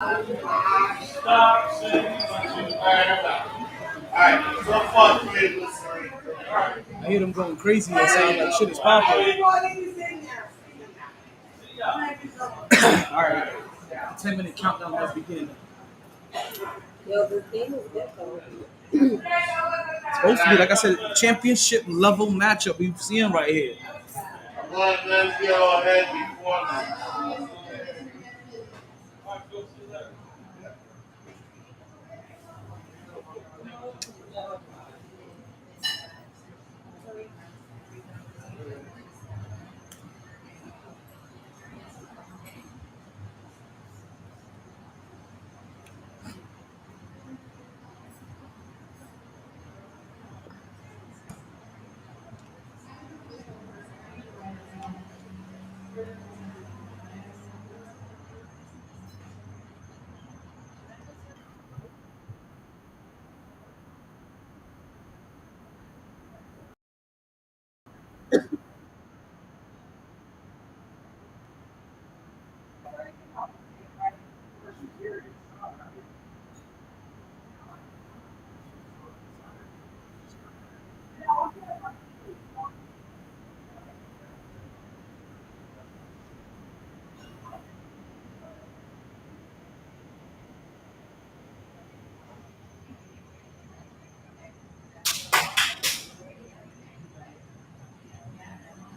Stop saying what you Alright, so far, I hear them going crazy. It sounds like shit is popping. All right, 10-minute countdown has begun. Yo, the game is good though. Supposed to be, like I said, championship level matchup we've seen right here. I'm going to let you all ahead before me.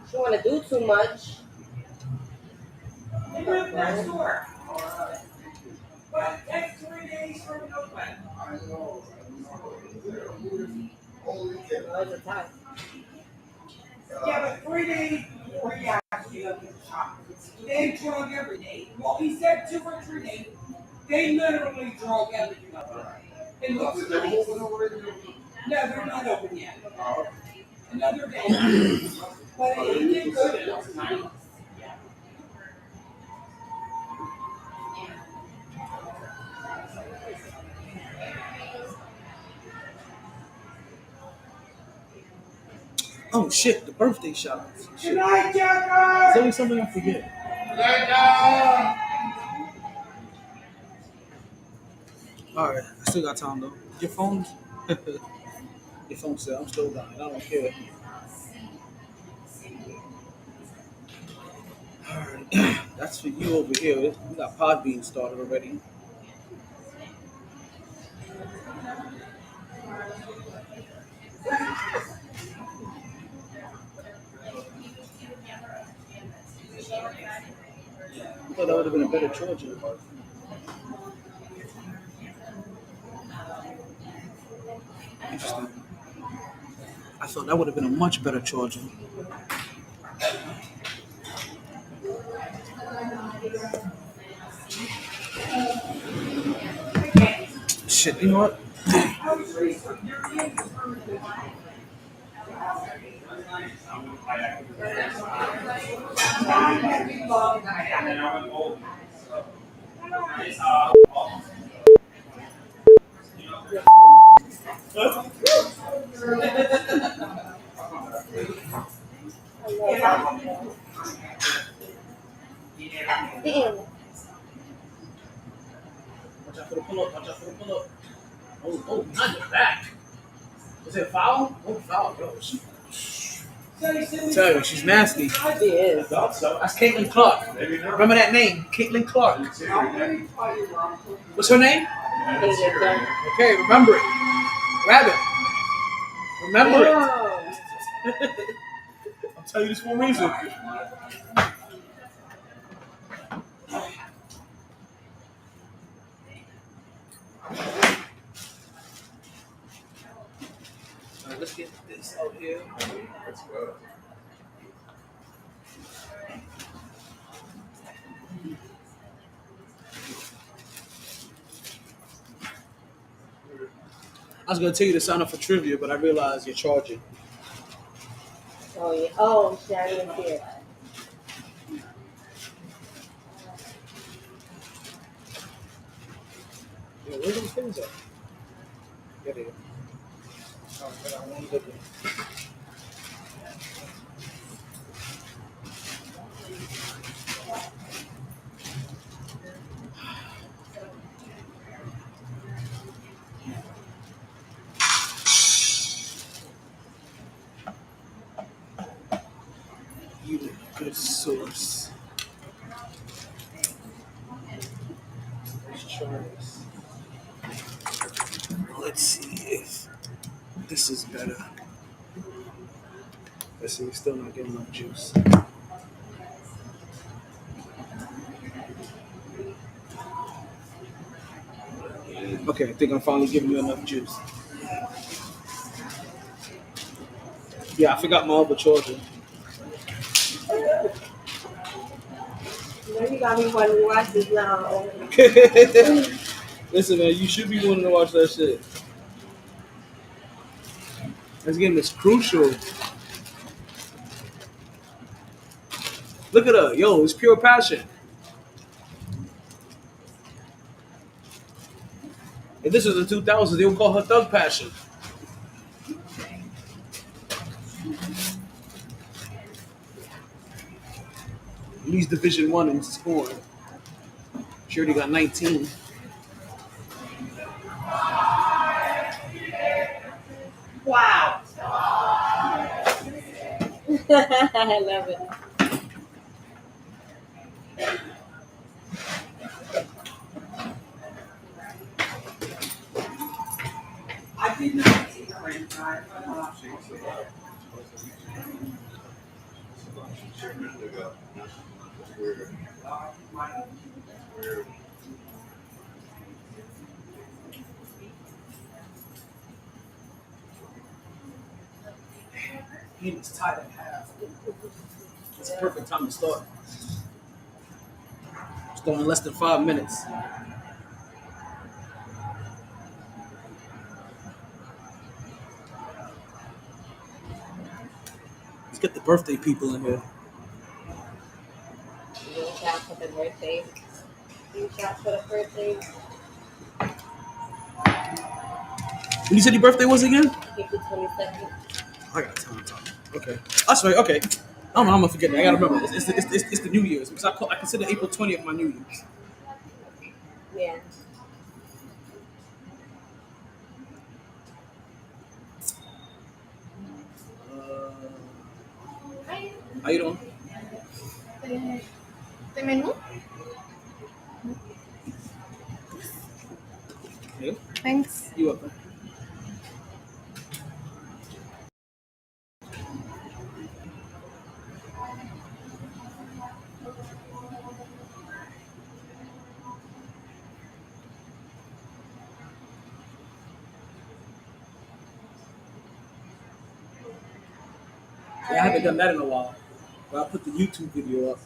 She don't want to do too much. They live next door. But it takes 3 days for it to open. No, it's a tie. Yeah, but 3 days before he actually opened the shop. They drug every day. Well, he said 2 or 3 days. They literally drug everything up. It looks nice. No, they're not open yet. Another day. But it did good. It looks nice. Oh shit, the birthday shots. Good Shit. night, There's Jacker! always something I forget. All right, I still got time though. Your phone's your phone said I'm still dying. I don't care. All right, that's for you over here. We got podbean started already. I thought that would have been a better charger. Interesting. I thought that would have been a much better charger. Shit, you know what? Watch out for the pull up. Watch out for the pull up. Oh, not your back. Is it foul? Oh, foul, yo. Tell you, she's nasty. She is. That's Caitlin Clark. Remember that name, Caitlin Clark. What's her name? Okay, remember it. Grab it. Remember it. I'll tell you this for a reason. Alright, let's get this out here. Let's go. I was gonna tell you to sign up for trivia, but I realized you're charging. Oh yeah. Oh shit, I didn't see it. Yeah, where those things at? There they go. Alright, I want to look at. source. Let's try this. Let's see if this is better. Let's see, we're still not getting enough juice. Okay, I think I'm finally giving you enough juice. Yeah, I forgot my other charger. Now you got me wanting to watch this now. Listen, man, you should be wanting to watch that shit. This game is crucial. Look at her. Yo, it's pure passion. If this was the 2000s, they would call her Thug Passion. Leads Division 1 in scoring. She already got 19. Wow. I love it. I did not see her inside. Game is tied at half. It's a perfect time to start. Start in less than 5 minutes. Let's get the birthday people in here. You shot for the birthday. You shot for the birthday. When you said your birthday was again? April 22nd. I got time. Okay. That's right. Okay. I'm gonna forget that. I gotta remember. It's the New Year's because I consider April 20th my New Year's. Yeah. How you doing? ¿De menú? Yeah. Thanks. You up? Man? Yeah, I haven't done that in a while. But I put the YouTube video up.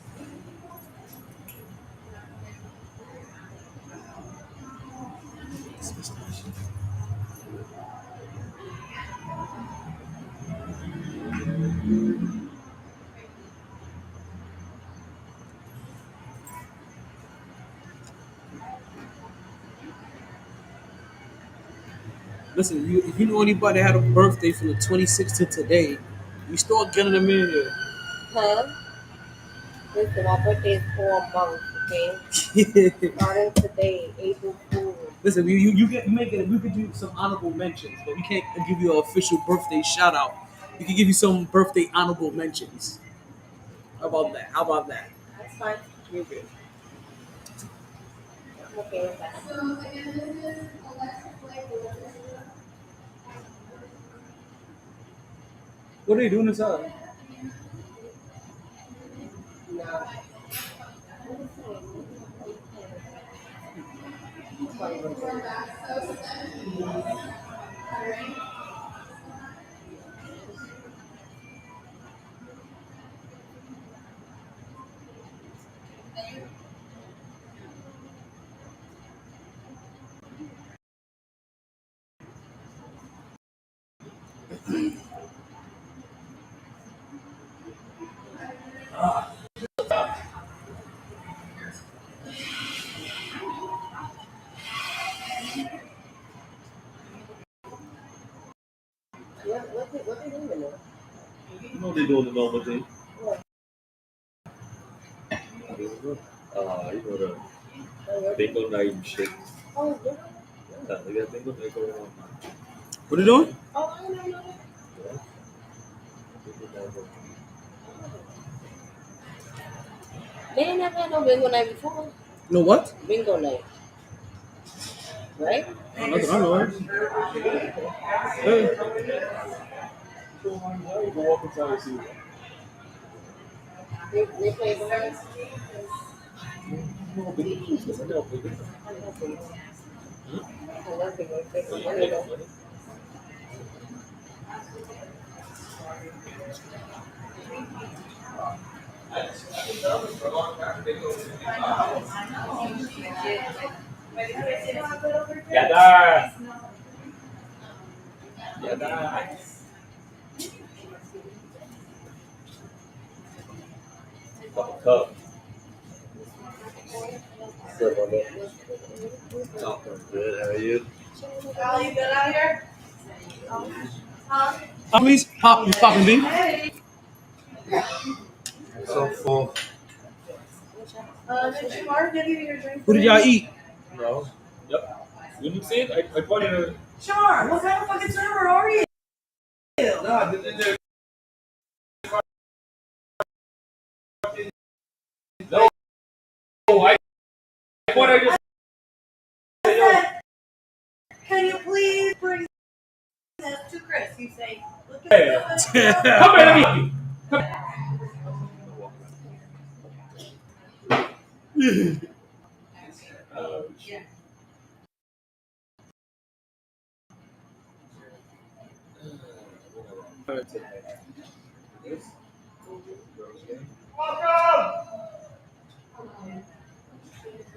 Listen, if you know anybody that had a birthday from the 26th to today, you start getting them in here. Huh? Listen, my birthday is 4 months, okay? Starting today, April Fool. Listen, you may get we could do some honorable mentions, but we can't give you an official birthday shout out. We can give you some birthday honorable mentions. How about that? That's fine. Okay. I'm okay with that. What are they doing inside? No. What they doing now? You know they doing the normal thing. What? You know the bingo night and shit. Oh, yeah. Yeah, they got bingo night going on. What are they doing? Oh, I don't know. Yeah. Bingo night going on. They ain't never had no bingo night before. You know what? Bingo night. Right? I know it. Hey. They play cards. Yada. Cup. Good, how are you? Please, popping B. So full. Who did y'all eat? No. Yep. You didn't see it? I pointed at it. Char, what kind of fucking server are you? No, didn't. No. I what I just. Can you please bring this to Chris? You say, look at Hey. Come here, let me.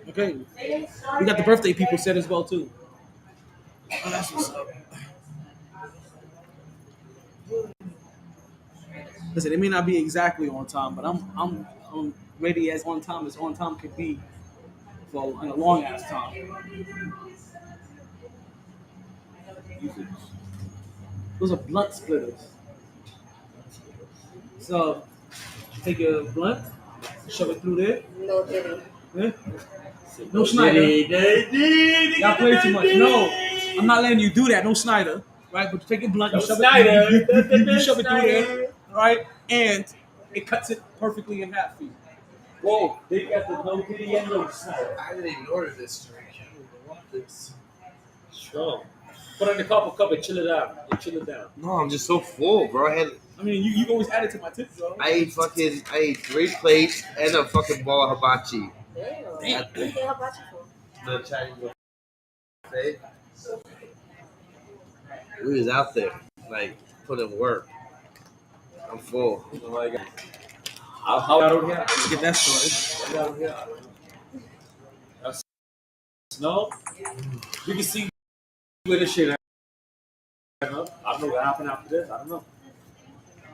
Okay. We got the birthday people set as well too. Oh, that's what's up. Listen, it may not be exactly on time, but I'm maybe as on time could be for a long ass time. Those are blunt splitters. So take your blunt, shove it through there. No diddy. Yeah? No Schneider. Y'all play too much. No, I'm not letting you do that. No Schneider. Right? But you take your blunt, you No shove Schneider. it, you shove it through there. Right? And it cuts it perfectly in half for you. Whoa, they got the no kitty and no Schneider. I didn't even order this drink. I don't even want this. Strong. Put it in the cup and chill it out. And chill it down. No, I'm just so full, bro. I mean, you always add it to my tips, though. I ate 3 plates and a fucking ball of hibachi. Damn. Damn. What the hell about you for? The Chinese buffet. We was out there, like, putting work. I'm full. How out here? Let's get that started. Out here. Snow. You can see where this shit. I don't know what happened after this. I don't know.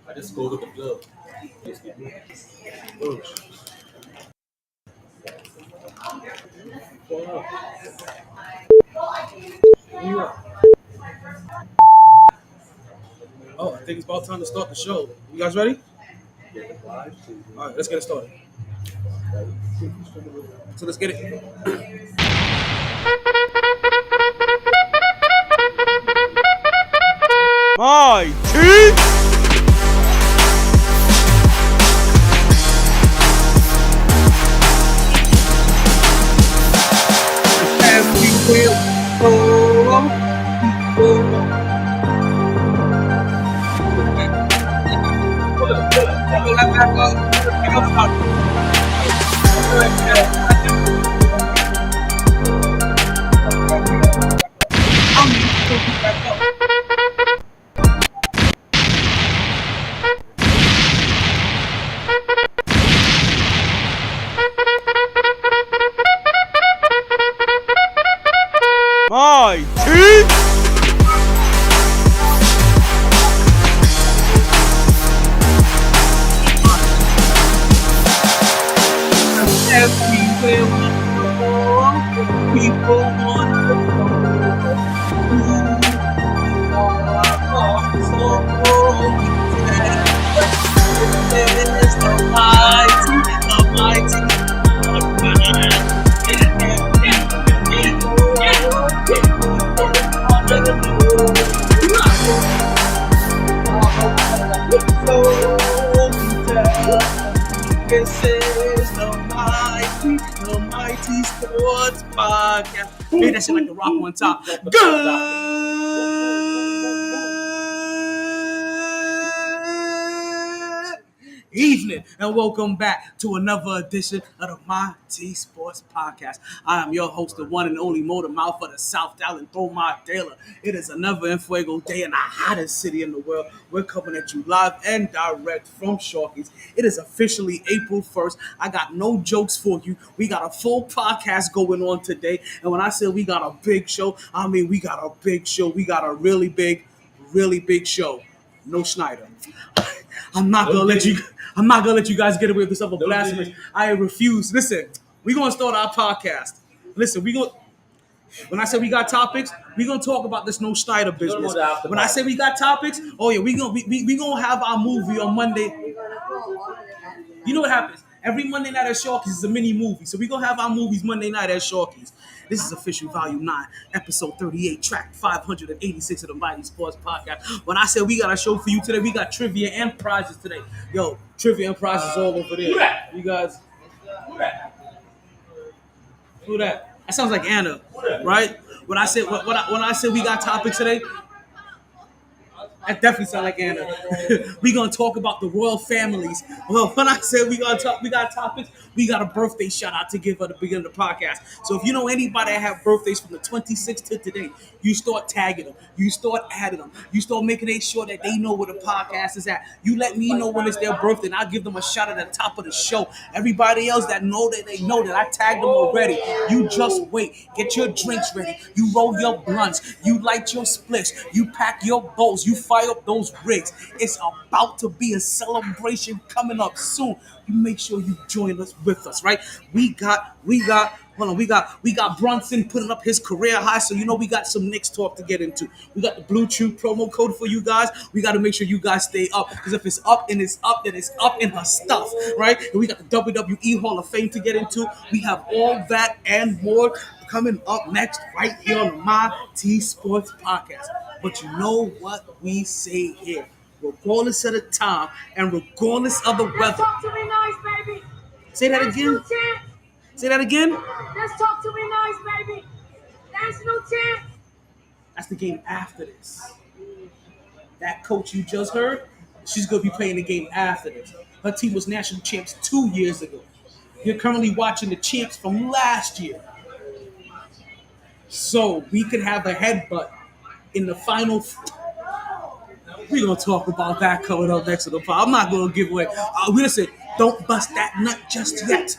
I just go with the flow. Oh, I think it's about time to start the show. You guys ready? All right, let's get it started. So let's get it. MyT. MyT. Everywhere we go, people want to know who are so there's the mighty This is the Sports Podcast. Hey, that shit like the rock one time. Good evening and welcome back to another edition of the MyT Sports Podcast. I am your host, the one and only motor mouth of the South Dallas, Thomar Taylor. It is another Enfuego day in the hottest city in the world. We're coming at you live and direct from Sharkeys. It is officially April 1st. I got no jokes for you. We got a full podcast going on today. And when I say we got a big show, I mean we got a big show. We got a really big show. No Schneider. I'm not gonna let you guys get away with this other blasphemous. I refuse. Listen, we're gonna start our podcast. Listen, when I say we got topics, we're gonna talk about this no Schneider business. When I say we got topics, oh yeah, we gonna have our movie on Monday. You know what happens? Every Monday night at Sharkeys is a mini movie. So we're gonna have our movies Monday night at Sharkeys. This is official volume 9, episode 38, track 586 of the MyT Sports Podcast. When I said we got a show for you today, we got trivia and prizes today. Yo, trivia and prizes all over there. Who that? You guys. Who that? Who that? That sounds like Anna, right? When I said we got topics today, that definitely sounds like Anna. We gonna talk about the royal families. Well, when I said we got topics, we got a birthday shout out to give at the beginning of the podcast. So if you know anybody that have birthdays from the 26th to today, you start tagging them, you start adding them, you start making sure that they know where the podcast is at. You let me know when it's their birthday, and I'll give them a shout out at the top of the show. Everybody else that know that they know that I tagged them already. You just wait. Get your drinks ready. You roll your blunts. You light your splits. You pack your bowls. You fire up those rigs. It's about to be a celebration coming up soon. You make sure you join us with us, right? We got Brunson putting up his career high, so you know we got some Knicks talk to get into. We got the Blue Chew promo code for you guys. We got to make sure you guys stay up, because if it's up and it's up, then it's up in her stuff, right? And we got the WWE Hall of Fame to get into. We have all that and more coming up next right here on the MyT Sports Podcast. But you know what we say here? Regardless of the time and regardless of the weather. Talk to me nice, baby. Say that again. Say that again. Let's talk to me nice, baby. There's no chance. That's the game after this. That coach you just heard, she's going to be playing the game after this. Her team was national champs 2 years ago. You're currently watching the champs from last year. So we could have a headbutt in the final. We're going to talk about that coming up next to the pod. I'm not going to give away. We're going to say, don't bust that nut just yet.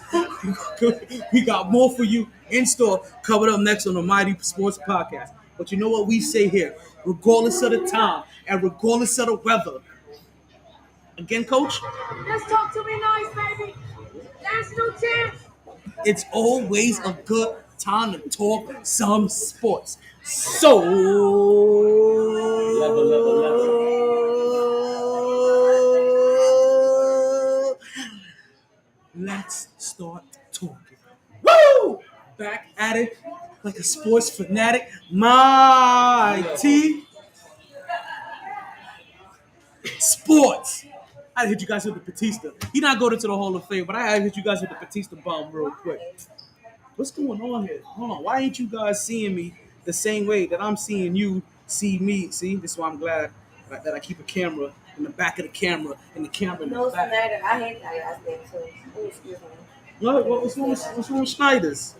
We got more for you in store coming up next on the MyT Sports Podcast. But you know what we say here? Regardless of the time and regardless of the weather. Again, Coach? Let's talk to me nice, baby. There's no chance. It's always a good time to talk some sports. So, let's start talking. Woo! Back at it like a sports fanatic. MyT Sports. I had to hit you guys with the Batista. He not going into the Hall of Fame, but I had to hit you guys with the Batista bomb real quick. What's going on here? Hold on. Why ain't you guys seeing me the same way that I'm seeing you see me? See, this is why I'm glad that I keep a camera in the back of the camera and the camera in the No back. Schneider. I hate that last name too. Oh, excuse me. What's wrong with Schneiders?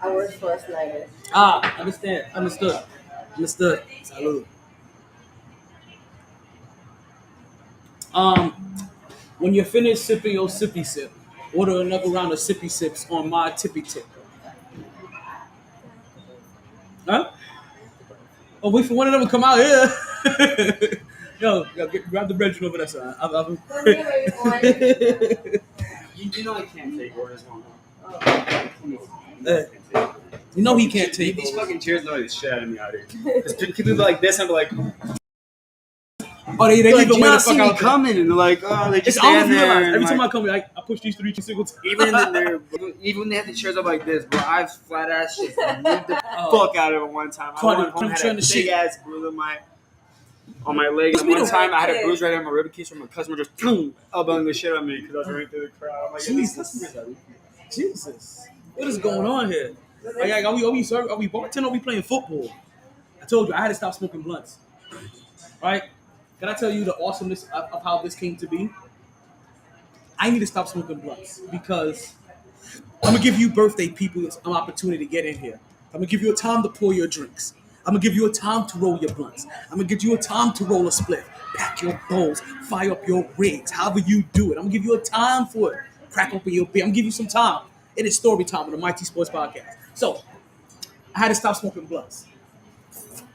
I work for a Schneider. Understood. Salud. When you're finished sipping your sippy sip, order another round of sippy sips on my tippy tip. Huh? Oh, wait for one of them to come out here. Yo, grab the bread over there, son. You know I can't take orders no more. You know he can't take These those. fucking chairs annoy the shit out of me out here. Because people be like this, and I'm like, Oh, they like, leave the do you way the not see fuck me out there. coming, and they're like, oh, they just It's almost stand there. realized. and Every time like, I come here, I push these three single times. even when they have the chairs up like this, bro, I've flat ass shit moved the fuck out of it one time. I Funny, went home, I'm had trying a to big shit. ass bruise on my leg. And one time I had a bruise right on my ribcage from a customer just elbowing the shit on me because I was running through the crowd. I'm like, yeah, these Jesus. customers are Jesus. What is going on here? Are we bartending or are we playing football? I told you I had to stop smoking blunts. Right? Can I tell you the awesomeness of how this came to be? I need to stop smoking blunts because I'm gonna give you birthday people an opportunity to get in here. I'm gonna give you a time to pour your drinks. I'm gonna give you a time to roll your blunts. I'm gonna give you a time to roll a split, pack your bowls, fire up your rigs, however you do it. I'm gonna give you a time for it. Crack open your beer. I'm gonna give you some time. It is story time on the MyT Sports Podcast. So I had to stop smoking blunts.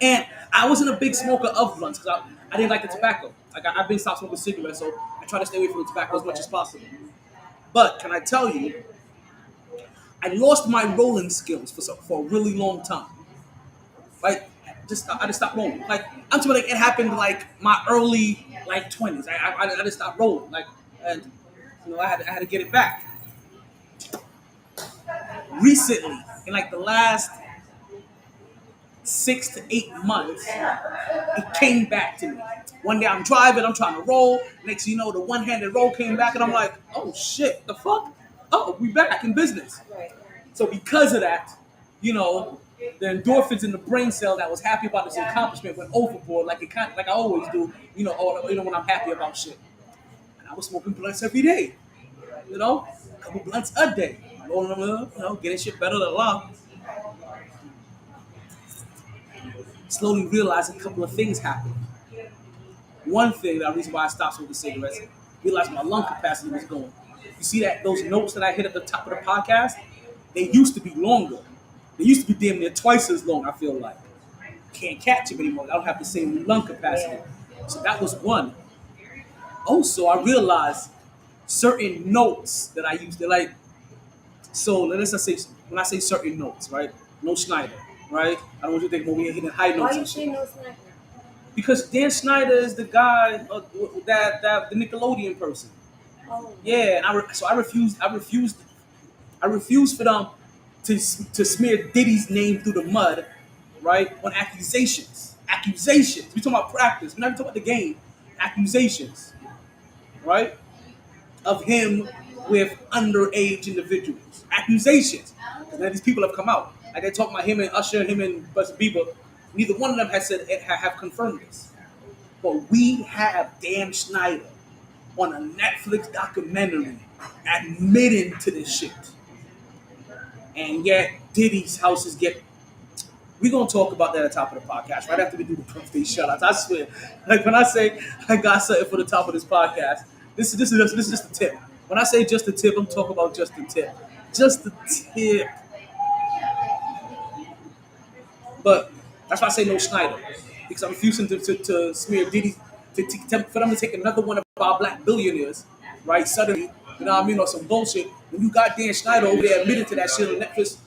And I wasn't a big smoker of blunts because I didn't like the tobacco. Like I've been stopped smoking cigarettes, so I try to stay away from the tobacco as much as possible. But can I tell you, I lost my rolling skills for a really long time. Like, I just stopped rolling. Like, I'm telling you, like, it happened like my early 20s. I just stopped rolling. Like, and I had to get it back. Recently, in like the last 6 to 8 months, it came back to me. One day I'm driving, I'm trying to roll. Next thing you know, the one-handed roll came back, and I'm like, oh shit, the fuck? Oh, we back in business. So because of that, the endorphins in the brain cell that was happy about this accomplishment went overboard, like I always do. When I'm happy about shit. And I was smoking blunts every day. A couple blunts a day. Rolling them, getting shit better than Allah. Slowly realized a couple of things happened. One thing, the reason why I stopped smoking cigarettes, realized my lung capacity was going. You see those notes that I hit at the top of the podcast? They used to be longer. They used to be damn near twice as long, I feel like. Can't catch them anymore. I don't have the same lung capacity. So that was one. Also, I realized certain notes that I used to like. So let's say, when I say certain notes, right? No Schneider, right? I don't want you to think we're hitting high notes. Why you say no Schneider? Because Dan Schneider is the guy, the Nickelodeon person. Oh. Yeah, and I refused for them to smear Diddy's name through the mud, right? On accusations. We talking about practice. We're not even talking about the game. Accusations, right? Of him with underage individuals. Accusations. Because now these people have come out. Like they talk about him and Usher, him and Busta Bieber. Neither one of them has said have confirmed this. But we have Dan Schneider on a Netflix documentary admitting to this shit. And yet Diddy's houses get. We're gonna talk about that at the top of the podcast, right after we do the birthday shoutouts. I swear. Like when I say I got something for the top of this podcast, this is just the tip. When I say just the tip, I'm talking about just the tip. Just the tip. But that's why I say no Schneider. Because I'm refusing to smear Diddy, for them to take another one of our black billionaires, right? Suddenly, or some bullshit. When you got Dan Schneider over there admitted to that shit on Netflix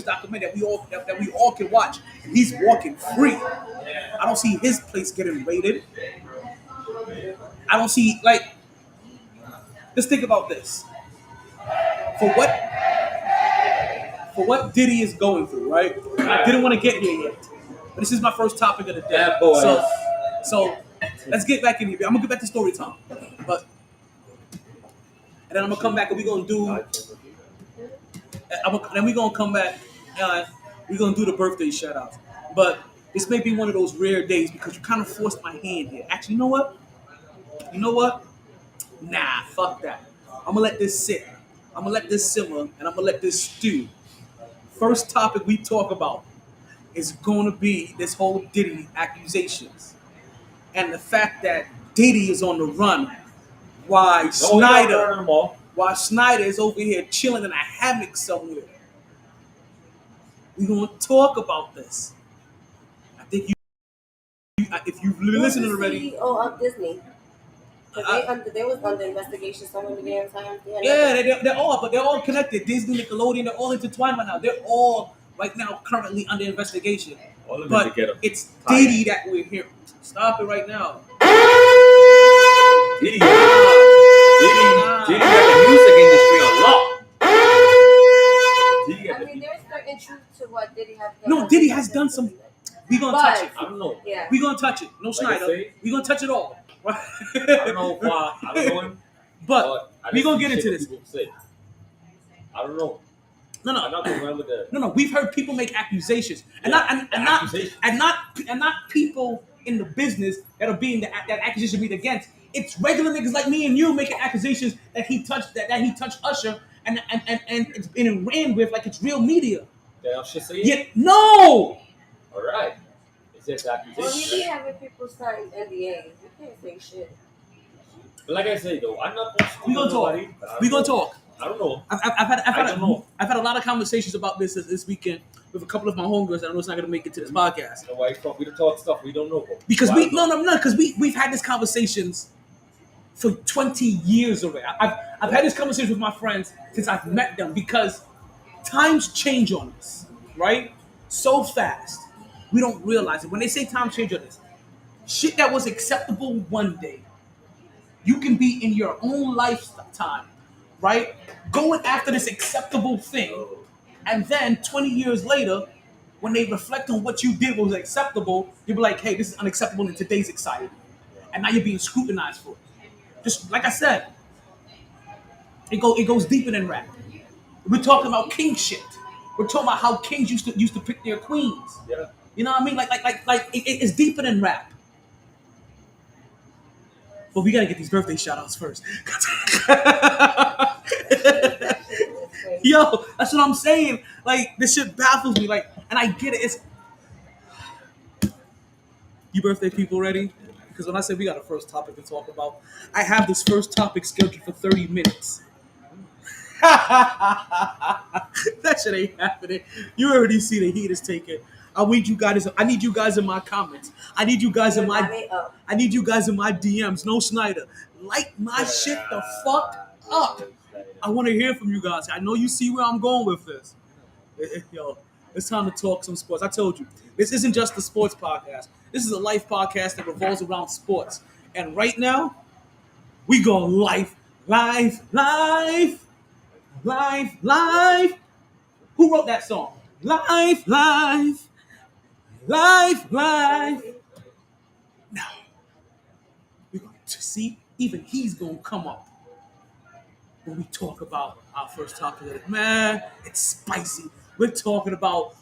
documentary that we all can watch, and he's walking free. I don't see his place getting raided. I don't see, let's think about this. For what Diddy is going through, right? I didn't want to get here yet, but this is my first topic of the day. So let's get back in here. I'm gonna get back to story time, and then I'm gonna come back and we're gonna do. Then we're gonna come back. We're gonna do the birthday shout outs. But this may be one of those rare days because you kind of forced my hand here. Actually, you know what? Nah, fuck that. I'm gonna let this sit. I'm gonna let this simmer, and I'm gonna let this stew. First topic we talk about is gonna be this whole Diddy accusations and the fact that Diddy is on the run. Why Schneider is over here chilling in a hammock somewhere. We're gonna talk about this. I think if you've listened already. CEO of Disney. They was under investigation so many damn times. Yeah, they're all connected. Disney, Nickelodeon, they're all intertwined right now. They're all right now currently under investigation. But it's Diddy that we're here. Stop it right now. Diddy got the music industry on lock. There's certain truth to what Diddy has done. No, Diddy has done some. We gonna touch it. I don't know. Yeah. We gonna touch it. No Schneider. We gonna touch it all. I don't know why. I don't know him. But we gonna get into this. I don't know. No. I don't remember that. No. We've heard people make accusations, and not people in the business that are being that accusation being against. It's regular niggas like me and you making accusations that he touched he touched Usher, and it's been ran with like it's real media. That shit say it? Yet no. All right. It's just Well, he be accusation. having people sign NDAs. You can't say shit. But like I say though, I'm not gonna We gonna talk. nobody, but I We don't gonna know. talk. I don't know. I've had a lot of conversations about this weekend with a couple of my homegirls. I know it's not gonna make it to this podcast You know why we don't talk stuff we don't know about. because Why not? because we've had these conversations for 20 years already. I've had this conversation with my friends since I've met them because times change on us, right? So fast. We don't realize it. When they say times change on us, shit that was acceptable one day, you can be in your own lifetime, right? Going after this acceptable thing. And then 20 years later, when they reflect on what you did was acceptable, you'll be like, hey, this is unacceptable in today's society. And now you're being scrutinized for it. Just like I said, it goes deeper than rap. We're talking about king shit. We're talking about how kings used to pick their queens. Yeah. You know what I mean? Like it's deeper than rap. But we gotta get these birthday shout outs first. Yo, that's what I'm saying. Like, this shit baffles me. Like, and I get it. It's you birthday people ready? Because when I said we got a first topic to talk about, I have this first topic scheduled for 30 minutes. That shit ain't happening. You already see the heat is taken. I need you guys in my comments. I need you guys in my DMs. No Schneider. Light my shit the fuck up. I want to hear from you guys. I know you see where I'm going with this. Yo, it's time to talk some sports. I told you, this isn't just a sports podcast. This is a life podcast that revolves around sports. And right now, we go life. Who wrote that song? Life. Now, we're going to see, even he's going to come up when we talk about our first topic. Man, it's spicy. We're talking about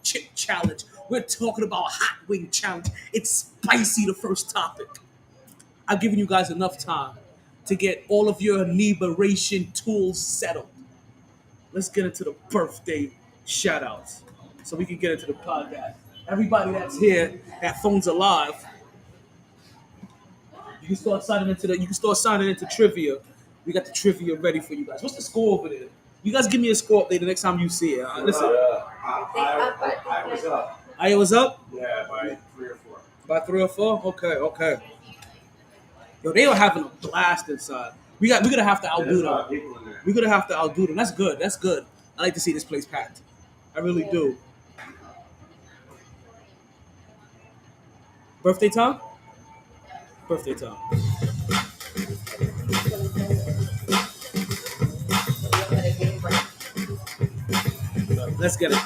chip challenge. We're talking about hot wing challenge. It's spicy, the first topic. I've given you guys enough time to get all of your inebriation tools settled. Let's get into the birthday shout outs so we can get into the podcast. Everybody that's here, that phone's alive. You can start signing into trivia. We got the trivia ready for you guys. What's the score over there? You guys give me a score update the next time you see it. Listen. I was up. Aya was up? Yeah, by 3 or 4. By 3 or 4? Okay. Yo, they were having a blast inside. We're gonna have to outdo them. We're gonna have to outdo them. That's good. I like to see this place packed. I really do. Birthday time? Birthday time. Let's get it.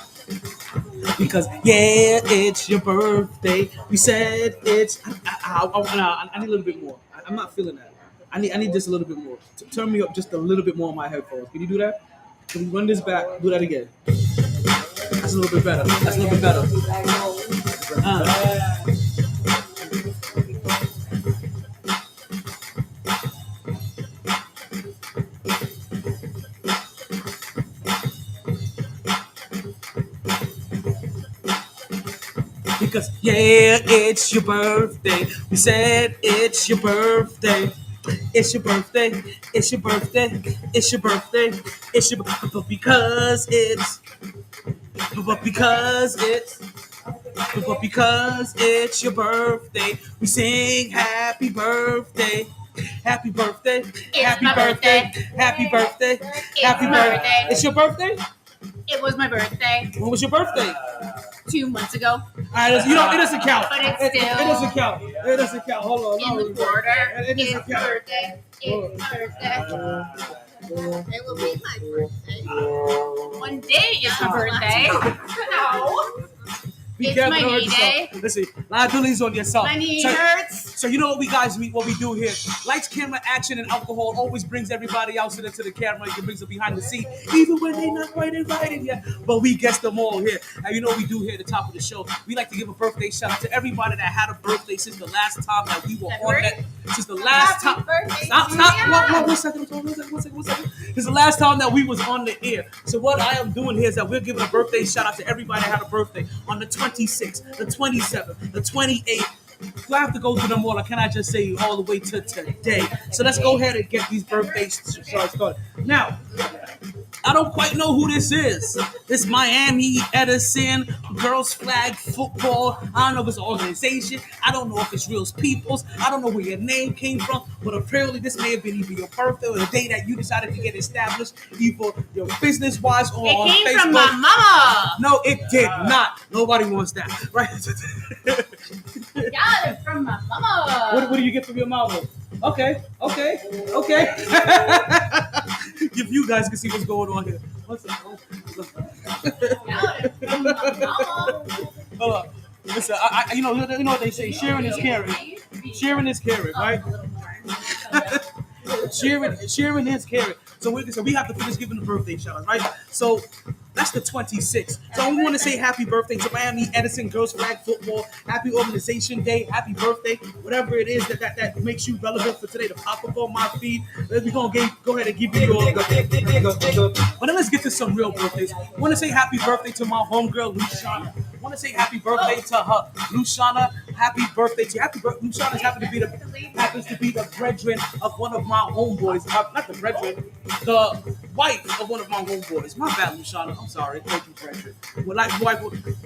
Because, yeah, it's your birthday. We said it's... I need a little bit more. I'm not feeling that. I need just a little bit more. Turn me up just a little bit more on my headphones. Can you do that? Can we run this back? Do that again. That's a little bit better. Because, yeah, it's your birthday. We said it's your birthday. It's your birthday. But because it's your birthday, we sing happy birthday. Happy birthday. Happy birthday. It's your birthday? It was my birthday When was your birthday? 2 months ago. It doesn't count. But it's It still doesn't count. It doesn't count. Hold on. in the quarter. It It's doesn't count. birthday. It's birthday. It will be my birthday. One day is my birthday. No. Be It's careful, my don't hurt knee yourself. day. Listen, liabilities on yourself. My knee So- hurts. So you know what what we do here. Lights, camera, action, and alcohol always brings everybody else into the camera. It brings them behind the scene, even when they're not quite invited yet. But we guess them all here. And you know what we do here at the top of the show? We like to give a birthday shout out to everybody that had a birthday since the last time that we were on that. Since the last time. Stop. One second. It's the last time that we was on the air. So what I am doing here is that we're giving a birthday shout out to everybody that had a birthday on the 26th, the 27th, the 28th. Do I have to go through them all, or can I just say all the way to today? So let's go ahead and get these birthdays started. Now, I don't quite know who this is. This Miami Edison Girls Flag Football. I don't know if it's an organization. I don't know if it's real people's. I don't know where your name came from. But apparently this may have been either your birthday or the day that you decided to get established, either your business-wise or on Facebook. It came from my mama. No, it did not. Nobody wants that. Right? Got it from my mama. What do you get from your mama? Okay. If you guys can see what's going on here. What's up? Got it from my mama. Hold on. Listen, you know what they say. Sharing is caring. Sharing is caring, right? Sharing is caring. So we have to finish giving the birthday shout out, right? So that's the 26th. So we want to say happy birthday to Miami Edison Girls Flag Football. Happy Organization Day. Happy birthday. Whatever it is that makes you relevant for today to pop up on my feed. We're going to go ahead and give you your... But then let's get to some real birthdays. I want to say happy birthday to my homegirl, Luciana. I want to say happy birthday to her. Luciana, happy birthday to you. Luciana happens to be the brethren of one of my homeboys. Not the brethren, the wife of one of my homeboys. My bad, Luciana. I'm sorry. Thank you, brethren.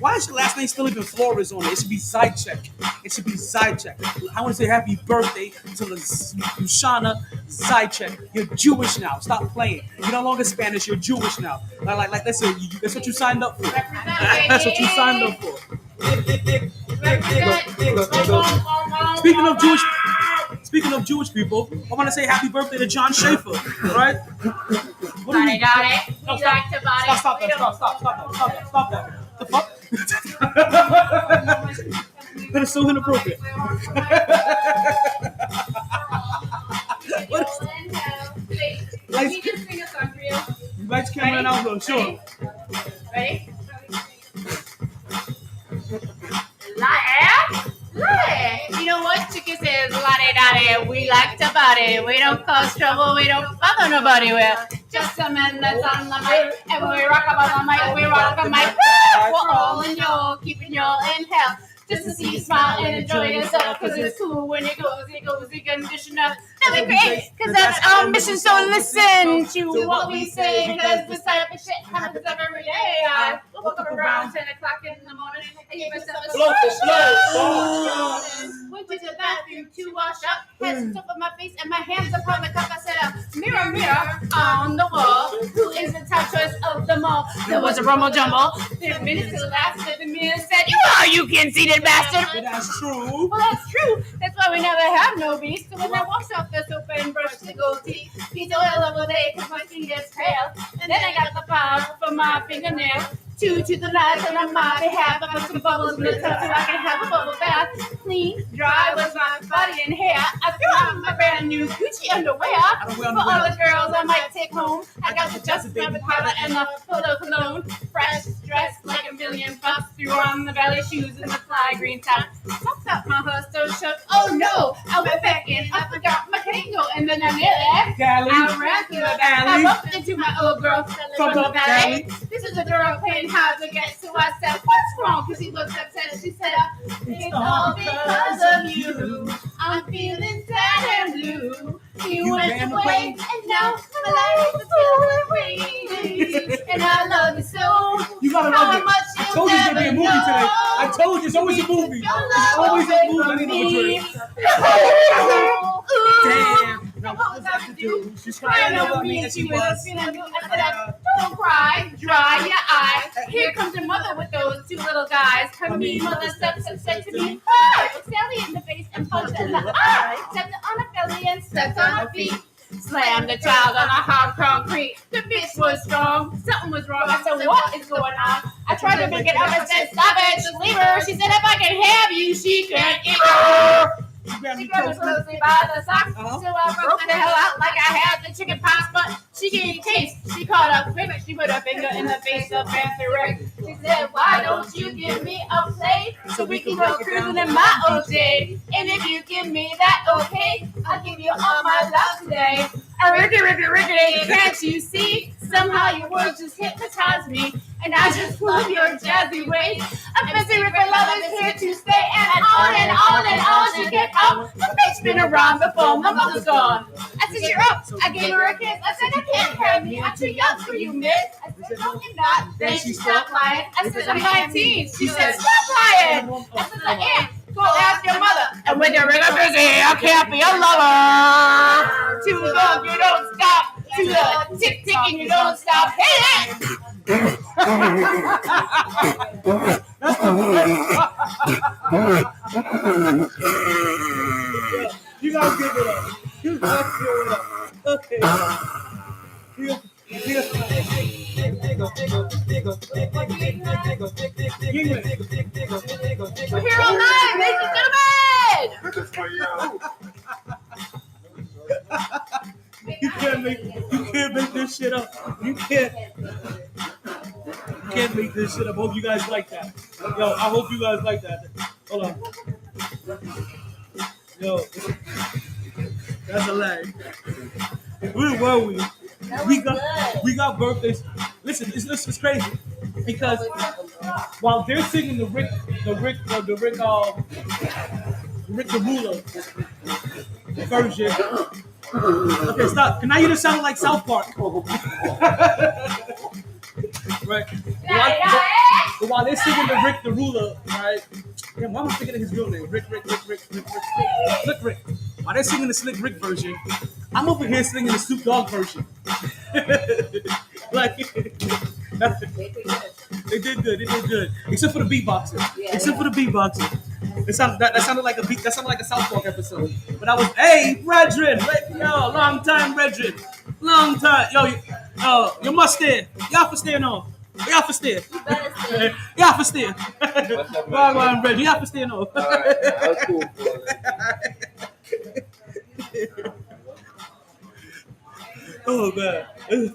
Why is your last name still even Flores on it? It should be Zychek. I want to say happy birthday to Luciana Zychek. You're Jewish now. Stop playing. You're no longer Spanish. You're Jewish now. Like that's what you signed up for. That's what you signed up for. Speaking of Jewish people, I want to say happy birthday to John Schaefer. All right? Got it. Stop that. The fuck? That is so inappropriate. What is Let me just sing a song for you. Lights, camera, and outdoor. Sure. Ready? You know what? Chicky says, la-de-da-de, we like to party. We don't cause trouble, we don't bother nobody. We're just a man that's on the mic. And we rock about the mic, we rock the mic. We're all in y'all, keeping y'all in hell. Just to see you smile and enjoy yourself. Cause it's cool when it goes, the conditioner. That we create, cause that's our mission. So listen to what we say. Cause this type of shit happens every day. I woke up around 10 o'clock in the morning. I gave myself a slow. Went to the bathroom to wash up. Had some soap on my face and my hands upon the cup. I said, mirror, mirror on the wall. Who is the top choice of them all? There was a rumble jumble. 10 minutes to the last 7 minutes said, you are you conceited bastard. That's true. Well, that's true. That's why we never have no beef. So when I wash off the soap and brush the gold teeth, he's oil all day because my skin gets pale. And then I got the powder for my fingernail. 2 to the left and on my behalf. I put some bubbles in the tub so I can have a bubble bath. Clean, dry was my body and hair. I threw on my brand new Gucci underwear. For all the girls I might take home. I got the Justice Rabbit powder and the photo cologne. Fresh, dressed like a million bucks. Threw on the ballet shoes and the fly green top. Tucked up my hair so shut. Oh no, I went back in. I forgot my Kango and then I nearly I ran through the valley. I bumped into my old girl from the valley. This is a girl playing hard to get, so I said, what's wrong? Because he looked upset and she said, it's all because of you. I'm feeling sad and blue. You went away and now my life is feeling away. And I love you so. You gotta love it. I told you it's gonna be a movie today. I told you it's always a movie. It's always a movie. Damn. Now what was I to do? She's crying over me and she was feeling blue. I said, don't cry, dry your eyes. Here comes your mother with those 2 little guys. Her mean mother steps and said to me, hi, looked Sally in the face and punched her in the eye. Stepped on her belly and stepped on her feet. Slammed the child on a hard concrete. The bitch was strong. Something was wrong. I said, what is going on? I tried to pick it up and said, stop it, just leave her. She said, if I can have you, she can't eat her. grabbed She me grabbed me closely. closely by the sock, Uh-huh. so I broke the hell out like I had the chicken pox, but she gave taste. She caught up quick, she put her finger in the face of Fancy Rick. She said, why don't you give me a plate so we can go cruising in my OJ? And if you give me that okay, I'll give you all my love today. Ricky, Ricky, Ricky, can't you see? Somehow your words just hypnotize me, and I just love your jazzy ways. A Fancy Rick love is here to stay, and on and on and on she kept on. The bitch been around before my mother's gone. I said, you're up. I gave her a kiss. I said, I can't have me. I'm too young for you, miss. I said, no, you're not. Then she stopped lying. I said, I'm 19. She said, stop lying. I said, I am. Go ask your mother. And when you're really busy, I can't be a lover. Too long, you don't stop. Too long, tick, tick, and you don't stop. Hey, You gotta give it up. You gotta give it up. Okay. we're here all night, ladies and gentlemen. You can't make this shit up. You can't make this shit up. Hope you guys like that. Yo, I hope you guys like that. Hold on. Yo, that's a lie. Where were we? We got birthdays. Listen, it's crazy because while they're singing the Rick the Ruler version. Okay, stop. Can I hear the sound like South Park? Right. But while they're singing the Rick the Ruler, right? Damn, why am I thinking of his real name? Rick. Slick Rick. While they're singing the Slick Rick version, I'm over here singing the Snoop Dogg version. Like, they did good. Except for the beatboxing. That sounded like a South Park episode. But I was, hey, brethren, yo, long time, brethren. Long time. Yo, you must stay. Y'all for staying on. Y'all for staying. Y'all for staying. Long brethren. Y'all for staying on. All right, that's cool. Oh, man.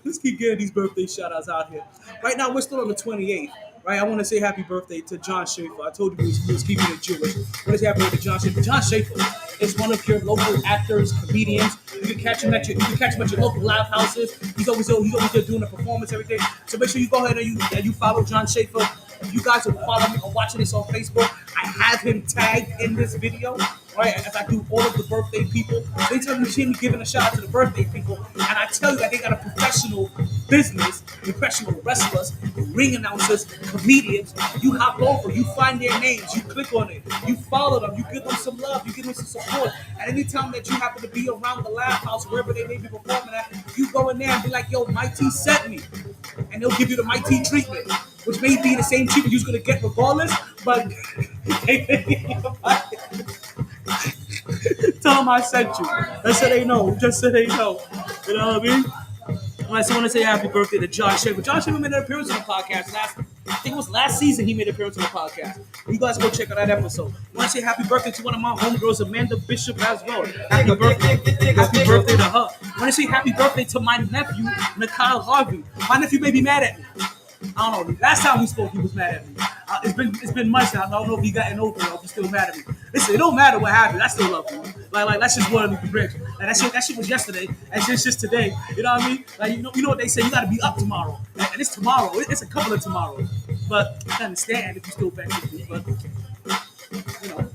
Let's keep getting these birthday shout-outs out here. Right now, we're still on the 28th. Right, I want to say happy birthday to John Schaefer. I told you we was keeping it Jewish. What is happy birthday to John Schaefer? John Schaefer is one of your local actors, comedians. You can catch him at your local live houses. He's always there doing a performance, everything. So make sure you go ahead and you follow John Schaefer. If you guys are following me or watching this on Facebook, I have him tagged in this video. Right, as I do all of the birthday people, anytime you see me giving a shout out to the birthday people, and I tell you that they got a professional business, professional wrestlers, ring announcers, comedians, you hop over, you find their names, you click on it, you follow them, you give them some love, you give them some support, and anytime that you happen to be around the laugh house, wherever they may be performing at, you go in there and be like, yo, MyT sent me, and they'll give you the MyT treatment, which may be the same treatment you're going to get regardless, but tell them I sent you. Just so they know. You know what I mean? I just want to say happy birthday to John Schaefer. John Schaefer made an appearance on the podcast I think it was last season he made an appearance on the podcast. You guys go check out that episode. I want to say happy birthday to one of my homegirls, Amanda Bishop, as well. Happy birthday to her. I want to say happy birthday to my nephew, Nikyle Harvey. My nephew may be mad at me. I don't know. Last time we spoke, he was mad at me. It's been months now. I don't know if he gotten over it or if he's still mad at me. Listen, it don't matter what happened. I still love you. Like that's just one of the bricks. Like that shit was yesterday. And it's just today. You know what I mean? Like you know what they say. You got to be up tomorrow. And it's tomorrow. It's a couple of tomorrows. But I understand if you still back with me. But you know,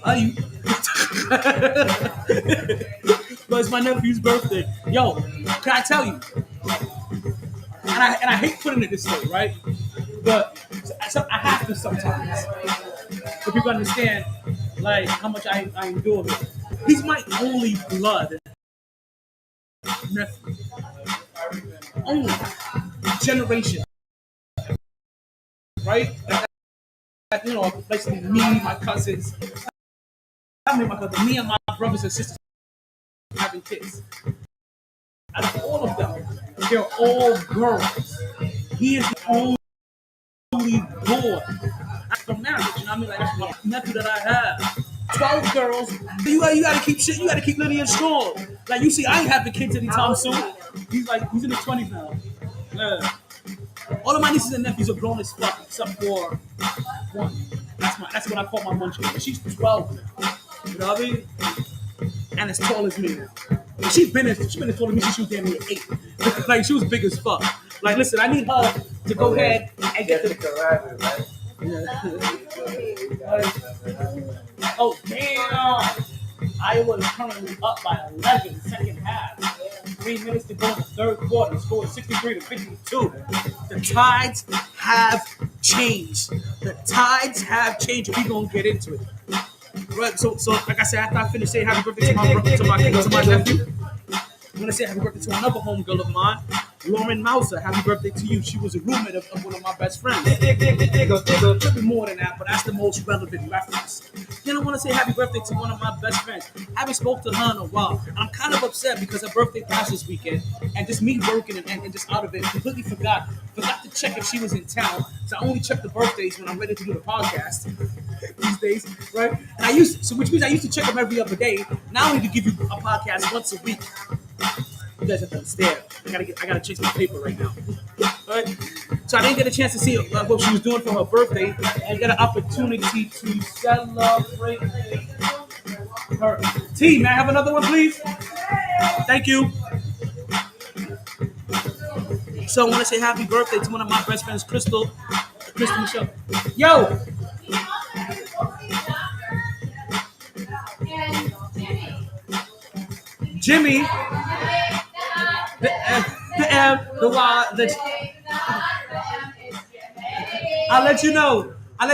are you? But it's my nephew's birthday. Yo, can I tell you? And I hate putting it this way, right? But I have to sometimes. For people to understand, like, how much I endure him. He's my only blood nephew. Only generation. Right? You know, basically me, my cousins. Me and my brothers and sisters having kids. Out of all of them, they're all girls. He is the only boy from marriage. You know what I mean? Like, that's my nephew that I have. 12 girls. You gotta keep shit. You gotta keep lineage strong. Like you see, I ain't having kids anytime soon. He's in his 20s now. Yeah. All of my nieces and nephews are grown as fuck, except for one. That's what I call my munchkin. She's 12 now. You know what I mean? And as tall as me now. And she's been as tall as me since she was damn near 8. Like she was big as fuck. Like listen, I need her to go ahead and get the rabbit, right? Oh damn! Iowa is currently up by 11, second half. 3 minutes to go in the third quarter. Score 63 to 52. The tides have changed. The tides have changed. We're gonna get into it. Right. So like I said, after I finish saying happy birthday to my nephew, I'm gonna say happy birthday to another homegirl of mine, Lauren Mauser. Happy birthday to you. She was a roommate of one of my best friends. Could be more than that, but that's the most relevant reference. Then I want to say happy birthday to one of my best friends. I haven't spoke to her in a while. I'm kind of upset because her birthday passed this weekend, and just me working and just out of it, completely forgot to check if she was in town. So I only check the birthdays when I'm ready to do the podcast these days, right? And which means I used to check them every other day. Now I need to give you a podcast once a week. You guys have to understand. I gotta change my paper right now. All right. So I didn't get a chance to see what she was doing for her birthday, and got an opportunity to celebrate her. T, may I have another one, please? Thank you. So I want to say happy birthday to one of my best friends, Crystal Michelle. Yo. Jimmy. The M, the Y, the. I'll let you know. I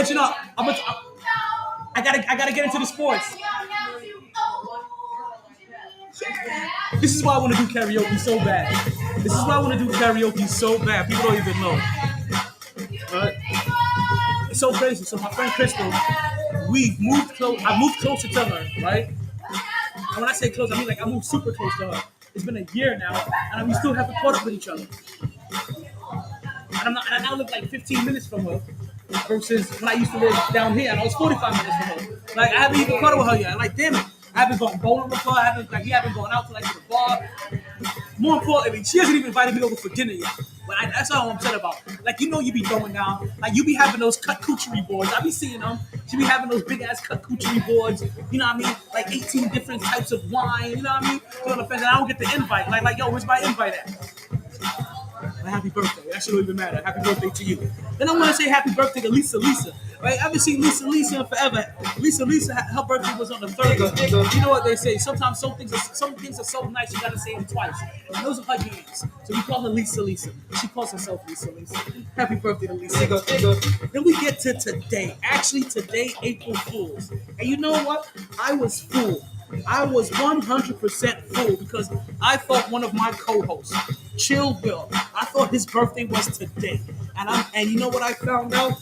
gotta get into the sports. This is why I want to do karaoke so bad. People don't even know. Right? It's so crazy. So my friend Crystal, we've moved close. I moved closer to her, right? And when I say close, I mean like I moved super close to her. It's been a year now, and we still haven't caught up with each other. And I now live like 15 minutes from her, versus when I used to live down here, and I was 45 minutes from her. Like I haven't even caught up with her yet. Like damn it, I haven't gone bowling with her. We haven't gone out to like the bar. More importantly, she hasn't even invited me over for dinner yet. But that's all I'm upset about. Like you be throwing down. Like you be having those cut coochery boards. I be seeing them. She be having those big ass cut coochery boards. You know what I mean? Like 18 different types of wine. You know what I mean? So on the fence, and I don't get the invite. Like yo, where's my invite at? Happy birthday. That shouldn't even matter. Happy birthday to you. Then I want to say happy birthday to Lisa. Right? I haven't seen Lisa in forever. Lisa, her birthday was on the 30th. You know what they say? Sometimes some things are so nice you gotta say them twice. And those are her games. So we call her Lisa. She calls herself Lisa. Happy birthday to Lisa. Then we get to today. Actually, today, April Fools. And you know what? I was fooled. I was 100% fooled because I thought one of my co-hosts, Chill Will, I thought his birthday was today. And you know what I found out?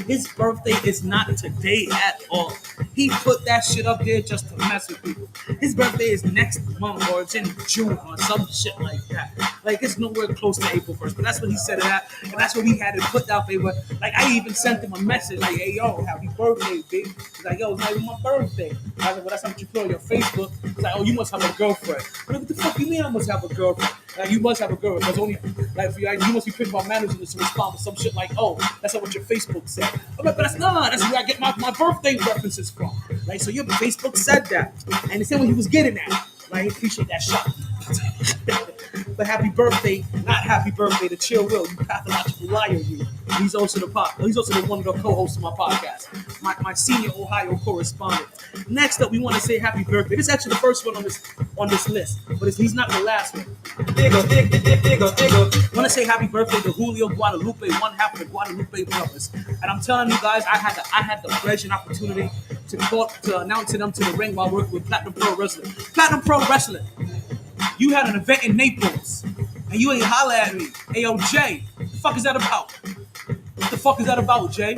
His birthday is not today at all. He put that shit up there just to mess with people. His birthday is next month or it's in June or some shit like that. Like it's nowhere close to April 1st, but that's what he said it at, and that's what we had it put out there. But like I even sent him a message like, "Hey yo, happy birthday, big." He's like, "Yo, it's not even my birthday." I was like, "Well, that's not what you put on your Facebook." He's like, "Oh, you must have a girlfriend." I'm like, what the fuck you mean I must have a girlfriend? Like you must have a girlfriend. Because only like you must be picking my managers to respond with some shit like, "Oh, that's not what your Facebook said." I'm like, but that's where I get my birthday references from. Like, so your Facebook said that, and it's what he was getting at. Like, appreciate that shot. But happy birthday, not happy birthday to Chill Will, you pathological liar, you. He's also the one of the co-hosts of my podcast, my senior Ohio correspondent. Next up, we want to say happy birthday. This is actually the first one on this list, but he's not the last one. I want to say happy birthday to Julio Guadalupe, one half of the Guadalupe brothers. And I'm telling you guys, I had the pleasure and opportunity to announce them to the ring while working with Platinum Pro Wrestling. Platinum Pro Wrestling. You had an event in Naples, and you ain't holler at me. Hey, yo, Jay, what the fuck is that about? What the fuck is that about, Jay?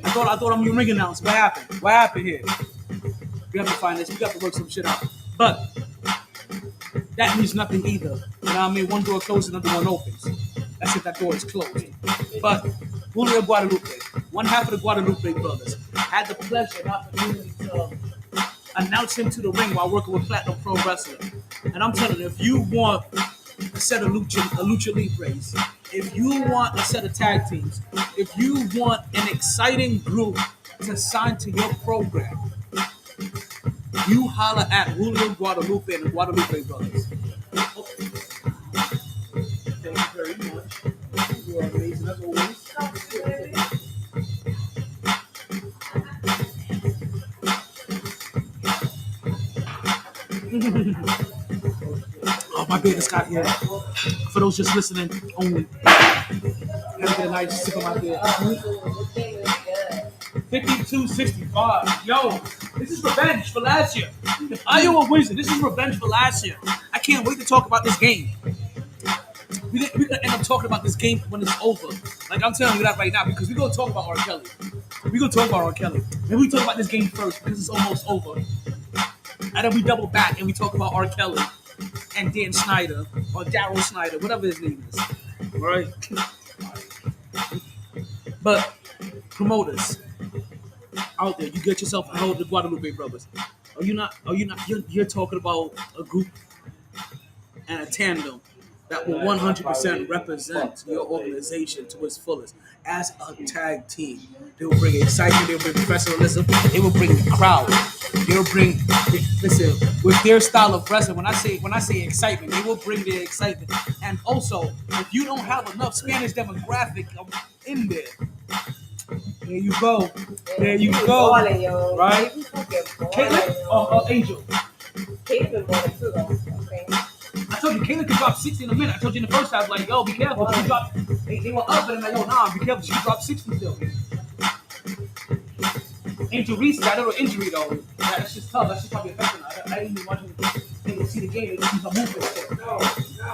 I thought I'm your ring announcer. What happened? What happened here? We have to find this. We got to work some shit out. But that means nothing either. You know what I mean? One door closes, another one opens. That's if that door is closed. But Julio Guadalupe, one half of the Guadalupe brothers. had the pleasure and opportunity to announce him to the ring while working with Platinum Pro Wrestling. And I'm telling you, if you want a set of lucha libres, if you want a set of tag teams, if you want an exciting group to sign to your program, you holler at Julio Guadalupe and the Guadalupe Brothers. Thank you very much. You are amazing as always. Oh, my goodness, got here. For those just listening only. Gotta get a nice sip of my beer. 52-65. Yo, this is revenge for last year. If Iowa wins it, this is revenge for last year. I can't wait to talk about this game. We're gonna end up talking about this game when it's over. Like, I'm telling you that right now, because we're gonna talk about R. Kelly. We're gonna talk about R. Kelly. And we talk about this game first because it's almost over. And then we double back and we talk about R. Kelly and Dan Schneider or Daryl Schneider, whatever his name is. Right? But promoters out there, you get yourself a hold of the Guadalupe Brothers. You're talking about a group and a tandem that will 100% represent your organization to its fullest as a tag team. They will bring excitement, they will bring professionalism, they will bring the crowd. They'll bring, listen, with their style of wrestling, when I say excitement, they will bring their excitement. And also, if you don't have enough Spanish demographic in there, there you go. There you go. Right? Caitlin? Angel. Caitlin bought it too, though. Okay. I told you, Caitlin could drop 60 in a minute. I told you in the first half, like, yo, be careful. She dropped, they were up, and I'm like, yo, nah, be careful. She dropped 60 still. Angel Reese got a little injury, though. That's just tough. That's just probably affecting her. I didn't even watch her. Didn't see the game. She's a movement.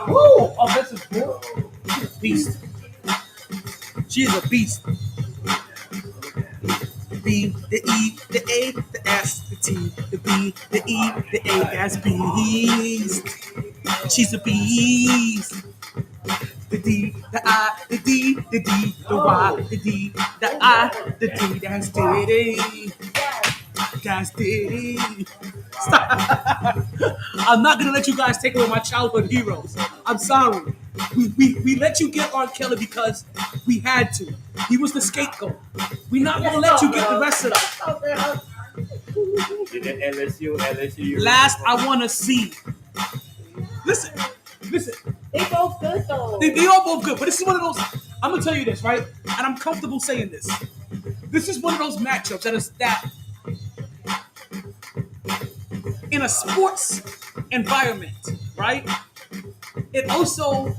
Woo! Oh, this is cool. She's a beast. She is a beast. The B, the E, the A, the S, the T, the B, the E, the A, that's beast. She's a beast. The D, the I, the D, the D, the Y, the D, the I, the D, that's Diddy. That's Diddy. Stop. I'm not gonna let you guys take away my childhood heroes. I'm sorry. We let you get R. Kelly because we had to. He was the scapegoat. We're not gonna let you get the rest of them. LSU. Last I wanna see. Listen. They both good though. They all both good, but this is one of those. I'm gonna tell you this, right? And I'm comfortable saying this. This is one of those matchups that in a sports environment, right? It also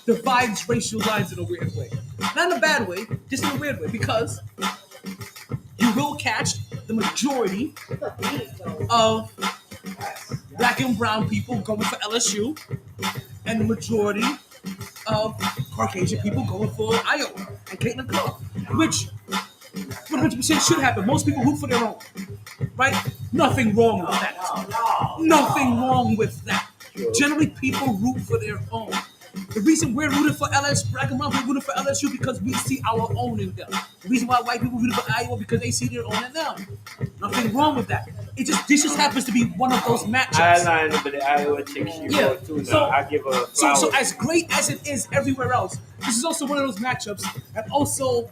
divides racial lines in a weird way. Not in a bad way, just in a weird way, because you will catch the majority of black and brown people going for LSU, and the majority of Caucasian people going for Iowa and Caitlin Clark, which 100% should happen. Most people root for their own, right? Nothing wrong with that. Nothing wrong with that. Generally, people root for their own. The reason we're rooting for LSU, black and brown people rooting for LSU because we see our own in them. The reason why white people rooting for Iowa because they see their own in them. Nothing wrong with that. This just happens to be one of those matchups. I line up with the Iowa chick. Yeah. Too. So I give her so as great as it is everywhere else, this is also one of those matchups that also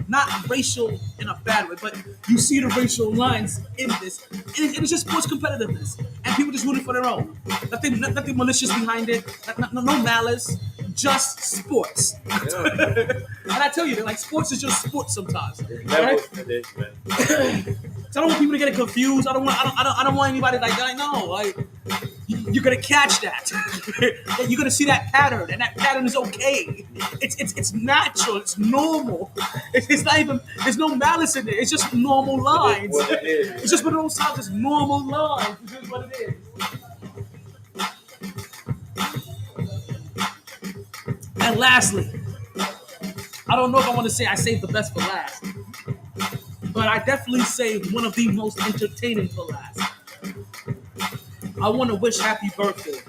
not racial in a bad way, but you see the racial lines in this, and it's just sports competitiveness, and people just rooting for their own. Nothing malicious behind it, no malice, just sports. And I tell you, like sports is just sports sometimes. Right? So I don't want people to get it confused. I don't want anybody like that. No, like you're gonna catch that. You're gonna see that pattern, and that pattern is okay. It's natural. It's normal. It's not even. There's no malice in it. It's just normal lines. It's just one of those times. It's normal lines. It's just what it is. And lastly, I don't know if I want to say I saved the best for last, but I definitely saved one of the most entertaining for last. I want to wish happy birthday,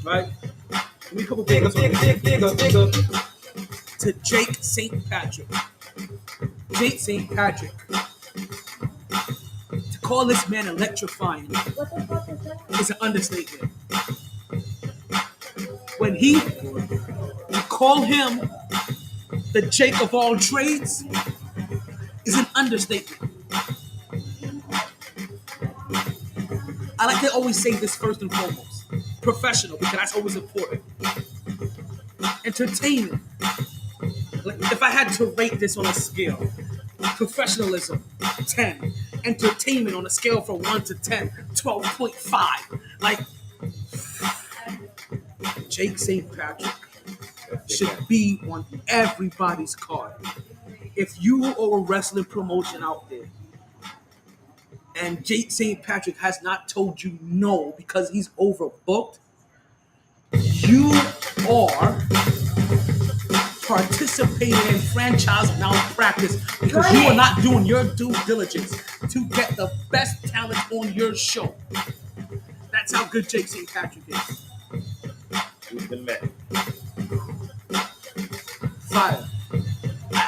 right? Let me couple things to Jake St. Patrick. Jake St. Patrick. To call this man electrifying What the fuck is that? is an understatement. When you call him the Jake of all trades is an understatement. I like to always say this first and foremost. Professional, because that's always important. Entertainment. Like if I had to rate this on a scale, professionalism, 10. Entertainment on a scale from 1 to 10, 12.5. Like, Jake St. Patrick should be on everybody's card. If you are a wrestling promotion out there and Jake St. Patrick has not told you no because he's overbooked, you are participating in franchise malpractice because you are not doing your due diligence to get the best talent on your show. That's how good Jake St. Patrick is. Who's the man? Fire.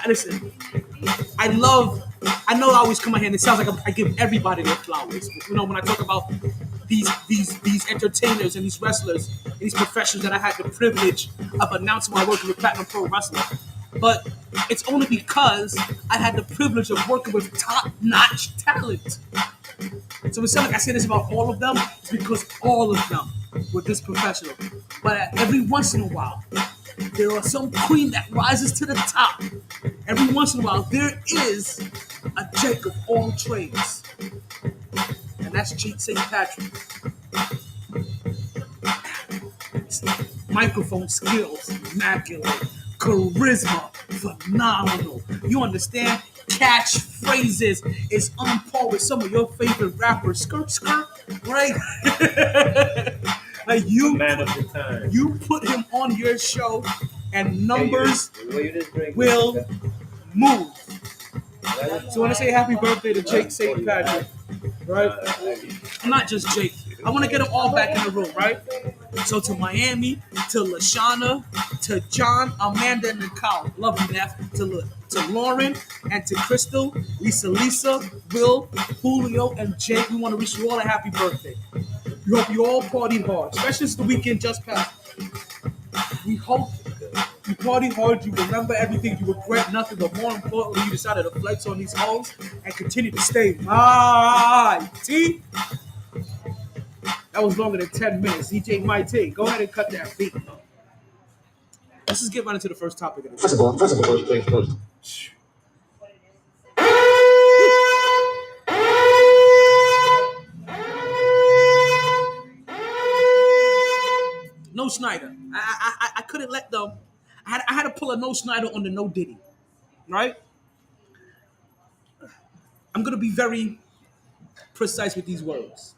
Listen, I know I always come out here and it sounds like I give everybody their flowers. You know, when I talk about these entertainers and these wrestlers and these professionals that I had the privilege of announcing while working with Platinum Pro Wrestling. But it's only because I had the privilege of working with top-notch talent. So it's not like I say this about all of them, it's because all of them were this professional. But every once in a while, there are some queen that rises to the top. Every once in a while, there is a Jake of all trades. And that's Jake St. Patrick. Microphone skills, immaculate. Charisma, phenomenal. You understand? Catchphrases is on par with some of your favorite rappers. Skirt, right? Like you put him on your show and numbers will move. So I want to say happy birthday to Jake St. Patrick, right? Not just Jake. I want to get them all back in the room, right? So to Miami, to Lashana, to John, Amanda, and Nicole. Love you, Neff. To Lauren and to Crystal, Lisa, Will, Julio, and Jake. We want to wish you all a happy birthday. We hope you all partied hard, especially since the weekend just passed. We hope you party hard, you remember everything, you regret nothing, but more importantly, you decided to flex on these hoes and continue to stay MyT. That was longer than 10 minutes. DJ MyT, go ahead and cut that beat. Let's just get right into the first topic of the day. First of all, first. No Schneider. I couldn't let them. I had to pull a no Schneider on the no Diddy, right? I'm gonna be very precise with these words.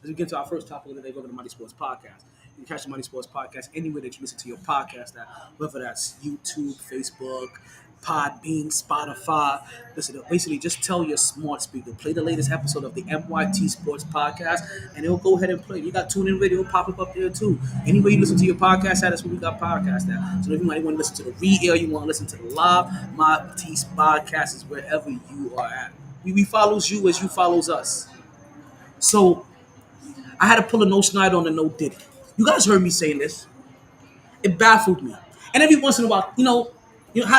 As we get to our first topic of the day, welcome to MyT Sports Podcast. You can catch the MyT Sports Podcast anywhere that you listen to your podcast at, whether that's YouTube, Facebook, Podbean, Spotify. Listen, basically just tell your smart speaker, play the latest episode of the MyT Sports Podcast, and it'll go ahead and play. You got TuneIn Radio, it'll pop up there too. Anywhere you listen to your podcast at, that's where we got podcast at. So if you might want to listen to the re-air, you want to listen to the live, MyT Podcast is wherever you are at. We follows you as you follows us. So I had to pull a no Schneider on the no Diddy. You guys heard me saying this. It baffled me. And every once in a while, you know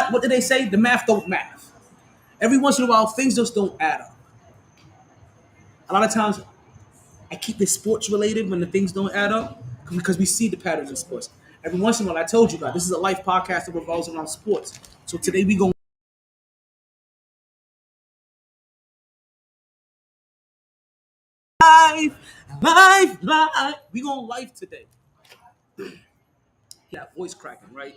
what did they say? The math don't math. Every once in a while, things just don't add up. A lot of times, I keep it sports related when the things don't add up because we see the patterns in sports. Every once in a while, I told you guys, this is a life podcast that revolves around sports. So today we go live. We going live today. Yeah, voice cracking, right?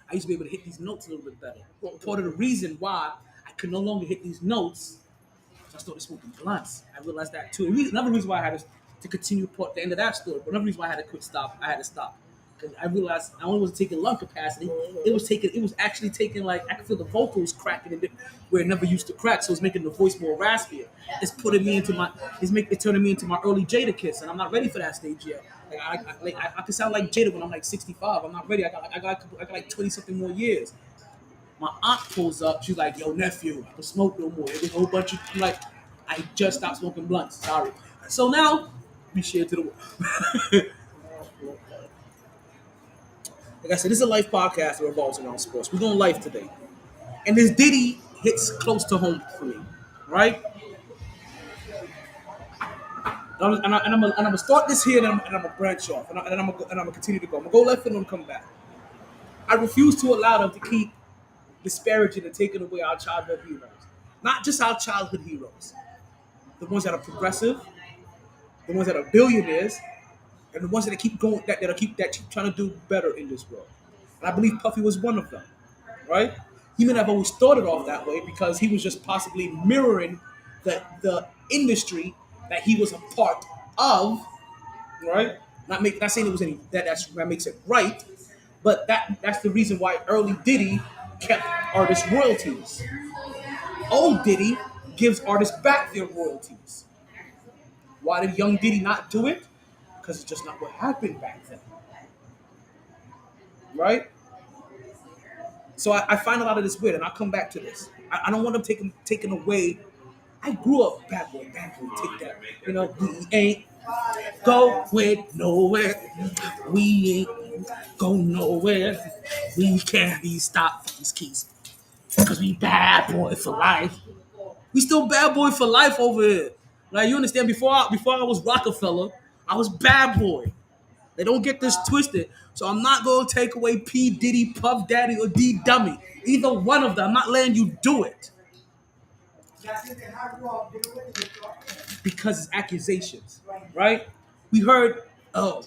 I used to be able to hit these notes a little bit better. Part of the reason why I could no longer hit these notes, I started smoking blunts. I realized that too. Another reason why I had to continue the end of that story, but another reason why I had to I had to stop. Because I realized I only wasn't taking lung capacity. It was actually taking, like, I could feel the vocals cracking where it never used to crack, so it's making the voice more raspier. It's turning me into my early Jada Kiss, and I'm not ready for that stage yet. I can sound like Jada when I'm like 65. I'm not ready. I got like 20 something more years. My aunt pulls up. She's like, "Yo, nephew, I don't smoke no more." There's a whole bunch of I'm like, I just stopped smoking blunts. Sorry. So now we share to the world. Like I said, this is a life podcast that revolves around sports. We're going life today, and this Diddy hits close to home for me, right? And I'm gonna start this here, and I'm gonna branch off, and I'm gonna continue to go. I'm gonna go left and I'm gonna come back. I refuse to allow them to keep disparaging and taking away our childhood heroes. Not just our childhood heroes, the ones that are progressive, the ones that are billionaires, and the ones that keep going, that keep trying to do better in this world. And I believe Puffy was one of them, right? He may have always thought it off that way because he was just possibly mirroring the industry that he was a part of, right? Not saying it was any that makes it right, but that's the reason why early Diddy kept artists royalties. Old Diddy gives artists back their royalties. Why did young Diddy not do it? Because it's just not what happened back then, right? So I find a lot of this weird, and I'll come back to this. I don't want them taking away. I grew up bad boy, take that. You know, we ain't going nowhere. We ain't going nowhere. We can't be stopped these keys. Because we bad boy for life. We still bad boy for life over here. Like, you understand, before I was Rockefeller, I was bad boy. They don't get this twisted. So I'm not going to take away P. Diddy, Puff Daddy, or D. Dummy. Either one of them. I'm not letting you do it. Because it's accusations, right? We heard, oh,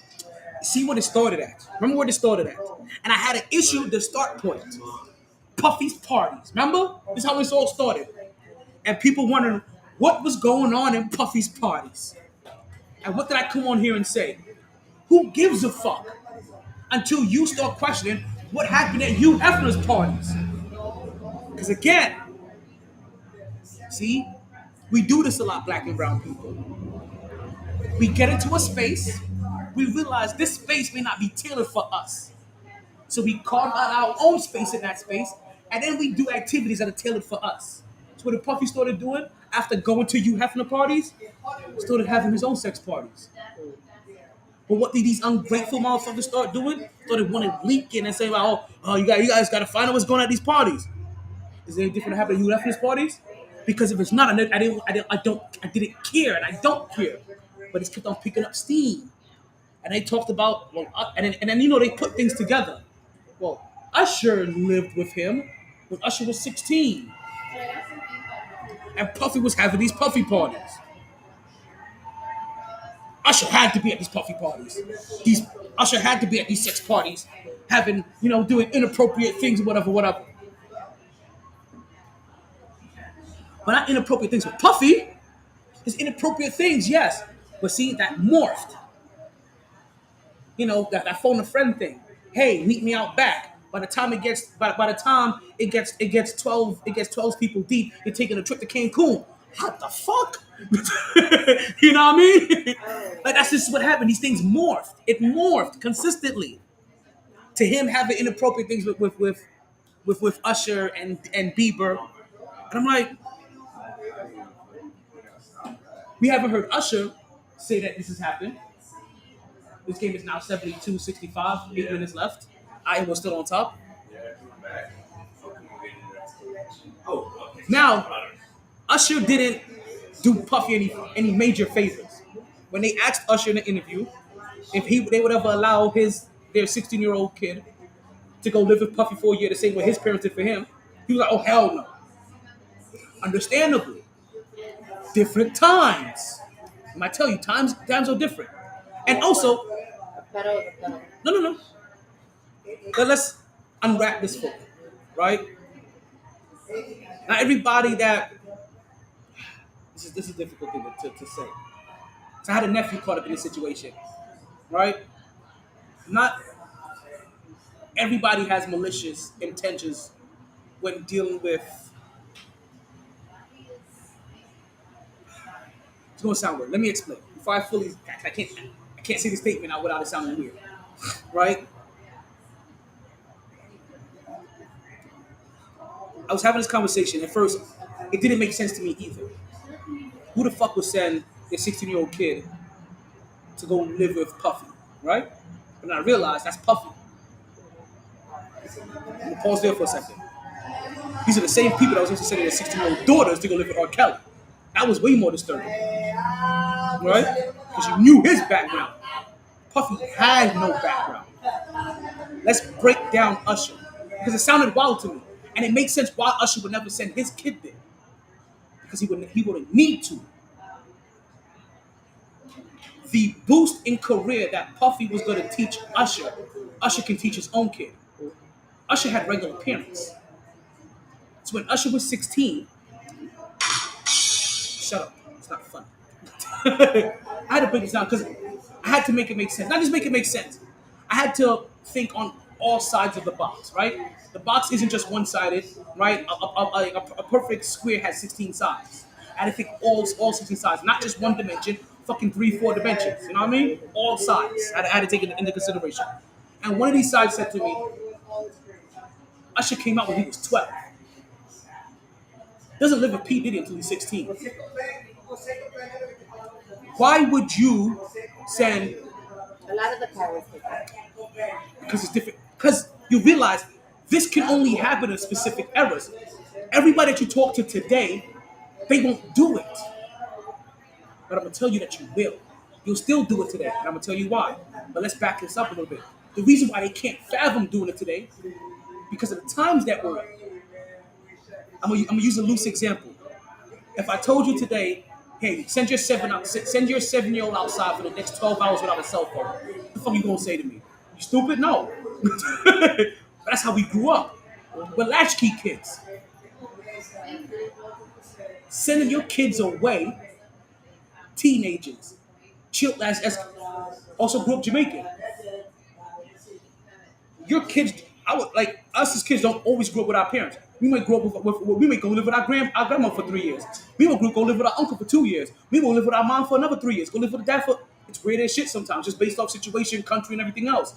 see what it started at. Remember where it started at? And I had an issue, the start point. Puffy's parties. Remember? This is how this all started. And people wondering what was going on in Puffy's parties. And what did I come on here and say? Who gives a fuck? Until you start questioning what happened at Hugh Hefner's parties. Because again, see, we do this a lot, black and brown people. We get into a space, we realize this space may not be tailored for us. So we carve out our own space in that space, and then we do activities that are tailored for us. So what did Puffy started doing after going to Hugh Hefner parties? Started having his own sex parties. But what did these ungrateful motherfuckers start doing? Started wanting leaking and saying, like, oh, you guys got to find out what's going on at these parties. Is there any different happening at Hugh Hefner's parties? Because if it's not, I didn't care, and I don't care. But it's kept on picking up steam. And they talked about, and then you know, they put things together. Well, Usher lived with him when Usher was 16. And Puffy was having these Puffy parties. Usher had to be at these Puffy parties. Usher had to be at these sex parties, having, you know, doing inappropriate things, whatever. But not inappropriate things with Puffy. There's inappropriate things, yes. But see, that morphed. You know, that phone a friend thing. Hey, meet me out back. By the time it gets 12 people deep, you're taking a trip to Cancun. What the fuck? You know what I mean? Like, that's just what happened. These things morphed. It morphed consistently. To him having inappropriate things with Usher and Bieber. And I'm like, we haven't heard Usher say that this has happened. This game is now 72-65, 8 minutes left. Iowa's still on top. Now, Usher didn't do Puffy any major favors. When they asked Usher in the interview if they would ever allow their 16-year-old kid to go live with Puffy for a year the same way his parents did for him, he was like, oh, hell no. Understandably. Different times. I might tell you, times are different. And also, no. But let's unwrap this for you, right? Not everybody that this is a difficult thing to say. So I had a nephew caught up in this situation, right? Not everybody has malicious intentions when dealing with. It's gonna sound weird. Let me explain. Before I can't say the statement out without it sounding weird, right? I was having this conversation. At first, it didn't make sense to me either. Who the fuck would send their 16-year-old kid to go live with Puffy, right? And I realized that's Puffy. I'm gonna pause there for a second. These are the same people that was also sending their 16-year-old daughters to go live with R. Kelly. That was way more disturbing, right? Because you knew his background. Puffy had no background. Let's break down Usher. Because it sounded wild to me. And it makes sense why Usher would never send his kid there. Because he wouldn't need to. The boost in career that Puffy was going to teach Usher, Usher can teach his own kid. Usher had regular parents. So when Usher was 16, shut up, it's not fun. I had to break this down because I had to make it make sense. Not just make it make sense. I had to think on all sides of the box, right? The box isn't just one-sided, right? A perfect square has 16 sides. I had to think all 16 sides, not just one dimension, fucking 3-4 dimensions. You know what I mean? All sides. I had to take it into consideration. And one of these sides said to me, Usher came out when he was 12. Doesn't live with P. Diddy until he's 16. Why would you send? A lot of the parents did that. Because it's different. Because you realize this can only happen in specific eras. Everybody that you talk to today, they won't do it. But I'm gonna tell you that you will. You'll still do it today, and I'm gonna tell you why. But let's back this up a little bit. The reason why they can't fathom doing it today, because of the times that we're in. I'm gonna use a loose example. If I told you today, hey, send your 7-year-old outside for the next 12 hours without a cell phone, what the fuck you gonna say to me? You stupid? No. That's how we grew up. We're latchkey kids. Sending your kids away, teenagers, as also grew up Jamaican. Your kids, us as kids don't always grow up with our parents. We might grow up we might go live with our grandma for 3 years. We might go live with our uncle for 2 years. We will live with our mom for another 3 years. Go live with the dad for. It's weird as shit sometimes, just based off situation, country, and everything else.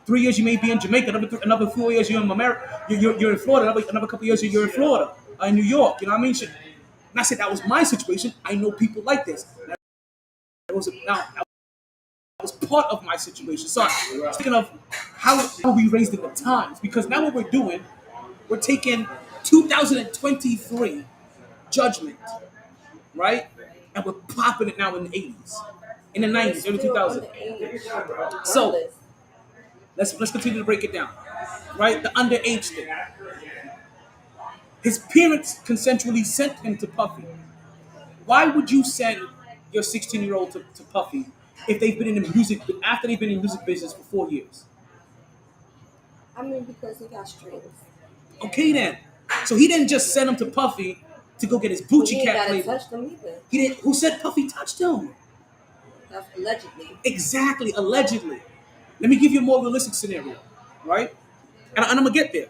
3 years you may be in Jamaica, another 4 years you're in America, you're in Florida, another couple years you're in Florida, in New York. You know what I mean? Shit. And I said that was my situation. I know people like this. That was part of my situation. So I'm thinking of how we raised in the times, because now what we're doing, we're taking 2023 judgment, right? And we're popping it now in the 80s, in the 90s, early 2000s. So let's continue to break it down, right? The underage thing. His parents consensually sent him to Puffy. Why would you send your 16-year-old to Puffy if they've been in the music after they've been in the music business for 4 years? I mean, because he got strings. Okay then. So he didn't just send him to Puffy to go get his Gucci Cat He flavor. didn't touch them either. He didn't. Who said Puffy touched him? That's allegedly. Exactly, allegedly. Let me give you a more realistic scenario, right? And I'm gonna get there.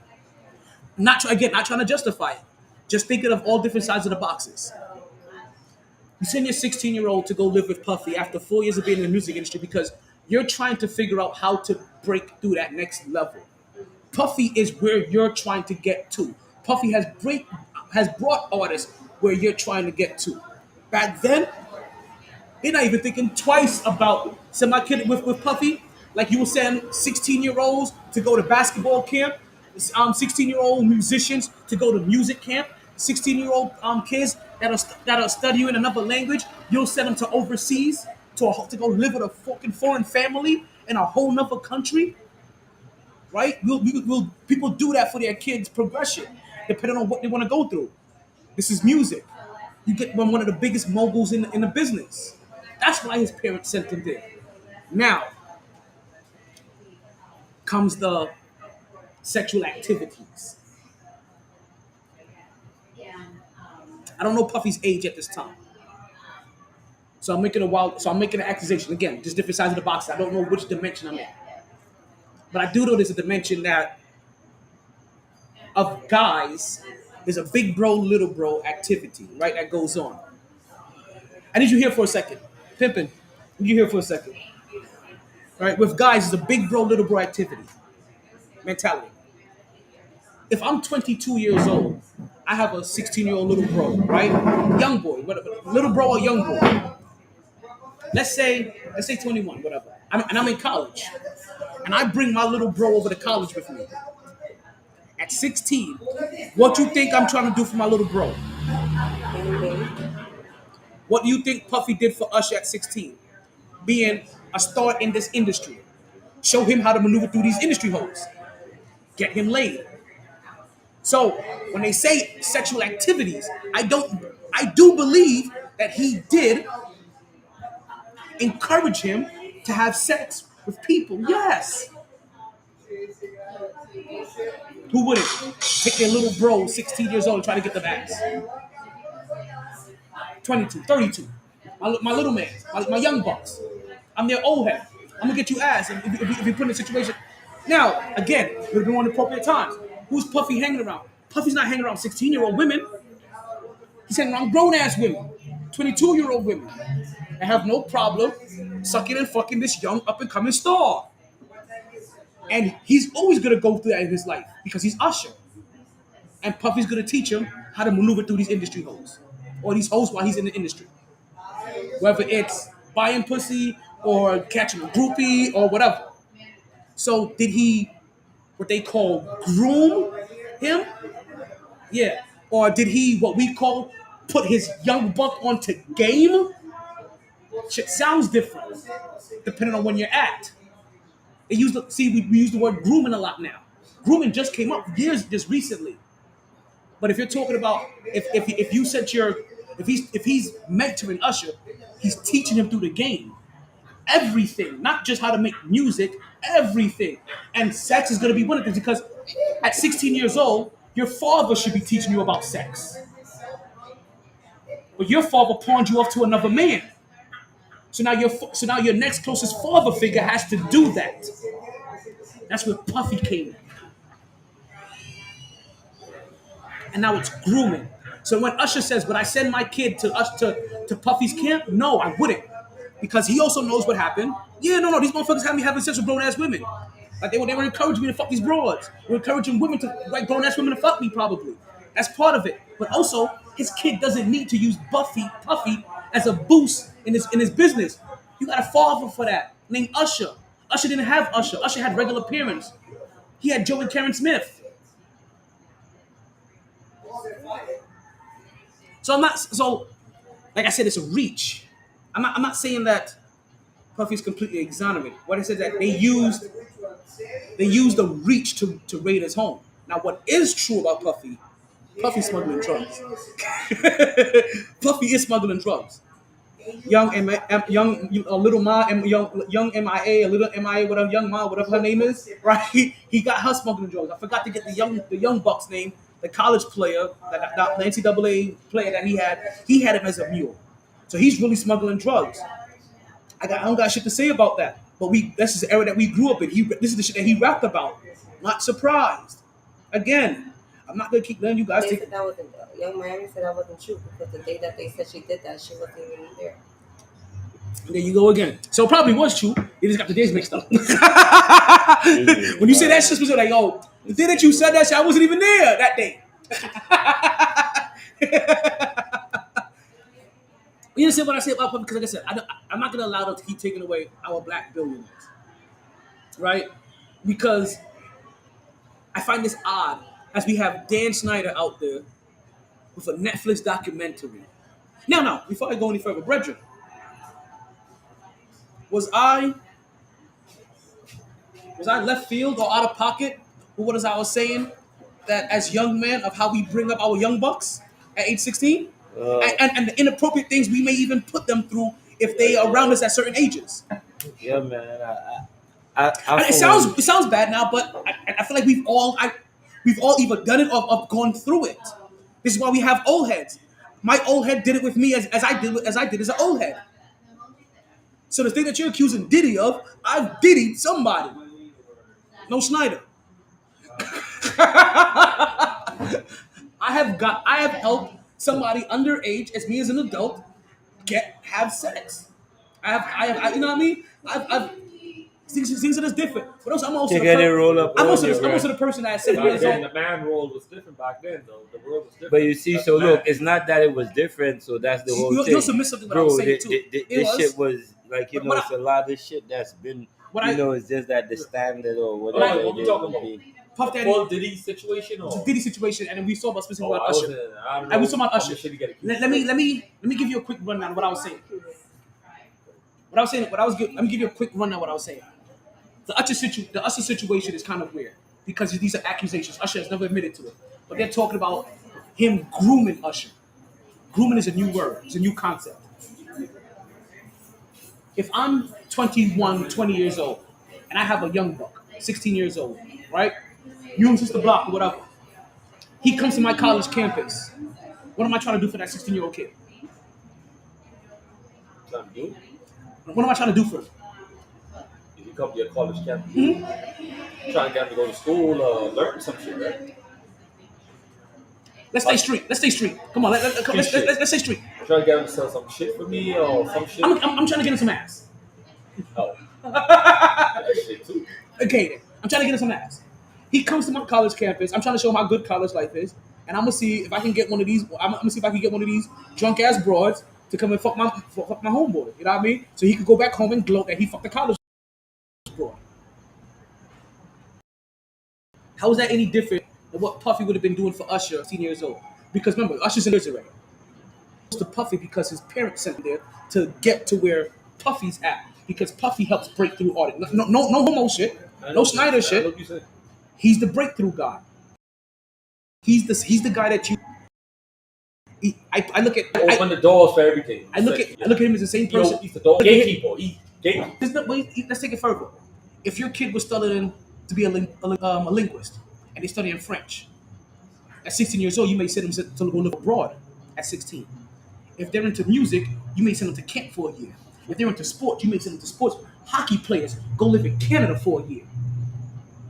Not trying to justify it. Just thinking of all different sides of the boxes. You send your 16-year-old to go live with Puffy after 4 years of being in the music industry because you're trying to figure out how to break through that next level. Puffy is where you're trying to get to. Puffy has brought artists where you're trying to get to. Back then, they're not even thinking twice about sending my kid with Puffy. Like you will send 16-year-olds to go to basketball camp, 16-year-old musicians to go to music camp, 16-year-old kids that are studying another language. You'll send them to overseas to go live with a fucking foreign family in a whole nother country. Right? People do that for their kids' progression, depending on what they want to go through. This is music. You get one of the biggest moguls in the business. That's why his parents sent him there. Now comes the sexual activities. I don't know Puffy's age at this time. So I'm making an accusation. Again, just different sides of the box. I don't know which dimension I'm in. But I do know there's a dimension that of guys, there's a big bro, little bro activity, right, that goes on. I need you here for a second. Pimpin', I need you here for a second. Right, with guys, it's a big bro, little bro activity. Mentality. If I'm 22 years old I have a 16-year-old little bro, right? Young boy, whatever, little bro or young boy. Let's say 21, whatever. I'm in college, and I bring my little bro over to college with me. At 16, what you think I'm trying to do for my little bro? What do you think Puffy did for Usher at 16? Being a star in this industry. Show him how to maneuver through these industry holes. Get him laid. So when they say sexual activities, I do believe that he did encourage him to have sex with people. Yes. Who wouldn't take their little bro, 16 years old, and try to get them ass? 22, 32. My little man, my young bucks. I'm their old head. I'm gonna get you ass if you put in a situation. Now, again, it would have been on appropriate times. Who's Puffy hanging around? Puffy's not hanging around 16-year-old women. He's hanging around grown-ass women, 22-year-old women, and have no problem sucking and fucking this young up-and-coming star. And he's always gonna go through that in his life because he's Usher. And Puffy's gonna teach him how to maneuver through these industry holes, or these holes while he's in the industry. Whether it's buying pussy or catching a groupie or whatever. So did he, what they call, groom him? Yeah. Or did he, what we call, put his young buck onto game? Shit sounds different depending on when you're at. We use the word grooming a lot now. Grooming just came up just recently. But if you're talking about if you set your if he's mentoring Usher, he's teaching him through the game. Everything, not just how to make music, everything. And sex is gonna be one of them because at 16 years old, your father should be teaching you about sex. But your father pawned you off to another man. So now your next closest father figure has to do that. That's where Puffy came in. And now it's grooming. So when Usher says, would I send my kid to Puffy's camp? No, I wouldn't. Because he also knows what happened. Yeah, no, these motherfuckers had me having sex with grown-ass women. Like they were encouraging me to fuck these broads. They were encouraging women grown-ass women to fuck me probably. That's part of it. But also, his kid doesn't need to use Puffy as a boost in his business. You got a father for that, named Usher. Usher didn't have Usher. Usher had regular appearance. He had Joe and Karen Smith. So like I said, it's a reach. I'm not saying that Puffy's completely exonerated. What I said that they used the reach to raid his home. Now, what is true about Puffy's smuggling drugs. Puffy is smuggling drugs. Young little Ma, young MIA, a little MIA, whatever, young Ma, whatever her name is, right? He got her smuggling drugs. I forgot to get the young buck's name, the college player, the NCAA player that he had him as a mule. So he's really smuggling drugs. I don't got shit to say about that. But this is the era that we grew up in. This is the shit that he rapped about. Not surprised. Again, I'm not gonna keep letting you guys take. That wasn't young Miami said that wasn't true because the day that they said she did that, she wasn't even there. There you go again. So it probably was true. They just got the days mixed up. When you say that shit, was like, oh, the day that you said that shit, I wasn't even there that day. You understand what I say about Puffy? Because like I said, I'm not going to allow them to keep taking away our black billionaires. Right? Because I find this odd as we have Dan Schneider out there with a Netflix documentary. Now, before I go any further, brethren, was I left field or out of pocket with what I was saying that as young men of how we bring up our young bucks at age 16? And the inappropriate things we may even put them through if they are around us at certain ages. Yeah, man. It sounds bad now, but I feel like we've all either done it or gone through it. This is why we have old heads. My old head did it with me as I did as an old head. So the thing that you're accusing Diddy of, I've Diddy'd somebody. No Schneider. I have helped somebody underage as me as an adult have sex. I have you know what I mean? Things are just different. But also, I'm also You gotta roll up. I'm on also your I'm also bread. the person that at 7 Back years then, old. the man role was different back then, though. The world was different. But you see, That's so the look, man. it's not that it was different. So that's the whole You thing, also missed something what I was bro. saying too. It This was shit was like, But what it's a lot of shit that's been, what I it's just that the standard or What whatever. what we talking about? Puff The Daddy, full Diddy situation, it's a or Diddy situation, and then we saw about specifically oh, about I Usher. wasn't. I don't know. And we saw about how Usher. much shit he get accused Let me give you a quick rundown of what I was saying. What I was saying, let me give you a quick rundown of what I was saying. The Usher situation is kind of weird because these are accusations. Usher has never admitted to it, but they're talking about him grooming Usher. Grooming is a new word. It's a new concept. If I'm 21, 20 years old, and I have a young buck, 16 years old, right? You and Sister Block or whatever. He comes to my college campus. What am I trying to do for that 16-year-old kid? trying to do. What am I trying to do for him? If you come to your college campus, trying to get him to go to school, learn some shit, right? Let's stay street. Let's stay street. Come on, let's stay street. Trying to get him to sell some shit for me or some shit. I'm trying to get him some ass. Oh, that shit too. Okay, then. I'm trying to get him some ass. He comes to my college campus. I'm trying to show him how good college life is, and I'm gonna see if I can get one of these. I'm gonna see if I can get one of these drunk ass broads to come and fuck my homeboy. You know what I mean? So he could go back home and gloat that he fucked the college broad. How is that any different than what Puffy would have been doing for Usher, 16 years old? Because remember, Usher's in Israel. To Puffy because his parents sent him there to get to where Puffy's at. Because Puffy helps break through all that. No homo shit. No Schneider shit. He's the breakthrough guy. He's the guy that you. I look at. Open the doors for everything. I look at him as the same person. He's the door gatekeeper. He's gatekeeper. Let's take it further. If your kid was studying to be a linguist and they're studying French, at 16 years old, you may send them to go live abroad at 16. If they're into music, you may send them to camp for a year. If they're into sports, you may send them to sports. Hockey players go live in Canada for a year.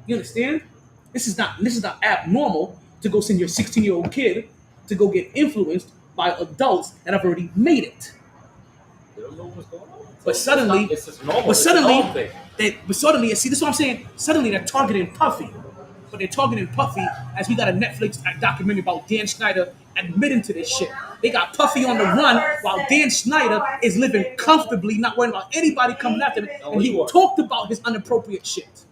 You understand? This is not abnormal to go send your 16-year-old kid to go get influenced by adults that have already made it. They don't know what's going on. But suddenly, it's just normal. but suddenly, It's see, this is what I'm saying. Suddenly, they're targeting Puffy, but they're targeting Puffy as we got a Netflix documentary about Dan Schneider admitting to this shit. They got Puffy on the run while Dan Schneider is living comfortably, not worrying about anybody coming after him. And he talked about his inappropriate shit.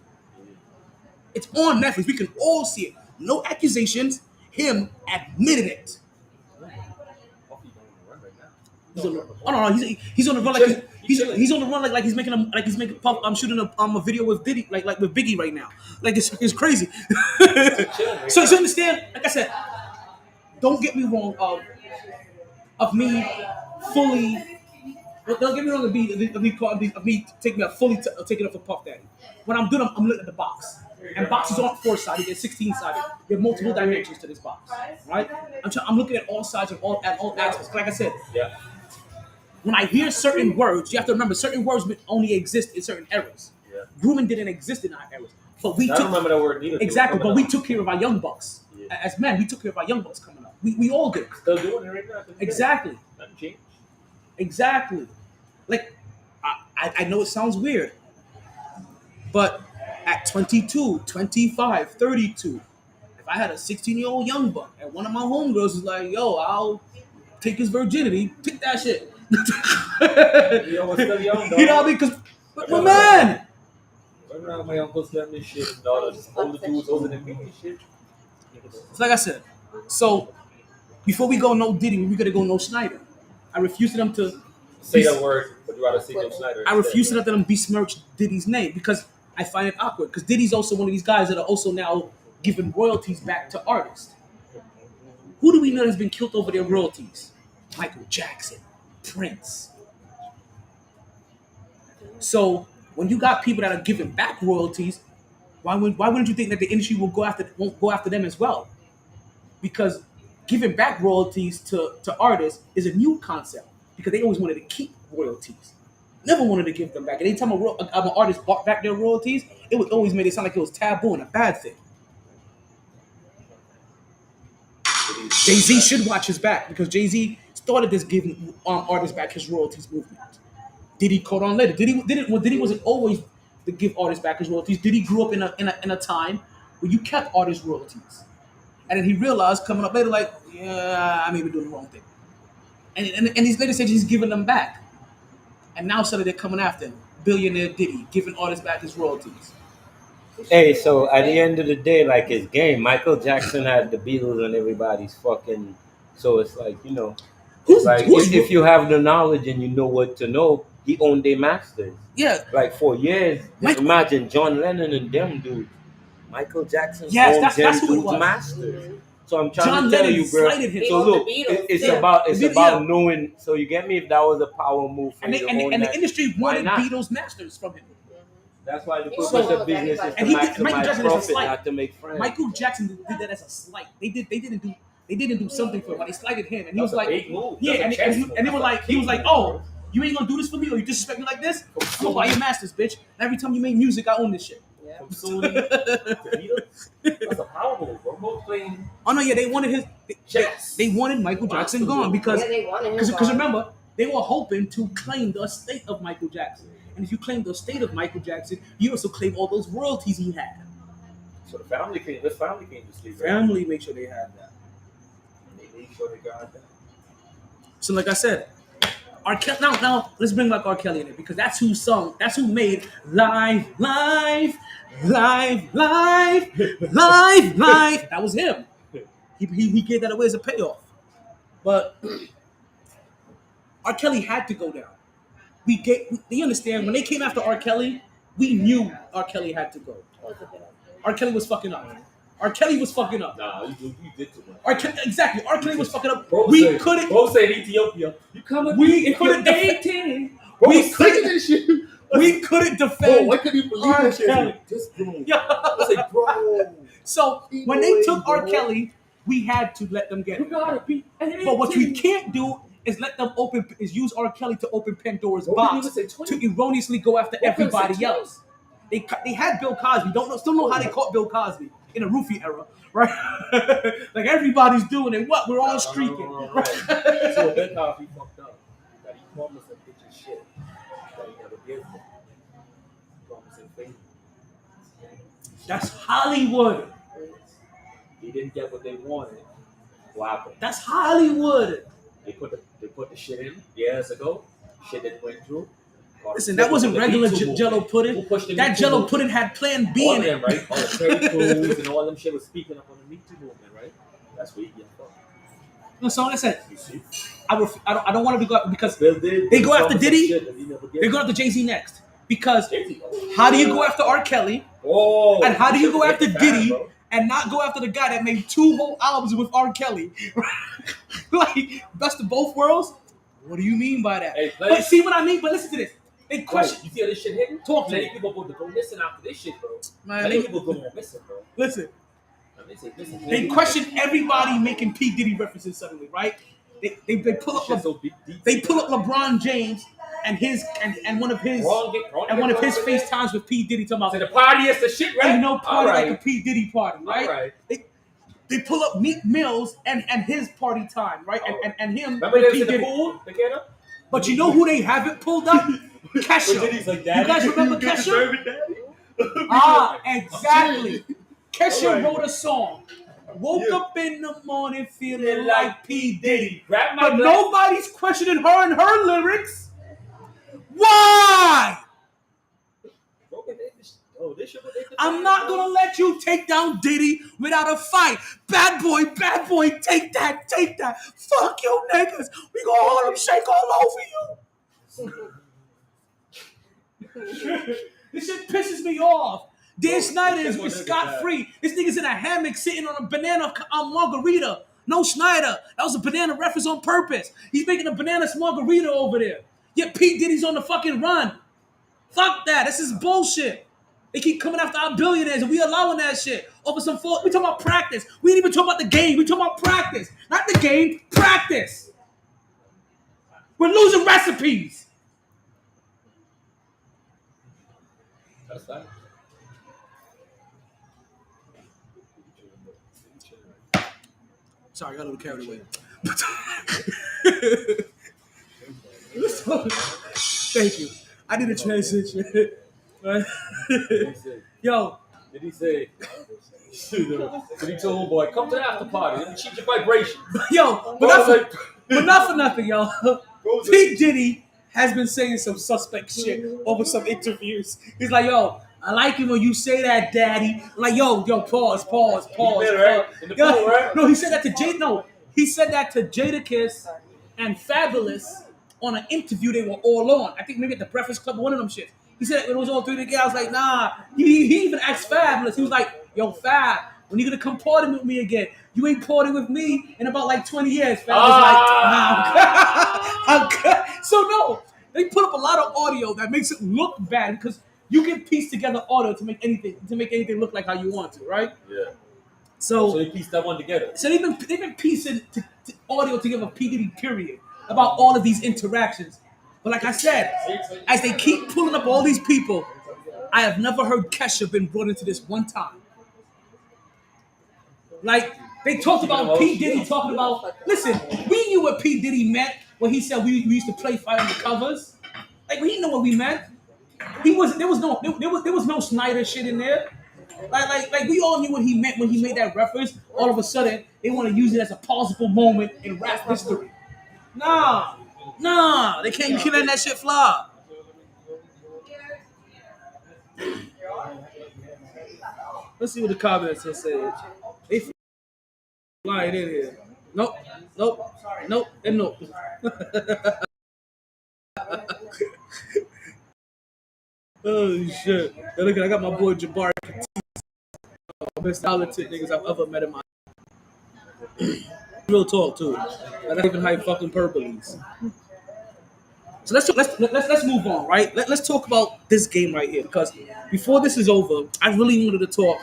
It's on Netflix. We can all see it. No accusations. Him admitted it. He's on the, oh no, he's on the run like he's on the run like he's making Puff. I'm shooting a video with Diddy like with Biggie right now. Like it's crazy. So you understand? Like I said, don't get me wrong. Of me fully. Don't get me wrong. Of me taking up for Puff Daddy. When I'm doing, I'm looking at the box. And boxes aren't 4-sided; they're 16-sided. There are multiple dimensions to this box, right? I'm looking at all sides and all aspects. Like I said, yeah. When I hear certain words, you have to remember certain words only exist in certain eras. Yeah. Grooming didn't exist in our eras, but I don't remember that word neither. Exactly, but we took care of our young bucks. Yeah. As men, we took care of our young bucks coming up. We all did. Still doing it right now. Exactly. Nothing changed. Exactly. Like I know it sounds weird, but at 22, 25, 32, if I had a 16-year-old young buck and one of my homegirls is like, yo, I'll take his virginity, take that shit. Yo, we're still young, dog. You know what I mean? Because, but my man. Right around my uncle's letting this shit, and all the older dudes older than me and shit. It's like I said. So, before we go no Diddy, we gotta go no Schneider. I refuse to them to say that word, but you rather say no Schneider. I refuse to let them besmirch Diddy's name because I find it awkward. Because Diddy's also one of these guys that are also now giving royalties back to artists. Who do we know has been killed over their royalties? Michael Jackson, Prince. So when you got people that are giving back royalties, why wouldn't you think that the industry won't go after them as well? Because giving back royalties to artists is a new concept because they always wanted to keep royalties, never wanted to give them back. And anytime an artist bought back their royalties, it would always make it sound like it was taboo and a bad thing. Jay-Z should watch his back because Jay-Z started this giving artists back his royalties movement. Diddy caught on later. Diddy wasn't always to give artists back his royalties. Diddy grew up in a time where you kept artists royalties, and then he realized coming up later, like, yeah, I may be doing the wrong thing, and he's later said he's giving them back, and now suddenly they're coming after him. Billionaire Diddy giving artists back his royalties. Hey, so at the end of the day, like his game, Michael Jackson had the Beatles and everybody's fucking. So it's like, Who's, like who's if you have the knowledge and you know what to know, he owned their masters. yeah, Like for years, Michael- imagine John Lennon and them dudes. Michael Jackson Yes, owned that's them who it dudes' was. masters. So I'm trying John to tell Lennon you, bro. slighted him. He So owned the look, Beatles, it's yeah. about Yeah. knowing. So you get me? If that was a power move for and, you they, to and, own and that, the industry why wanted not? Beatles masters from him. That's why the He purpose owned of business is to And he did- Michael maximize Jackson is a profit, slight. not to make friends. Michael Jackson did that as a slight. They didn't do something for him. But they slighted him, and he was like, yeah, and they were like, he was like, oh, you ain't gonna do this for me, or you disrespect me like this? I'm gonna buy your masters, bitch. And every time you make music, I own this shit. Yeah. From Sony to Beatles. That's a power move. We're both playing Oh no, yeah, they wanted his. chess. They wanted Michael Jackson gone because Yeah, they wanted him because gone. remember they were hoping to claim the estate of Michael Jackson, and if you claim the estate of Michael Jackson, you also claim all those royalties he had. So the family came to sleep. right? Family make sure they had that. And they made sure they got that. So like I said, R. Kelly. Now let's bring back R. Kelly in it because that's who made Live. That was him. He gave that away as a payoff. But R. Kelly had to go down. You understand, when they came after R. Kelly, we knew R. Kelly had to go. R. Kelly was fucking up. R. Kelly was fucking up. Nah, you did too much. Exactly. R. Kelly was fucking up. Bro We couldn't. said Ethiopia. You coming? We couldn't defend. We We couldn't this shit. We couldn't defend. Bro, I couldn't even believe R. that shit. Kelly. Just bro. Yeah. I was like, bro. So when they took R. Kelly, we had to let them get You it. gotta be. But what we can't do is let them use R. Kelly to open Pandora's Bro, box didn't even say 20. to erroneously go after Bro, couldn't say everybody 20. else. They had Bill Cosby. Still know how they caught Bill Cosby in a roofie era, right? Like everybody's doing it. What? We're all streaking. Right. So Ben Cosby fucked up. That he promised some bitches shit that he never gives them. Promising favors. That's Hollywood. He didn't get what they wanted. What happened? That's Hollywood. They put the shit in years ago. Shit that went through. Listen, that wasn't regular Jello pudding. Who pushed the That Me Too Jello movement? pudding had Plan B All in of it. them, right? All the Terry Crews and all them shit was speaking up on the Me Too movement, right? That's where you get fucked. No, so like I said, You see? I don't want to go because Bill did. They go after some Diddy, shit that he never gave they go after Jay-Z next. Because Jay-Z. how do you go after R. Kelly Oh, and how do you go shit after was bad, Diddy bro. and not go after the guy that made 2 whole albums with R. Kelly? Like, best of both worlds? What do you mean by that? Hey, But see what I mean? But listen to this. They question. You see how this shit hitting? Talk to Many me. people go missing after this shit, bro. Man, Many they- people go missing, bro. Listen. And they say, listen, They question everybody making P. Diddy references suddenly, right? They pull up Shit so deep. they pull up LeBron James and his and one of his FaceTimes with P. Diddy talking So about the party is the shit, right? ain't no party All right. like a P. Diddy party, right? All right. They pull up Meek Mills and his party time, right? And him Remember and they P. was in the Diddy. pool together? But you know who they haven't pulled up? Kesha. Diddy's like, You Daddy, guys remember you get Kesha? deserve it, Daddy? Ah, exactly. Kesha All right. wrote a song. Woke Yeah. up in the morning feeling like P. Diddy. Grab my But glass. nobody's questioning her and her lyrics. Why? Oh, this shit was I'm not gonna let you take down Diddy without a fight. Bad boy, take that. Fuck you niggas. We gonna hold them shake all over you. This shit pisses me off. Dan Schneider is scot-free. This nigga's in a hammock sitting on a banana margarita. No Schneider. That was a banana reference on purpose. He's making a banana margarita over there. Yet P. Diddy's on the fucking run. Fuck that. This is bullshit. They keep coming after our billionaires and we allowing that shit. Over some fault. We talking about practice. We ain't even talking about the game. We talking about practice. Not the game, practice. We're losing recipes. That's fine. Sorry, I got a little carried away. Thank you. I did a transition. What did he say? Yo, Did he say? Did he tell homeboy, come to the after party? Let me check your vibration. yo, but not for nothing, yo. P. Diddy has been saying some suspect shit over some interviews. He's like, yo, I like it when you say that, daddy. I'm like, yo, pause. Better, right? In the pool, right? No, he said that to Jada. No, he said that to Jadakiss and Fabulous on an interview they were all on. I think maybe at the Breakfast Club, one of them shit. He said it was all three together. I was like, nah. He even asked Fabulous. He was like, yo, Fab, when you gonna come party with me again? You ain't partying with me in about like 20 years. Fab was like, nah, I'm good. So no, they put up a lot of audio that makes it look bad because you can piece together audio to make anything look like how you want to, right? Yeah. So they pieced that one together. So they've been piecing audio together, P. Diddy, period, about all of these interactions. But like I said, as they keep pulling up all these people, I have never heard Kesha been brought into this one time. Like, they talked about P. Diddy talking about, listen, we knew what P. Diddy meant when he said we used to play fight on the covers. Like, we didn't know what we meant. There was no Schneider shit in there. Like we all knew what he meant when he made that reference. All of a sudden, they want to use it as a plausible moment in rap history. Nah, they can't be letting that shit fly. Let's see what the comments are saying. They flying in here. Nope, and nope. Oh shit! Hey, look, I got my boy Jabari. Best talented niggas I've ever met in my real talk too. I don't even hype fucking purpleys. So let's move on, right? Let's talk about this game right here because before this is over, I really wanted to talk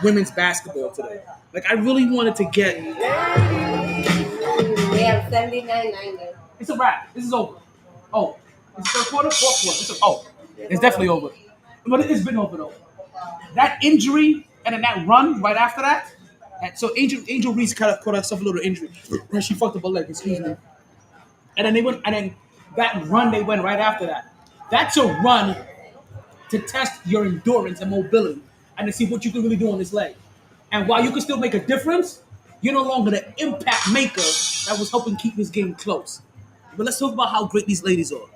women's basketball today. Like I really wanted to get. We have 79-90. It's a wrap. This is over. Oh, it's third quarter, fourth quarter. It's definitely over. But it's been over though. That injury and then that run right after that. So Angel Reese kind of caught herself a little injury. She fucked up her leg. Excuse me. And then that run they went right after that. That's a run to test your endurance and mobility and to see what you can really do on this leg. And while you can still make a difference, you're no longer the impact maker that was helping keep this game close. But let's talk about how great these ladies are.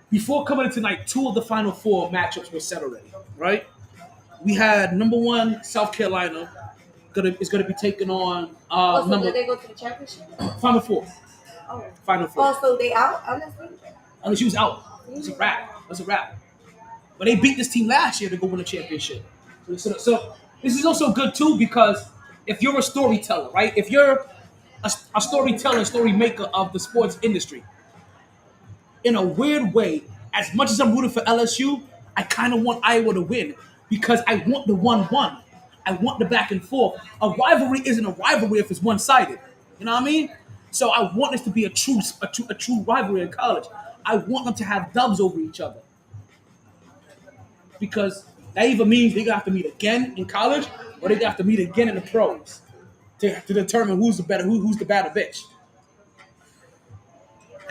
Before coming in tonight, 2 of the Final 4 matchups were set already, right? We had number 1 South Carolina is gonna be taking on Did they go to the championship? Final 4. Oh. Final 4. Oh, so they out? Honestly, She was out. It's a wrap. But they beat this team last year to go win a championship. So this is also good too because if you're a storyteller, right? If you're a storyteller, story maker of the sports industry, in a weird way, as much as I'm rooting for LSU, I kind of want Iowa to win because I want the 1-1. I want the back and forth. A rivalry isn't a rivalry if it's one-sided. You know what I mean? So I want this to be a true rivalry in college. I want them to have dubs over each other because that either means they're gonna have to meet again in college or they're gonna have to meet again in the pros to determine who's the better bitch.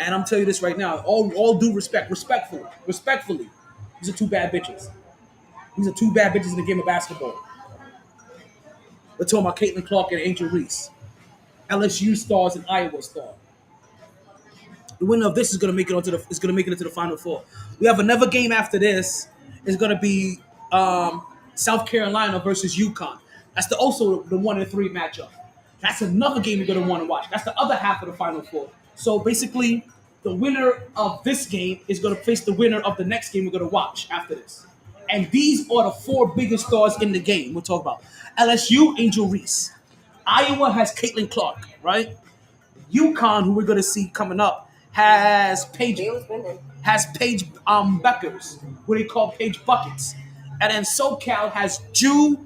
And I'm telling you this right now, all due respect, respectfully, these are 2 bad bitches. These are 2 bad bitches in the game of basketball. We're talking about Caitlin Clark and Angel Reese, LSU stars and Iowa stars. The winner of this is going to make it into the Final 4. We have another game after this. It's going to be South Carolina versus UConn. That's also the 1-3 matchup. That's another game you're going to want to watch. That's the other half of the Final 4. So basically, the winner of this game is going to face the winner of the next game we're going to watch after this. And these are the 4 biggest stars in the game we'll talk about. LSU, Angel Reese. Iowa has Caitlin Clark, right? UConn, who we're going to see coming up, has Paige Beckers, what they call Paige Buckets. And then SoCal has Ju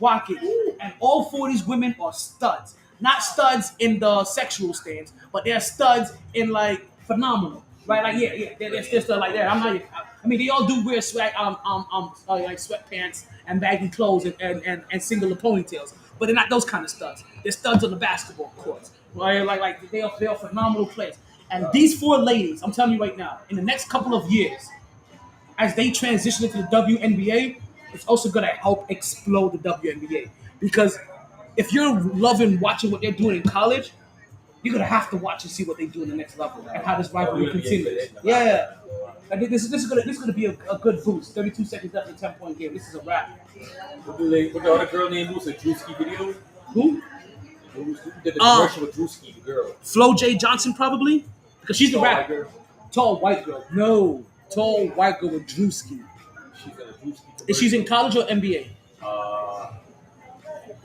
Watkins. And all 4 of these women are studs. Not studs in the sexual stance, but they're studs in like phenomenal, right? Like they're still like that. I mean, they all do wear swag, like sweatpants and baggy clothes and singular ponytails, but they're not those kind of studs. They're studs on the basketball courts, right? Like they are phenomenal players. And these 4 ladies, I'm telling you right now, in the next couple of years, as they transition into the WNBA, it's also going to help explode the WNBA. Because if you're loving watching what they're doing in college, you're going to have to watch and see what they do in the next level and how this rivalry continues. Yeah. I think this is gonna be a good boost. 32 seconds left in 10-point game. This is a wrap. What the other girl named who's a Drewski video? Who? Who did the commercial with Drewski, the girl? Flo J. Johnson probably? Because she's the Tall white rapper. girl. Tall white girl. No. Tall white girl with Drewski. She's in a Drewski. Is she's in college or NBA?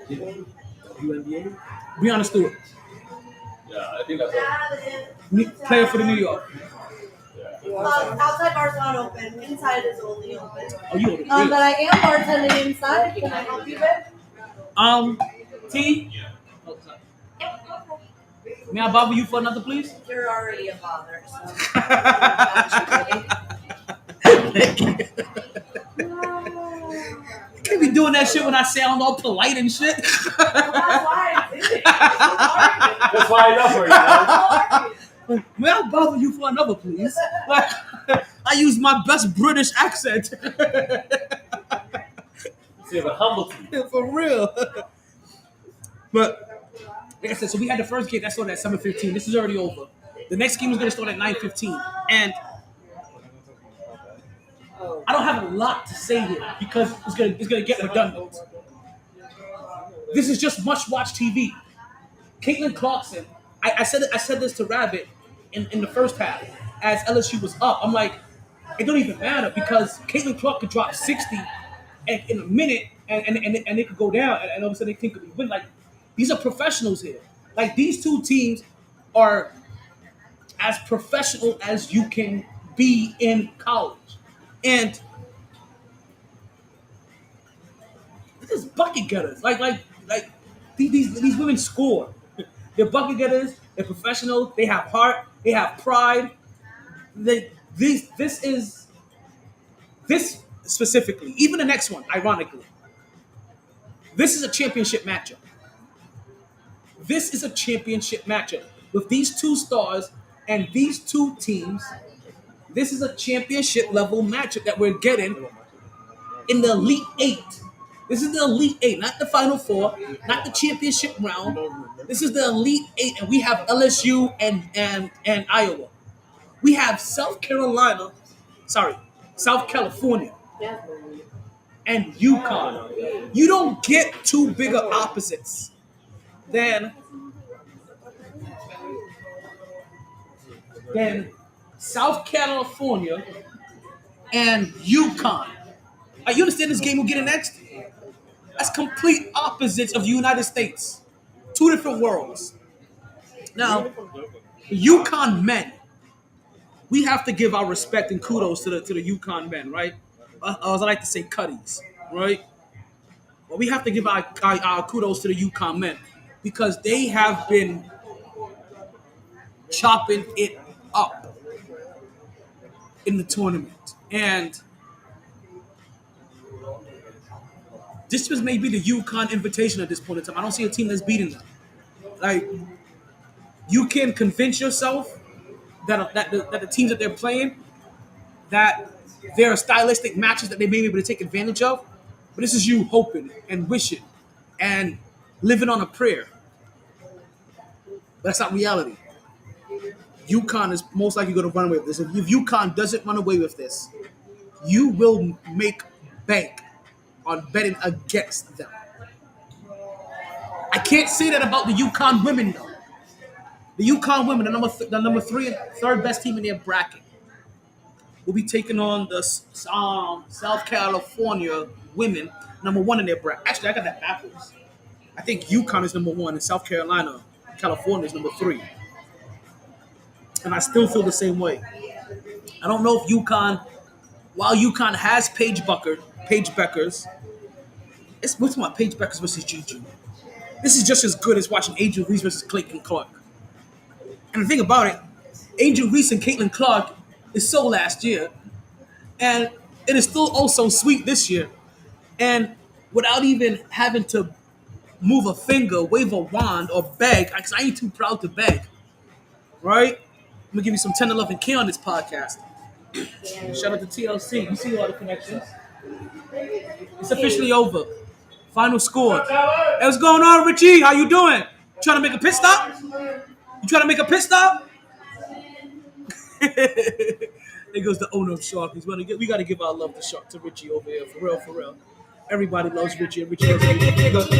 WNBA? Breonna Stewart. Yeah, I think that's her. Player for the New York. Outside bar's not open. Inside is only open. Oh, you ordered But I am bartending inside. Can I help you with? T? Oh, sorry. May I bother you for another, please? You're already a bother. So. You can't be doing that shit when I sound all polite and shit. That's why I did it. That's why I love her, you know? May I bother you for another, please? I use my best British accent. See, but humble to you. For real. But like I said, so we had the first game that started at 7:15. This is already over. The next game is going to start at 9:15, and I don't have a lot to say here because it's gonna get redundant. This is just must-watch TV. Caitlin Clarkson. I said this to Rabbit in the first half as LSU was up. I'm like, it don't even matter because Caitlin Clark could drop 60 in a minute and it could go down and all of a sudden they think could win. Like, these are professionals here. Like, these two teams are as professional as you can be in college. And this is bucket getters. Like these women score. They're bucket getters. They're professional. They have heart. They have pride. This specifically, even the next one, ironically, this is a championship matchup. This is a championship matchup with these two stars and these two teams. This is a championship level matchup that we're getting in the Elite Eight. This is the Elite Eight, not the Final Four, not the championship round. This is the Elite Eight, and we have LSU and Iowa. We have South California, and UConn. You don't get two bigger opposites than South California and UConn. You understand this game we're getting next? That's complete opposites of the United States. Two different worlds. Now, UConn men, we have to give our respect and kudos to the UConn men, right? As I like to say, cutties, right? Well, we have to give our kudos to the UConn men because they have been chopping it up in the tournament. And this was maybe the UConn invitation at this point in time. I don't see a team that's beating them. Like, you can convince yourself that the teams that they're playing, that there are stylistic matches that they may be able to take advantage of. But this is you hoping and wishing and living on a prayer. But that's not reality. UConn is most likely going to run away with this. If UConn doesn't run away with this, you will make bank on betting against them. I can't say that about the UConn women, though. The UConn women, the number 3 and third best team in their bracket, will be taking on the South California women, number 1 in their bracket. Actually, I got that backwards. I think UConn is number 1 and South California is number 3. And I still feel the same way. I don't know if UConn, while UConn has Paige Beckers, we're talking about Paige Beckers versus Juju. This is just as good as watching Angel Reese versus Caitlin Clark. And the thing about it, Angel Reese and Caitlin Clark is so last year, and it is still also sweet this year. And without even having to move a finger, wave a wand, or beg, because I ain't too proud to beg, right? I'm going to give you some 10 to 11K on this podcast. Shout out to TLC. You see all the connections. It's officially over. Final score. Hey, what's going on, Richie? How you doing? Trying to make a pit stop? You trying to make a pit stop? There goes the owner of Sharkeys. We got to give our love to Richie over here. For real, for real. Everybody loves Richie. And Richie loves Richie. Big up to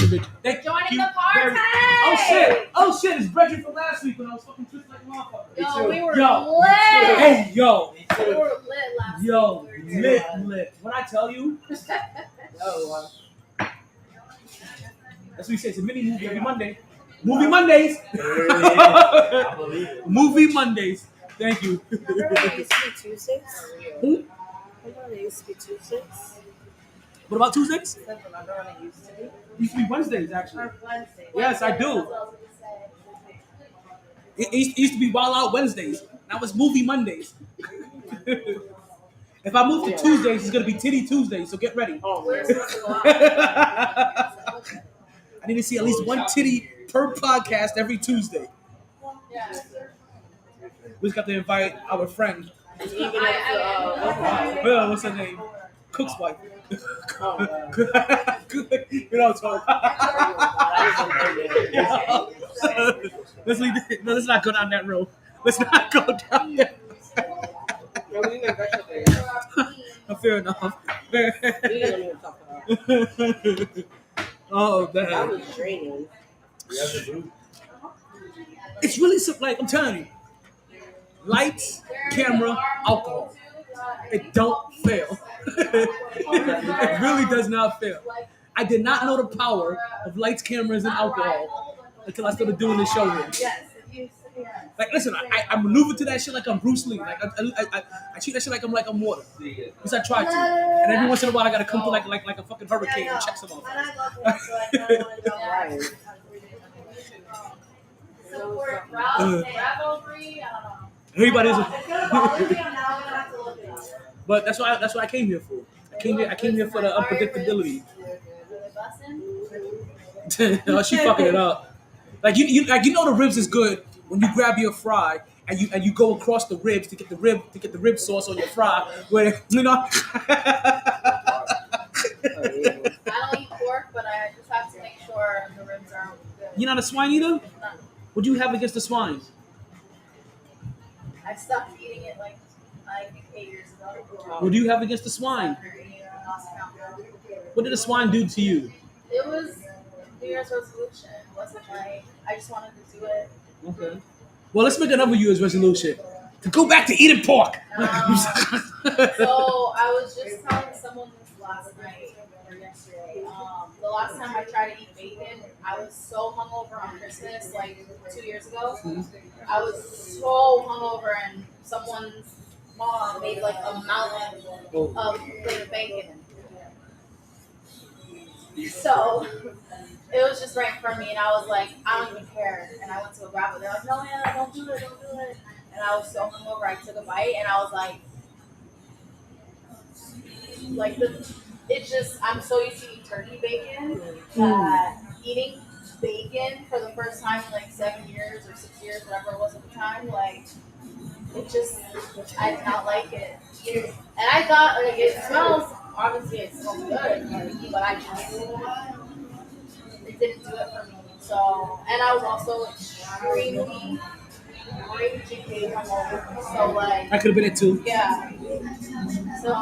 Richie. Thank Joining you the party! Oh shit! It's Bridget from last week when I was fucking twisted like a motherfucker. Yo, we were Yo. lit. Hey, yo. We were lit last week. Yo, lit. When I tell you, that's what he says. It's a mini movie every Monday. Movie Mondays. I believe it. Movie Mondays. Thank you. Remember when it used to be Tuesdays? Who? Remember when it used to be Tuesdays? What about Tuesdays? Remember when it used to be? It used to be Wednesdays, actually. Wednesday. Yes, I do. It used to be Wild Out Wednesdays. Now it's Movie Mondays. If I move to Tuesdays, it's going to be Titty Tuesdays, so get ready. I need to see at least one titty per podcast every Tuesday. Yeah. We just got to invite our friend. Even if, Well, what's her name? Cook's wife. You know what I'm talking. Let's not go down that road. Let's not go down that. Fair enough. Oh that man. was draining. It's really like I'm telling you. Lights, camera, alcohol. It don't fail. It really does not fail. I did not know the power of lights, cameras, and alcohol until I started doing this show here. Like, listen, I maneuver to that shit like I'm Bruce Lee. Like, I treat that shit like I'm water. Because I try to. And every once in a while, I gotta come through like a fucking hurricane and check some of them. Everybody's. But that's what I came here for. I came here for the unpredictability. Oh, she fucking it up. Like you know the ribs is good when you grab your fry and you go across the ribs to get the rib sauce on your fry. Where you know. I don't eat pork, but I just have to make sure the ribs are good. You're not a swine eater? What do you have against the swine? I stopped eating it like 8 years ago. What do you have against the swine? What did the swine do to you? It was New Year's resolution. It wasn't like I just wanted to do it. Okay. Well, let's make another New Year's resolution to go back to eating pork. So I was just telling someone this last night or yesterday. The last time I tried to eat bacon, I was so hungover on Christmas, like 2 years ago. I was so hungover, and someone's mom made like a mountain of plate of bacon. So it was just right in front of me, and I was like, I don't even care. And I went to grab it. They're like, no, yeah, don't do it. And I was so hungover, I took a bite, and I was like it's just, I'm so used to eating turkey bacon that eating bacon for the first time in like 7 years or 6 years, whatever it was at the time, like, it just, I did not like it. And I thought, like, it smells, obviously it smells good, but I just, it didn't do it for me. So, and I was also extremely hungover. So, like, I could have been it too. yeah. So,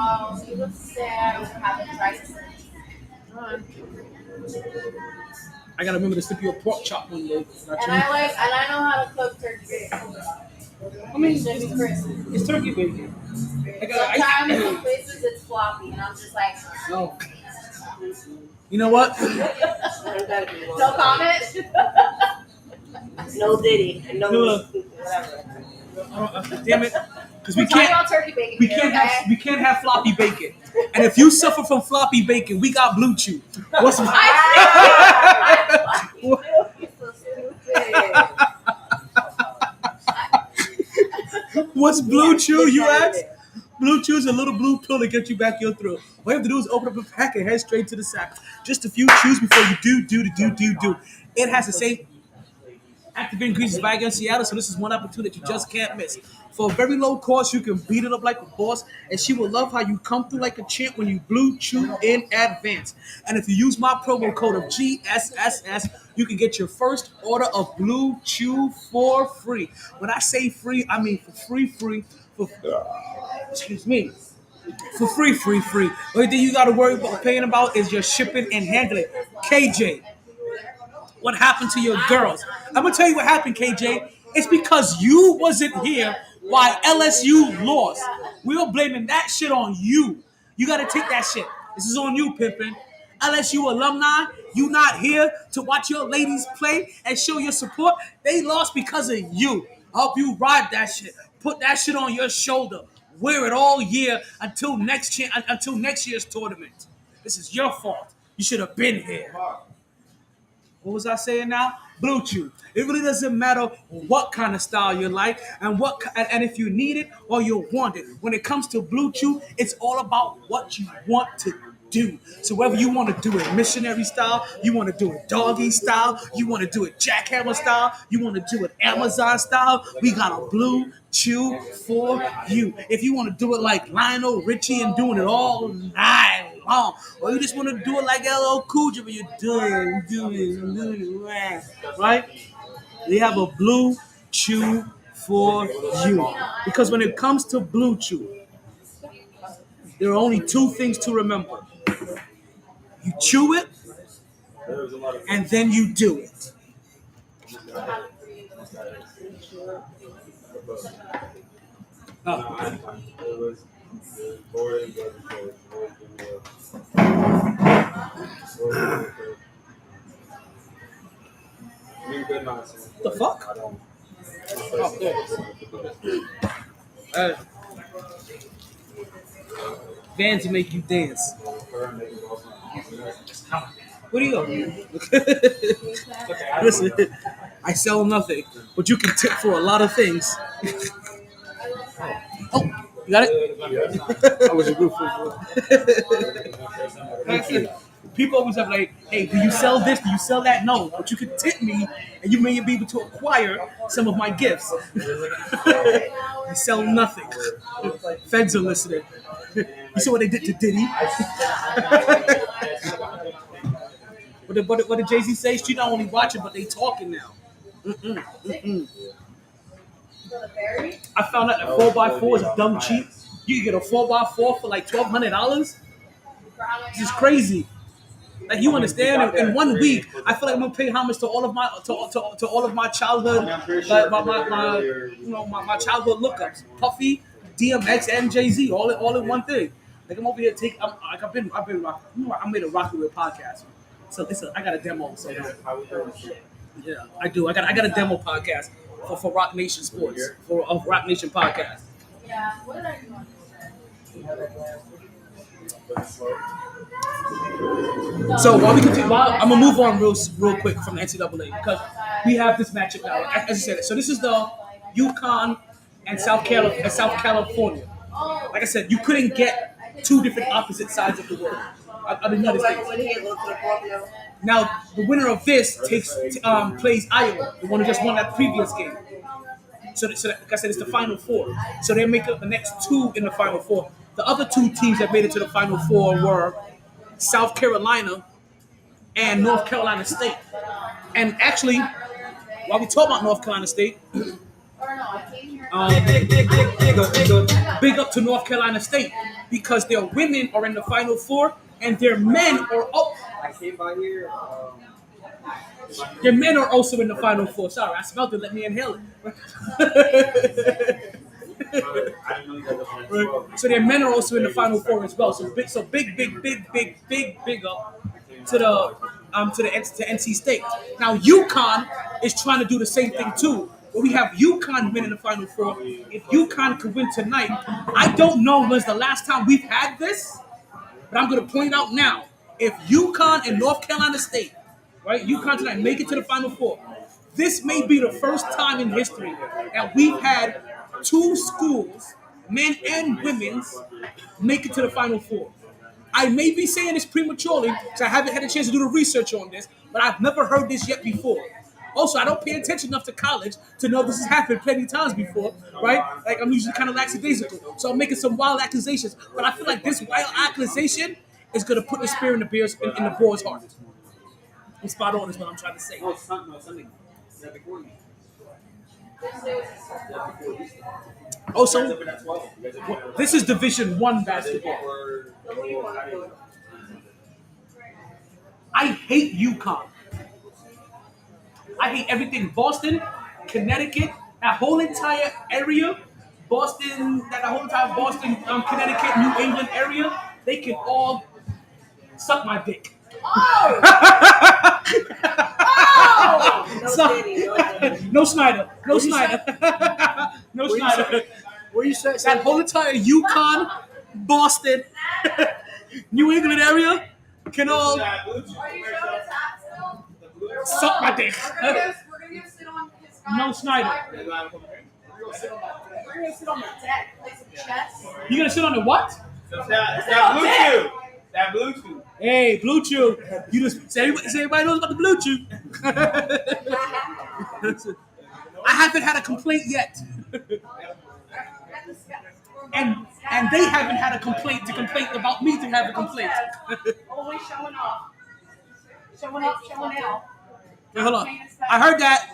needless to say, I haven't tried it since. I gotta remember to slip you a pork chop one day. And I know how to cook turkey bacon. I mean, It's crispy. it's turkey bacon. Sometimes in some places it's floppy, and I'm just like, No. You know what? no comment. No Diddy. No No. whatever. Damn it. Because We're talking about turkey bacon. we can't have floppy bacon. And if you suffer from floppy bacon, we got Blue Chew. What's What's Blue Chew, you ask? Blue Chew is a little blue pill to get you back your throat. All you have to do is open up a pack and head straight to the sack. Just a few chews before you do. It has the same. Active ingredients by against Seattle, so this is one opportunity that you just can't miss. For a very low cost, you can beat it up like a boss, and she will love how you come through like a champ when you blue chew in advance. And if you use my promo code of GSSS, you can get your first order of Blue Chew for free. When I say free, I mean for free. For excuse me. For free. Only thing you got to worry about paying about is your shipping and handling. KJ, what happened to your girls? I'm gonna tell you what happened, KJ. It's because you wasn't here while LSU lost. We're blaming that shit on you. You gotta take that shit. This is on you, Pippin. LSU alumni, you not here to watch your ladies play and show your support. They lost because of you. I hope you ride that shit. Put that shit on your shoulder. Wear it all year until next year's tournament. This is your fault. You should have been here. What was I saying now? Blue Chew. It really doesn't matter what kind of style you like and if you need it or you want it. When it comes to Blue Chew, it's all about what you want to do. So whether you want to do it missionary style, you want to do it doggy style, you want to do it jackhammer style, you want to do it Amazon style, we got a Blue Chew for you. If you want to do it like Lionel Richie and doing it all night long, or you just want to do it like LL Cool J, but you're doing it, right? They have a Blue Chew for you. Because when it comes to Blue Chew, there are only two things to remember. You chew it, and then you do it. The fuck? Vans make you dance. What do you go? Listen, I sell nothing, but you can tip for a lot of things. Oh, you got it? I was a good football. Thank you. People always have like, hey, do you sell this? Do you sell that? No, but you can tip me, and you may be able to acquire some of my gifts. I sell nothing. Feds are listening. You see what they did to Diddy? What did Jay-Z say? Street not only watching, but they talking now. I found out that 4x4 is dumb cheap. You can get a 4x4 for like $1,200. This is crazy. Like, you understand? In 1 week, I feel like I'm gonna pay homage to all of my to all of my childhood, like my childhood lookups. Puffy, DMX, and Jay-Z, all in one thing. Like, I'm over here I've been rocking. I made a Rocky with podcast. So I got a demo. So yeah, I do. I got a demo podcast for Rock Nation Sports, for Rock Nation podcast. Yeah, what did I do? So while we continue, I'm gonna move on real quick from the NCAA because we have this matchup now. As I said, so this is the UConn and South California. Like I said, you couldn't get two different opposite sides of the world. Of the United States. Now the winner of this plays Iowa, the one who just won that previous game. So like I said, it's the Final Four. So they make up the next two in the Final Four. The other two teams that made it to the Final Four were South Carolina and North Carolina State. And actually, while we talk about North Carolina State, big up to North Carolina State because their women are in the Final Four and their men are up. Their men are also in the Final Four. Sorry, I smelled it. Let me inhale it. So their men are also in the Final Four as well. So big up to NC State. Now UConn is trying to do the same thing too. But we have UConn men in the Final Four. If UConn could win tonight, I don't know when's the last time we've had this, but I'm going to point out now. If UConn and North Carolina State, right, UConn tonight make it to the Final Four, this may be the first time in history that we've had two schools, men and women's, make it to the Final Four. I may be saying this prematurely because I haven't had a chance to do the research on this, but I've never heard this yet before. Also, I don't pay attention enough to college to know this has happened plenty of times before, right? Like I'm usually kind of lackadaisical, so I'm making some wild accusations. But I feel like this wild accusation is gonna put the spear in the bear's in the boar's heart. I'm spot on is what I'm trying to say. No, Sunday. Yeah, before you. Also, Up at 12. You guys are 12. this is Division I basketball. I hate UConn. I hate everything Boston, Connecticut, that whole entire area, Boston, that whole entire Boston, Connecticut, New England area. They can all suck my dick. Oh! No Schneider. No Schneider. No Schneider. What you say? That whole entire UConn, Boston, New England area can all Are you showing his hat still? suck my dick. We're gonna sit on his No Schneider. We're gonna sit on the deck, play some chess. You gonna sit on the what? That Bluetooth. Hey, Blue Chew. You just say everybody knows about the Blue Chew. I haven't had a complaint yet. And they haven't had a complaint about me to have a complaint. Always showing off. Showing up, showing out. Now, hold on. I heard that.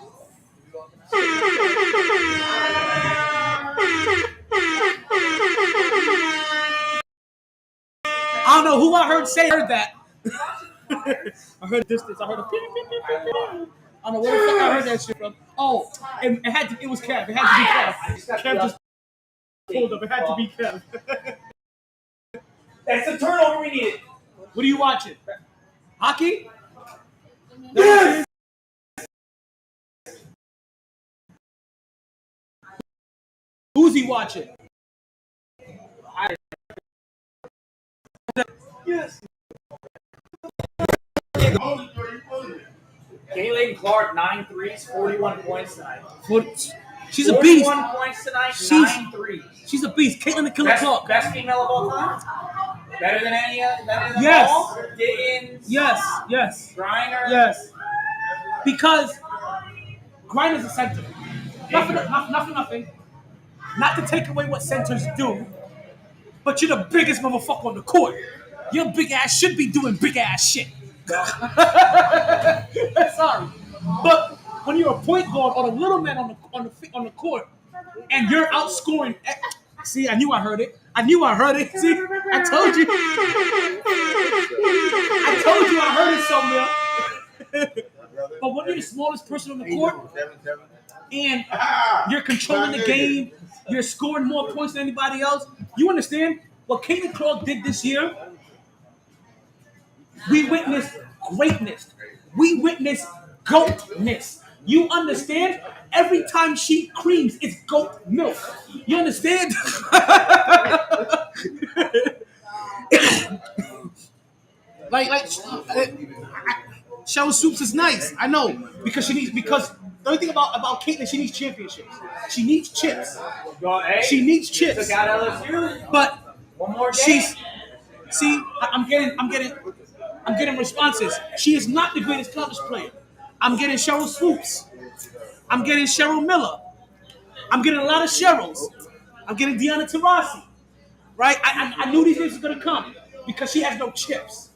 I don't know who I heard that. I heard distance. I heard a pew, pew, pew, pew, pew. I don't know where the fuck I heard that shit from. Oh, and it was Kev. It had to be Kev. Kev just pulled up. It had to be Kev. That's the turnover we needed. What are you watching? Hockey? Yes! Who's he watching? Yes. Kayleen Clark, 9 threes, 41 points tonight. She's a beast. 41 points tonight, 9 threes. She's a beast. Caitlin the Killer Clark. Best female of all time? Better than any better than Yes. Ball? Diggins? Yes. Griner? Yes. Because Griner's a center. Nothing. Not to take away what centers do, but you're the biggest motherfucker on the court. Your big ass should be doing big ass shit. Sorry, but when you're a point guard or a little man on the court, and you're outscoring, see, I knew I heard it. See, I told you. I heard it somewhere. But when you're the smallest person on the court, and you're controlling the game, you're scoring more points than anybody else. You understand what Caitlin Clark did this year? We witnessed greatness. We witnessed goatness. You understand? Every time she creams, it's goat milk. You understand? like Cheryl Swoops is nice. I know because the only thing about Caitlin, she needs championships. She needs chips. She needs chips. Took out LSU. But One more game. I'm getting responses. She is not the greatest college player. I'm getting Cheryl Swoops. I'm getting Cheryl Miller. I'm getting a lot of Cheryls. I'm getting Deanna Taurasi. Right? I knew these names were gonna come because she has no chips.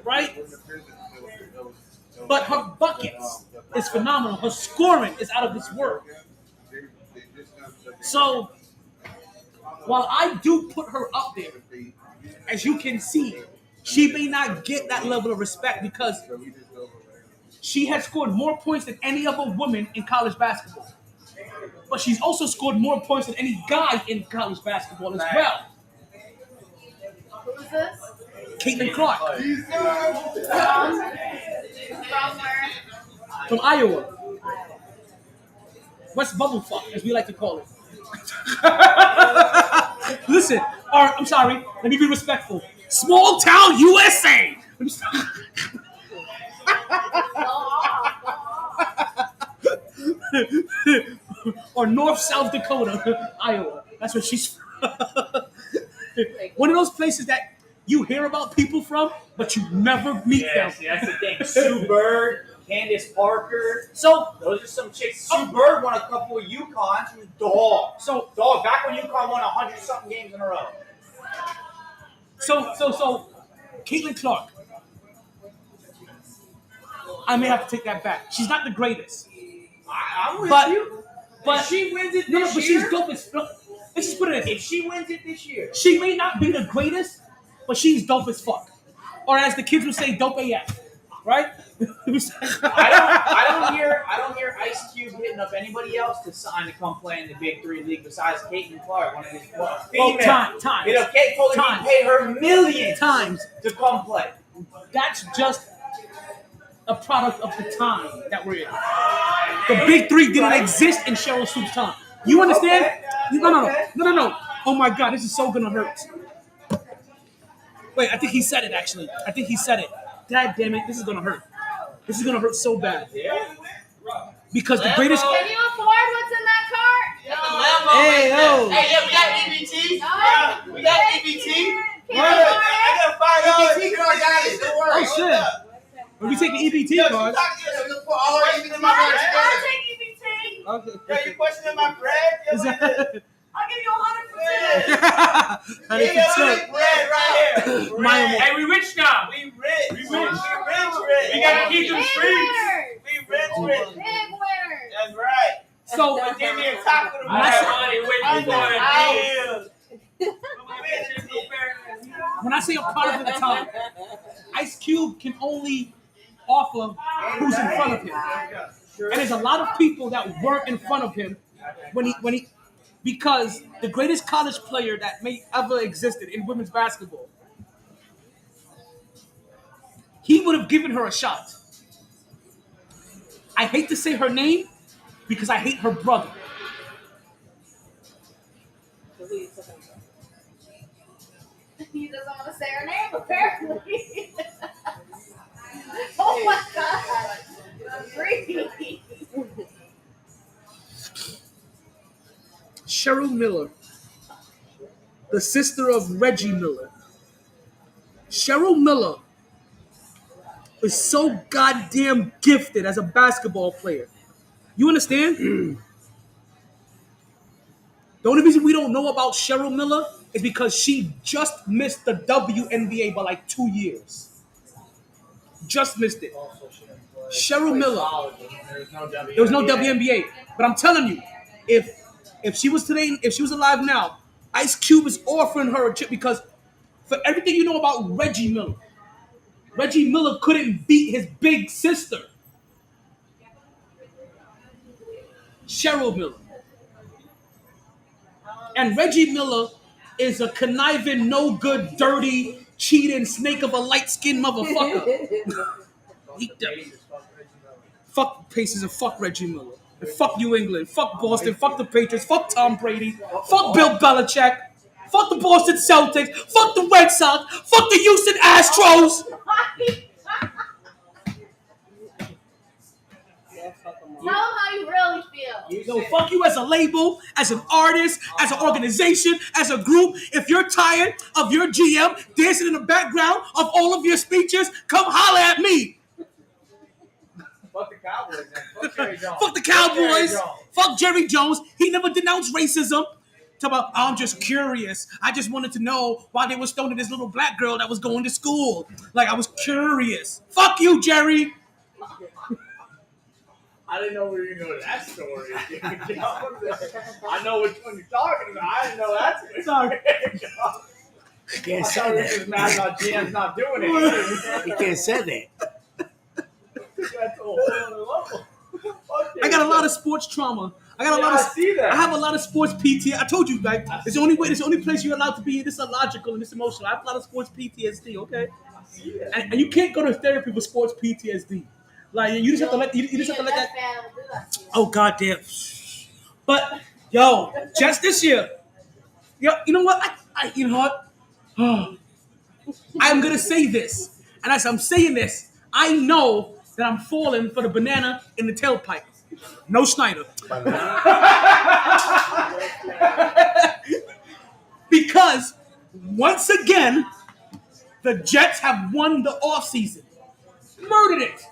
Right? But her buckets is phenomenal. Her scoring is out of this world. So while I do put her up there, as you can see, she may not get that level of respect because she has scored more points than any other woman in college basketball. But she's also scored more points than any guy in college basketball as well. Who's this? Caitlin Clark From where? from Iowa. West Bumblefuck, as we like to call it. Listen, I'm sorry, let me be respectful. Small town USA. Or North South Dakota, Iowa. That's where she's from. One of those places that you hear about people from, but you never meet them. See, that's the thing. Sue Bird, Candace Parker. So Those are some chicks. Sue Bird won a couple of UConn. She was dog. So Back when UConn won 100-something games in a row. So Caitlin Clark. I may have to take that back. She's not the greatest. I'm with But- you. But if she wins it no, this but year, she's dope as fuck. Let's just put it if as she wins it this year, she may not be the greatest, but she's dope as fuck. Or as the kids would say, dope AF. Right? I don't hear Ice Cube hitting up anybody else to sign to come play in the Big Three league besides Caitlin Clark, one of his female. Time. You know, Kate told her he'd pay her millions Times. to come play. That's just a product of the time that we're in. The Big Three didn't exist in Cheryl Swoop's time. You understand? No. Oh my God, this is so gonna hurt. Wait, I think he said it actually. God damn it, this is gonna hurt. This is gonna hurt so bad. Because the greatest. Can you afford what's in that cart? Hey, yo. Hey, yeah, we got EBT. No. We got EBT. Can you Word. afford I it? got $5 EBT card, guys. Don't worry. Oh shit. Are we taking EBT Yo, cards? we'll put all our EBT in my I'll bag take EBT. Okay. together. Yo, you questioning my bread? Yo, Is what is that- I'll give you 100%. Give me all this bread right here. My- Hey, we rich now. We rich. We rich. We rich. We gotta keep them Big streets. winners. We rich. Big winners. That's right. So Give me a taco to I have money waiting for it. when I say a product of the time, Ice Cube can only offer who's in front of him. And there's a lot of people that weren't in front of him when he because the greatest college player that may ever existed in women's basketball, he would have given her a shot. I hate to say her name because I hate her brother. He doesn't want to say her name, apparently. Oh my God. Free. Cheryl Miller, the sister of Reggie Miller. Cheryl Miller is so goddamn gifted as a basketball player. You understand? The only reason we don't know about Cheryl Miller is because she just missed the WNBA by like 2 years. Just missed it. Cheryl Miller. There was no WNBA. But I'm telling you, if she was alive now, Ice Cube is offering her a chip because for everything you know about Reggie Miller couldn't beat his big sister, Cheryl Miller. And Reggie Miller is a conniving, no good, dirty, cheating snake of a light-skinned motherfucker. Fuck Pacers and fuck Reggie Miller. And fuck New England. Fuck Boston. Fuck the Patriots. Fuck Tom Brady. Fuck Bill Belichick. Fuck the Boston Celtics. Fuck the Red Sox. Fuck the Houston Astros. Tell them how you really feel. Yo, fuck you as a label, as an artist, as an organization, as a group. If you're tired of your GM dancing in the background of all of your speeches, come holler at me. Fuck the Cowboys, man. Fuck Jerry Jones. Fuck the Cowboys. Fuck Jerry Jones. He never denounced racism. Talk about, I'm just curious. I just wanted to know why they were stoning this little black girl that was going to school. Like, I was curious. Fuck you, Jerry. I didn't know we were going to go to that story. I know which one you're talking about. I didn't know that's what Sorry. You can't I say thought this was that. mad about GM's not doing it. You can't say that. That's a whole other level. I got a lot of sports trauma. I see that. I have a lot of sports PT. I told you, like, it's the only way. It's the only place you're allowed to be this illogical and this emotional. I have a lot of sports PTSD. Okay, and you can't go to therapy for sports PTSD. Like, you just have to let that. Oh goddamn! But yo, just this year, yo, you know what? You know what? I'm gonna say this, and as I'm saying this, I know that I'm falling for the banana in the tailpipe. No Schneider. Because once again, the Jets have won the offseason. Murdered it.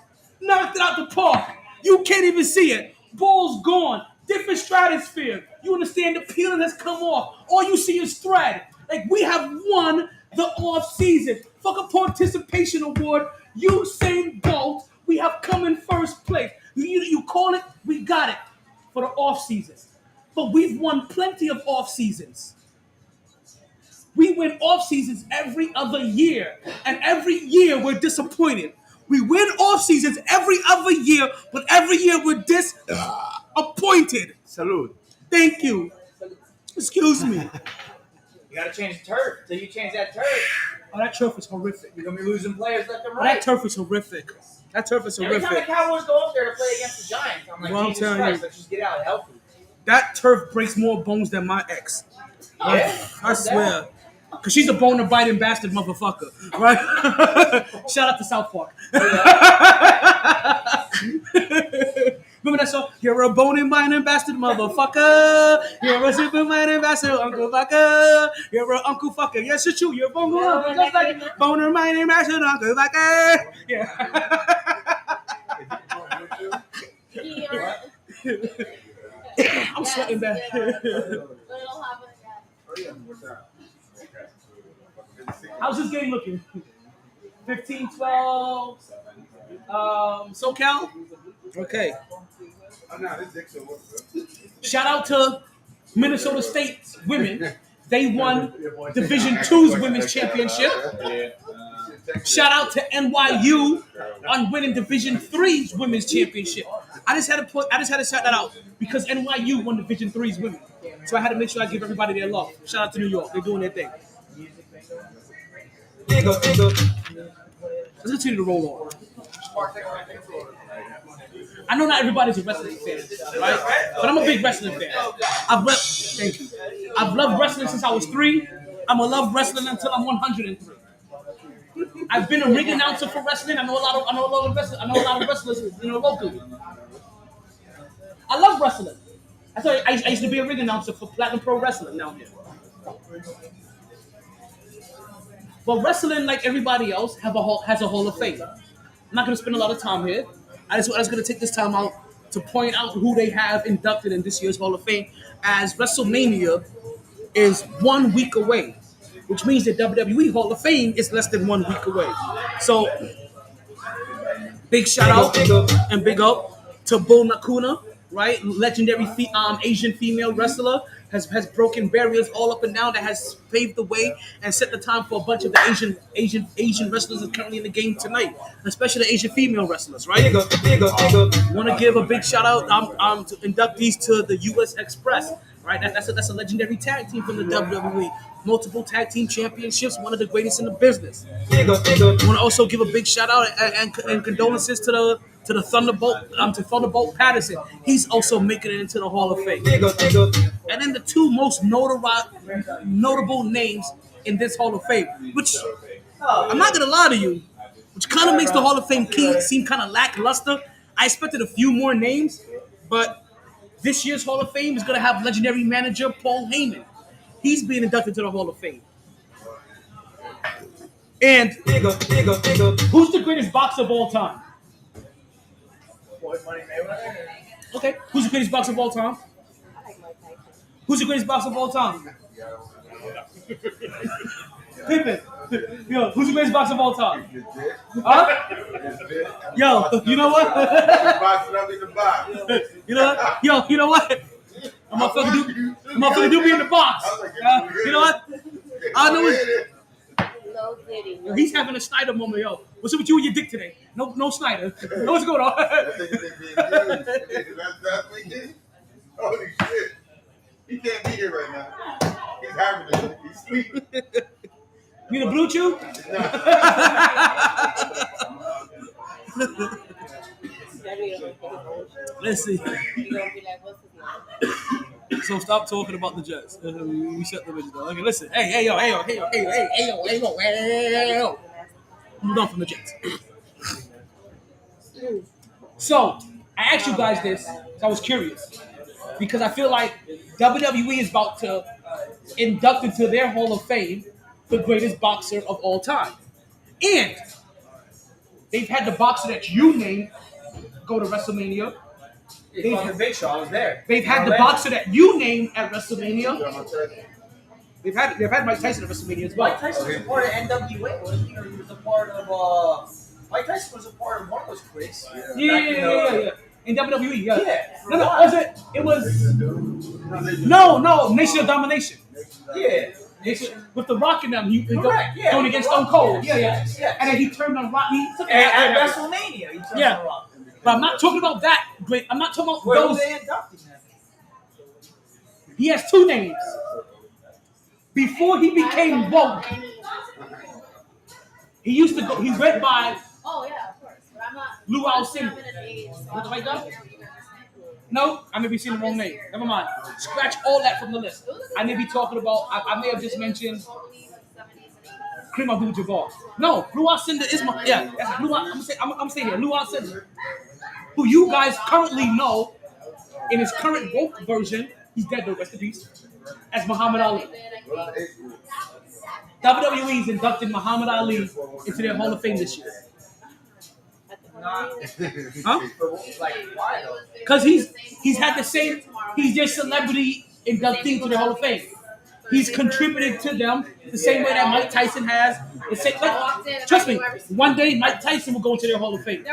Knocked it out the park. You can't even see it. Ball's gone. Different stratosphere. You understand the peeling has come off. All you see is thread. Like, we have won the off season. Fuck a participation award. Usain Bolt. We have come in first place. You call it, we got it for the off season. But we've won plenty of off seasons. We win off seasons every other year, and every year we're disappointed. We win off seasons every other year, but every year we're disappointed. Salute. Thank you. Excuse me. You gotta change the turf. Till you change that turf, Oh, that turf is horrific. you're gonna be losing players left and Oh, right. that turf is horrific. That turf is Every time the horrific. Cowboys go up there to play against the Giants, I'm like, Well, I'm Jesus telling Christ, you. let's just get out healthy. That turf breaks more bones than my ex. Yeah, I swear. Because she's a boner biting bastard motherfucker. Right? Shout out to South Park. Remember that song? You're a boner biting bastard motherfucker. You're a super biting bastard uncle fucker. You're a uncle fucker. Yes, it's true. You're a boner just like boner biting bastard uncle fucker. Yeah. I'm sweating back. How's this game looking? 15-12. SoCal? Okay. Shout out to Minnesota State's women. They won Division II's women's championship. Shout out to NYU on winning Division III's women's championship. I just had to shout that out because NYU won Division III's women. So I had to make sure I give everybody their love. Shout out to New York. They're doing their thing. Let's continue to roll on. I know not everybody's a wrestling fan, right? But I'm a big wrestling fan. Thank you. I've loved wrestling since I was 3. I'm gonna love wrestling until I'm 103. I've been a ring announcer for wrestling. I know a lot of wrestlers, locally. I love wrestling. I used to be a ring announcer for Platinum Pro Wrestling down here. But wrestling, like everybody else, has a Hall of Fame. I'm not going to spend a lot of time here. I was going to take this time out to point out who they have inducted in this year's Hall of Fame, as WrestleMania is 1 week away, which means the WWE Hall of Fame is less than 1 week away. So, big shout out and big up to Bull Nakuna, right? Legendary Asian female wrestler. Has broken barriers all up and down, that has paved the way and set the time for a bunch of the Asian wrestlers that are currently in the game tonight, especially the Asian female wrestlers, right? Want to give a big shout out to inductees to the U.S. Express, right? That's a legendary tag team from the WWE. Multiple tag team championships, one of the greatest in the business. Want to also give a big shout out and condolences to Thunderbolt Thunderbolt Patterson. He's also making it into the Hall of Fame. And then the two most notable names in this Hall of Fame, which I'm not gonna lie to you, which kind of makes the Hall of Fame seem kind of lackluster. I expected a few more names, but this year's Hall of Fame is gonna have legendary manager Paul Heyman. He's being inducted to the Hall of Fame. And who's the greatest boxer of all time? Okay, who's the greatest boxer of all time? Who's the greatest boxer of all time? Pippen. Yo, who's the greatest boxer of all time? Huh? Yo, you know what? You know what? Yo, you know what? I'm motherfucker do be in the box. You know what? I know it. Yo, he's having a Schneider moment, yo. What's up with you and your dick today? No Schneider. What's going on? Holy shit. He can't be here right now. He's having it. He's sleeping. You the blue chew? Let's see. So stop talking about the Jets. We shut the bitches down. Okay, listen. Hey, yo. Move on from the Jets. So, I asked you guys this because I was curious. Because I feel like WWE is about to induct into their Hall of Fame the greatest boxer of all time. And they've had the boxer that you named go to WrestleMania. They fucking Big Show. I was there. They've had the boxer that you named at WrestleMania. They've had Mike Tyson at WrestleMania as well. Mike Tyson was a part of NWA, wasn't he? Or he was a part of Mike Tyson was a part of one of those cliques. Yeah. In WWE, yeah. Yeah. No, was it? It was. No, Nation of Domination. Yeah. With the Rock in them, he yeah, going against Stone Cold. Yes. And then he turned on Rock. At WrestleMania, he turned on Rock. But I'm not talking about that. Great. I'm not talking about Where those. was they inducting him? He has two names. Before he became woke, he used to go. He went by. Oh yeah, of course. But I'm not. Lou Alcindor. With the right guy? No, I may be saying the wrong name. Never mind. Scratch all that from the list. I may be talking about. I may have just mentioned Kareem Abdul-Jabbar. No, Lou Alcindor is my. Yeah, that's Lou. I'm saying here, Lou Alcindor, who you guys currently know in his current woke version. He's dead though. Rest in peace. As Muhammad Ali. WWE's inducted Muhammad Ali into their Hall of Fame this year. Huh? Because he's had the same. He's their celebrity inductee to the Hall of Fame. He's contributed to them the same way that Mike Tyson has. The same, trust me, one day Mike Tyson will go into their Hall of Fame.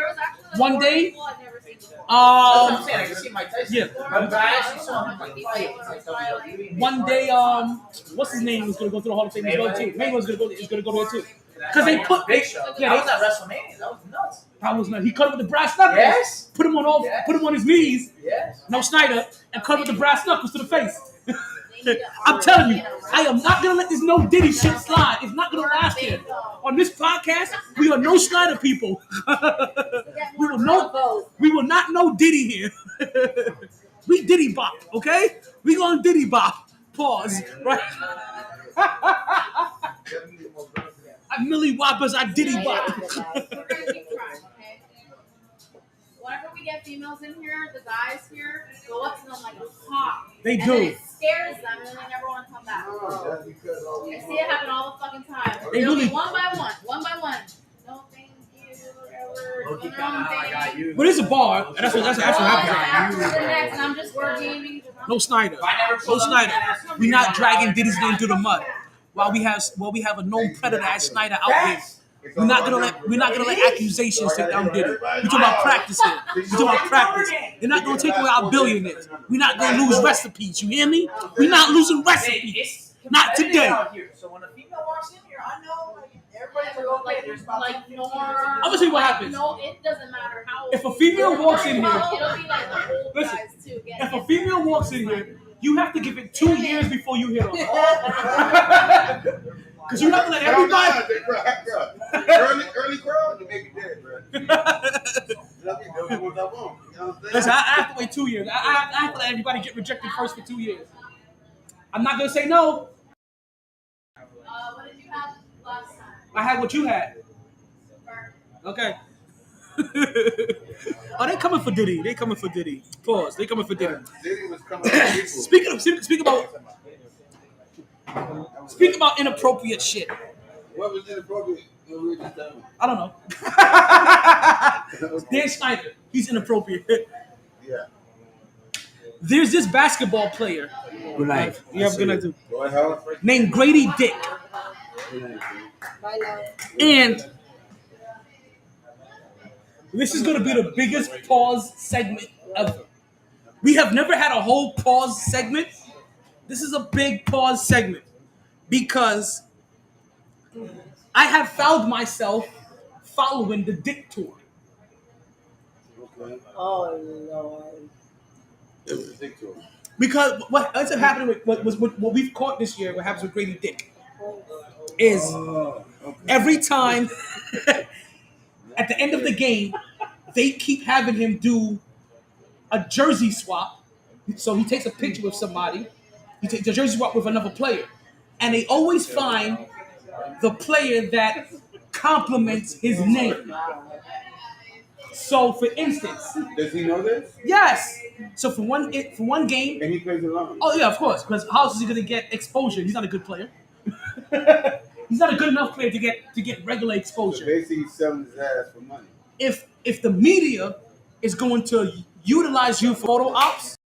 One day. Yeah. One day, what's his name was gonna go to the Hall of Fame as well too. Mayweather's gonna go there too. Because they put Big Show. That was at WrestleMania. That was nuts. That was nuts. He cut him with the brass knuckles. Yes. Put him on his knees. Yes. No Schneider, and cut him with the brass knuckles to the face. I'm telling you, I am not gonna let this no Diddy shit slide. It's not gonna last here. On this podcast, we are no Schneider people. we will not know Diddy here. We Diddy bop, okay? We gonna Diddy bop. Pause. Right. I Millie Whoppers, I Diddy bop. We're gonna keep trying, okay? Whenever we get females in here, the guys here go up to them like a hawk. They do. And then it scares them, and then they never want to come back. I see it happen all the fucking time. It'll be one by one. No, thank you. Whatever. Doing their own thing. But it's a bar, and that's what happens. After the next, and I'm just working. No Snyder. No Snyder. We're not dragging Diddy's name through the mud. While we have a known predator as Schneider out here. We're not gonna let accusations take down Diddy. We're talking about practice here. We're talking about practice. They're not gonna take away our billionaires. We're not gonna lose recipes. You hear me? We're not losing recipes. Not today. So when a female walks in here, I know everybody's gonna go there's Like no. I'm gonna tell you what happens. No, it doesn't matter how. If a female walks in here, it'll be like the old listen. guys too. If a female walks in here, you have to give it 2 years before you hit on her. Because you're not gonna let everybody. Early crowd, you make it dead, bro. Listen, I have to wait 2 years. I have to let everybody get rejected first for 2 years. I'm not gonna say no. What did you have last time? I had what you had. Okay. Oh, they coming for Diddy. They coming for Diddy. Pause. They coming for Diddy. Diddy was coming for people. Speak about inappropriate shit. What was inappropriate? I don't know. Dan Schneider. He's inappropriate. Yeah. There's this basketball player. Good night. You have a good night too. Boy, how? Named Grady Dick. And this is going to be the biggest pause segment ever. We have never had a whole pause segment. This is a big pause segment because I have found myself following the Dick tour. Okay. Oh, Lord. It was a Dick tour. Because what ends up happening with what we've caught this year, what happens with Grady Dick, is every time at the end of the game, they keep having him do a jersey swap. So he takes a picture with somebody. He takes a jersey swap with another player. And they always find the player that complements his name. So, for instance... Does he know this? Yes. So, for one game... And he plays alone? Oh, yeah, of course. Because how else is he going to get exposure? He's not a good player. He's not a good enough player to get regular exposure. So basically, he's selling his ass for money. If the media is going to utilize you for photo ops,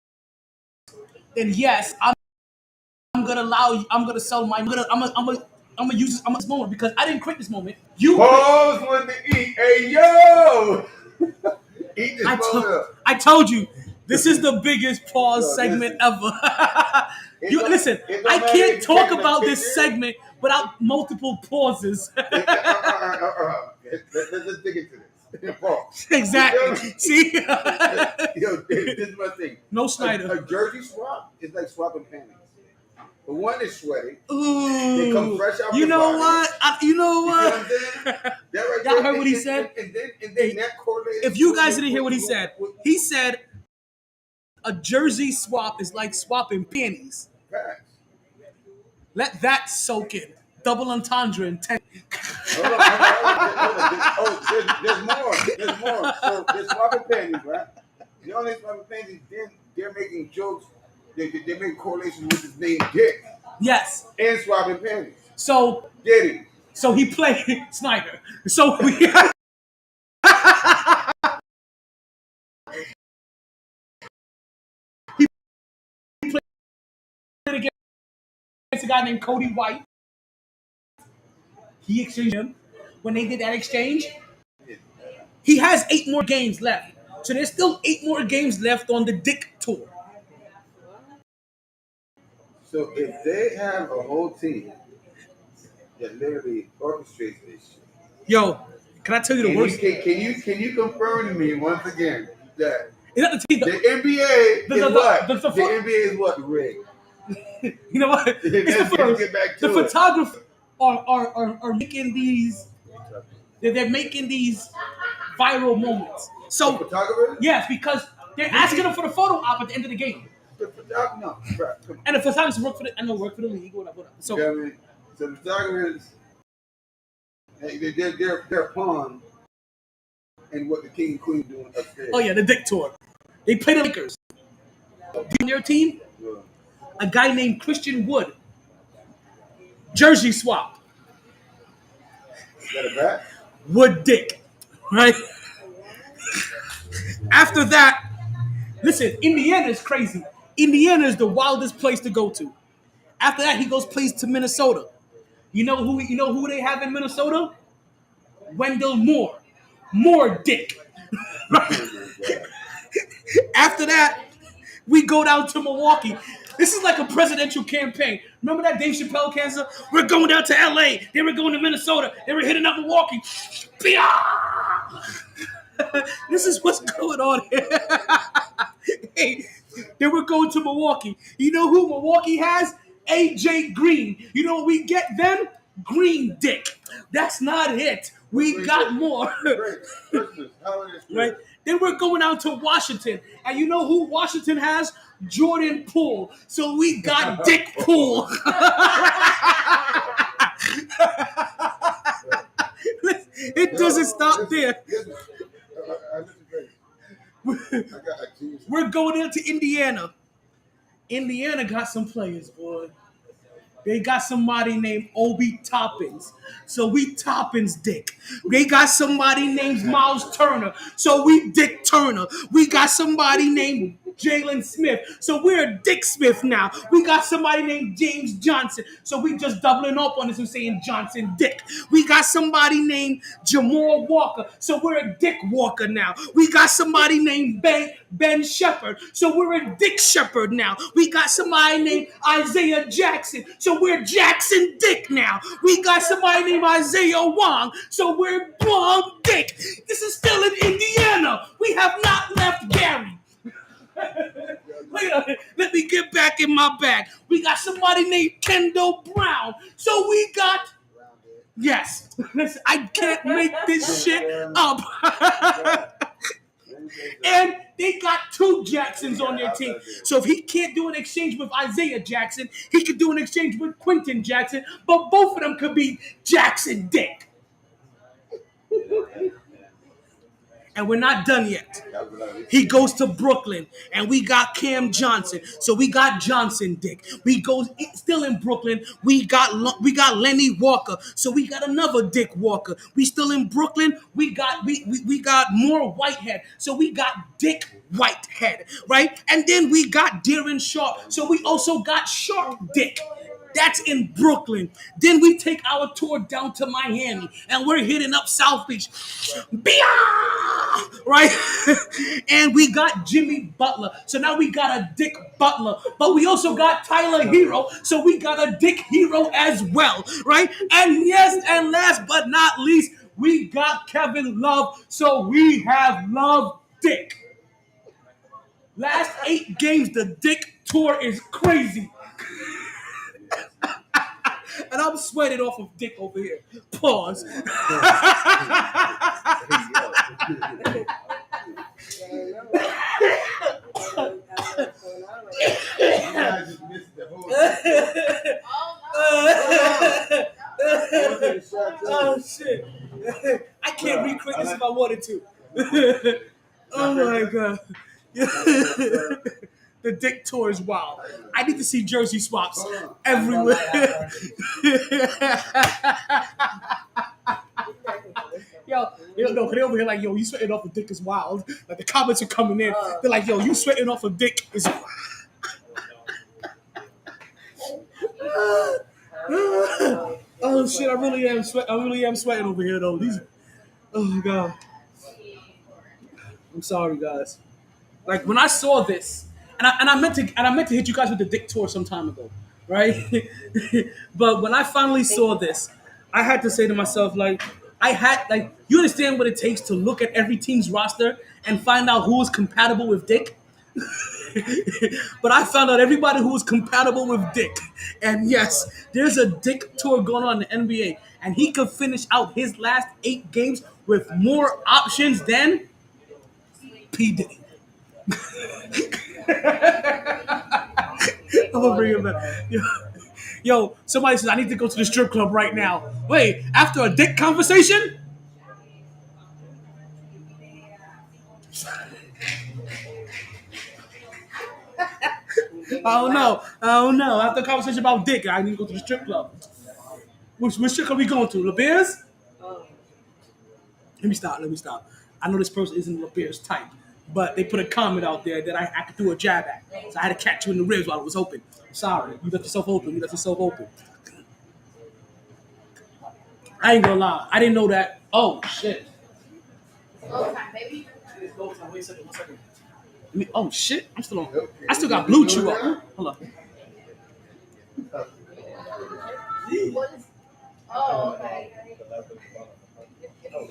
then yes, I'm gonna allow you. I'm gonna sell my. I'm gonna use this moment because I didn't create this moment. You. Pause with the E. Hey yo. Eat this I told you, this is the biggest pause segment ever. Listen, I can't talk about this segment without multiple pauses. Let's dig into this. Pause. Exactly. See? Yo, this is my thing. No Schneider. A jersey swap is like swapping panties. The one is sweaty. Ooh. They come fresh out You the know body. what? You know what? You know what I'm saying? Y'all heard what he said? And then that correlates. If you guys didn't hear what he said a jersey swap is like swapping panties. Facts. Let that soak in. Double entendre in 10. Hold on. There's more. So they're swapping panties, right? The only swapping panties, then they're making jokes. They make correlation with his name Dick. Yes. And swapping panties. So Diddy. So he played Schneider. So we he played against a guy named Cody White. He exchanged him. When they did that exchange, he has 8 more games left. So there's still 8 more games left on the Dick Tour. So if they have a whole team that literally orchestrates this shit. Yo, can I tell you the worst? Can you confirm to me once again that the NBA the NBA is what? Rigged. You know what? The photographers are making these. They're making these viral moments. So photographers? Yes, because they're asking them for the photo op at the end of the game. No, and the photographers work for the league, whatever. So, you know what I mean? So the photographers, they're a pawn in what the king and queen doing upstairs. Oh yeah, the Dick Tour. They play the Lakers. On their team, a guy named Christian Wood. Jersey swap. Is that a bet? Wood Dick, right? After that, listen, Indiana is crazy. Indiana is the wildest place to go to. After that, he plays to Minnesota. You know who they have in Minnesota? Wendell Moore. More Dick. After that, we go down to Milwaukee. This is like a presidential campaign. Remember that Dave Chappelle cancer? We're going down to LA. They were going to Minnesota. They were hitting up Milwaukee. This is what's going on here. Hey, they were going to Milwaukee. You know who Milwaukee has? AJ Green. You know what we get then? Green Dick. That's not it. We got more. Right? Then we're going out to Washington. And you know who Washington has? Jordan Poole. So we got Dick Poole. It doesn't stop there. We're going into Indiana. Indiana got some players, boy. They got somebody named Obi Toppins. So we Toppins Dick. They got somebody named Miles Turner. So we Dick Turner. We got somebody named Jalen Smith. So we're Dick Smith now. We got somebody named James Johnson. So we just doubling up on this and saying Johnson Dick. We got somebody named Jamal Walker. So we're a Dick Walker now. We got somebody named Ben Shepard. So we're a Dick Shepard now. We got somebody named Isaiah Jackson. So we're Jackson Dick now. We got somebody named Isaiah Wong. So we're Wong Dick. This is still in Indiana. We have not left Gary. Let me get back in my bag. We got somebody named Kendall Brown. So we got... Yes. Listen, I can't make this shit up. And they got 2 Jacksons on their team. So if he can't do an exchange with Isaiah Jackson, he could do an exchange with Quentin Jackson. But both of them could be Jackson Dick. and we're not done yet. That was like- He goes to Brooklyn, and we got Cam Johnson. So we got Johnson Dick. We go still in Brooklyn. We got Lenny Walker. So we got another Dick Walker. We still in Brooklyn. We got more Whitehead. So we got Dick Whitehead, right? And then we got Darren Sharp. So we also got Shark Dick. That's in Brooklyn. Then we take our tour down to Miami, and we're hitting up South Beach. Right? And we got Jimmy Butler. So now we got a Dick Butler. But we also got Tyler Hero. So we got a Dick Hero as well. Right? And yes, and last but not least, we got Kevin Love. So we have Love Dick. Last 8 games, the Dick tour is crazy. And I'm sweating off of Dick over here. Pause. Oh shit! I can't recreate this if I wanted to. Oh my god! The Dick tour is wild. I need to see jersey swaps everywhere. No, they over here like, yo, you sweating off a Dick is wild. Like the comments are coming in. They're like, yo, you sweating off a Dick is wild. Oh shit! I really am sweating over here though. Oh my god! I'm sorry, guys. Like when I saw this, and I meant to hit you guys with the Dick tour some time ago, right? But when I finally saw this, I had to say to myself, you understand what it takes to look at every team's roster and find out who is compatible with Dick? But I found out everybody who was compatible with Dick. And yes, there's a Dick tour going on in the NBA. And he could finish out his last 8 games with more options than P. Diddy. I'm gonna bring him back. Yo, somebody says I need to go to the strip club right now. Wait, after a Dick conversation? I don't know. After a conversation about Dick, I need to go to the strip club. Which strip club we going to? La Beer's? Let me stop. I know this person isn't La Beer's type, but they put a comment out there that I could do a jab at. So I had to catch you in the ribs while it was open. I'm sorry. You left yourself open. I ain't gonna lie. I didn't know that. Oh, shit. Go time, baby. Wait a second. Oh, shit. I still got Blue Chew up. Hold on. Oh, okay.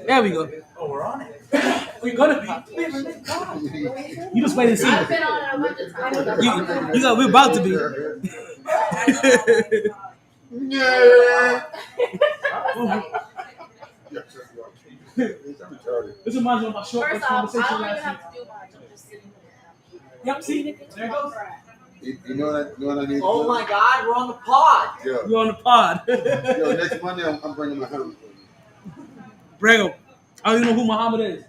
There we go. Oh, we're on it. We're gonna be. You just wait and see. I've been on it a bunch of times. We're about to be. Yeah. This reminds me of my short First off, I conversation don't even last have to do much. I'm just sitting here. week. Yep, see? There it goes. You know what I need? Oh my God, we're on the pod. Yo, You're on the pod. next Monday I'm bringing my helmet. Brego. I don't even know who Muhammad is.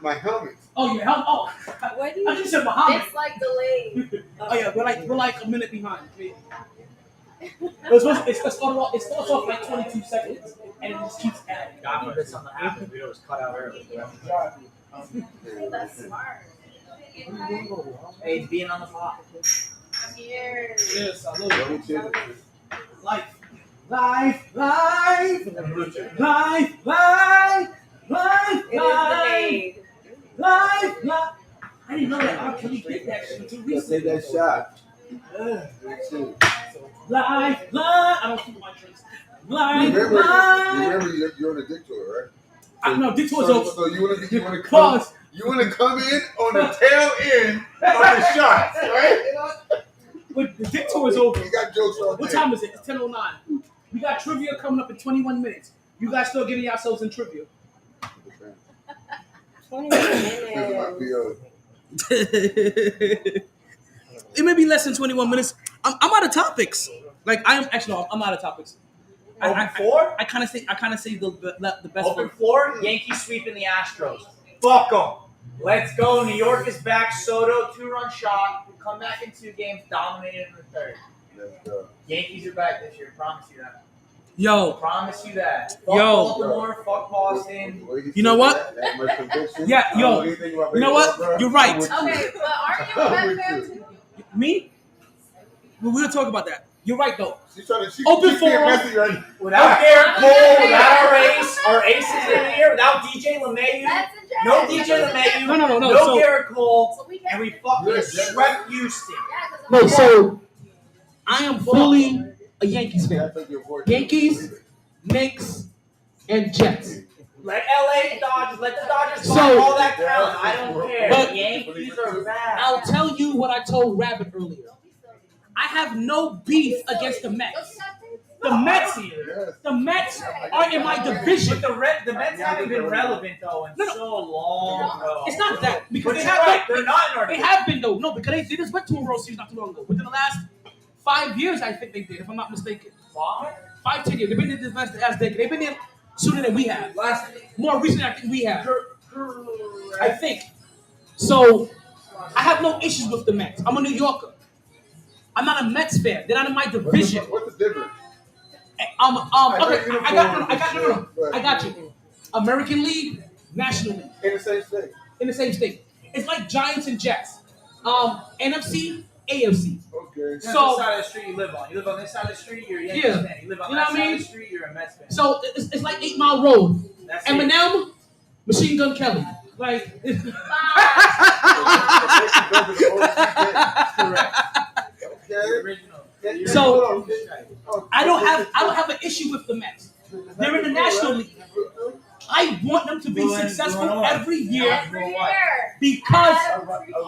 My helmet. Oh, your helmet. Oh, What do I you? just said Muhammad. It's like delayed. Oh yeah, we're like a minute behind. It starts off like 22 seconds, and it just keeps adding. God forbid something happens. We was cut out early. That's smart. Hey, it's being on the pod. Cheers. Yes, I love it. Life. Life. It is delayed. Life. I didn't know that R. Kelly did that shit until recently. Take that shot. Life. I don't keep my drinks. Life. Remember you're on a Dick tour, right? No, Dick tour's over. So you wanna Pause. You want to come in on the tail end of the shots, right? But the Dick tour is over. You got jokes all day. What time is it? It's 10:09. We got trivia coming up in 21 minutes. You guys still getting yourselves in trivia? 20 minutes. It may be less than 21 minutes. I'm out of topics. I'm out of topics. Open floor? I kind of say the best. Open floor, Yankees sweeping the Astros. Fuck them. Let's go. New York is back. Soto, 2-run shot. We come back in 2 games, dominated in the third. Let's go. Yankees are back this year. Promise you that. Yo, Promise you that. Fuck Yo. Baltimore. Fuck Boston. You know what? That much conviction. Yeah, I don't yo. know anything about You know what? baseball, bro. You're right. I'm with you. Okay, but aren't you a Mets fan too? Me? We'll talk about that. You're right though. She's trying to Open she's being forum. messy right now. Without Garrett Cole, without our aces in here, without DJ LeMahieu, Mets and Jets. no DJ LeMahieu, No. no So, Garrett Cole, So we get and we fucking swept Houston. no, so I am fully a Yankees I fan. think your voice- Yankees, Knicks, and Jets. Let LA Dodgers, let the Dodgers So- buy all that crown. I don't care. But- Yankees are bad. I'll tell you what I told Rabbit earlier. I have no beef against the Mets. The Mets are in my division. But the Mets haven't been relevant though in so long. Though. It's not that because But they you're have right, they're not in our They have been though. No, because they just went to a World Series not too long ago. Within the last 5 years, I think they did, if I'm not mistaken. 5-10 years. They've been in this last decade. They've been in sooner than we have. More recently, I think we have. I think. So I have no issues with the Mets. I'm a New Yorker. I'm not a Mets fan. They're not in my division. What's the difference? Okay, I got you. American League, National League. In the same state. In the same state. It's like Giants and Jets. NFC, AFC. Okay. That's So- the side of the street you live on. You live on this side of the street, you're a Yankees Yeah. fan. You live on You know that what I side mean? of the street, you're a Mets fan. So it's like 8 Mile Road. That's it. Eminem, Machine Gun Kelly. Like Correct. Okay. Original. So I don't have an issue with the Mets. They're in the National League. I want them to be successful every year Every year. because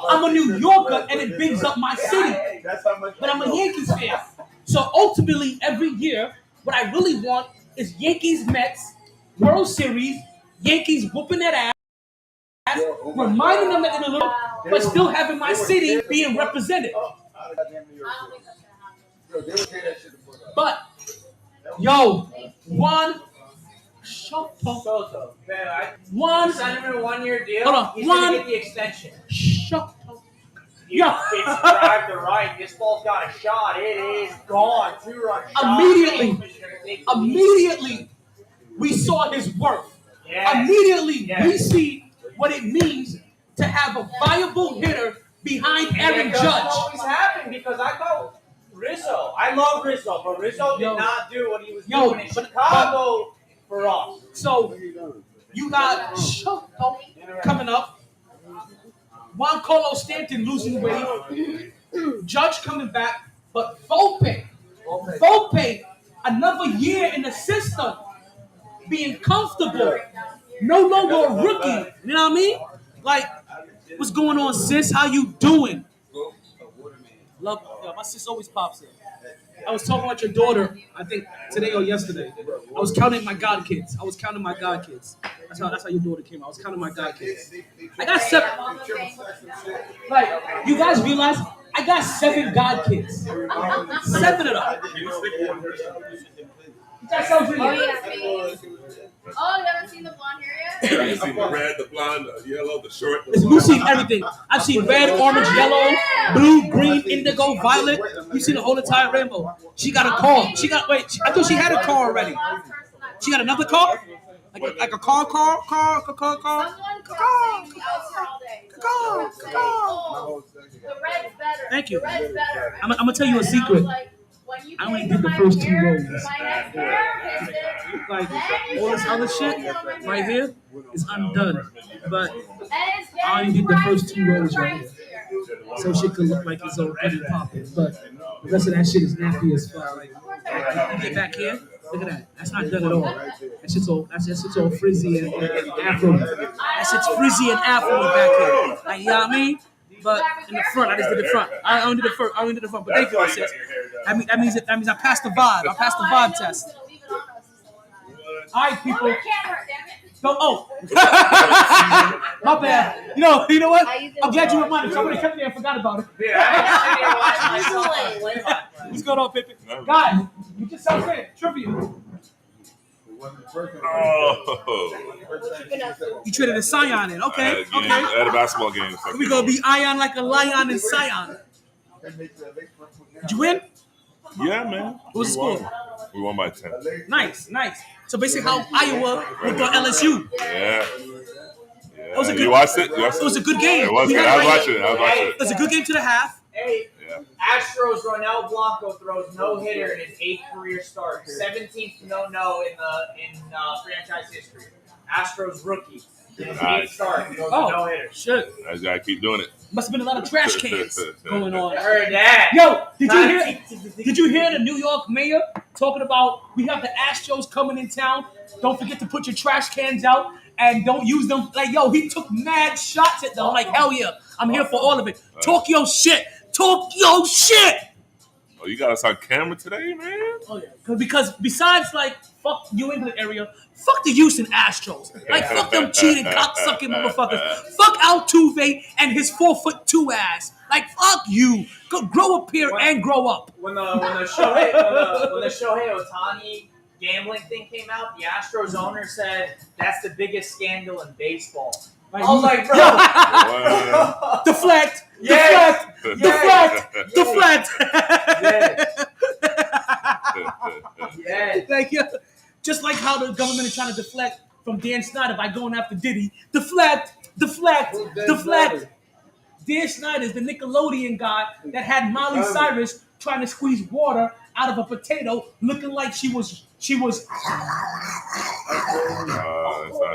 I'm a New Yorker and it bigs up my city. That's how much. But I'm a Yankees fan. So ultimately, every year, what I really want is Yankees, Mets, World Series, Yankees whooping that ass, reminding them that they're a little, but still having my city being represented. But yo, Soto. Man, one, signed him in a 1-year deal. Hold on, He's one- gonna get the extension. Yeah. It's drive to right. This ball's got a shot. It is gone. 2-run shot. Immediately, we saw his worth. Yes. Immediately, Yes. we see what it means to have a viable hitter behind Aaron It doesn't Judge. always happen because I thought Rizzo. I love Rizzo, but Rizzo did not do what he was doing in Chicago for us. So you got Shoto coming up, Juan Carlos Stanton losing weight, Judge coming back, but Volpe, another year in the system, being comfortable, no longer a rookie. You know what I mean? Like, what's going on, sis? How you doing? Love, my sis always pops in. I was talking about your daughter, I think today or yesterday. I was counting my god kids. That's how your daughter came out. I was counting my god kids. I got 7. Like, you guys realize I got 7 god kids. 7 of them. That sounds really Oh, you haven't seen the blonde hair yet? You seen the red, the blonde, the yellow, the short, the Listen, we've seen everything. I've seen red, orange, yellow, blue, green, indigo, violet. You've seen the whole entire rainbow. She got a car. I thought she had a car already. She got another car? Like a car? Someone crossing all day. The red's better. Thank you. The red's better. I'm gonna tell you a secret. I only did the first 2 rows. Like, all this other shit right here is undone. But I only did the first 2 rows right here. So shit could look like it's already popping. But the rest of that shit is nappy as fuck. Like, you get back here, look at that. That's not done at all. That shit's all frizzy and afro. That shit's frizzy and afro back here. Like, you know what I mean? But in the front, I just did the front. I only did the front. But thank you, sis. That means I passed the vibe. I passed the vibe test. All right, people. So, my bad. You know what? I'm glad you reminded me. Somebody kept me and forgot about it. What's going on, Pippin? Guys, you just started saying trivia. Oh. You traded a Scion in. Okay, At a basketball game. We gonna be Ion like a lion and Scion. Did you win? Yeah, man. What was the score? We won by 10. Nice. So basically, how Iowa would go LSU. Yeah. It was a good, You watched it? It was a good game. It was good. I was watching it. It was a good game to the half. Hey, Astros Ronel Blanco throws no hitter in his 8th career start, 17th no in franchise history. Astros rookie in his 8th start, he throws no hitter. Shit. I gotta keep doing it. Must have been a lot of trash cans going on. I heard that. Yo, did you hear the New York mayor talking about we have the Astros coming in town? Don't forget to put your trash cans out and don't use them. Like, yo, he took mad shots at them. I'm like, hell yeah, I'm here for all of it. Talk your shit. Oh, you got us on camera today, man? Oh, yeah. Because besides, like, fuck New England area, fuck the Houston Astros. Like, fuck them cheating, cocksucking motherfuckers. Fuck Altuve and his 4'2" ass. Like, fuck you. Go grow up here and grow up. When the Shohei Ohtani gambling thing came out, the Astros owner said that's the biggest scandal in baseball. Like, I was like, bro. Deflect. Yes. Deflect. Yes. Like, yeah, just like how the government is trying to deflect from Dan Schneider by going after Diddy. Deflect. Dan Schneider is the Nickelodeon guy that had Miley Cyrus trying to squeeze water out of a potato, looking like she was. That's not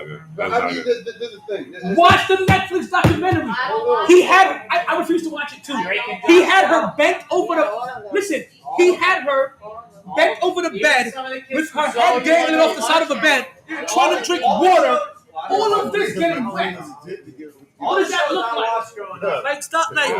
good. That's not good. This is the thing. Watch the Netflix documentary. He had. I refuse to watch it too. He had her bent over the. Listen. He had her bent over the bed with her head dangling off the side of the bed, trying to drink water. All of this getting wet. What does that look like? Like, stop, like.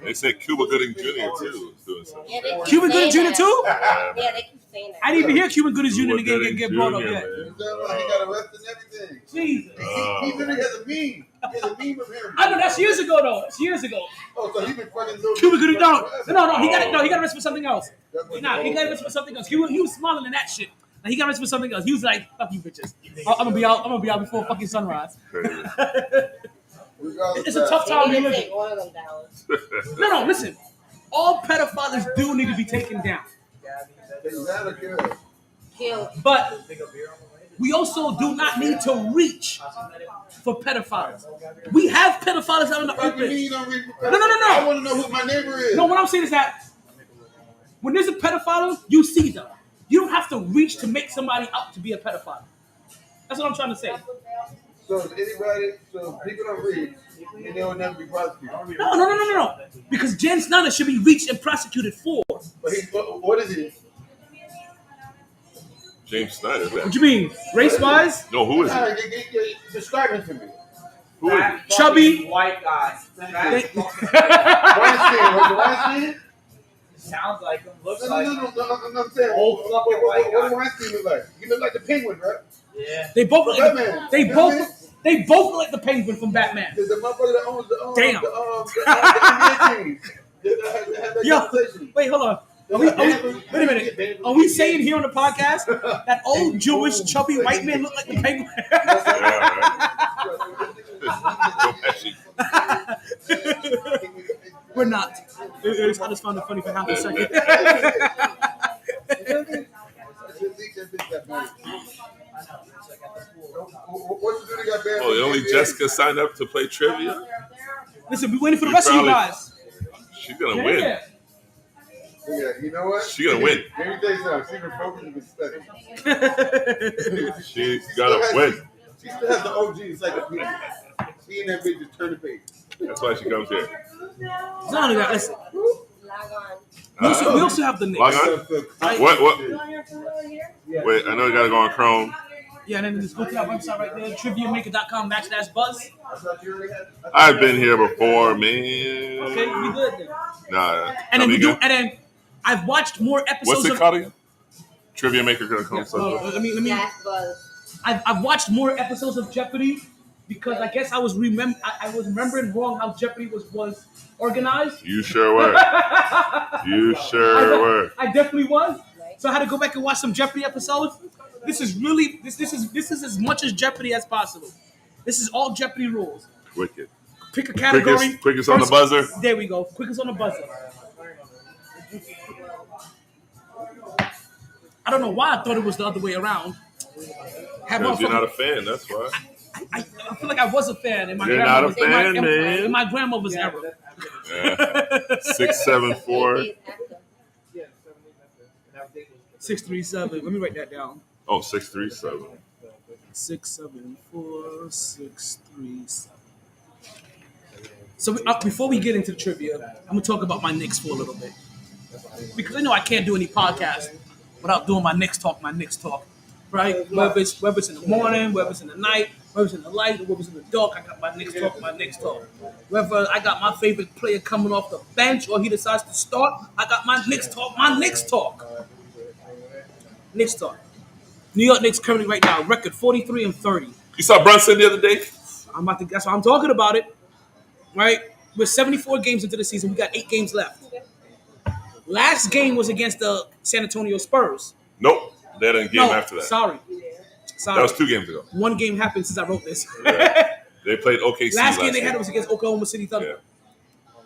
They said Cuba Gooding Jr. too is doing something. Cuba Gooding Jr. too? Yeah, they keep saying that. I didn't even hear Cuba Gooding Jr. get brought up yet. He got arrested and everything. Jesus. He literally has a meme. He has a meme of him. I know that's years ago though. That's years ago. Oh, so he been fucking little. Cuba Gooding, no. He got arrested for something else. He got arrested for something else. He was smiling in that shit. Now he got arrested for something else. He was like, "Fuck you, bitches. I'm gonna be out before fucking sunrise." It's a tough time. No, listen. All pedophiles do need to be taken down. But we also do not need to reach for pedophiles. We have pedophiles out in the open. No. I want to know who my neighbor is. No, what I'm saying is that when there's a pedophile, you see them. You don't have to reach to make somebody out to be a pedophile. That's what I'm trying to say. So people don't read, and they will never be prosecuted. No. Because Jen Snyder should be reached and prosecuted for. But what is he? James Snyder. What you mean? Race-wise? No, who is it? Describe him to me. Who is it? Chubby. White guy. Weinstein? Sounds like him. Looks No, like I'm saying. old fucking white guy. What does Weinstein look like? He look like the Penguin, right? Yeah. They both look like Batman. they both look like the Penguin from Batman. The motherfucker that owns the Damn. NBA team. Yo, wait, hold on. Wait a minute. Are we saying here on the podcast that old Jewish chubby white man look like the Penguin? We're not. I just found it funny for half a second. Oh, only Jessica signed up to play trivia? Listen, we're waiting for the rest of you guys. She's going to win. Yeah, you know what? She's going to win. Let me tell you something. She's been focused and studying. She's going to win. She still has the OG encyclopedia. She and that bitch just turn the page. That's why she comes here. It's not only that, listen. We also have the Knicks. Log on? What? Wait, I know you got to go on Chrome. Yeah, and then just go to that website right there, triviamaker.com/buzz. I've been here before, man. Okay, we good then. Nah. And then I've watched more episodes. What's it called again? TriviaMaker.com. Let me. I've watched more episodes of Jeopardy because I guess I was remembering wrong how Jeopardy was organized. You sure were. I definitely was. So I had to go back and watch some Jeopardy episodes. This is really this is as much as Jeopardy as possible. This is all Jeopardy rules. Wicked. Pick a category. Quickest on the buzzer. There we go. Quickest on the buzzer. I don't know why I thought it was the other way around. Because you're not a fan, that's why. I feel like I was a fan in my You're not a fan, in my grandmother's era. Yeah. 674. 637. Let me write that down. Oh, 637. 674 637. So before we get into the trivia, I'm gonna talk about my Knicks for a little bit because I know I can't do any podcast without doing my Knicks talk. Right? Whether it's in the morning, whether it's in the night, whether it's in the light, or whether it's in the dark, I got my Knicks talk. Whether I got my favorite player coming off the bench or he decides to start, I got my Knicks talk. Knicks talk. New York Knicks currently right now, record 43-30. You saw Brunson the other day? That's why I'm talking about it. Right? We're 74 games into the season. We got 8 games left. Last game was against the San Antonio Spurs. Nope. They had a game after that. Sorry. That was 2 games ago. One game happened since I wrote this. Yeah. They played OKC last game they had was against Oklahoma City Thunder.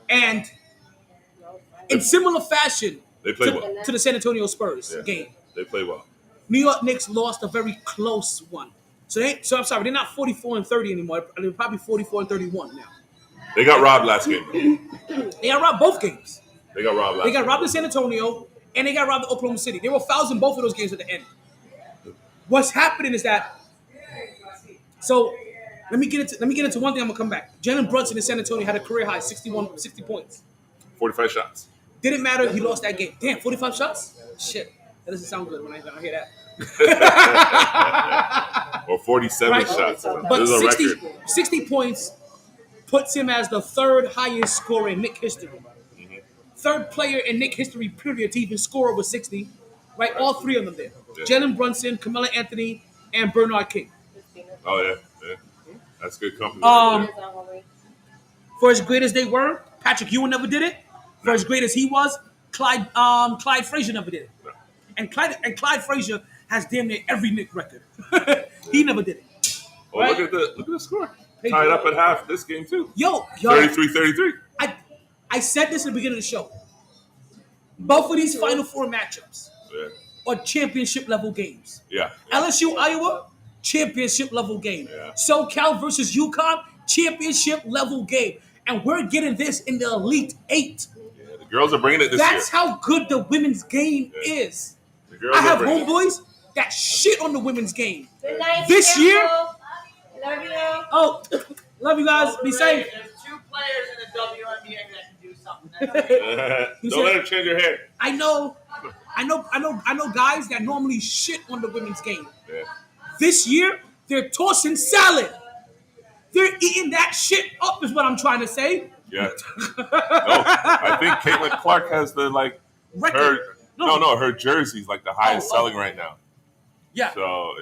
Yeah. And in similar fashion they played well. To the San Antonio Spurs game. They played well. New York Knicks lost a very close one. So I'm sorry, they're not 44-30 anymore. They're probably 44-31 now. They got robbed last game. They got robbed both games. They got robbed They got robbed in San Antonio, and they got robbed in Oklahoma City. There were fouls in both of those games at the end. What's happening is that. So let me get into one thing. I'm gonna come back. Jalen Brunson in San Antonio had a career high 60 points. 45 shots. Didn't matter. He lost that game. Damn, 45 shots. Shit, that doesn't sound good when I hear that. Or 47 shots. But 60 points puts him as the third highest scorer in Knicks history. Mm-hmm. Third player in Knicks history, period, to even score over 60. Right? All 3 of them there. Yeah. Jalen Brunson, Carmelo Anthony, and Bernard King. Oh, yeah. That's good company. For as great as they were, Patrick Ewing never did it. For as great as he was, Clyde Frazier never did it. No. And Clyde Frazier has damn near every Knicks record. He never did it. Oh, right? Look at the score. Tied up at half this game too. Yo, 33-33. I said this in the beginning of the show. Both of these Final Four matchups are championship level games. Yeah. LSU Iowa, championship level game. Yeah. SoCal versus UConn, championship level game. And we're getting this in the Elite 8. Yeah, the girls are bringing it this year. That's how good the women's game is. I have homeboys that shit on the women's game. Good night, this year. Love you. Oh, love you guys. Be safe. There's 2 players in the WNBA that can do something. Don't let them change your hair. I know guys that normally shit on the women's game. Yeah. This year, they're tossing salad. They're eating that shit up, is what I'm trying to say. Yeah. No, I think Caitlin Clark has the record. Her jersey's like the highest selling right now. Yeah. So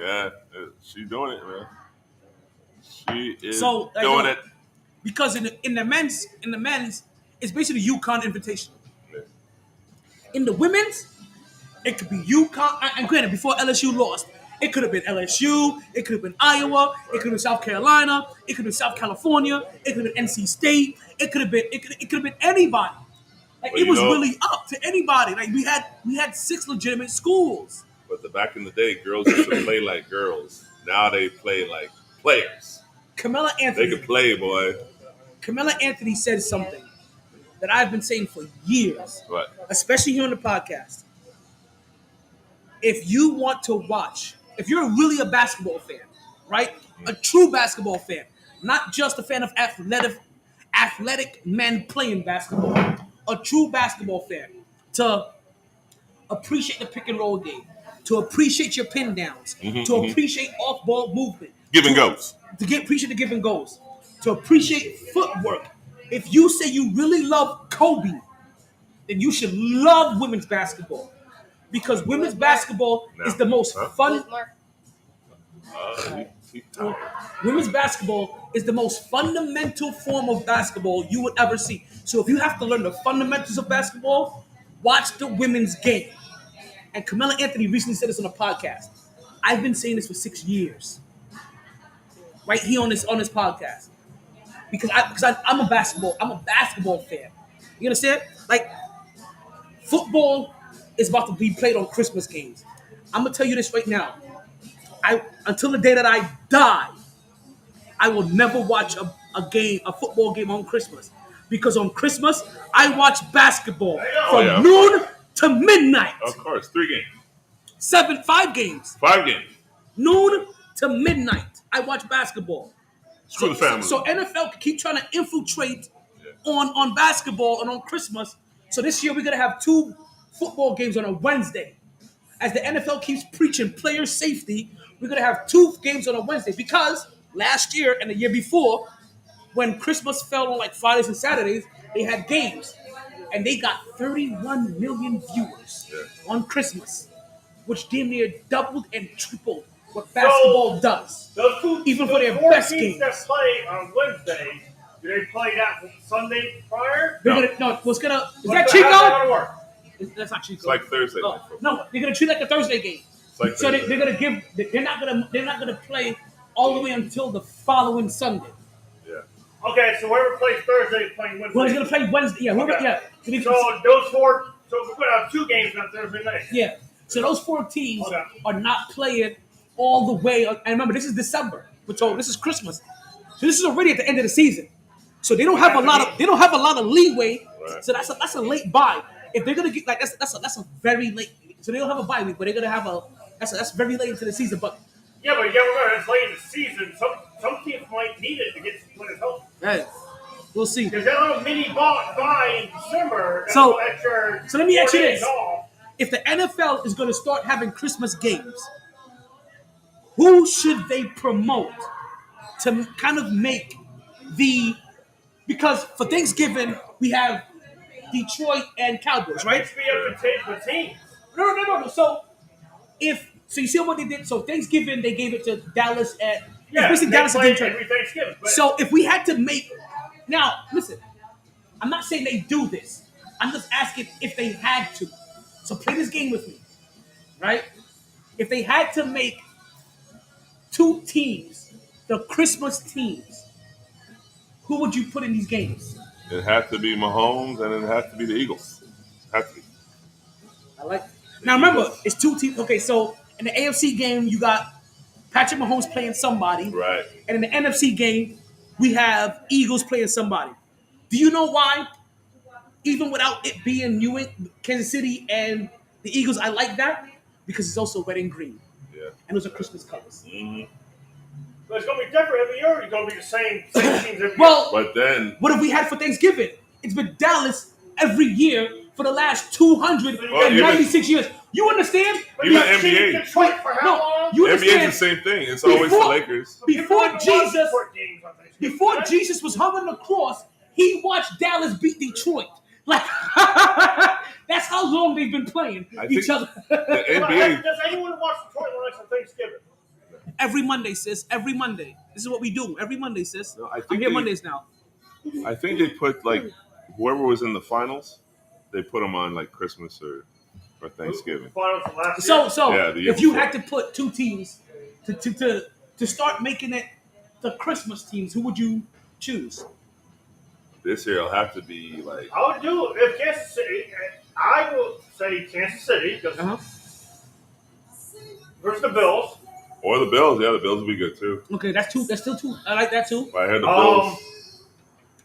she's doing it, man. She is doing it. Because in the men's, it's basically UConn Invitational. Yeah. In the women's, it could be UConn. And granted, before LSU lost, it could have been LSU. It could have been Iowa. Right. It could have been South Carolina. It could have been South California. It could have been NC State. It could have been anybody. It was really up to anybody. We had 6 legitimate schools. But back in the day, girls used to play like girls. Now they play like players. Carmelo Anthony. They can play, boy. Carmelo Anthony said something that I've been saying for years. What? Especially here on the podcast. If you want to watch, if you're really a basketball fan, right? A true basketball fan, not just a fan of athletic men playing basketball. A true basketball fan, to appreciate the pick and roll game, to appreciate your pin downs, to appreciate off-ball movement. Give and goes. Appreciate the give and goes. To appreciate footwork. If you say you really love Kobe, then you should love women's basketball. Because women's basketball is the most fun. Women's basketball is the most fundamental form of basketball you would ever see. So if you have to learn the fundamentals of basketball, watch the women's game. And Carmelo Anthony recently said this on a podcast. I've been saying this for 6 years, right here on this podcast, because I'm a basketball fan. You understand? Like, football is about to be played on Christmas games. I'm gonna tell you this right now. Until the day that I die, I will never watch a football game on Christmas, because on Christmas I watch basketball from noon to midnight. Of course, 3 games. 5 games. 5 games. Noon to midnight. I watch basketball. Screw the family. So NFL can keep trying to infiltrate on basketball and on Christmas. So this year we're gonna have 2 football games on a Wednesday. As the NFL keeps preaching player safety, we're gonna have 2 games on a Wednesday, because last year and the year before, when Christmas fell on like Fridays and Saturdays, they had games, and they got 31 million viewers on Christmas, which damn near doubled and tripled what basketball does. Those 2, even for their 4 best teams games. that play on Wednesday, do they play that Sunday prior? Is that Chico? How's that gonna work? That's not Chico. It's like Thursday. Oh, no, they're gonna treat it like a Thursday game. Like so they're gonna give. They're not gonna play all the way until the following Sunday. Yeah. Okay, so whoever plays Thursday is playing Wednesday. Well, he's gonna play Wednesday. Yeah, Okay. yeah. So those 4. So we're gonna have 2 games on Thursday night. Yeah. So those 4 teams are not playing all the way. And remember, this is December. We're told this is Christmas. So this is already at the end of the season. So they don't have a lot of leeway. Right. So that's a late bye. If they're gonna get like that's a very late. So they don't have a bye week, but they're gonna have that's very late into the season. But Yeah, but you gotta remember, it's late in the season. Some teams might need it to get some players healthy. hey, we'll see. Because that little mini bye in December, So extra let me ask you 4 days this: off. if the NFL is going to start having Christmas games, who should they promote to kind of make because for Thanksgiving we have Detroit and Cowboys, right? It should be up to teams. No. So you see what they did. So Thanksgiving they gave it to Dallas at They Dallas play and Detroit. every Thanksgiving. But So if we had to make now, listen, I'm not saying they do this. I'm just asking if they had to. So play this game with me, right? If they had to make 2 teams, the Christmas teams, who would you put in these games? It had to be Mahomes, and it had to be the Eagles. Had to be. I like. Now remember, it's 2 teams. Okay, so in the AFC game, you got Patrick Mahomes playing somebody, Right. and in the NFC game, we have Eagles playing somebody. Do you know why? Even without it being Kansas City and the Eagles, I like that because it's also red and green. Yeah. And those are Christmas colors. Mm-hmm. But it's going to be different every year. It's going to be the same teams every Well, But then, what have we had for Thanksgiving? It's been Dallas every year for the last 296 years. You understand? Even the NBA. Detroit for how long? You NBA is understand? the same thing. It's always the Lakers. Before Jesus was hung on the cross, he watched Dallas beat Detroit. Like that's how long they've been playing each other. The NBA. Does anyone watch Detroit Lions on Thanksgiving? Every Monday, sis. Every Monday. This is what we do. Every Monday, sis. No, I think I'm here they- Mondays now. I think they put like whoever was in the finals, they put them on like Christmas or Thanksgiving. Finals from last year. So Yeah, the year if you before. had to put 2 teams to start making it the Christmas teams, who would you choose? This year it'll have to be like I would do if Kansas City. I will say Kansas City because versus the Bills. or the Bills. Yeah, the Bills will be good too. Okay, that's 2. That's still 2. I like that too. But I heard the Bills.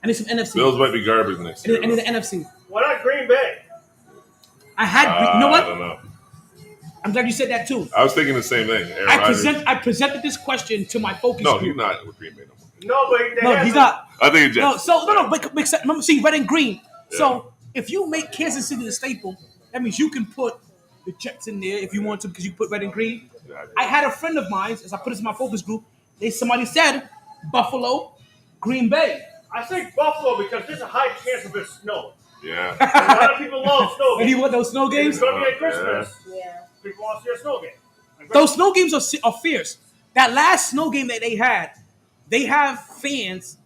I need some NFC. Bills might be garbage next year. I need the NFC. Why not Green Bay? I had. You know I what? don't know. I'm glad you said that too. I was thinking the same thing. Aaron Rodgers. I presented this question to my focus No, group. he's not with Green Bay no more. No, but they No, have he's to- not. I think it's No, Jets. but remember, see, red and green. Yeah. So if you make Kansas City the staple, that means you can put the Jets in there if you want to, because you put red and green. I had a friend of mine, as I put this in my focus group, somebody said Buffalo, Green Bay. I say Buffalo because there's a high chance of it snow. Yeah. A lot of people love snow And games. you want those snow games? It's going to be at Christmas. Yeah. People want to see a snow game. Those snow games are fierce. That last snow game that they have fans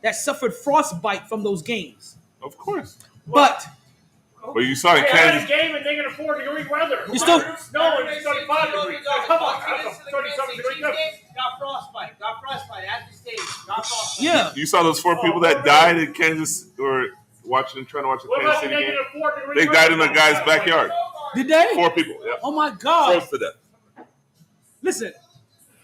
that suffered frostbite from those games. Of course. But But you saw in They had a Kansas. game in -4-degree weather. You still- snow and 35 degrees. Come on, that's a 37 degree difference. Got frostbite at the stadium. Got frostbite. Yeah. You saw those 4 people that died in Kansas or trying to watch the What Kansas about the City game? -4-degree They weather? died in a guy's backyard. Did they? 4 people. Yeah. Oh my God. Froze to death. Listen,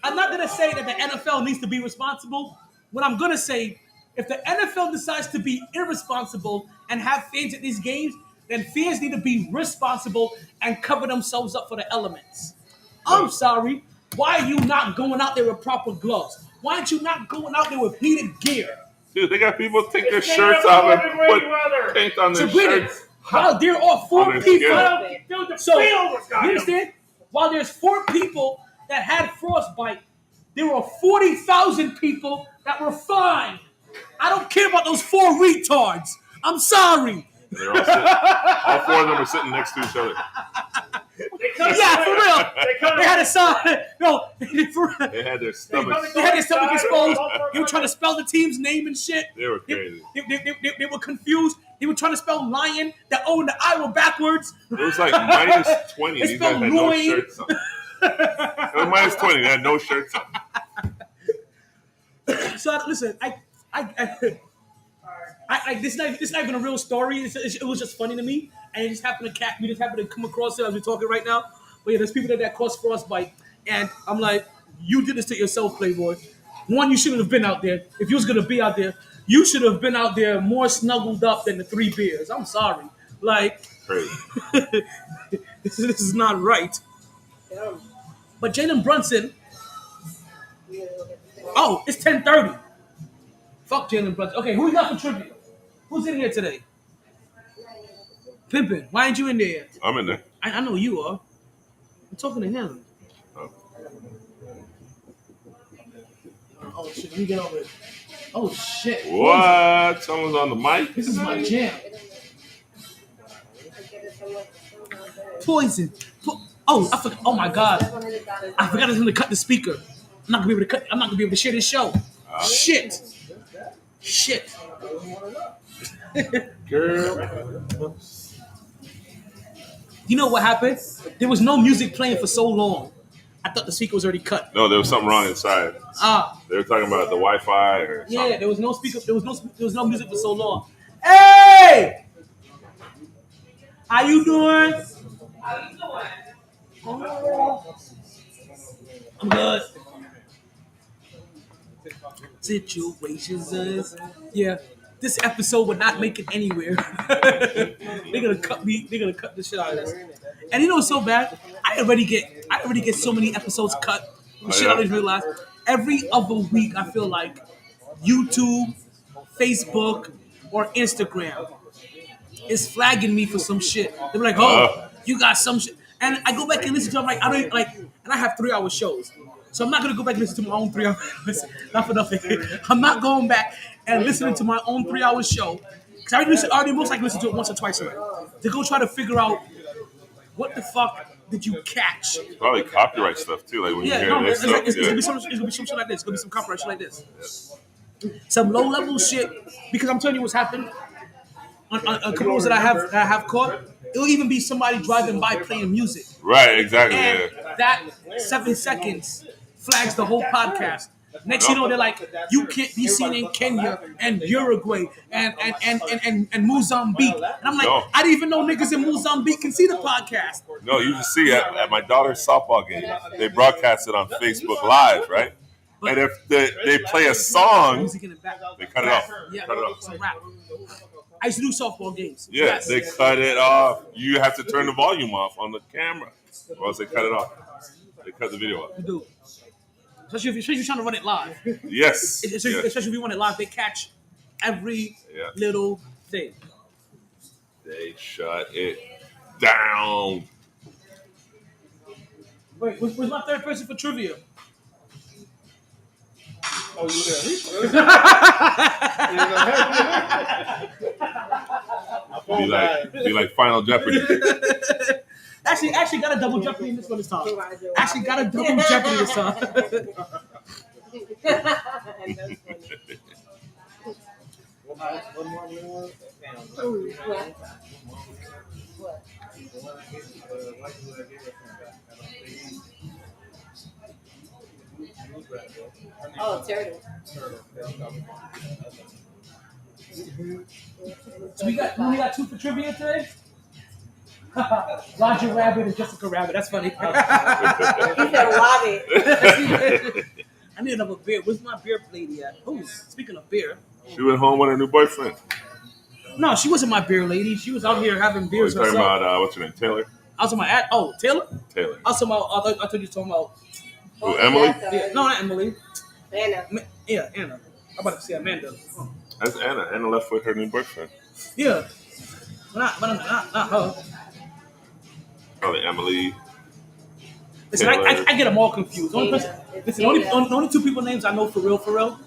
I'm not gonna say that the NFL needs to be responsible. What I'm gonna say, if the NFL decides to be irresponsible and have fans at these games, then fans need to be responsible and cover themselves up for the elements. I'm sorry. Why are you not going out there with proper gloves? Why aren't you not going out there with heated gear? Dude, they got people take their It's shirts off and -4-degree put weather. paint on their So granted, shirts. while there are On 4 their people, skin. Dude, the so field was you got him. understand? While there's 4 people that had frostbite, there were 40,000 people that were fine. I don't care about those 4 retards. I'm sorry. They're all sitting. All 4 of them are sitting next to each other. Yeah, for real. They had a sign. No, They had their stomachs. they had their stomach exposed. They were trying to spell the team's name and shit. They were crazy. They were confused. They were trying to spell lion, the O and the I were backwards. It was like -20. They These guys spelled had no Lloyd. shirts on. It was -20. They had no shirts on. So listen, this is not even a real story. It was just funny to me, and it just happened to we just happened to come across it as we're talking right now. But yeah, there's people that cause frostbite, and I'm like, you did this to yourself, Playboy. One, you shouldn't have been out there. If you was gonna be out there, you should have been out there more snuggled up than the 3 beers. I'm sorry, like Crazy. this is not right. But Jalen Brunson. Oh, it's 10:30. Fuck Jalen Brunson. Okay, who we got for trivia? Who's in here today? Pimpin', why ain't you in there? I'm in there. I know you are. I'm talking to him. Oh shit, let me get over it. Oh shit. What? Someone's on the mic? This is my jam. Poison. Oh, I forgot. Oh my god. I forgot him to cut the speaker. I'm not gonna be able to share this show. Shit. Girl. You know what happened? There was no music playing for so long. I thought the speaker was already cut. No, there was something wrong inside. They were talking about the Wi-Fi or something. Yeah, there was no speaker. There was no music for so long. Hey, how you doing? I'm good. Situations is this episode would not make it anywhere. They're gonna cut me. They're gonna cut the shit out of this. And you know what's so bad? I already get so many episodes cut. Shit, I didn't realize. Every other week, I feel like YouTube, Facebook, or Instagram is flagging me for some shit. They're like, "Oh, you got some shit," and I go back and listen to them. Like I don't like, and I have 3-hour shows. So I'm not gonna go back and listen to my own 3-hour. Not for nothing. I'm not going back and listening to my own 3-hour show because I already most likely listen to it once or twice already. To go try to figure out what the fuck did you catch? Probably copyright stuff too. Like when you hear this stuff. It's gonna be some shit like this. It's gonna be some copyright shit like this. Some low level shit because I'm telling you what's happened on a couple of that I have caught. It'll even be somebody driving by playing music. Right, exactly. And Yeah. that 7 seconds flags the whole podcast. Next you know, they're like, you can't be seen in Kenya and Uruguay and Mozambique. And I'm like, I didn't even know niggas in Mozambique can see the podcast. No, you just see at my daughter's softball game, they broadcast it on Facebook Live, right? And if they play a song, they cut it off. Yeah, Cut it off. it's a rap. I used to do softball games. Yeah, Yes. they cut it off. You have to turn the volume off on the camera, or else they cut it off. They cut the video off. You do. Especially if you're trying to run it live. Yes. Especially if you run it live, they catch every little thing. They shut it down. Wait, where's my third person for trivia? Oh, you Be like Final Jeopardy. Actually got a double jeopardy in this one this time. Actually got a double jeopardy this time. Oh, turtle. So we only got 2 for trivia today. Roger Rabbit and Jessica Rabbit. That's funny. You said rabbit. I need another beer. Where's my beer lady at? Oh, speaking of beer. She went home with her new boyfriend. No, she wasn't my beer lady. She was out here having beers Talking herself. about what's her name, Taylor? I was talking about Taylor. Taylor. I was talking about. I thought you were talking about. Who, Emily? Yeah, no, not Emily. Anna. Yeah, Anna. I'm about to say Amanda. Oh. That's Anna. Anna left with her new boyfriend. Yeah, not her. Probably Emily. Listen, I get them all confused. Only 2 people names I know for real.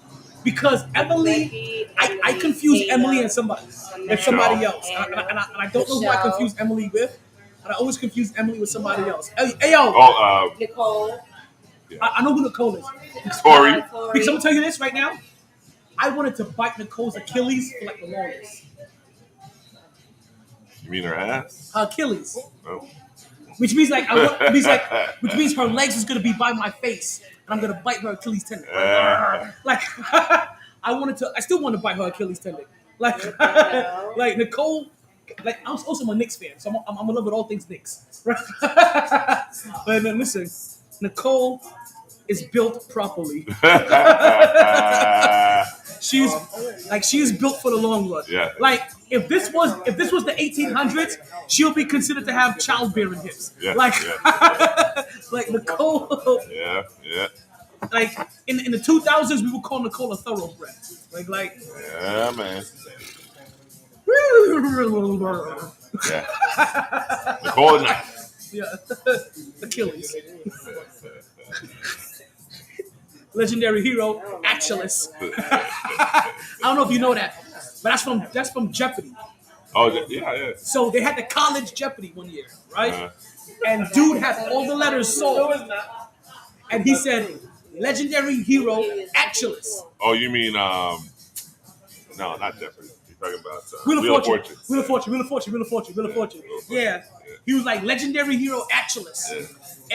Because Emily, I confuse Emily and somebody else. And I don't know who I confuse Emily with. And I always confuse Emily with somebody else. Hey yo. Nicole. Yeah. I know who Nicole is. Tori. Because I'm gonna tell you this right now. I wanted to bite Nicole's Achilles for like the longest. You mean her ass? Her Achilles. Oh. Which means her legs is gonna be by my face, and I'm gonna bite her Achilles tendon. Like I still want to bite her Achilles tendon. Like Nicole. Like I'm also a Knicks fan, so I'm in love with all things Knicks. Right? But then listen, Nicole is built properly. She's built for the long run. Yeah. Like if this was the 1800s, she'll be considered to have childbearing hips. Yeah. Like Nicole. Yeah. Like in the 2000s, we would call Nicole a thoroughbred. Like. Yeah, man. Yeah. Nicole is nice. Yeah. Achilles. Legendary hero, Achilles. I don't know if you know that, but that's from Jeopardy. Oh, yeah. So they had the college Jeopardy one year, right? And dude had all the letters solved. And he said, legendary hero, Achilles. Oh, you mean, no, not Jeopardy. You're talking about Wheel of Fortune. Yeah. He was like, legendary hero, Achilles. Yeah.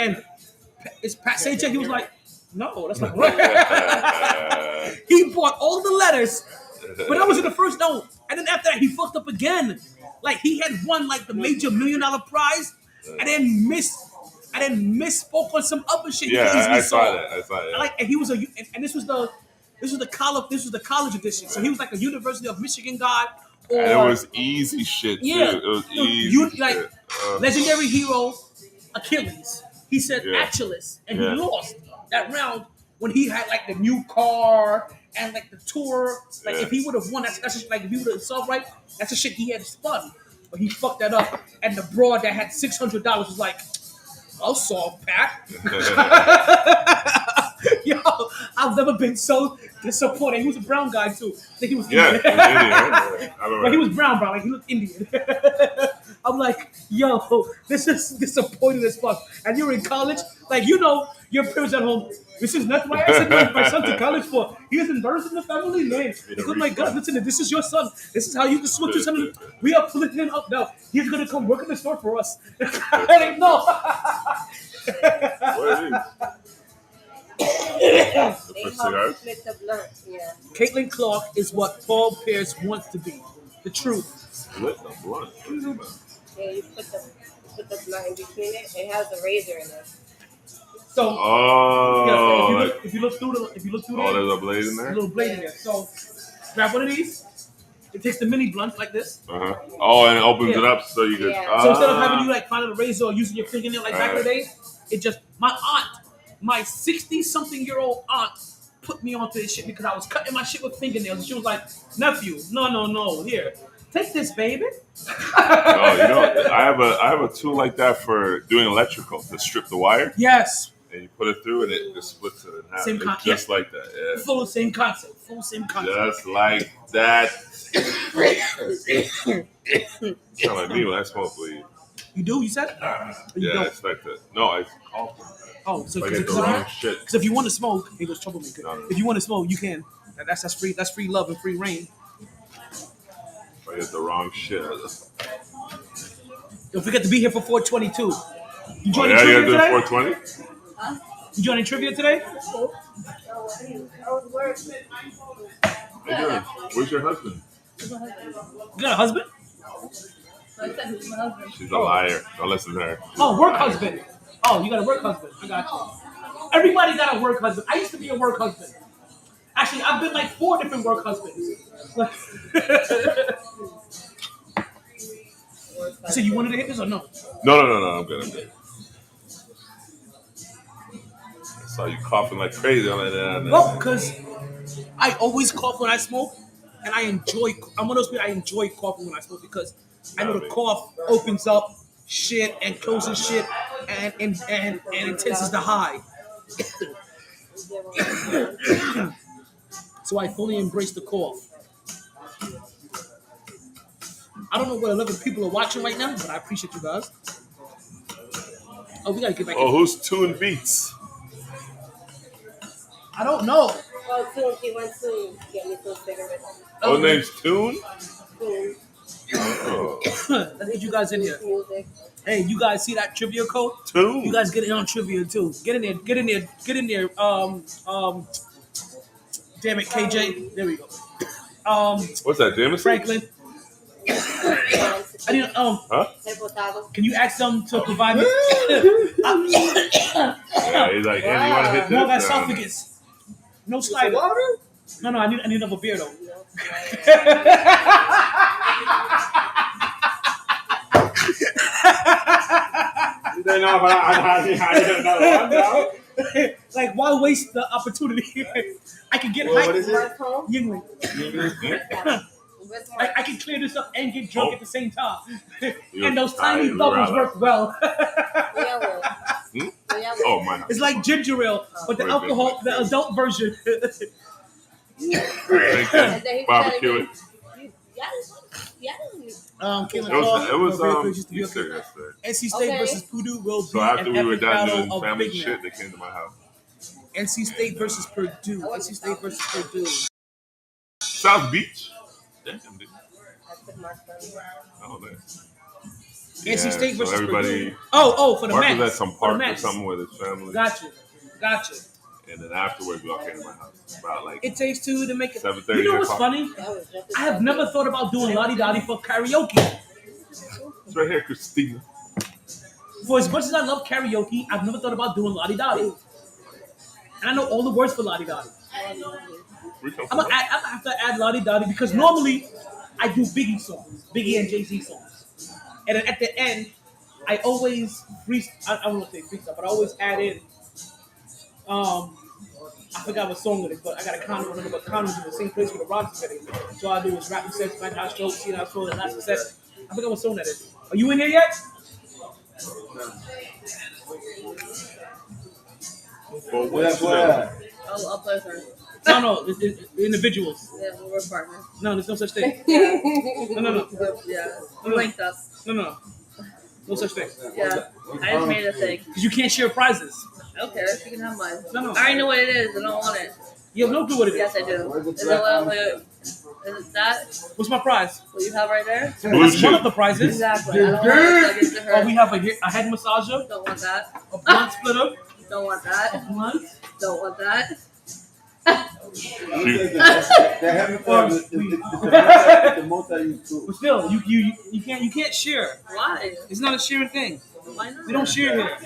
And it's Pat Sajak, he was like, no, that's not right. He bought all the letters, but that was in the first note. And then after that, he fucked up again. Like he had won like the major $1 million prize, and then misspoke on some other shit. Yeah, I saw that. Like, and he was and this was the college edition. So he was like a University of Michigan guy. And it was easy shit too. Yeah, it was easy. Shit. Legendary hero, Achilles. He said Achilles, and he lost that round when he had like the new car and like the tour. Like if he would have won, that's just, like if he would have solved right, that's the shit he had spun. But he fucked that up, and the broad that had $600 was like, I'll solve Pat. Yo, I've never been so disappointed. He was a brown guy too. I think he was Indian. But he was brown, like he looked Indian. I'm like, yo, this is disappointing as fuck. And you're in college, like your parents at home. This is not why I sent my son to college for. He is embarrassing the family name. Oh my God, listen, this is your son. This is how you can switch your son. We are pulling him up now. He's gonna come work in the store for us. No. What is Caitlin Clark is what Paul Pierce wants to be. The truth. Split the blunt. Yeah, you put the blunt in between it. It has a razor in it. So, if you look through there's a blade in there. A little blade in there. So, grab one of these. It takes the mini blunt like this. Oh, and it opens it up so you can. So instead of having you like finding a razor or using your fingernail like back in the day, it just my 60-something-year-old aunt put me onto this shit because I was cutting my shit with fingernails, and she was like, "Nephew, no, here, take this, baby." I have a tool like that for doing electrical to strip the wire. Yes. And you put it through, and it just splits it in half. Just like that. Yeah. Full same concept. Just like that. Sound like me when I smoke weed. You do? You said? Yeah, it's like that. No, I call for that. Oh, so I get the wrong shit. Because if you want to smoke, he goes troublemaker. No. If you want to smoke, you can. That's free. That's free love and free reign. I get the wrong shit. Don't forget to be here for 422. You Oh, joining yeah, you trivia gotta do today? 420? You joining trivia today? How you doing? Where's your husband? You got a husband? She's a liar. Don't listen to her. Oh, work husband. Oh, you got a work husband. I got you. Everybody got a work husband. I used to be a work husband. Actually, I've been like 4 different work husbands. So you wanted to hit this or no? No. I'm good. I saw you coughing like crazy on that. Well, because I always cough when I smoke, and I'm one of those people, I enjoy coughing when I smoke because I know the cough opens up shit and closes shit and intenses the high. So I fully embrace the cough. I don't know what 11 people are watching right now, but I appreciate you guys. Oh, we gotta get back. Oh, who's Tune Beats? I don't know. Oh, Tune, he went to get me some cigarettes. Oh, name's Tune? Tune. Oh. Let's get you guys in here. Music. Hey, you guys see that trivia code? Tune. You guys get in on trivia too. Get in there. Damn it, KJ. There we go. What's that, Jameson? Franklin. I need Huh? Can you ask them to provide me? Yeah, he's like, hey, you want to hit No, this? that's esophagus. No Schneider. No, I need another beer though. Like, why waste the opportunity? I can get hyped. What is it? Yingling. I can clear this up and get drunk at the same time. And those tiny bubbles work well. Oh, my. It's like ginger ale, but the alcohol, the adult version. Barbecue it. It was Easter yesterday. NC State versus Purdue will be So after an we were epic done battle doing of family big shit, men. they came to my house. NC State versus Purdue. NC State versus Purdue. South Beach? Damn, dude. Oh, nice. NC State versus everybody, Purdue. Oh, for the Mark Mets. was at some For park the or Mets. something with his family. Gotcha. And then afterwards, we all came to my house. About like It takes two to make it. 7:30. You know what's funny? I have never thought about doing Lottie Dottie for karaoke. It's right here, Christina. For as much as I love karaoke, I've never thought about doing Lottie Dottie. And I know all the words for Lottie Dottie. I'm gonna have to add Lottie Dottie because normally I do Biggie songs, Biggie and Jay-Z songs. And then at the end, I always I don't want to say freestyle, but I always add in I forgot what song it is, but I got a condo. Remember, but condo's in the same place where the rocks are sitting. So all I do is rap and sex, my house, stroke, see house, and last set. I forgot what song that is. Are you in here yet? I'll play with her. No, it's individuals. Yeah, we're partners. No, there's no such thing. No. Yeah, we linked up. No. No such thing. Yeah, I just made a thing. Because you can't share prizes. I don't care. You can have mine. No. I already know what it is. I don't want it. You have no clue what it is. Yes, I do. Is it that? What's my prize? What you have right there? That's one of the prizes. Exactly. I don't want to plug into her. Oh, we have a head massager. Don't want that. A blunt splitter. Don't want that. A blunt. Don't want that. But still, you can't share. Why? It's not a sharing thing. Why not? We don't share here.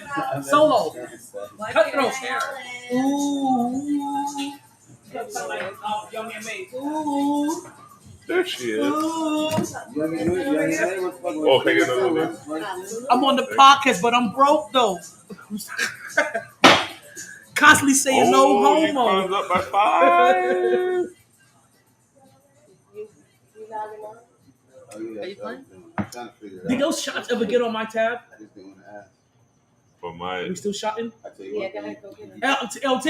Solo. Why Cutthroat. can't I share? Ooh. Young and May. Ooh. There she is. Ooh. Oh, hang on. I'm on the podcast, but I'm broke though. Constantly saying no homo. You climbed up by 5. Are you playing? Did those shots ever get on my tab? For my. Are we still shotting? Yeah, go ahead, go get it. LT.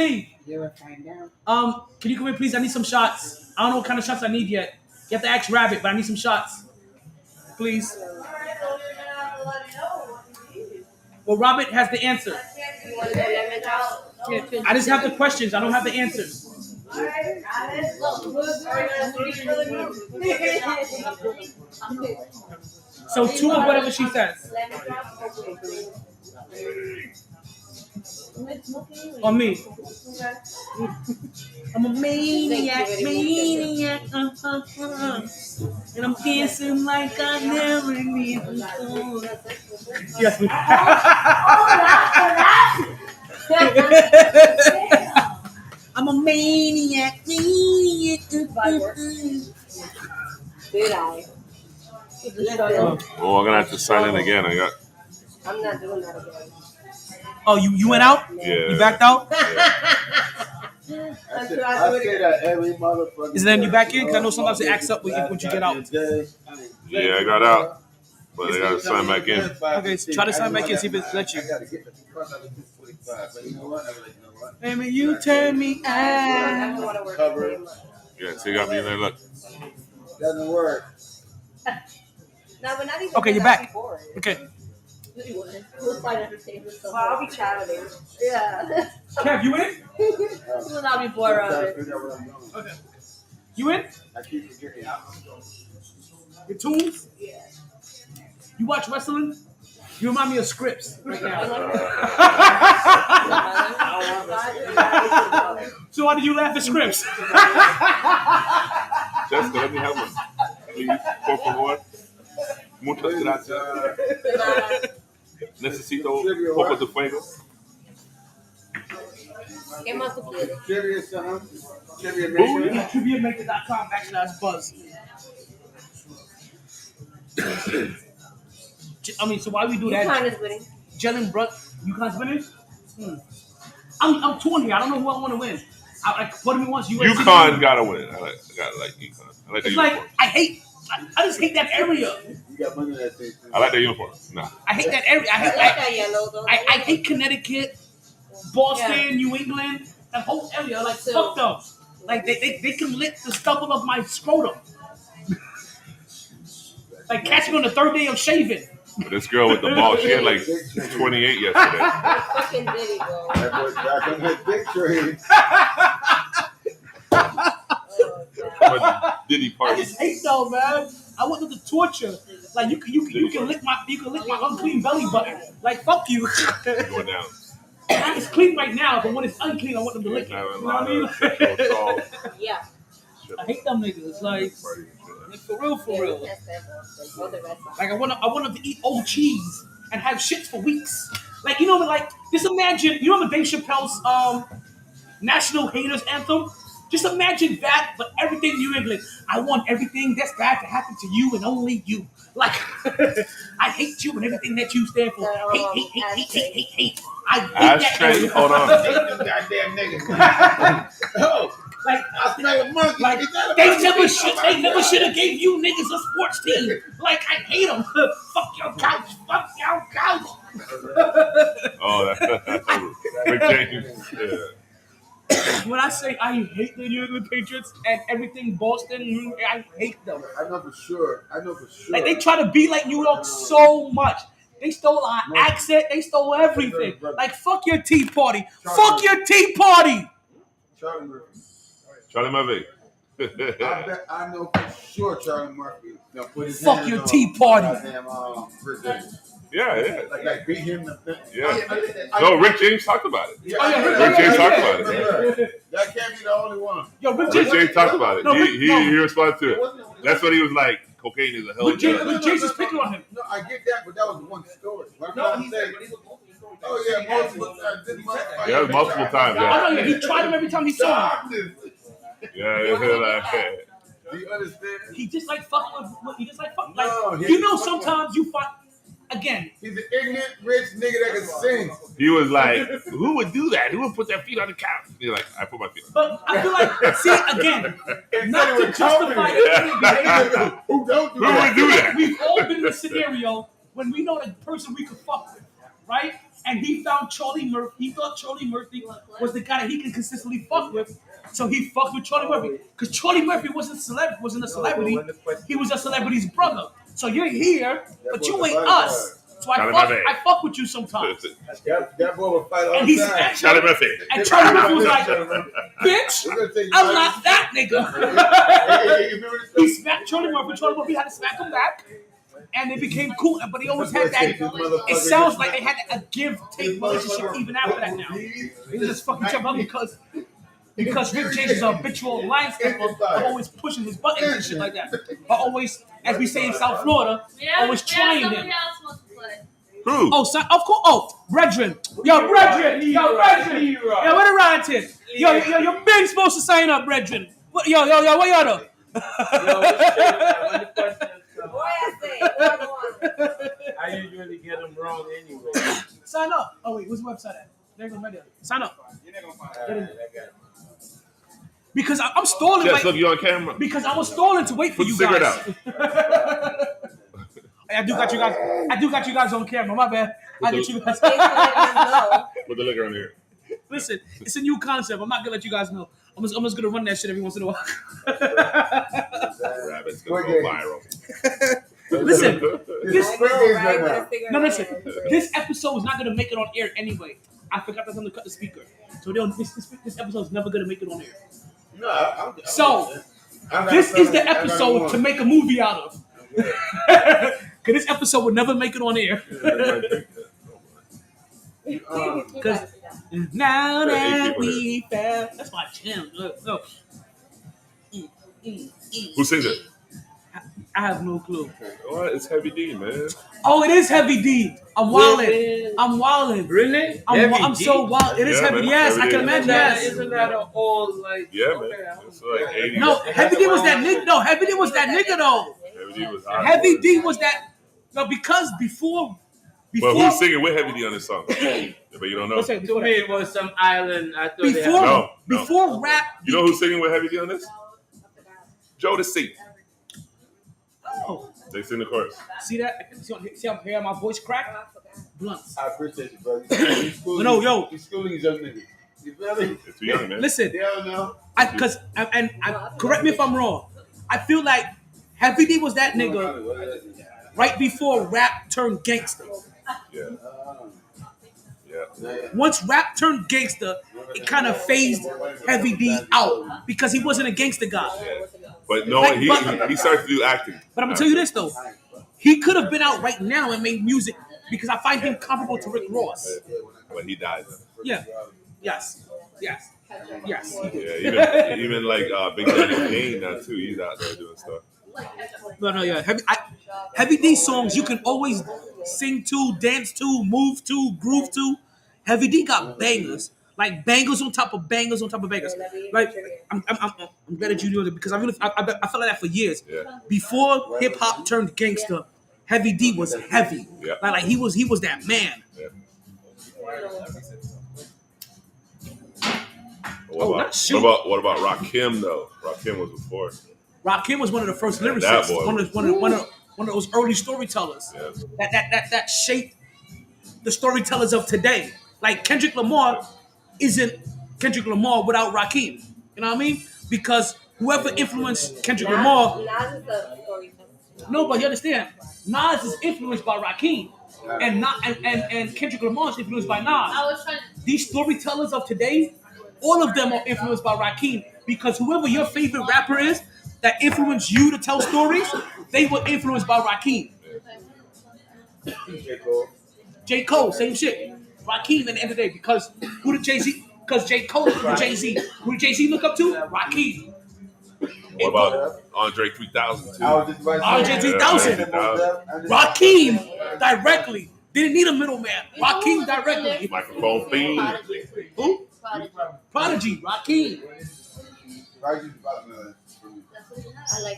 You're a find out. Can you come in, please? I need some shots. I don't know what kind of shots I need yet. You have to ask Rabbit, but I need some shots. Please. Well, Rabbit has the answer. You want to go lemon out? I just have the questions. I don't have the answers. So 2 of whatever she says. On me. I'm a maniac. And I'm dancing like I never did before. Yes. I'm a maniac. Did I? Oh, I'm gonna have to sign in again. I'm not doing that again. Oh, you went out? Yeah. You backed out? I say that every motherfucker. Is then you back in? Because I know sometimes it acts up when you get out. Yeah, I got out, but I gotta sign back in. Okay, so try to sign back in, see if it lets you. Baby, you turn me out. Yeah, so you got me in there. Look. Doesn't work. No, but not even. Okay, you're back. Okay. We'll find entertainment. So I'll be traveling. Yeah. Kev, you in? We'll not be bored of it. Okay. You in? I keep forgetting. Your tunes? Yeah. You watch wrestling? You remind me of Scripps right now. So why did you laugh at Scripps? Jessica, let me have one. Please, por favor. Muchas gracias. Necesito un poco de fuego. ¿Qué más tú quieres? Trivia, son. Trivia TriviaMaker.com/buzz. I mean, so why we do that? UConn is winning. Jalen Brook, UConn's winning? I'm torn here. I don't know who I want to win. What do we want? UConn gotta win. I like UConn. I like the it's uniform. like I just hate that area. You got money that thing. I like the uniform. Nah. I hate that area. I like that yellow though. I hate Connecticut, Boston, New England, that whole area. Like fuck them. Like they can lick the stubble of my scrotum. Like catch me on the 3rd day of shaving. But this girl with the ball, she had like 28 yesterday. Fucking Diddy, bro. That boy back on that dick trade. But Diddy I party. just hate though, man. I want them to torture. Like you can lick my unclean belly button. Like fuck you. Going down. It's clean right now, but when it's unclean, I want them to lick it. You know what I mean? Yeah. I hate them niggas. Like for real. Like I want them to eat old cheese and have shits for weeks. Like you know, like just imagine. You remember Dave Chappelle's National Haters Anthem? Just imagine that, but everything New England. I want everything that's bad to happen to you and only you. Like, I hate you and everything that you stand for. Hate. I hate that area. Hold on. Goddamn niggas. Oh, like, I smell a monkey. Like, they never should have gave you niggas a sports team. Like, I hate them. Fuck your couch. Oh, that's Rick Jenkins. Yeah. When I say I hate the New England Patriots and everything Boston, I hate them. I know for sure. Like they try to be like New York so much. They stole our accent. They stole everything. Like fuck your Tea Party. Fuck your Tea Party. Charlie Murphy. Charlie Murphy. I know for sure Charlie Murphy. Put his fuck your Tea Party. Yeah. Like beat him. No, Rick James talked about it. Rick James talked about it. That can't be the only one. Yo, Rick James talked about it. He responded to it. That's what he was like. Cocaine is a hell of a drug. Rick James is picking on him. No, I get that, but that was one story. Multiple times. Yeah. I know. He tried him every time he saw him. Yeah. Do you understand? He just like fucking with. He just like fucking. Like sometimes you find. Again, he's an ignorant, rich nigga that can sing. He was like, who would do that? Who would put their feet on the couch? He's like, I put my feet on the couch. But I feel like, see, again, not to justify anything behavior. Who would do that? We've all been in a scenario when we know the person we could fuck with, right? And he found Charlie Murphy. He thought Charlie Murphy was the guy that he can consistently fuck with. So he fucked with Charlie Murphy. Because Charlie Murphy wasn't a celebrity. He was a celebrity's brother. So you're here, but you ain't us. So I fuck with you sometimes. That boy will fight all and the time. Charlie Murphy. And Charlie Murphy was like, bitch, I'm not that nigga. He smacked Charlie Murphy. Charlie Murphy had to smack him back. and they became cool, but they always had that. It sounds like they had a give-take relationship even after that now. They just fucking each other up because Rick James is a habitual line stepper, always pushing his buttons and shit like that. But always, as we say in South Florida, always trying them. Who? Oh, son, of course. Oh, brethren. Yo, brethren. Yo, brethren. Yo, what a ride here. Yo, Big supposed to sign up, brethren. What, yo, what y'all do? I usually get them wrong anyway. Sign up. Oh, wait, what's the website at? There goes right there. Sign up. Get in there. Because I'm stalling. Yes, look, you on camera. Because I was stalling to wait for you guys. I do got you guys on camera. My bad. I get you guys. Put the liquor on here. Listen, it's a new concept. I'm not gonna let you guys know. I'm just gonna run that shit every once in a while. Rabbit's gonna go viral. Listen, this episode is not gonna make it on air anyway. I forgot to cut the speaker, so this episode is never gonna make it on air. No, this is the episode to make a movie out of. Cause this episode would never make it on air. Cause now that we found, that's my jam. No. Who sings it? I have no clue. What? It's Heavy D, man. Oh, it is Heavy D. I'm wildin'. Really? I'm so wild. It is Heavy D. Yes, I can imagine. Yes. Isn't that an old like? Yeah, man. It's like 80s. No, Heavy D was that nigga. No, Heavy D was that nigga though. Heavy D was that. No, because before. But who's singing with Heavy D on this song? But you don't know. To me, it was some island. I thought before rap. You know who's singing with Heavy D on this? Jodeci. Oh. They sing the chorus. See that? See I'm hearing my voice crack? Blunts. I appreciate you, brother. He's schooling his young niggas. You feel me? It's too young, man. Listen, no. Correct me if I'm wrong. I feel like Heavy D was that nigga right before rap turned gangster. Yeah. Once rap turned gangster, it kind of phased Heavy D out because he wasn't a gangster guy. Yeah. But no, he started to do acting. But I'm gonna tell you this though, he could have been out right now and made music because I find him comparable to Rick Ross. But he died. Yeah. Yes. He did. Yeah. Even like Big Daddy Kane now too. He's out there doing stuff. No, yeah. Heavy D songs you can always sing to, dance to, move to, groove to. Heavy D got bangers, like bangers on top of bangers on top of bangers. Like I'm glad that you know that because I felt like that for years. Yeah. Before hip hop turned gangster, Heavy D was heavy. Yeah. Like he was that man. Yeah. What about Rakim though? Rakim was before. Rakim was one of the first lyricists. One of those early storytellers. Yeah. That shaped the storytellers of today. Like Kendrick Lamar isn't Kendrick Lamar without Rakim. You know what I mean? Because whoever influenced Kendrick Lamar. Nas is a storyteller. No, but you understand. Nas is influenced by Rakim. And Kendrick Lamar is influenced by Nas. These storytellers of today, all of them are influenced by Rakim. Because whoever your favorite rapper is that influenced you to tell stories, they were influenced by Rakim. J. Cole, same shit. Rakim at the end of the day, because who did Jay-Z? Because J. Cole is Jay-Z. Who did Jay-Z look up to? Rakim. What about Andre 3000 too? Andre 3000. Rakim directly. Didn't need a middleman. Rakim directly. Microphone fiend. Who? Prodigy. Rakim.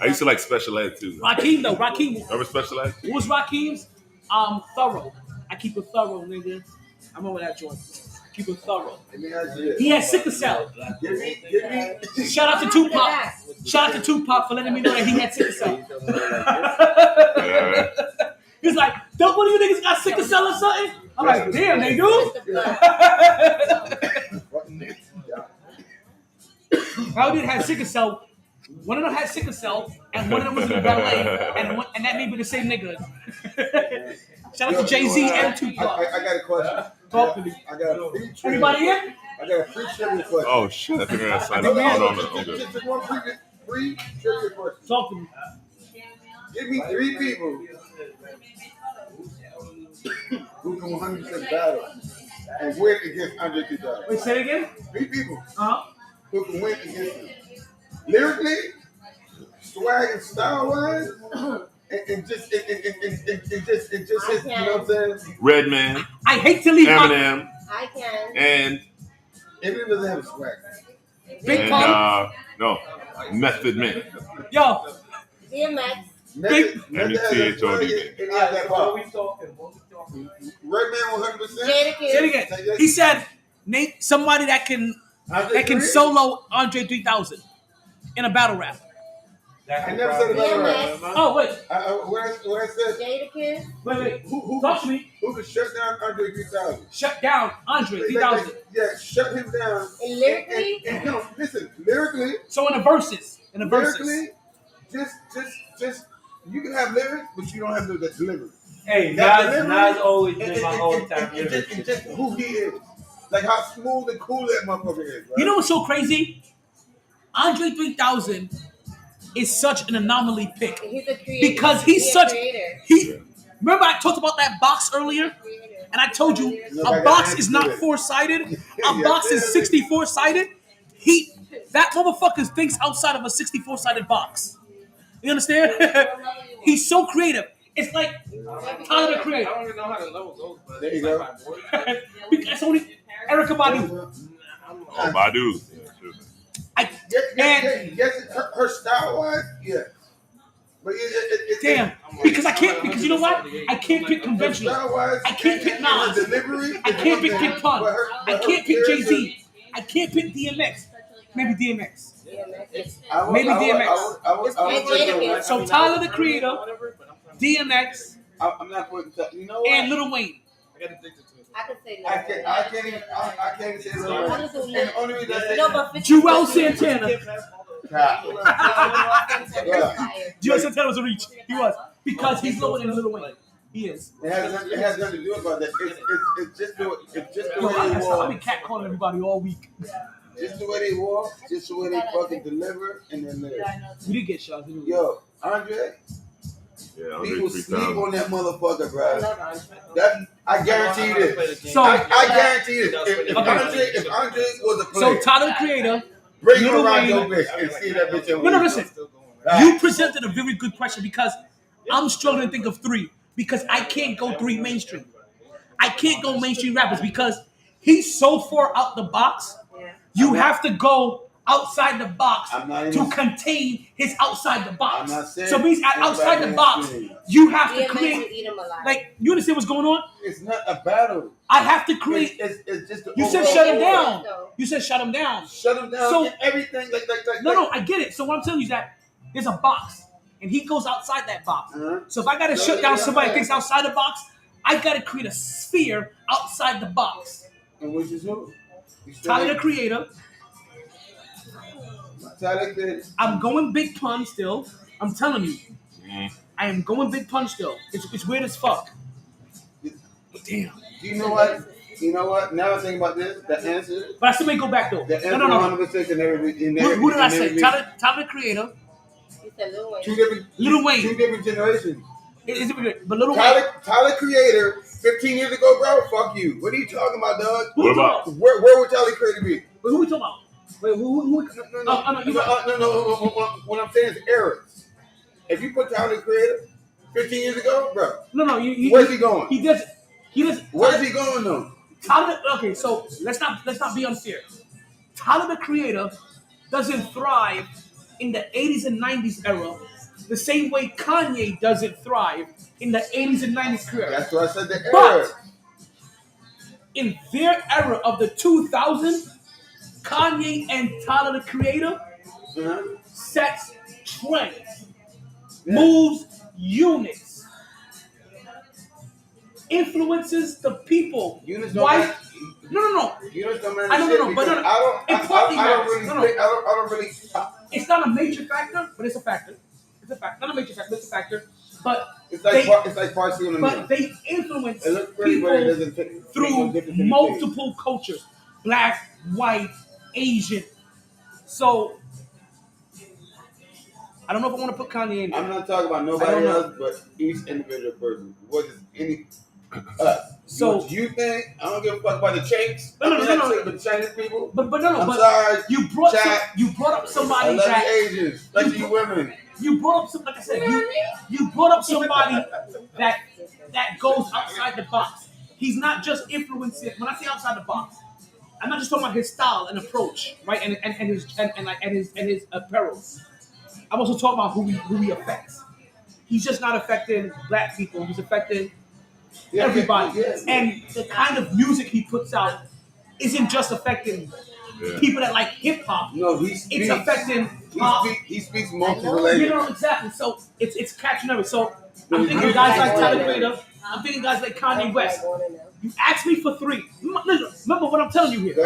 I used to like Special Ed too. Rakim though. Rakim. Remember Special Ed? What was Rakim's? Thorough. I keep it thorough, nigga. I'm over that joint. Keep it thorough. He had sickle cell. Shout out to Tupac. Shout out to Tupac for letting me know that he had sickle cell. He's like, don't one of you niggas got sickle cell or something? I'm like, damn, they do? How did have sickle cell? One of them had sickle cell, and one of them was in ballet, and that may be the same nigga. Shout out to Jay-Z and Tupac. I got a question. Talk to me. I got a free trivia. Anybody here? I got a free trivia question. Oh shit! I think I got signed up. Hold on, I'm good. Just one free trivia question. Talk to me. Give me 3 people who can 100% battle and win against Andre 3000. Wait, say it again? 3 people Uh-huh. who can win against him. Lyrically, swag and style wise, and just his, you know what I'm saying? Redman, I hate to leave Eminem, I can. and Eminem doesn't have a swag. Big Pun. No, Method Man. Yo. DMX. Big M-E-T-H-O-D. And he has that pop. Redman 100%. Say it again. He said, name somebody that can solo Andre 3000 in a battle rap. I never said a battle rap. Oh wait. What I said? Jadakiss. Wait. Who Talk to me. Who can shut down Andre 3000? Shut down Andre 3000. Yeah, shut him down. And lyrically? And no, listen, lyrically. So in the verses. Lyrically, just you can have lyrics, but you don't have the delivery. Hey, Nas always been my all-time lyrics. And just who he is. Like how smooth and cool that motherfucker is, right? You know what's so crazy? Andre 3000 is such an anomaly pick. He's a creator. Because he's such a remember I talked about that box earlier? And I told you a box is not 4-sided. A box is 64-sided. That motherfucker thinks outside of a 64-sided box. You understand? He's so creative. It's like Tyler the Creator. I don't even know how the level goes, but there you go. Because only Erykah Badu. Oh, Badu. Yes, her style wise, yeah. But because you know what? I can't pick conventional. I can't pick Nas. I can't pick Big Pun. I can't pick Jay-Z. I can't pick DMX. Maybe DMX. So Tyler the Creator, DMX, I'm not putting, you know what? and Lil Wayne. I can say I can't say Lil Wayne. And the only reason I say Joel Santana. Joel Santana was a reach. He was. Because he's lower than Lil Wayne. He is. It has nothing to do about that. It's just the way they walk. I've been catcalling everybody all week. Just the way they walk, just the way they fucking deliver, and then live. We did get shots. Yo, Andre. Yeah, People sleep on that motherfucker, bro. I guarantee you this. So I guarantee you this. If Andre was a player, so Tyler the Creator, bring him around your bitch and see that bitch. No, listen. You presented a very good question because I'm struggling to think of 3 because I can't go 3 mainstream. I can't go mainstream rappers because he's so far out the box. You have to go outside the box to contain his outside the box. So means outside the box, you have to create. Like, you understand what's going on? It's not a battle. I have to create. It's just. You said shut him down. You said shut him down. Shut him down. So everything like. No, I get it. So what I'm telling you is that there's a box, and he goes outside that box. So if I gotta shut down somebody who thinks outside the box, I gotta create a sphere outside the box. And which is who? Tyler the Creator. I'm going Big Pun still. I'm telling you. I am going Big Pun still. It's weird as fuck. But damn. You know what? Now I think about this. The answer. But I still may go back though. The answer no. 100% in every. Who did I say? Tyler the Creator. You said Lil Wayne. Lil Wayne. 2 different generations. But Lil Wayne. Tyler Creator. 15 years ago, bro. Fuck you. What are you talking about, dog? What about? Where would Tyler Creator be? But who we talking about? Wait, who? No. What I'm saying is eras. If you put Tyler Creator 15 years ago, bro. No. Where's he going? He does. Where's he going though? Tyler. Okay, so let's not be unfair. Tyler the Creator doesn't thrive in the 80s and 90s era the same way Kanye doesn't thrive in the 80s and 90s career. That's why I said the era. But in their era of the 2000s, Kanye and Tyler the Creator sets trends, moves units, influences the people. Units don't matter. No. Units don't matter. I don't know, but I don't really. It's not a major factor, but it's a factor. It's a factor. Not a major factor, but it's a factor. But it's like Farsi on the But they influence pretty, people through multiple cultures: black, white, Asian. So I don't know if I want to put Kanye in there. I'm not talking about nobody else, but each individual person. What is any So what you think? I don't give a fuck about the Chinks. No. The Chinese people. But I'm sorry. You brought up somebody I love that you Asians, especially you women. You brought up like I said, you brought up somebody that goes outside the box. He's not just influencing. When I say outside the box, I'm not just talking about his style and approach, right? And his apparel. I'm also talking about who he affects. He's just not affecting black people. He's affecting everybody. And the kind of music he puts out isn't just affecting people that like hip hop. No, it's affecting pop. He speaks multiple languages. You know exactly. So it's catching everything. So I'm thinking guys like Tyler Creator. I'm thinking guys like Kanye West. You asked me for 3. Remember what I'm telling you here.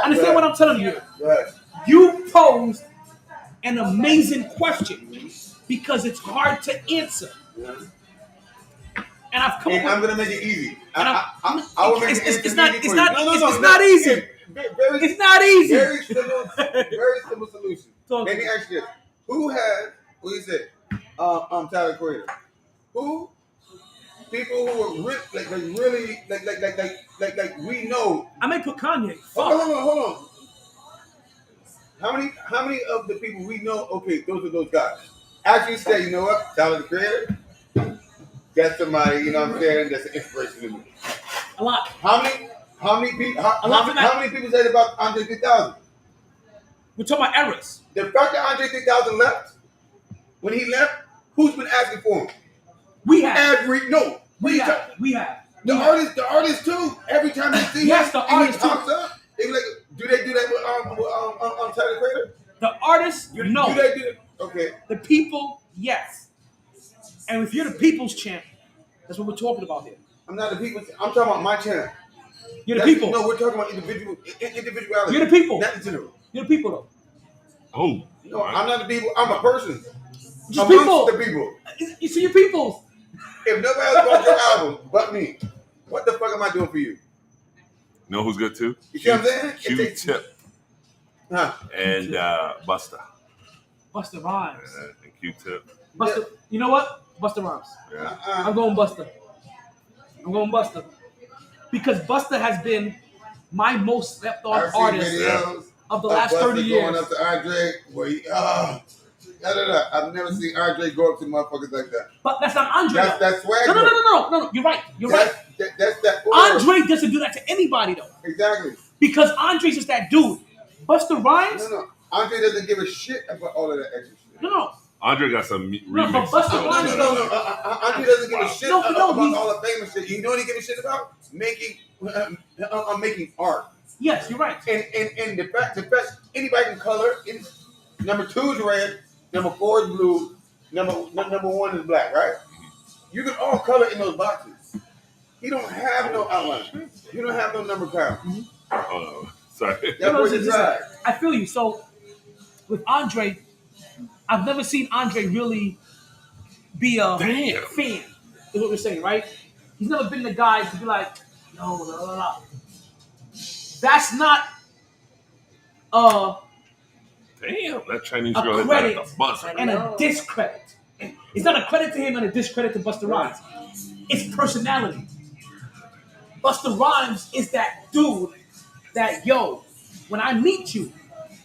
Understand what I'm telling you here. You posed an amazing question because it's hard to answer. And I've come. I'm gonna make it easy. I will make it easy. It's not easy. It's not easy. Very simple solution. Let me ask you this: who had? What you say? Tyler Creator. Who? People who are really like we know. I may put Kanye. Hold on. How many of the people we know? Okay, those are those guys. Actually, say, you know what? Tyler the Creator. That's somebody, you know what I'm saying, that's an inspiration to me. A lot. How many people said about Andre 3000? We're talking about eras. The fact that Andre 3000 left, when he left, who's been asking for him? We have. We have. The artists too. Every time they see him, the artists pops up, they be like, do they do that with Tyler Creator? The artists, no. Do they do it? Okay. The people, yes. And if you're the people's champ, that's what we're talking about here. I'm not the people. I'm talking about my champ. You're the people. No, we're talking about individuality. You're the people. Not the general. You're the people, though. Oh. No, I'm not the people. I'm a person. Just people. The people. You see your peoples. If nobody else bought your album but me, what the fuck am I doing for you? Know who's good too? You see what I'm saying? Q-Tip. And Busta. Busta Rhymes. And Q-Tip. Busta. You know what? Busta Rhymes. Yeah. I'm going Busta. Because Busta has been my most slept on artist of the last 30 years. Going up to Andre, where I've never seen Andre go up to motherfuckers like that. But that's not Andre. That's swag. No. You're right. That's that. Andre doesn't do that to anybody though. Exactly. Because Andre's just that dude. Busta Rhymes. No. Andre doesn't give a shit about all of that extra shit. No. Andre got some remixes. But Busta Rhymes Andre doesn't give a shit about all the famous shit. You know what he gives a shit about? Making art. Yes, you're right. And the fact anybody can color. Number 2 is red. Number 4 is blue. Number 1 is black. Right? You can all color in those boxes. He don't have no outline. You don't have no number count. Oh, sorry. I feel you. So with Andre, I've never seen Andre really be a fan. Is what we're saying, right? He's never been the guy to be like, no. That's not damn, that Chinese girl a is credit at the buzzer. and a discredit. It's not a credit to him and a discredit to Busta Rhymes. It's personality. Busta Rhymes is that dude that, when I meet you,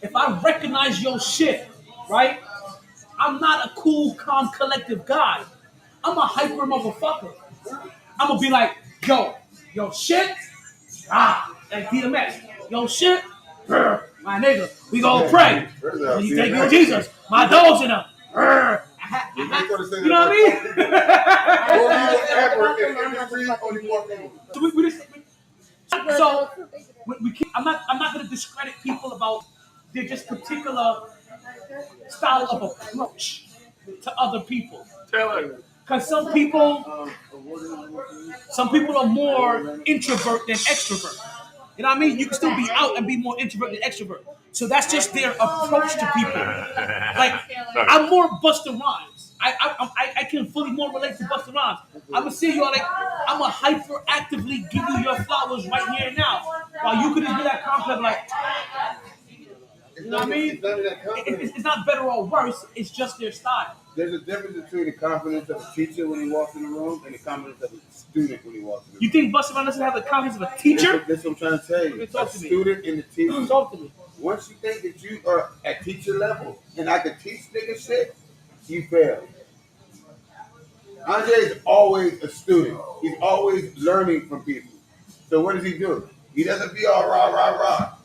if I recognize your shit, right? I'm not a cool, calm, collective guy. I'm a hyper motherfucker. I'm gonna be like, yo shit, like DMX. Yo shit, my nigga, we gonna pray. You take your Jesus, my dog's in them. You know what I mean? I'm not gonna discredit people about their just particular style of approach to other people. Because some people are more introvert than extrovert. You know what I mean? You can still be out and be more introvert than extrovert. So that's just their approach to people. Like, I'm more Busta Rhymes. I can fully more relate to Busta Rhymes. I'm gonna see you all like, I'm gonna hyperactively give you your flowers right here and now. While you could just be that confident, like, you know what I mean? It's not better or worse. It's just their style. There's a difference between the confidence of a teacher when he walks in the room and the confidence of a student when he walks in. You think Busta Rhymes doesn't have the confidence of a teacher? That's what I'm trying to tell you. Okay, talk A to me. student and the teacher. Talk to me. Once you think that you are at teacher level and I can teach niggas shit, you fail. Andre is always a student. He's always learning from people. So what does he do? He doesn't be all rah, rah, rah.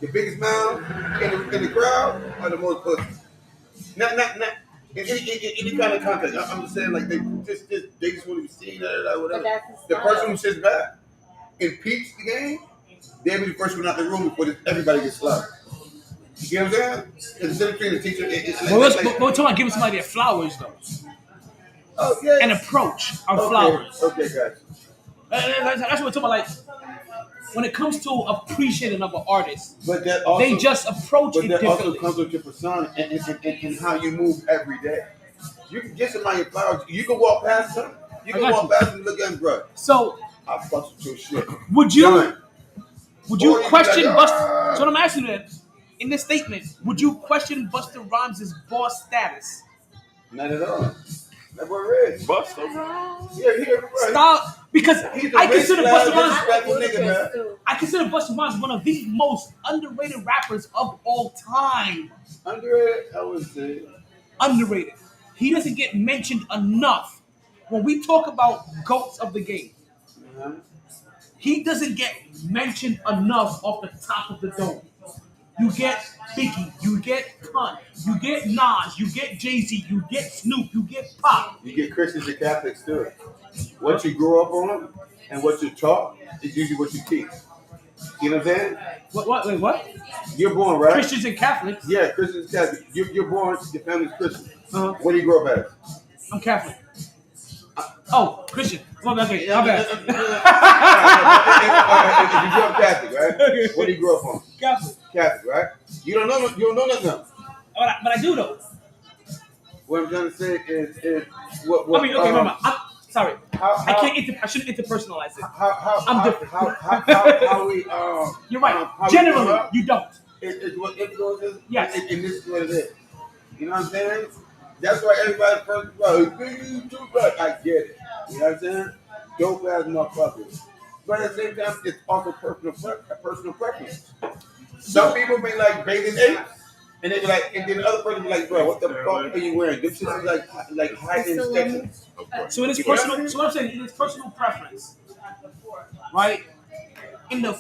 The biggest mouth in the crowd are the most pussy. Not in any kind of context. I'm just saying, like, they just want to be seen, whatever. The person who sits back and peeps the game, they'll be the first one out the room before everybody gets slapped. You get what I'm saying? It's the between the teacher. But we're talking about giving somebody their flowers, though. Oh, yeah. An approach of flowers. Okay, gotcha. That's what we're talking about. Like, when it comes to appreciating another artist, but that also, they just approach it differently. But that also differently. comes with your persona and how you move every day. You can get somebody your flowers. You can walk past them. You can walk past them and look at them, bro. So, I fuck with your shit. Would you question like, Busta? So what I'm asking you then, in this statement, would you question Busta Rhymes' boss status? Not at all. That boy Red. Busta Rhymes. Yeah, bro. Stop, because I consider Busta Rhymes. I consider Busta Rhymes one of the most underrated rappers of all time. Underrated, I would say. Underrated. He doesn't get mentioned enough when we talk about GOATs of the game. He doesn't get mentioned enough off the top of the dome. You get Biggie, you get Pun, you get Nas, you get Jay-Z, you get Snoop, you get Pop. You get Christians and Catholics too. What you grew up on and what you're taught is usually what you teach. You know what I'm saying? Wait, what? You're born, right? Christians and Catholics? Yeah, Christians and Catholics. You're born, your family's Christian. Uh-huh. What do you grow up as? I'm Catholic. Oh, Christian. Well, okay, my bad. If you grew up Catholic, right? What do you grow up on? Catholic, right? You don't know nothing. But I do though. What I'm trying to say is what I mean, okay, remember, I'm sorry. I shouldn't interpersonalize it. I'm different. How we You're right. Generally, you don't. It's what influences. Yes. And this is what it is. You know what I'm saying? That's why everybody first I get it. You know what I'm saying? Dope ass motherfuckers. But at the same time, it's also personal preference. Some people may like bathing apes, and they be like, and then the other person be like, bro, what the fuck are you wearing? This shit is like hiding extensions. So it is personal. So what I'm saying, it is personal preference, right? And I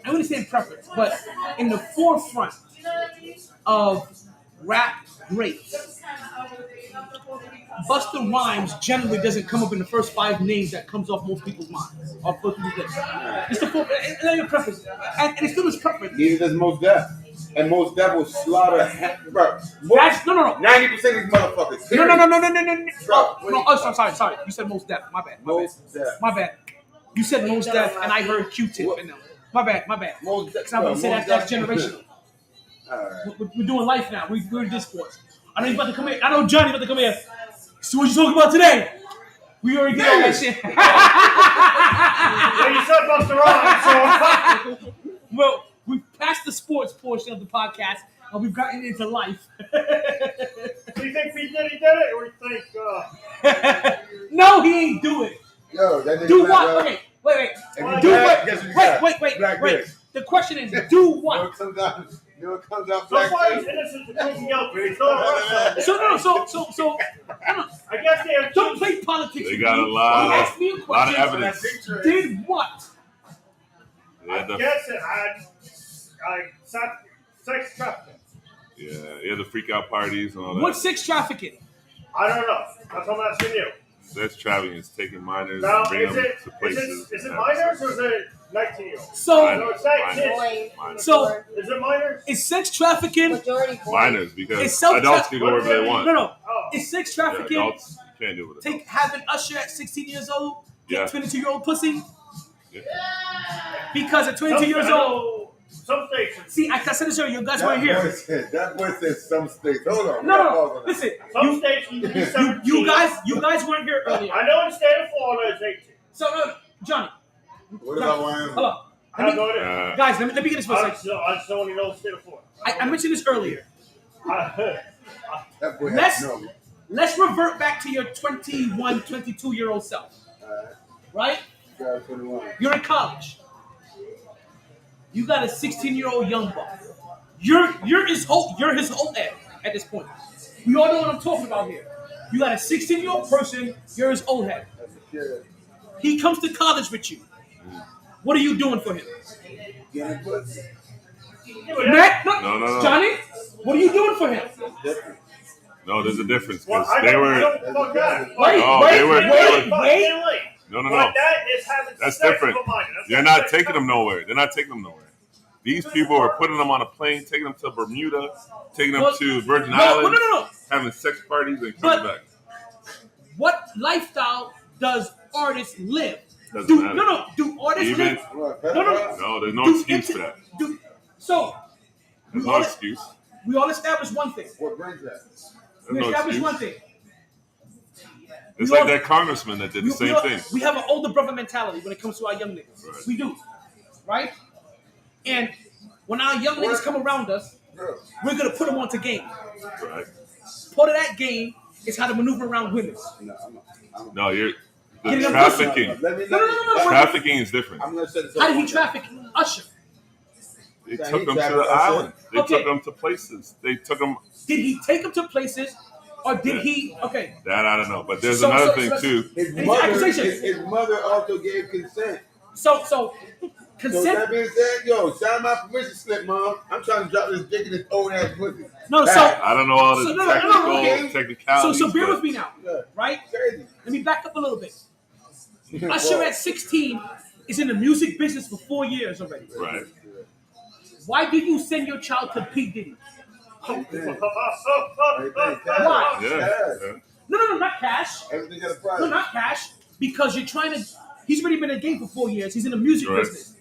understand preference, but in the forefront of rap greats, Busta Rhymes generally doesn't come up in the first 5 names that comes off most people's minds, off most people's lips. It's the your preference, and it's still his preference. Neither does Mos Def, and Mos Def will slaughter. Bro, That's no. 90% of these motherfuckers. No. Oh, sorry. You said Mos Def. My bad. You said Mos Def, and I heard Q-Tip in them. My bad. Mos Def. Because I'm going to say that's generational. Right. We're doing life now. We're in discourse. I know he's about to come here. I know Johnny's about to come here. So what you talking about today? We already did all that shit. Yeah, you said Busta Rhymes, so. Well, we've passed the sports portion of the podcast, and we've gotten into life. Do you think P. Diddy did it, or you think? No, he ain't do it. Yo, that do what? Okay, wait. Do what? Wait. The question is, do what? It comes out somebody's innocent to prove guilty. So, I guess they have. Don't play politics. They got a lot. He asked me a question. Lot of evidence. Did what? I guess it had sex trafficking. Yeah, he had the freak out parties and all that. What's sex trafficking? I don't know. That's what I'm asking you. Sex trafficking is taking minors now, and bringing them to places. Is it minors or is it 19-year-olds? So it's 19. So is it minors? Is sex trafficking minors because adults can go wherever they want. No. Is sex trafficking? Yeah, adults can't do it. Have an usher at 16 years old get 22-year-old pussy? Yeah. Because at 22 years old. Some states. See, I said this earlier. You guys weren't here. That boy said some states. Hold on. No. Listen. Some states you can be you guys weren't here earlier. I know in the state of Florida it's 18. So Johnny. What about Wyoming? Hold on. Guys, let me get this for a second. I just only know the state of Florida. I mentioned this earlier. That boy Let's revert back to your 21, 22-year-old self. right? You're in college. You got a 16-year-old young buck. You're his whole ed at this point. We all know what I'm talking about here. You got a 16-year-old person. You're his old head. He comes to college with you. What are you doing for him? Matt, No. Johnny, what are you doing for him? No, there's a difference Well, because they were. Wait. No. But that is having That's sex different. with a minor. They're not taking them nowhere. These people are putting them on a plane, taking them to Bermuda, taking them to Virgin Islands, having sex parties, and coming back. What lifestyle does artists live? Doesn't matter. No. Do artists live? No, there's no excuse for that. There's no excuse. We all established one thing. What brings that? We established one thing. It's like that congressman that did the same thing. We have an older brother mentality when it comes to our young niggas. Right. We do. Right? And when our young niggas come around us, we're going to put them onto game. Right. Part of that game is how to maneuver around women. No, you're the trafficking. No. Trafficking is different. How did he traffic Usher? They took them to the island. They took them to places. They took them. Did he take them to places, or did he? Okay. That I don't know, but there's another thing too. His mother also gave consent. So consent. So that being said, sign my permission slip, Mom. I'm trying to drop this dick in this old ass pussy. No, I don't know all the technicalities. So bear with me now, right? Crazy. Let me back up a little bit. Usher at 16 is in the music business for 4 years already. Right. Why did you send your child to P. Diddy? Why? Yeah. No, not cash. Everything got a price. No, not cash. Because you're trying to. He's already been in the game for 4 years. He's in the music business.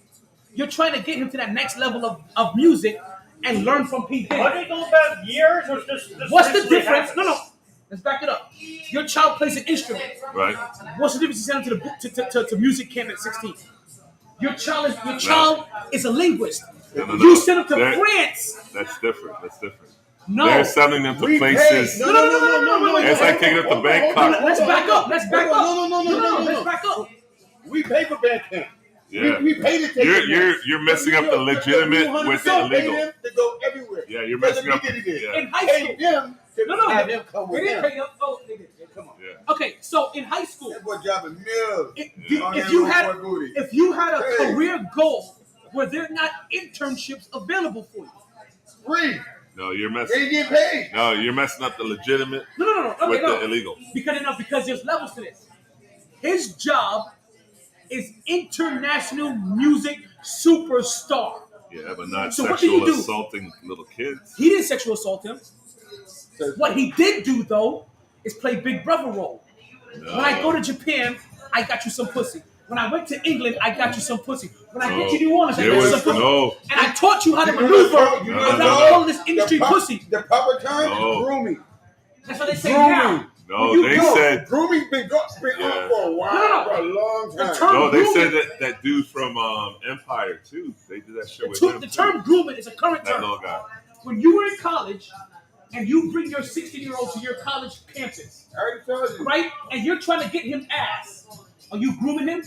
You're trying to get him to that next level of music and learn from P. Diddy. Are they going back years or just What's the difference? No. Let's back it up. Your child plays an instrument. Right. What's the difference? You send him to music camp at 16. Your child is a linguist. No. You send him to France. That's different. No. They're sending them to places. No. It's like taking them to Bangkok. Let's back up. No. Let's back up. We pay for Bandcamp. Yeah. We pay to take You're messing up the legitimate with the illegal. Pay them to go everywhere. Yeah, you're messing up. Yeah. In high school. Them to have them come They with didn't them. pay them. Oh, they did. Come on. Yeah. Okay, so in high school, That boy dropping mills. If you had a career goal, were there not internships available for you? Free. No, you're They messing. get paid. No, you're messing up the legitimate No. Okay, with the illegal. Because there's levels to this. His job is international music superstar. Yeah, but not So what did he sexual do? assaulting little kids. He didn't sexual assault him. What he did do though is play Big Brother role. No. When I go to Japan, I got you some pussy. When I went to England, I got you some pussy. When I get to New Orleans, I got you some pussy. And I taught you how to maneuver without all this industry pussy. The proper term is grooming. That's what they say now. No, they said grooming's been on for a while, for a long time. No, they said that dude from Empire too. They did that shit with him. The term grooming is a current that term. little guy. When you were in college and you bring your 16-year-old to your college campus, I already told you. right? And you're trying to get him ass. Are you grooming him?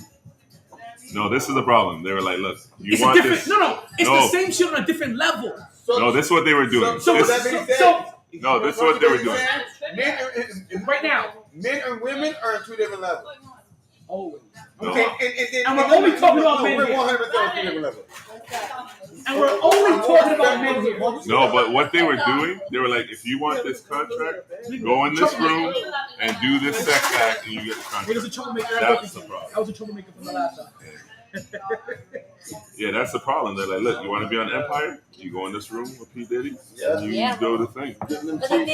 No, this is the problem. They were like, look, you It's want a different. this? No. It's the same shit on a different level. No, this is what they were doing. So This- that being said, no, this is what they were doing. Right now, men and women are on two different levels. Always. No. Okay. And we're only talking about men We're here. 100% on two different levels. And we're only talking about men here. No, but what they were doing, they were like, if you want this contract, go in this room and do this sex act, and you get the It was a contract. troublemaker. That's the problem. I was a troublemaker from the last time. Yeah, that's the problem. They're like, look, you want to be on Empire? You go in this room with P. Diddy, and you do the thing.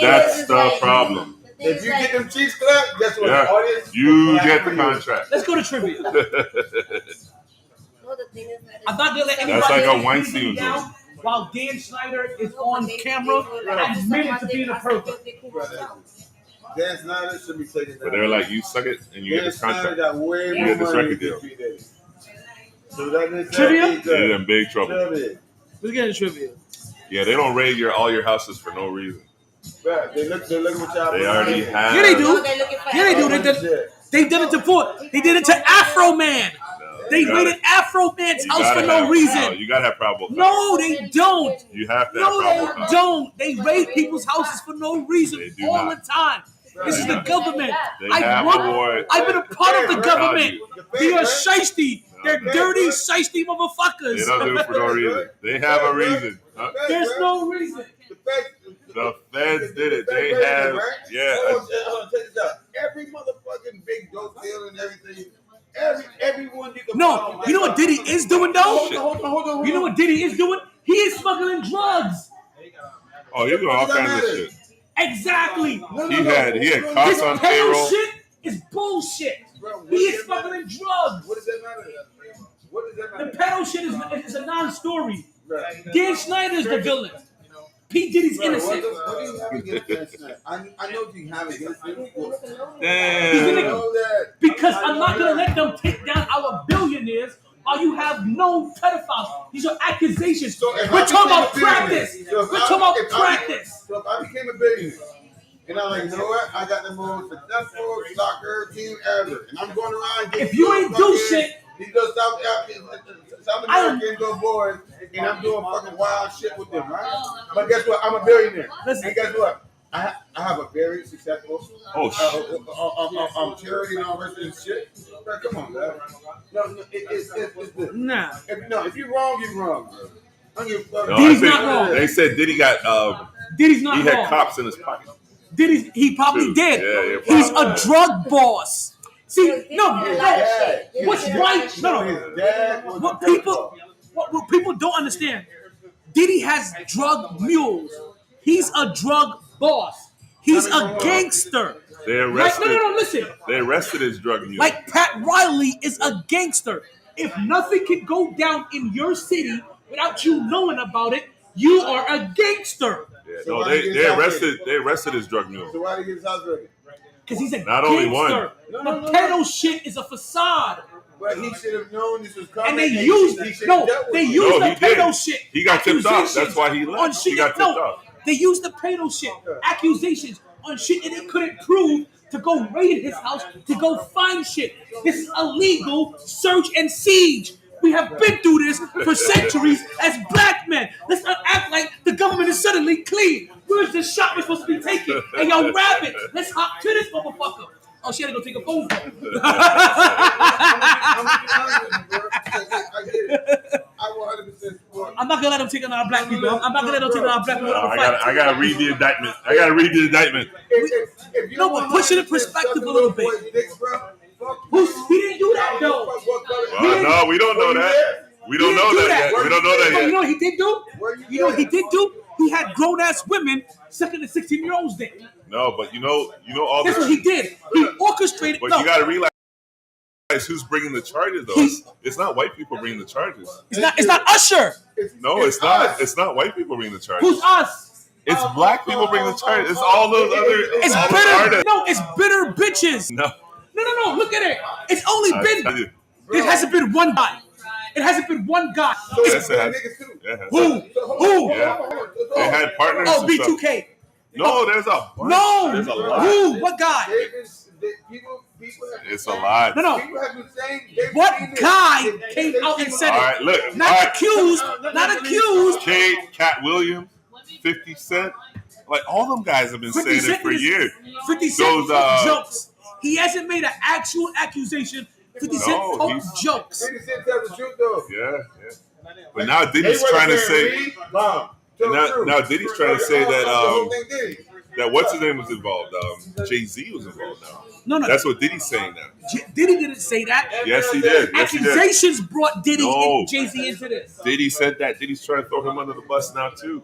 That's the problem. If you get them cheeks clapped, guess what? Yeah, The audience you get the contract. Let's go to trivia. I'm not gonna let anybody That's like a else Weinstein beat me down while Dan Schneider is on camera admitting to being a pervert. Dan Schneider should be taking that. But they're like, you suck it, and you get Dan this Schneider contract. got way You more get this money record than deal. P. Diddy. So that means Trivia? You're in big trouble. Trivia. Let's get into trivia. Yeah, they don't raid all your houses for no reason. Right. They look what y'all They already have. Yeah, they do. Yeah, they do. They did it to poor. They did it to Afro Man. They raided Afro Man's house for no reason. You gotta have probable cause. No, they don't. You have to No, have probable they cause. don't. They raid people's houses for no reason all the time. This is the government. I've been a part of the government. They are shiesty. They're dirty, shiesty motherfuckers. They don't do it for no reason. They have a reason. Huh? There's no reason. The feds did it. They have, Check this out. Every motherfucking big dope deal and everything. Everyone you can No, you know what Diddy is doing though? Hold on. You know what Diddy is doing? He is smuggling drugs. Oh, he's doing all kinds of shit. Exactly. He had cops on payroll. This shit is bullshit. He is smuggling drugs. What does that matter? The pedo shit is a non-story. Dan Schneider's the villain. P. Diddy's innocent. What do you have against Dan Schneider? I know what you have against him. Damn. Because I'm not going to let them take down our billionaires while you have known pedophiles. These are accusations. We're talking about practice. We're talking about practice. So if I became a billionaire, and I'm like, you know what? I got the most successful soccer team ever. And I'm going around getting if you ain't do shit, these little South American little boys, and I'm doing fucking wild shit with them, right? But guess what? I'm a billionaire. And guess what? I have a very successful charity and all that shit. Bro, come on, man. No, it's good. Nah. If you're wrong, you're wrong, bro. I don't give a fuck. No, Diddy's not wrong. They said Diddy got Diddy's not he wrong. had cops in his pocket. He probably did. Yeah, he's a drug boss. See, no. What's right? No. What people don't understand. Diddy has drug mules. He's a drug boss. He's a gangster. They arrested. No. Listen. They arrested his drug mule. Like Pat Riley is a gangster. If nothing can go down in your city without you knowing about it, you are a gangster. Yeah, no, they arrested his drug mule. So why did he get his house ready? Because he's a Not gangster. only one. The pedo shit is a facade. But he should have known this was coming. And they used the pedo shit. He got tipped off. That's why he left. He got tipped off. They used the pedo shit, accusations on shit that they couldn't prove to go raid his house, to go find shit. This is illegal search and siege. We have been through this for centuries as black men. Let's not act like the government is suddenly clean. Where's the shot we're supposed to be taking? Hey, yo, rabbit, let's hop to this motherfucker. Oh, she had to go take a phone call. I'm not gonna let them take another black people. I'm not gonna let them take another black people. I gotta read the indictment. No, but push it in perspective a little bit. He didn't do that though. No, we don't know that. We don't know that yet. We don't know that yet. You know what he did do? You know what he did do? He had grown ass women sucking the 16-year-olds dick. No, but you know all this. That's what he did. He orchestrated. But you gotta realize who's bringing the charges though. It's not white people bringing the charges. It's not Usher. No, it's not. It's not white people bringing the charges. Who's us? It's black people bringing the charges. It's all those other. It's bitter. No, it's bitter bitches. No. Look at it. It's only been. There hasn't been one guy. It hasn't been one guy. Who? Yeah. They had partners. Oh, B2K. No, there's a bunch. No. There's a lot. Who? What guy? It's a lot. No. What guy came out and said it? All right, look. Not accused. Not accused. Cat Williams, 50 Cent. Like, all them guys have been saying it for years. 50 Cent jokes. He hasn't made an actual accusation. 50 Cent jokes. 50 Cent tells the truth, though. Yeah. But now Diddy's trying to say. Now Diddy's trying to say that what's his name was involved. Jay-Z was involved now. No. That's what Diddy's saying now. Diddy didn't say that. Yes, he did. Accusations brought Diddy and Jay-Z into this. Diddy said that. Diddy's trying to throw him under the bus now too,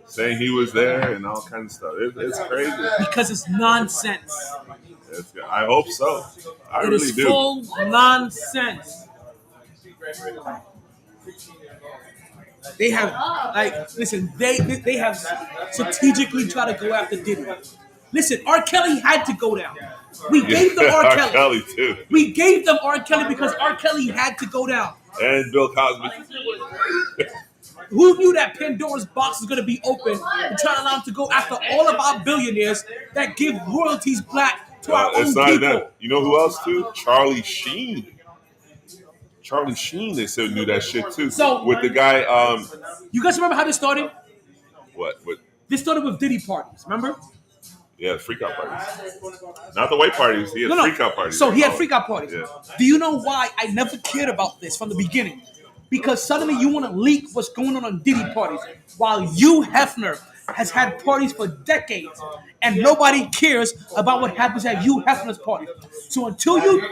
saying he was there and all kinds of stuff. It's crazy. Because it's nonsense. I hope so. I really do. It is full nonsense. They have, listen, they have strategically tried to go after Diddy. Listen, R. Kelly had to go down. We gave them R. Kelly. Too. We gave them R. Kelly because R. Kelly had to go down. And Bill Cosby. Who knew that Pandora's box is going to be open and try to allow them to go after all of our billionaires that give royalties back to our own it's not people. that. You know who else too? Charlie Sheen. Charlie Sheen, they said knew that shit too. So with the guy, you guys remember how this started? What? This started with Diddy parties. Remember? Yeah, freak out parties. Not the white parties. He had freak out parties. So he had freak out parties. Yeah. Do you know why I never cared about this from the beginning? Because suddenly you want to leak what's going on Diddy parties, while Hugh Hefner has had parties for decades, and nobody cares about what happens at Hugh Hefner's party. So until you,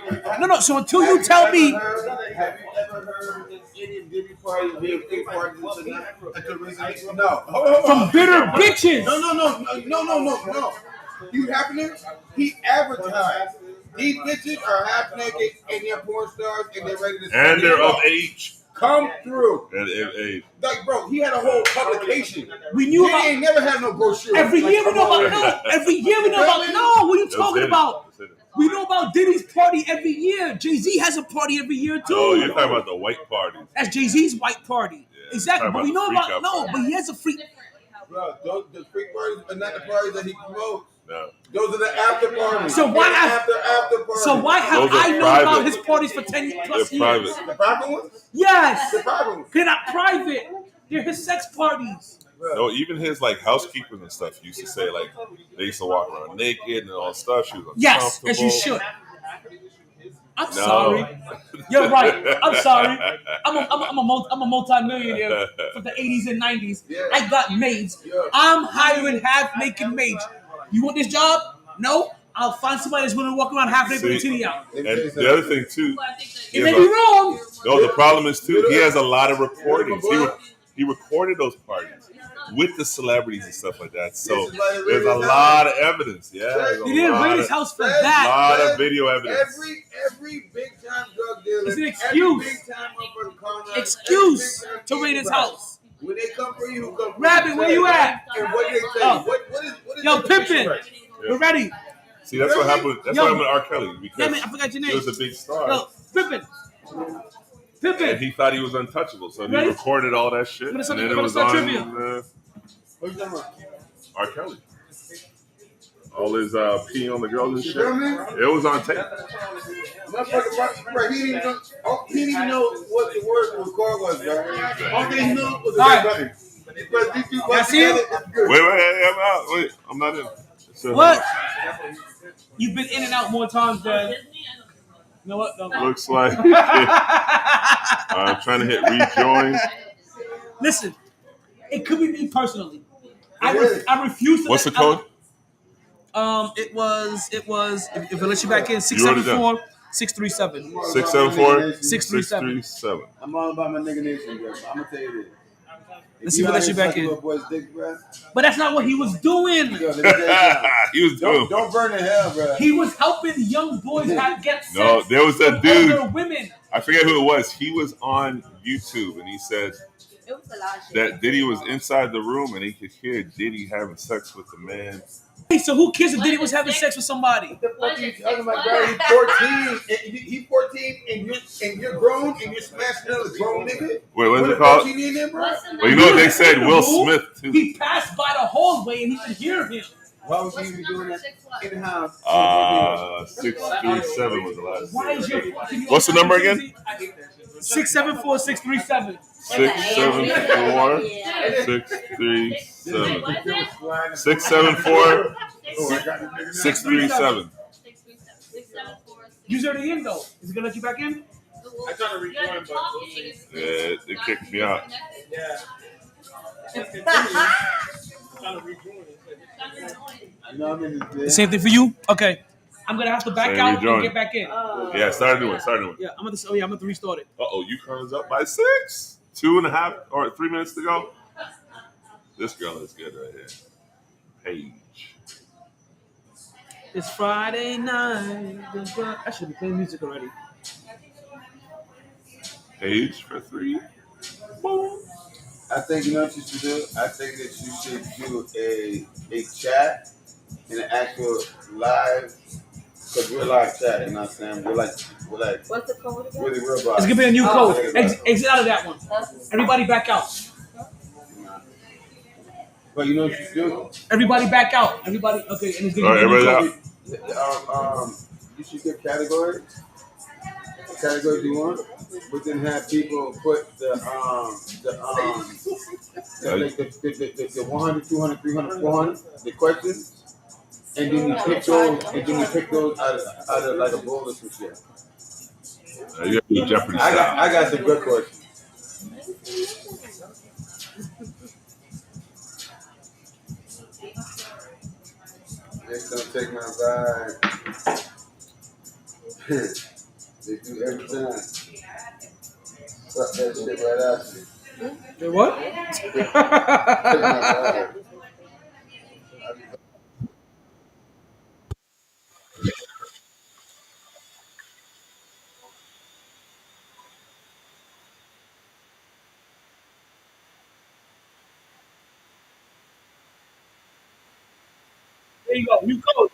so until you tell me, Have you ever heard any Diddy parties being big parties until recently? No. from bitter bitches. No. You happening? He advertised. These bitches are half naked and they're porn stars and they're ready to. And they're of age. Come through. And Like, bro, he had a whole publication. We knew about. He ain't never had no brochure. Every year we know about. No, every year we know about. No, what are you talking about? We know about Diddy's party every year. Jay-Z has a party every year too. Oh, you're talking about the white parties. That's Jay-Z's white party. Yeah, Exactly. But we know about party. but he has a freak. Bro, the freak parties are not the parties that he promotes. No. Those are the after parties. So why after parties? So why have I known about his parties for 10 plus They're years? private. The private ones? Yes. The private ones. They're not private. They're his sex parties. No, even his like housekeepers and stuff used to say like they used to walk around naked and all stuff. She was Yes, as you should. I'm sorry. You're right. I'm sorry. I'm a multi-millionaire for the 80s and 90s. I got maids. I'm hiring half-naked maids. You want this job? No? I'll find somebody that's going to walk around half-naked with a titty out. And the other thing too, It may be wrong. no, the problem is too, he has a lot of recordings. He recorded those parties with the celebrities and stuff like that. So there's a lot of evidence. Yeah, He didn't raid his house for a that. lot of video evidence. Every big time drug dealer. It's an excuse. Excuse to raid his house. When they come for you, who come for Rabbit, you? where you at? And what they say? Oh. What is Yo, the Pimpin', right? we're ready. See, that's what happened. That's what happened to R. Kelly because Yeah, man, I forgot your name. he was a big star. Yo, Pimpin'. And he thought he was untouchable, so he Ready? recorded all that shit, and then it was on R. Kelly. All his peeing on the girls and shit. It was on tape. Motherfucker, he didn't even know what the word to record was, bro. All he knew was the All button. Because these two I see you. Wait, I'm out. Wait, I'm not in. So, What? You've been in and out more times than. You know what? No. Looks like I'm trying to hit rejoin. Listen, it could be me personally. I refuse to. What's the code? It was. If it lets you back in, 674 637. 674 637. 637. I'm all about my nigga nation, bro. I'm gonna tell you this. Let's see if it lets you back in. Boy's dick, bro. But that's not what he was doing. Yo, let me tell you He was doing. don't burn in hell, bro. He was helping young boys get sex. No, there was a from dude. older women. I forget who it was. He was on YouTube and he said It was a lot of shit. that Diddy was inside the room and he could hear Diddy having sex with the man. Hey, so who cares if Diddy was having sex with somebody? What the fuck are you talking about, bro? He's 14. He's 14 and you're grown and you're smashing another grown nigga? Wait, what's With it a called? 14 in there, bro? Well, you know what they said? Will Smith too. He passed by the hallway and he could hear him. Why would you be doing that in the house? 637 was the last. Why is your What's the number again? 674 637. 674 637. 674 637. Use already in though. Is it gonna let you back in? I tried to rejoin, but we'll see. Yeah, it kicked me out. Yeah. Just continue. I'm trying to rejoin. You know what I mean? The same thing for you? Okay. I'm gonna have to back Same out rejoin. and get back in. Yeah, start a new one. Yeah, I'm gonna restart it. UConn's up by 6. 2.5 or 3 minutes to go. This girl is good right here. Paige. It's Friday night. I should be playing music already. Paige for 3. Boom. I think you know what you should do? I think that you should do a chat and an actual live, because we're live chat, you know what I'm saying? We're like What's the code again? really real about It's gonna be a new code. Exit out of that one. Everybody back out. But you know what you should do? Everybody back out. Everybody. Okay. And it's All right, gonna be a new everybody code. out. You should get categories. Categories you want, but then have people put the 100, 200, 300, 400, the questions, and then you pick those out of like a bowl or some shit. You have to do Jeopardy I style. got some good questions. It's gonna take my vibe. They do every time. Fuck that shit right out you. Say what? There you go. You go.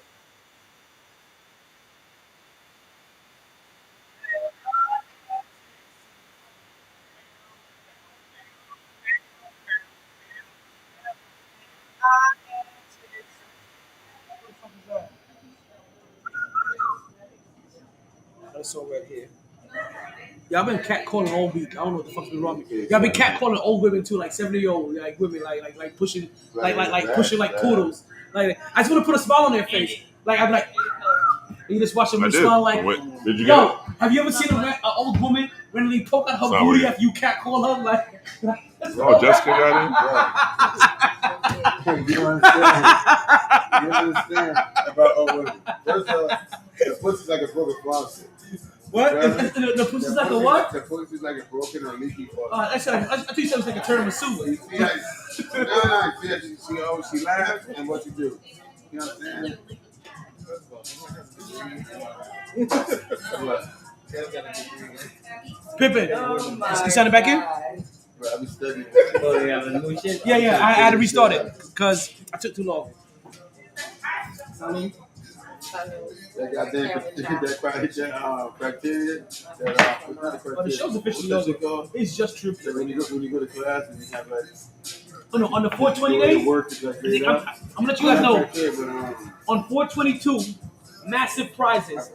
That's all right here. Y'all been catcalling all week. I don't know what the fuck's been wrong with you. Y'all been catcalling old women too, like 70-year-old like women, like pushing, pushing like poodles. Like I just want to put a smile on their face. Like I'm like, you just watch them smile like. Did you Yo, have you ever seen an old woman randomly poke out her booty after you catcall her? Like, oh, Jessica got in. You understand? You understand about old women? First of all, the pussy's like a broken faucet. What? The pussy's like a what? The pussy's like a broken or leaky faucet. I think you said it's like a tiramisu. No. She laughs and what you do. You know what I'm saying? Pippin, you signed it back in? Yeah. I had to restart it because I took too long. That goddamn criteria. The show's officially over. It's just true. So when you go to class and you have like. Oh no, on the 420 days, I'm gonna let you guys know. On 422, massive prizes,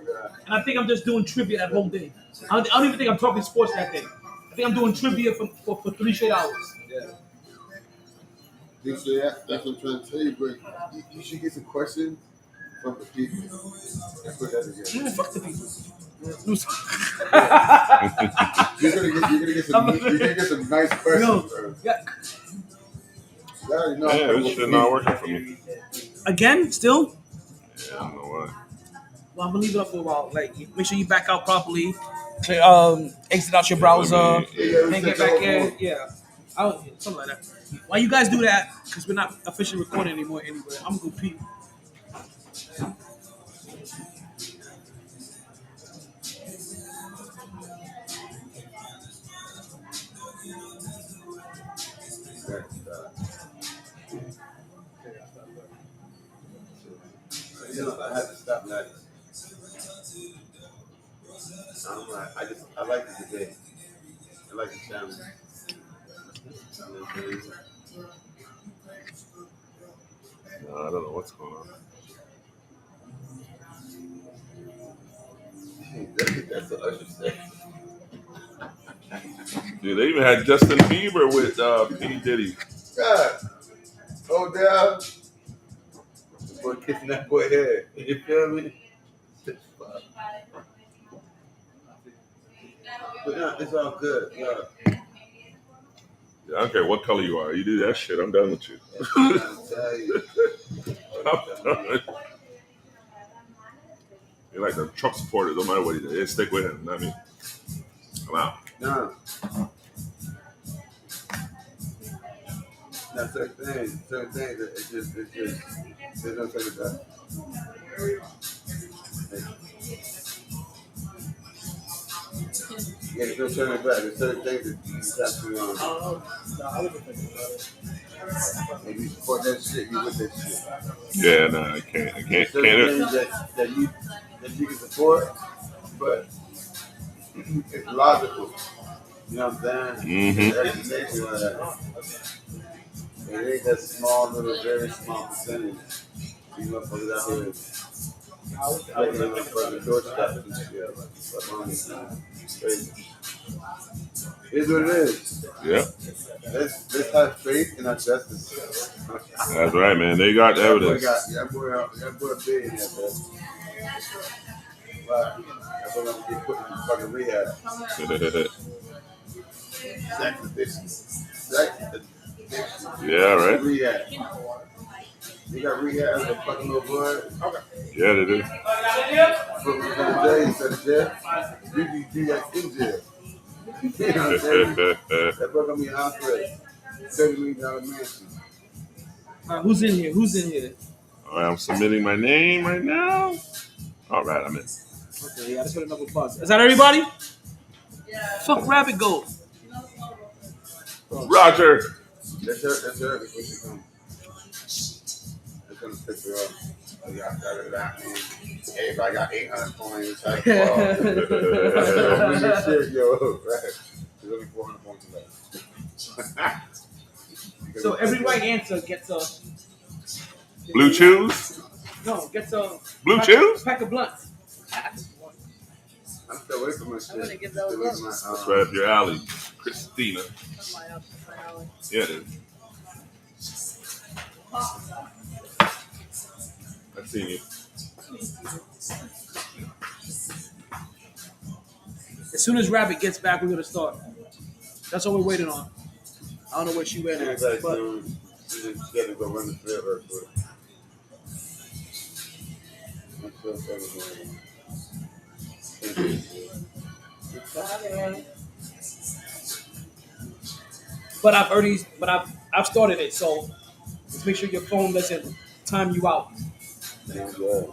and I think I'm just doing trivia that whole day. I don't even think I'm talking sports that day. I think I'm doing trivia for 3 straight hours. Yeah. So that's what I'm trying to tell you, but you should get some questions from the people. And put that together. Fuck the people. You're gonna get some nice questions. Yeah, this shit not working for me. Again, still? Yeah, I don't know why. Well, I'm gonna leave it up for a while. Like, make sure you back out properly. Clear, exit out your browser. And get back in. Yeah. Something like that. While you guys do that, because we're not officially recording anymore anyway, I'm gonna go pee. I had to stop that. I like the debate. I like the challenge. No, I don't know what's going on. That's what Usher said. Dude, they even had Justin Bieber with P. Diddy. God. Oh, damn. Boy kissing that boy head. You feel me? But no, it's all good. Yeah. Yeah, I don't care what color you are. You do that shit, I'm done with you. I'm done. You're like the Trump supporter. Don't matter what he did. They stick with him, not me. I'm out. No. Now, certain things, it's just, there's no take it back. Yeah, there's no turning it back. There's certain things that you just have to, I wouldn't think about it. if you support that shit, you with that shit. Yeah, no, I can't. There's certain things that you can support, but it's logical. You know what I'm saying? Mm-hmm. Explanation like that. It ain't that small, little, very small percentage. You motherfuckers out here Like, fucking doorstep and shit. Crazy. It is what it is. Yeah. Let's have faith in our justice. That's right, man. They got evidence. That boy big in there, man. Wow. That's what I'm gonna get put in fucking rehab. Sex addiction. Yeah, right. Rehab. You got rehab as a fucking little boy. Okay. Yeah, they do. From the day instead of jail, you do that in jail. You know what I'm saying? That boy gonna be an hospital. $30 million mansion. Who's in here? All right, I'm submitting my name right now. All right, I'm in. Okay, yeah, I just heard another buzz. Is that everybody? Yeah. Fuck Rabbit Goat. Roger. That's her before she comes. That's gonna pick her up. Oh, y'all got it out, man. Everybody got 800 points. It's like, shit, yo. Right. There's only 400 points left. So every right answer gets a Blue chews? No, gets a Blue chews? Pack of blunts. I'm still away from my shit. I'm gonna give those up. That's right up your alley, Christina. Yeah, it is. I've seen you. As soon as Rabbit gets back, we're gonna start. That's all we're waiting on. I don't know where she went at, but she had to go run the trail real quick. But I've started it, so just make sure your phone doesn't time you out. That's good.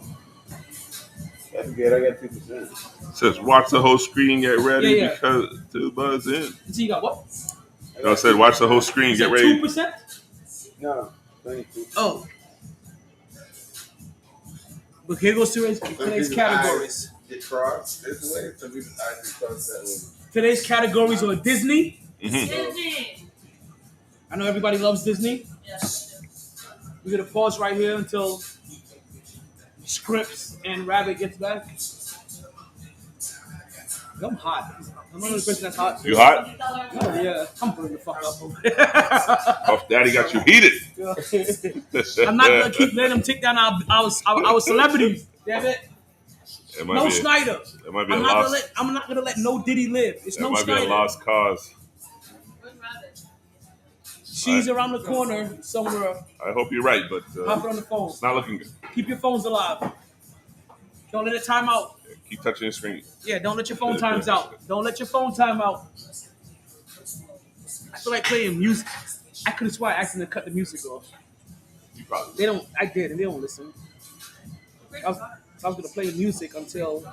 I got 2%. Says watch the whole screen, get ready Yeah. because to buzz in. So you got what? I said watch the whole screen, get ready. 2%? No, 22. Oh. But here goes today's categories. Get crossed this way, so we actually cross that way. Today's categories are Disney. Mm-hmm. Disney. I know everybody loves Disney. Yes. We're gonna pause right here until Scripps and Rabbit gets back. I'm hot. I'm the only person that's hot. You hot? Oh, yeah, I'm burning the fuck up. Off Daddy got you heated. I'm not gonna keep letting them take down our celebrities. Damn it. No Schneider. It might be I'm not gonna let no Diddy live. It's no Schneider. It might be a Schneider. lost cause. She's around the corner somewhere. I hope you're right, but Pop it on the phone. It's not looking good. Keep your phones alive. Don't let it time out. Keep touching the screen. Yeah, don't let your phone times out. Don't let your phone time out. I feel like playing music. I could have sworn I asked them to cut the music off. You probably. They don't. I did, and they don't listen. I was gonna play music until.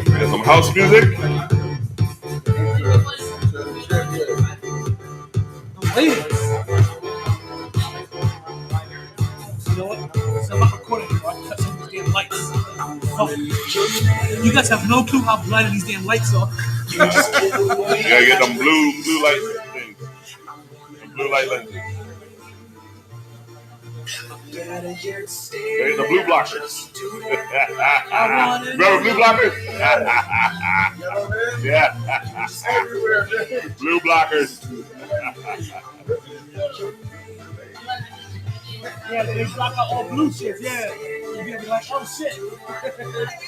There's some house music. Wait. You know what? So I'm not recording it. I cut some of these damn lights. Oh. You guys have no clue how bright these damn lights are. You gotta get them blue light things. Them blue light lenses. Hey, the blue blockers. Remember blue blockers? Yeah. Blue blockers. Yeah, they block out all blue shit. Yeah. You'll be like, oh shit.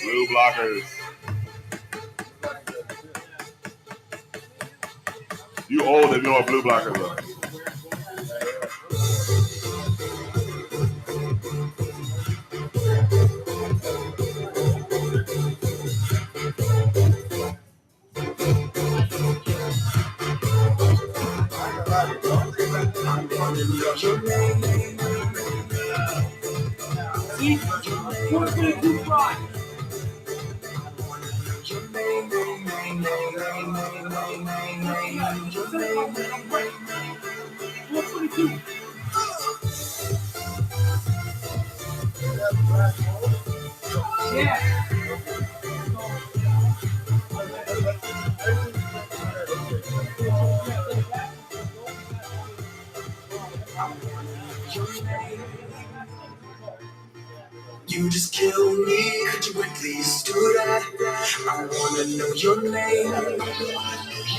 Blue blockers. You old if you know what blue blockers are. See? 422 fry. Yeah. You just kill me, could you at least do that? I wanna know your name.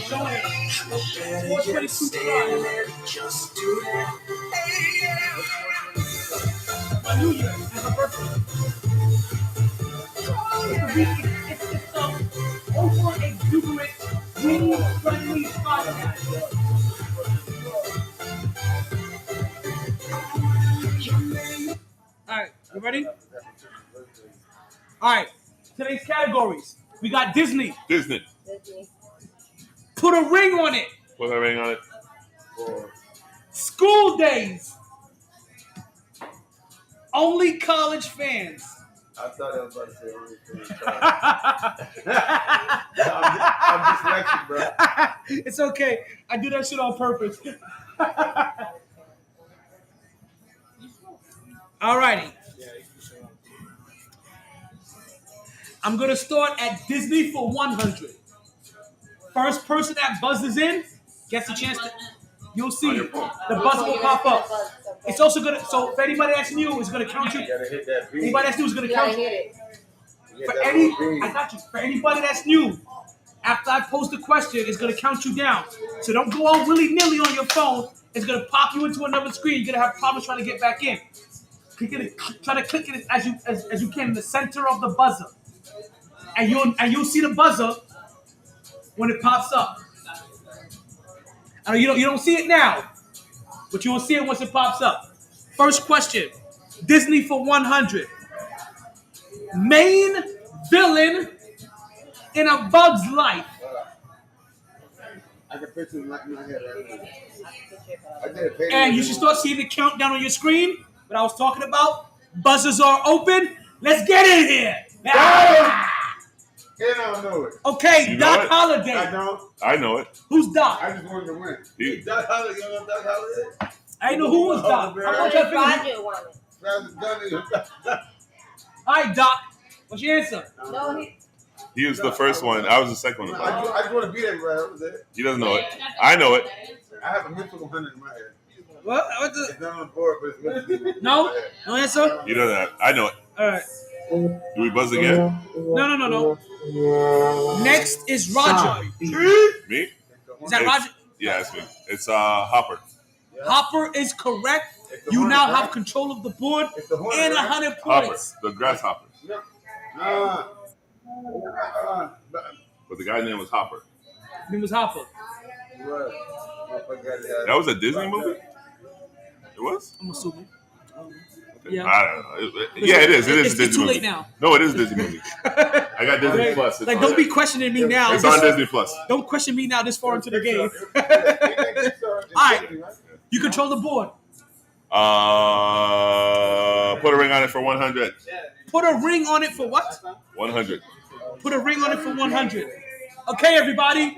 Better yet, stay there, just do that. My New Year and my birthday. It's the over exuberant, green friendly podcast. Alright, you ready? Alright, today's categories. We got Disney. Disney. Put a ring on it. Put a ring on it. School days. Only college fans. I thought I was about to say only fans. I'm dyslexic, bro. It's okay. I do that shit on purpose. Alrighty. I'm going to start at Disney for 100. First person that buzzes in gets a chance to... You'll see. The buzzer will pop up. It's also going to... So, for anybody that's new, it's going to count you. Anybody that's new is going to count you. I got you. For anybody that's new, after I post the question, it's going to count you down. So, don't go all willy-nilly on your phone. It's going to pop you into another screen. You're going to have problems trying to get back in. Try to click it as you can in the center of the buzzer. And you'll see the buzzer when it pops up. I know you don't see it now, but you will see it once it pops up. First question, Disney for 100. Main villain in A Bug's Life. I can picture it in my head right now. And you should start seeing the countdown on your screen. What I was talking about. Buzzers are open. Let's get in here. And I don't know it. Okay, You Doc know it? Holliday. I don't. I know it. Who's Doc? I just wanted to win. He- Doc Holliday, you know Doc Holliday? I didn't know who was Doc. I'm not trying to figure out. All right, Doc. What's your answer? No, He was the first one. I was the second one. I just want to be that guy. He doesn't know it. I know it. I have a mental 100 in my head. What? It's not on the board, but it's mental. No? No answer? He doesn't have. I know it. All right. Do we buzz again? No. Next is Roger. Me? Is that Roger? Yeah, it's me. It's Hopper. Hopper is correct. You now have control of the board and 100 Hopper, points. the grasshopper. But the guy's name was Hopper. His name was Hopper. That was a Disney movie? It was? I'm assuming. Okay. Yeah. I don't know. Yeah, it is. It is a Disney it's too movie. late now. No, it is a Disney movie. I got Disney Plus. It's Like, on don't there. be questioning me now. It's on Disney Plus. Don't question me now this far into the game. All right. You control the board. Put a ring on it for 100. Put a ring on it for what? 100. Put a ring on it for 100. Okay, everybody.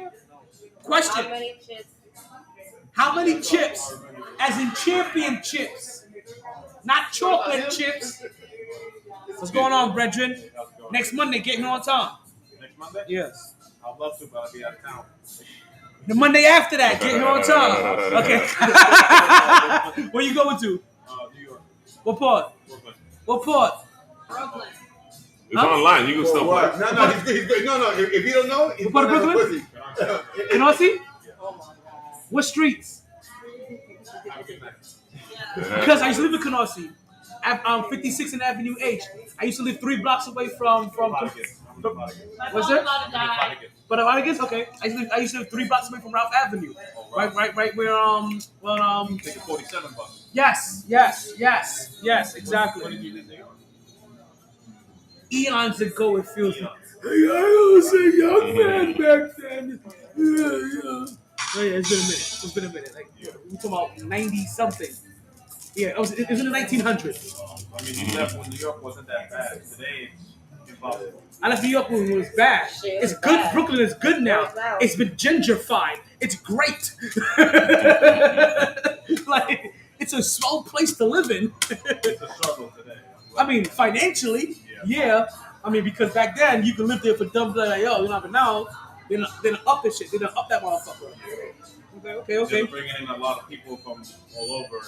Question. How many chips? As in champion chips. Not chocolate chips. What's going on, brethren? Next Monday, get here on time. Next Monday? Yes. I'd love to, but I'll be out of town. The Monday after that, get here on time. Okay. Where you going to? New York. What part? Brooklyn. What part? Brooklyn. It's online. You can still play. No, he's good. No. If you don't know, he's What part of Brooklyn? Canarsie? What streets? Because I used to live in Canarsie. 56th and Avenue H. I used to live 3 blocks away from My what's phone that? about to die. But I guess okay. I used to live 3 blocks away from Ralph Avenue. Right where Take a 47 bus. Yes, exactly. Eons ago, it feels like, hey, I was a young man back then. Yeah. Oh, yeah, it's been a minute. Like, we're talking about 90 something. Yeah, it was in the 1900s. I mean, you left when New York wasn't that bad. Today, it's impossible. I left New York when it was bad. It's good. bad. Brooklyn is good now. It's been gentrified. It's great. Like, it's a swell place to live in. It's a struggle today. I mean, financially, yeah. I mean, because back then you could live there for dumb like, yo, you know, but now they're not up this shit. They done up that motherfucker. Okay. Bringing in a lot of people from all over,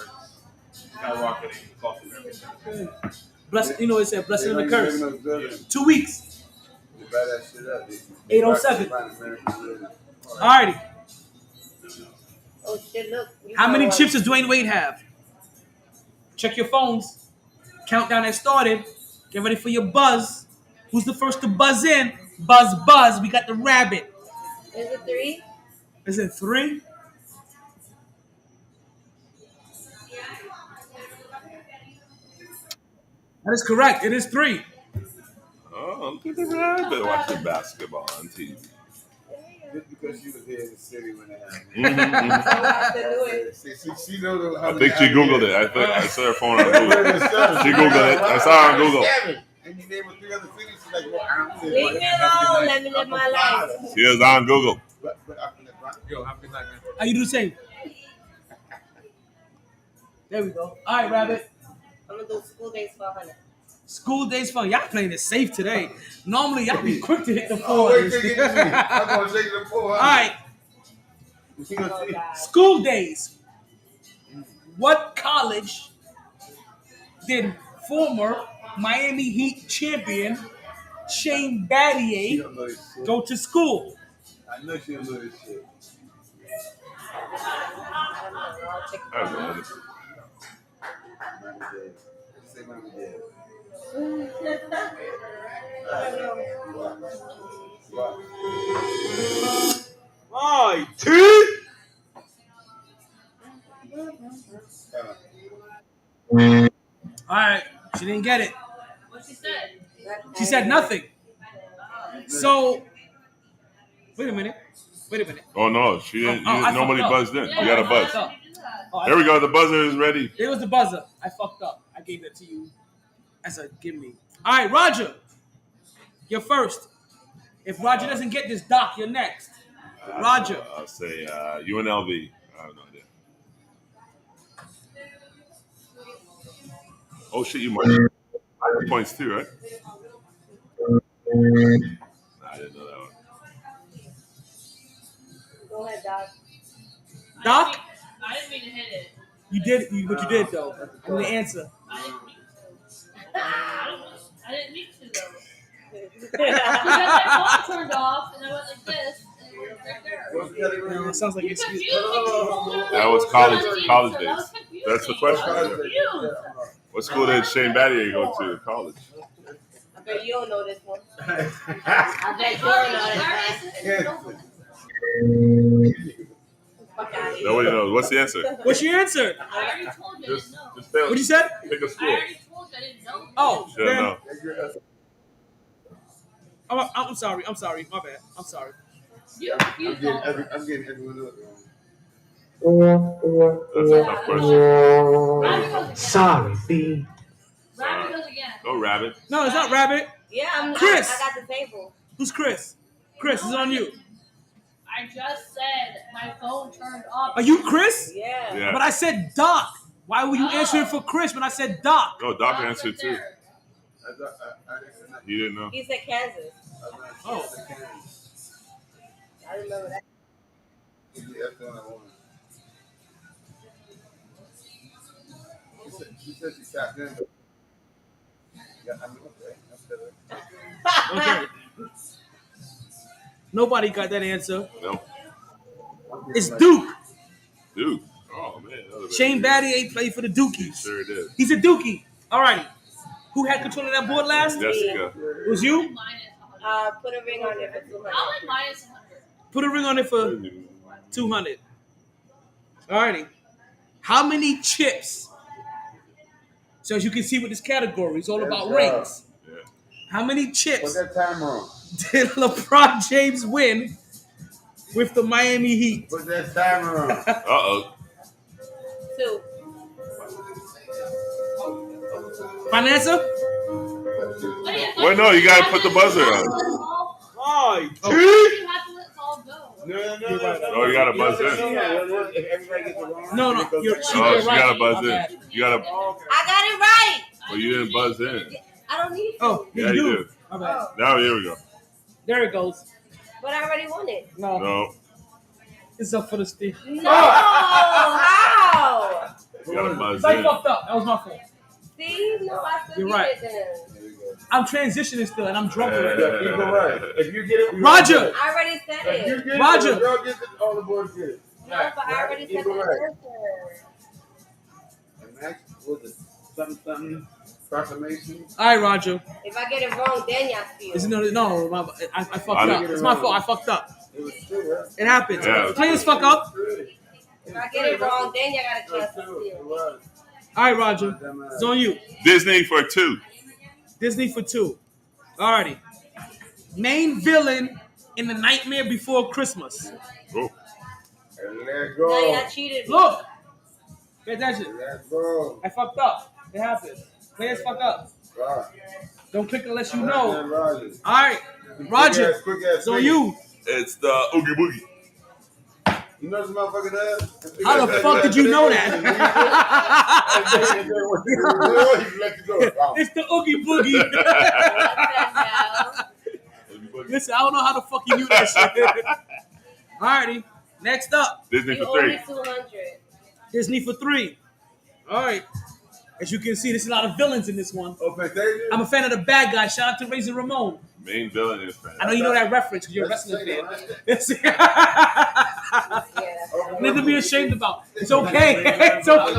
skyrocketing cost of everything. Okay. It said blessing and a curse. 2 weeks. 807. Alrighty. Oh shit! Look. How many chips does Dwayne Wade have? Check your phones. Countdown has started. Get ready for your buzz. Who's the first to buzz in? Buzz. We got the rabbit. Is it 3? Is it 3? That is correct. It is 3. Oh, look at the rabbit watching basketball on TV. Just because she was here in the city when it happened. She knows I think she Googled it. I saw her phone on Google. She Googled it. I saw her on Google. And you name 3 other cities. She's like, well, I don't Leave me alone. Let me live my life. She is on Google. How you do the same? There we go. All right, rabbit. I'm gonna do school days for 100. School days fun. Y'all playing it safe today. Normally, y'all be quick to hit the 4. I'm going to take the 4. All right. School days. What college did former Miami Heat champion Shane Battier go to school? I know she don't know this shit. I don't know this. Say Miami Dade. MyT. All right. She didn't get it. What she said? She said nothing. So, wait a minute. Oh no, she didn't. Nobody buzzed in. Yeah, You got a buzz. There we go. The buzzer is ready. It was the buzzer. I fucked up. I gave it to you as a gimme. All right, Roger. You're first. If Roger doesn't get this, Doc, you're next. Roger. I'll say UNLV. I have no idea. Oh shit, you might. 5 points too, right? I didn't know that one. Go ahead, Doc. Doc? I didn't mean to hit it. You did, but you did though. I need an answer. I didn't mean to though. Because my phone turned off and I went like this and it was right there. It sounds like it's That was college days. That's the question. What school did Shane Battier go to college? I bet you don't know this one. I bet you don't know this one. Nobody knows. What's the answer? What's your answer? I already told you I didn't know. Just tell. What'd you say? Pick a I school. already told you I didn't know. Oh, Should know. I'm sorry. My bad. I'm sorry. You I'm getting everyone else That's a tough question. Sorry, B. Rabbit goes again. Go rabbit. No, it's not Rabbit. Yeah, Chris. I got the table. Who's Chris? Chris, it's on you. I just said my phone turned off. Are you Chris? Yeah. Yeah. But I said Doc. Why were you answering for Chris when I said Doc? No, Doc answered too. You didn't know. He said Kansas. Oh. I remember that. She said she tapped in. Okay. Nobody got that answer. No. It's Duke. Duke. Oh man. Shane Battier played for the Dukies. Sure did. He's a Dookie. Alrighty. Who had control of that board last? Jessica. It was you? Put a ring on it for 200. I like minus 100. Put a ring on it for 200. Alrighty. How many chips? So as you can see with this category, it's all about rings. Yeah. How many chips What's that timer on? did LeBron James win with the Miami Heat? What's that timer on? Uh-oh. 2. Final answer? Wait, no, you gotta put the buzzer on. MyT. You have to let it all go. No. Oh, you gotta buzz in. If everybody gets it wrong, No. You're Oh, she right. gotta buzz My in. bad. You gotta. I got it right. Well, you didn't buzz in. I don't need to. Oh, Yeah, you you do. did. My bad. Now here we go. There it goes. But I already won it. No. No. It's up for the steal. No, how? I fucked up. That was my fault. See, no, I still You're get right. it then. I'm transitioning still, and I'm drunk already. You're right. If you get it, Roger. I already said If you it. get Roger. it, the girl gets it, all the boys get it. No, but I already said the answer. And next, was it something, proclamation? All right, Roger. If I get it wrong, then y'all steal. I fucked up. It's my fault. I fucked up. It was true, right? It happens. Yeah. Players fuck up. If I get it wrong, then y'all got a chance to steal. All right, Roger. It's on you. Disney for 2. Disney for 2. Alrighty. Main villain in The Nightmare Before Christmas. Go. And let's Now go. y'all cheated. Look. Pay attention. Let's go. I fucked up. It happens. Players fuck up. Right. Don't click unless you know. Roger. Alright. Roger. Quick ass It's on you. It's the Oogie Boogie. You know this motherfucker does? How the fuck did you know that? It's the Oogie Boogie. Listen, I don't know how the fuck you knew that shit. Alrighty. Next up. Disney You for owe 3. me 200. Disney for 3. Alright. As you can see, there's a lot of villains in this one. Oh, Fantasia? I'm a fan of the bad guy. Shout out to Razor Ramon. Main villain is fan. I know you know that reference because you're a wrestling fan. Nothing to be ashamed about. It's okay. It's okay.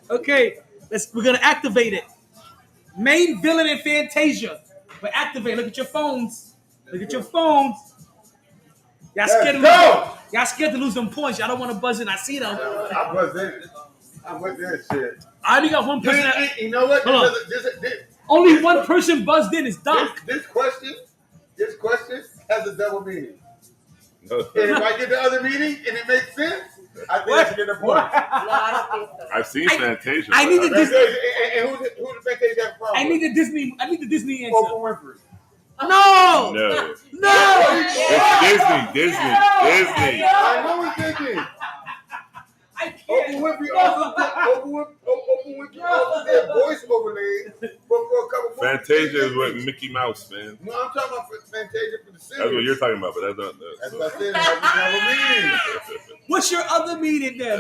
Okay, we're gonna activate it. Main villain in Fantasia. We're activating. Look at your phones. Look at your phones. Y'all scared to lose them points. Y'all don't want to buzz in. I see them. I buzz in. I buzz that shit. I only got one person. You know what? Hold on. Only one person buzzed in is Doc. This question has a double meaning. And if I get the other meaning and it makes sense, I think I should get a point. No, I don't think so. I've seen Fantasia. I need the Disney. And who's the Fantasia got problem? I need the Disney answer. Oprah Winfrey. No. No. No. It's Disney. I know it's Disney. I can't. Oprah Winfrey also did voice overlays for a couple more. Fantasia is with Mickey Mouse, man. No, I'm talking about Fantasia for the series. That's what you're talking about, but that's not. That's what I said. That's double meaning. What's your other meaning then?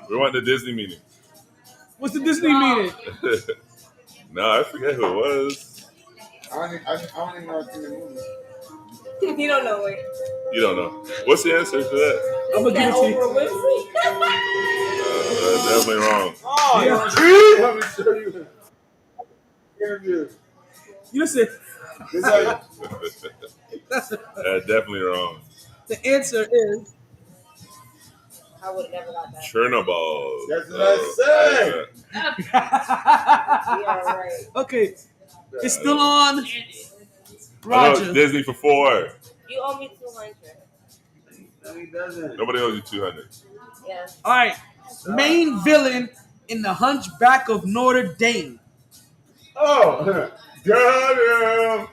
We want the Disney meaning. What's the Disney meaning? No, I forget who it was. I don't even know what's in the movie. You don't know it. You don't know. What's the answer to that? I'm gonna give it to you. Definitely wrong. Oh, let me show you. Interview. You listen. Definitely wrong. The answer is. I would have never got that. Chernobyl. That's what I said. Yeah, right. Okay. It's still on. Roger. Disney for 4. You owe me 200. No, he doesn't. Nobody owes you 200. Yeah. All right. Main villain in The Hunchback of Notre Dame. Oh, got him.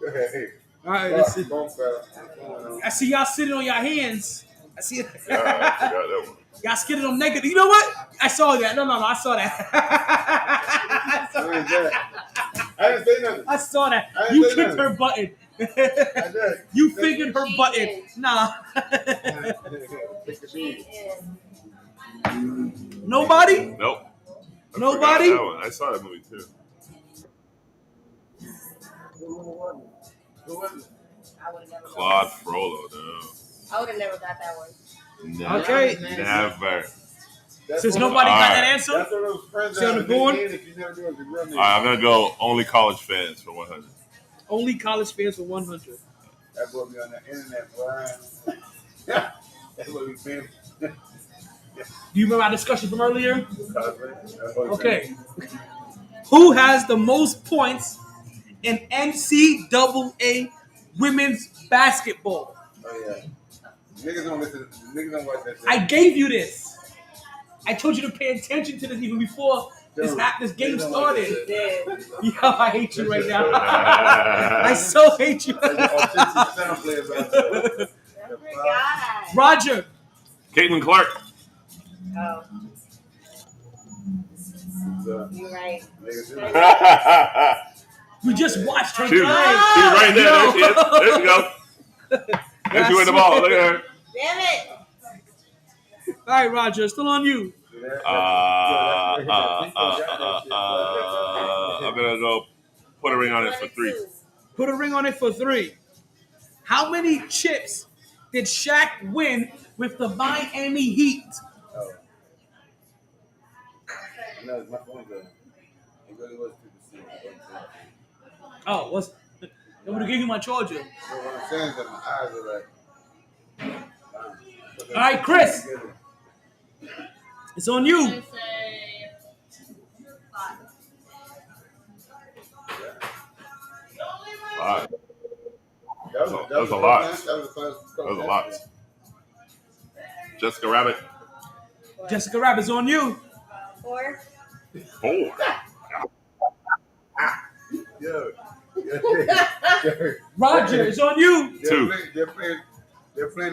Go ahead. Hey. All right. Let's see. I see y'all sitting on your hands. I see it. Yeah, I forgot that one. Y'all scared of them negative. You know what? I saw that. No, I saw that. I didn't say nothing. I saw that. You clicked her button. You fingered her button. Nah. Nobody? Nope. Nobody? That one. I saw that movie too. Claude Frollo, no. I would have never got that one. Never. Okay. Never. Since nobody got that answer, that's what those friends stay on the board. All right, I'm gonna go only college fans for 100. Only college fans for 100. That boy be on the internet, Brian. That boy be famous. Do you remember our discussion from earlier? Okay. Who has the most points in NCAA women's basketball? Oh yeah. Niggas don't listen. Niggas don't watch that shit. I gave you this. I told you to pay attention to this even before this game started. Yo, I hate you right now. I so hate you. Roger. Caitlin Clark. Oh. You're right. We just watched her She's right there. There she is. There she goes. There she went the ball. Look at her. Damn it. All right, Roger, still on you. I'm gonna go put a ring on it for 3. Put a ring on it for 3. How many chips did Shaq win with the Miami Heat? No, my phone goes. It really was 2%. Oh, what's? Nobody gave you my charger. So what I'm saying is that my eyes are like. All right, Chris. It's on you. I say 5. 5. That was a lot. That was a lot. Jessica Rabbit. Jessica Rabbit's on you. 4. 4. Roger, it's on you. 2. They're playing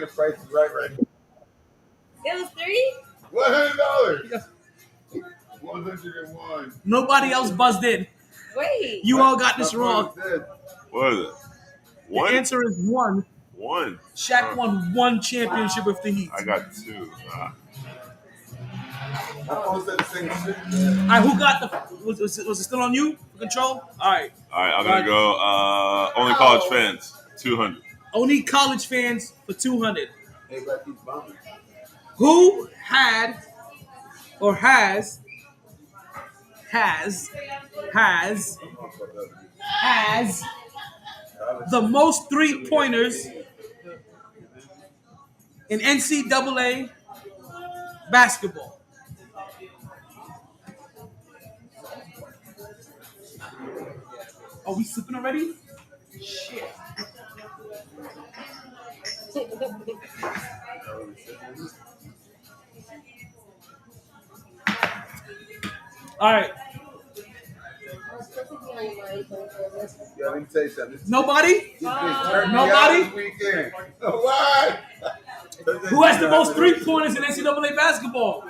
the price is right now. It was 3? $100. 101. Nobody else buzzed in. Wait. You all got this wrong. What is it? The 1? answer is 1. 1. Shaq won 1 championship with the Heat. I got 2. My phone said the same shit. All right, who got the? Was it still on you for control? All right. I'm gonna go. Only college fans. 200. Only college fans for 200. Everybody keeps bumping. Who had or has the most 3-pointers in NCAA basketball? Are we slipping already? Shit. All right. Yeah, let me tell you something. Nobody? Nobody? Weekend. What? Who has the most 3-pointers in NCAA basketball?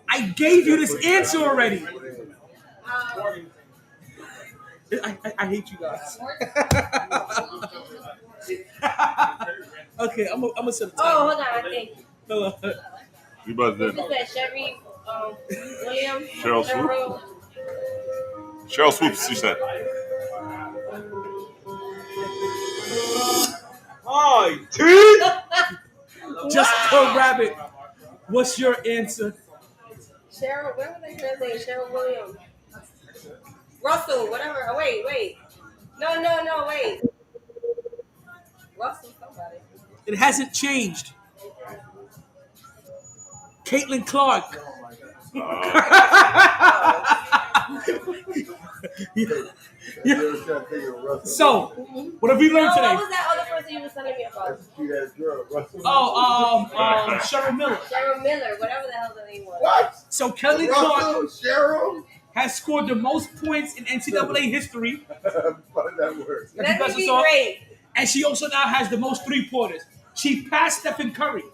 I gave you this answer already. I hate you guys. Okay, I'm gonna set a time. Oh, hold on, I think. You buzzed in. Who's that? Sherry Williams? Cheryl Swoop. Cheryl Swoops, you said. MyT. Jessica Rabbit. What's your answer? Cheryl, what was that girl's name? Cheryl Williams. Russell, whatever. Oh, wait. No, wait. Russell, somebody. It hasn't changed. Caitlin Clark. So, what have we learned today? What was that other person you were telling me about? Cheryl Miller. Cheryl Miller, whatever the hell the name was. What? So Kelly Clark Cheryl has scored the most points in NCAA history. That word. Let me be great. And she also now has the most 3-pointers. She passed Stephen Curry.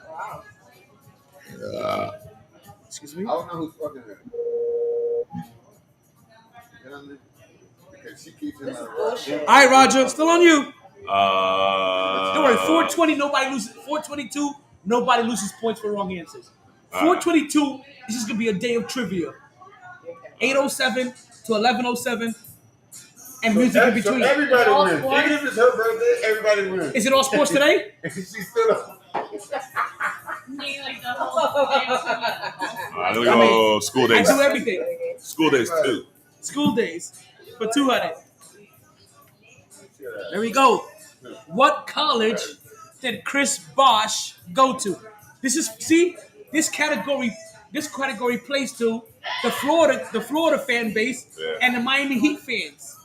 Wow. Excuse me? I don't know who's fucking her. Because she keeps him out of All right, Roger, still on you. Don't worry, 420, nobody loses. 422, nobody loses points for wrong answers. 422 is just going to be a day of trivia. 8:07 to 11:07, and music in between. So everybody wins. Even if it's her birthday, everybody wins. Is it all sports today? She's still up. There we go. School days. I do everything. School days too. School days for 200. There we go. What college did Chris Bosh go to? This category plays to the Florida fan base and the Miami Heat fans.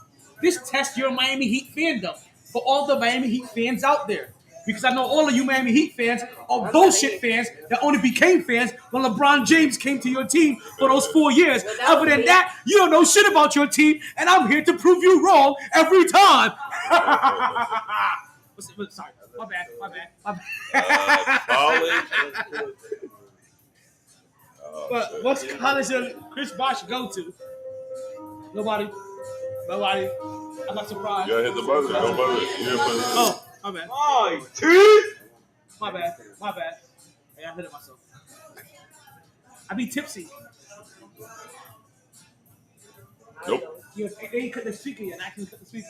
This tests your Miami Heat fandom for all the Miami Heat fans out there. Because I know all of you Miami Heat fans are bullshit fans that only became fans when LeBron James came to your team for those 4 years. Other than that, you don't know shit about your team, and I'm here to prove you wrong every time. Sorry, my bad. But what college did Chris Bosh go to? Nobody. Nobody. I'm not surprised. You gotta hit the buzzer. Don't buzzer. Oh, my bad. MyT. My bad. Hey, I hit it myself. I be tipsy. Nope. They ain't cut the speaker yet. I can cut the speaker.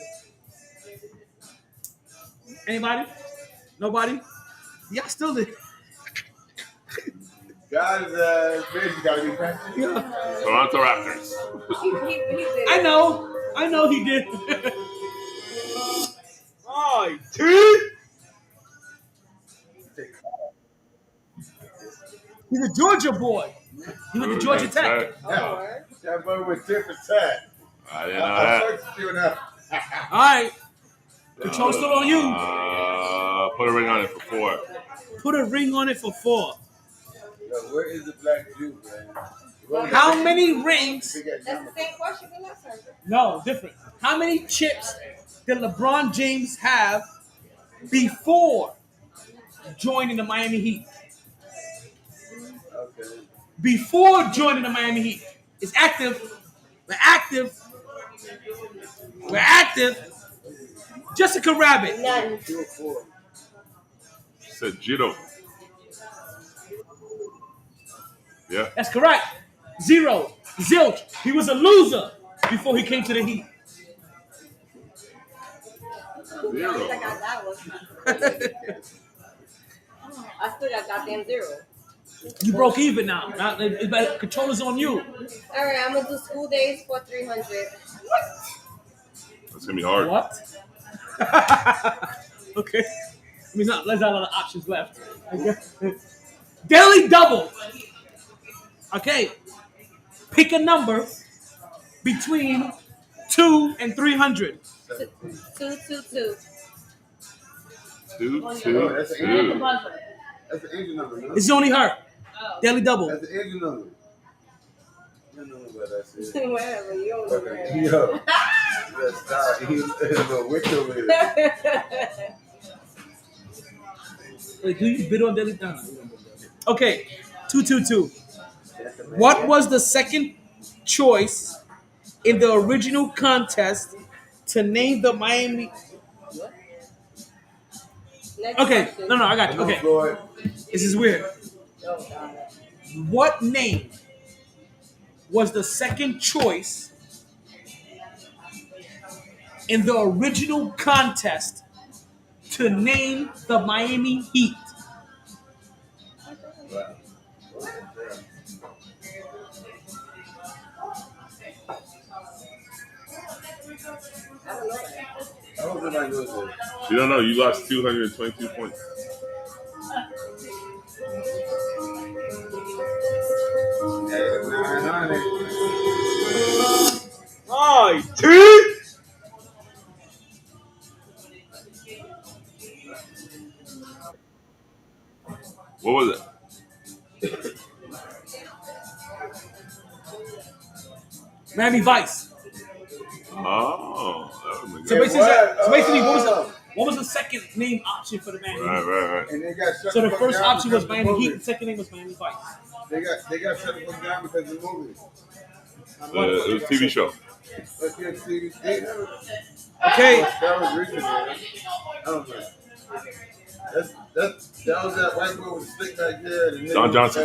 Anybody? Nobody? Y'all still did. Guys, Reggie gotta be practicing. Yeah. Toronto Raptors. He did. I know he did. MyT. He's a Georgia boy. He went to Georgia Tech. That boy was tip for tat. I didn't know that. All right. Control still on you. Put a ring on it for 4. Put a ring on it for 4. Yo, where is the black Jew, man? How many rings? That's the same question from last time. No, different. How many chips did LeBron James have before joining the Miami Heat? Okay. Before joining the Miami Heat. It's active. We're active. We're active. Jessica Rabbit. None. Said Jito. Yeah. That's correct. 0. Zilch. He was a loser before he came to the Heat. 0. I got that one. I still got goddamn 0. You broke even now. Controller's on you. All right, I'm gonna do school days for 300. That's gonna be hard. What? Okay. I mean, there's not a lot of options left. Daily double. Okay. Pick a number between 2 and 300. 2, 2, 2. 2, 2, That's 2. That's the engine number, no? It's only her. Daily double. That's the engine number. You know what that's it. Whatever, you don't know. Okay, yo. Let's stop. He's a little witch over here. Wait, do you bid on daily double? Okay. 2, 2, 2. What was the second choice in the original contest to name the Miami? Okay, no, I got you. Okay, this is weird. What name was the second choice in the original contest to name the Miami Heat? You don't know. You lost 222 points. MyT. What was it? Miami Vice. Oh. So basically, what was the second name option for the Miami Heat? Right. And they got So the first option was Miami Heat, the second name was Miami Vice. They got shut the fuck down because of the movie. It was a TV show. Okay. That was recent, man. I don't know. That was that white boy with the stick back there. And Don Johnson.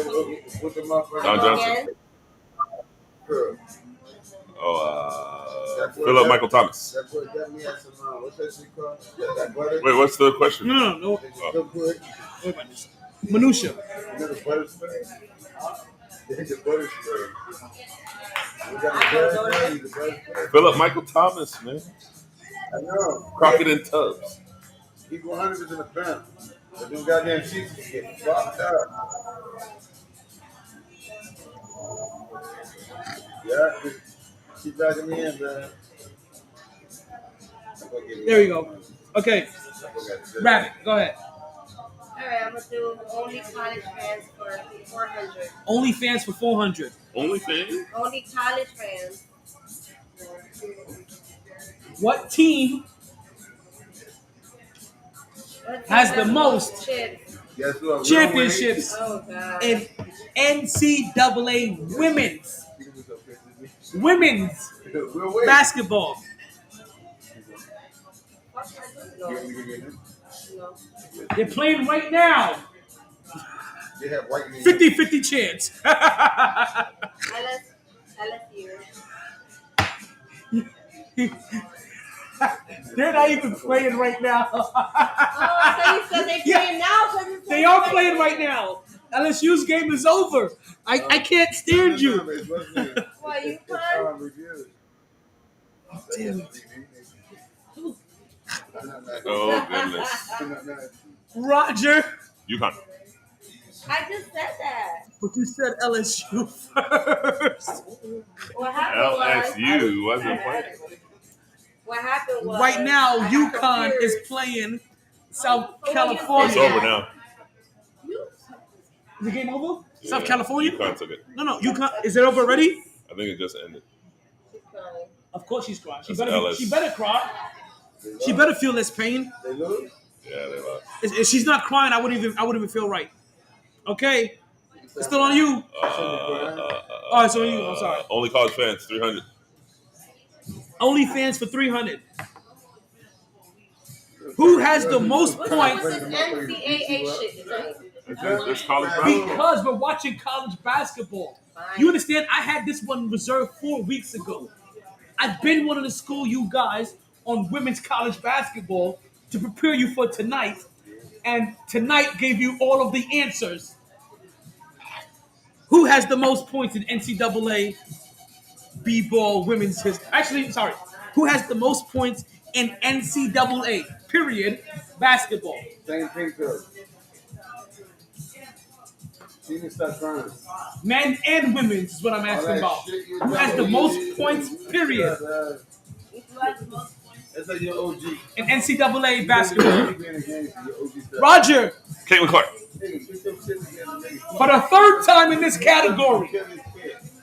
With the motherfucker. Don Johnson. Philip Michael Thomas. That boy got me at some, what's that shit called? That butter. Wait, what's the question? No. So good. What about this? Minutia. You know the butter spray? The butter spray. We got the butter spray. Philip Michael Thomas, man. I know. Crockett and Tubbs. He's 100% a fan. But them goddamn sheets is getting fucked up. Yeah, keep backing me in, man. There we go. Okay. Rabbit, go ahead. All right, I'm gonna do only college fans for 400. Only fans for 400. Only fans? Only college fans. What team has the most championships in NCAA women's basketball? No. They're playing right now. They have white 50-50 chance. LSU. They're not even playing right now. Oh, so you said they're playing now? They are playing right now. LSU's game is over. I can't stand you. Why, you fun? Damn it. Oh goodness. Roger. UConn. I just said that. But you said LSU first. What happened LSU wasn't playing. What happened was Right now, UConn is playing South California. It's over now. Is the game over? Yeah, South California? UConn took it. No. UConn. Is it over already? I think it just ended. Of course she's crying. She That's better cry. She better feel this pain. They lose? Yeah, they lost. If she's not crying, I wouldn't even feel right. Okay, it's still on you. Oh, it's on you. I'm sorry. Only college fans, 300. Only fans for 300. Who has the most points? What's this NCAA shit? It's college basketball. Because we're watching college basketball. You understand? I had this one reserved 4 weeks ago. I've been wanting to school you guys on women's college basketball to prepare you for tonight. And tonight gave you all of the answers. Who has the most points in NCAA B-ball women's history? Actually, sorry. Who has the most points in NCAA, period, basketball? Same thing, though. She didn't start crying. Men and women's is what I'm asking about. Who has the most points, period? That's like your OG. In NCAA basketball. Roger. Caitlin Clark. For the third time in this category.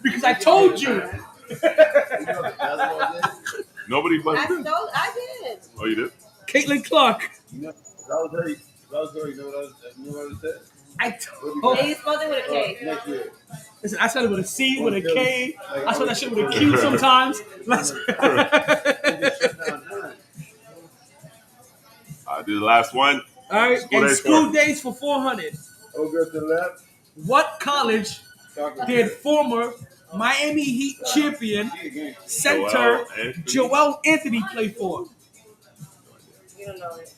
Because I told you. Nobody but I did. Oh, you did? Caitlin Clark. You know, I was very, you know what I said? I told They spelled it with a K. Next year. Listen, I said it with a C, with a K. I said that shit with a Q sometimes. I do the last one. All right, school days for 400. Oh, go to the left. What college did former Miami Heat champion center Joel Anthony play for? You don't know it.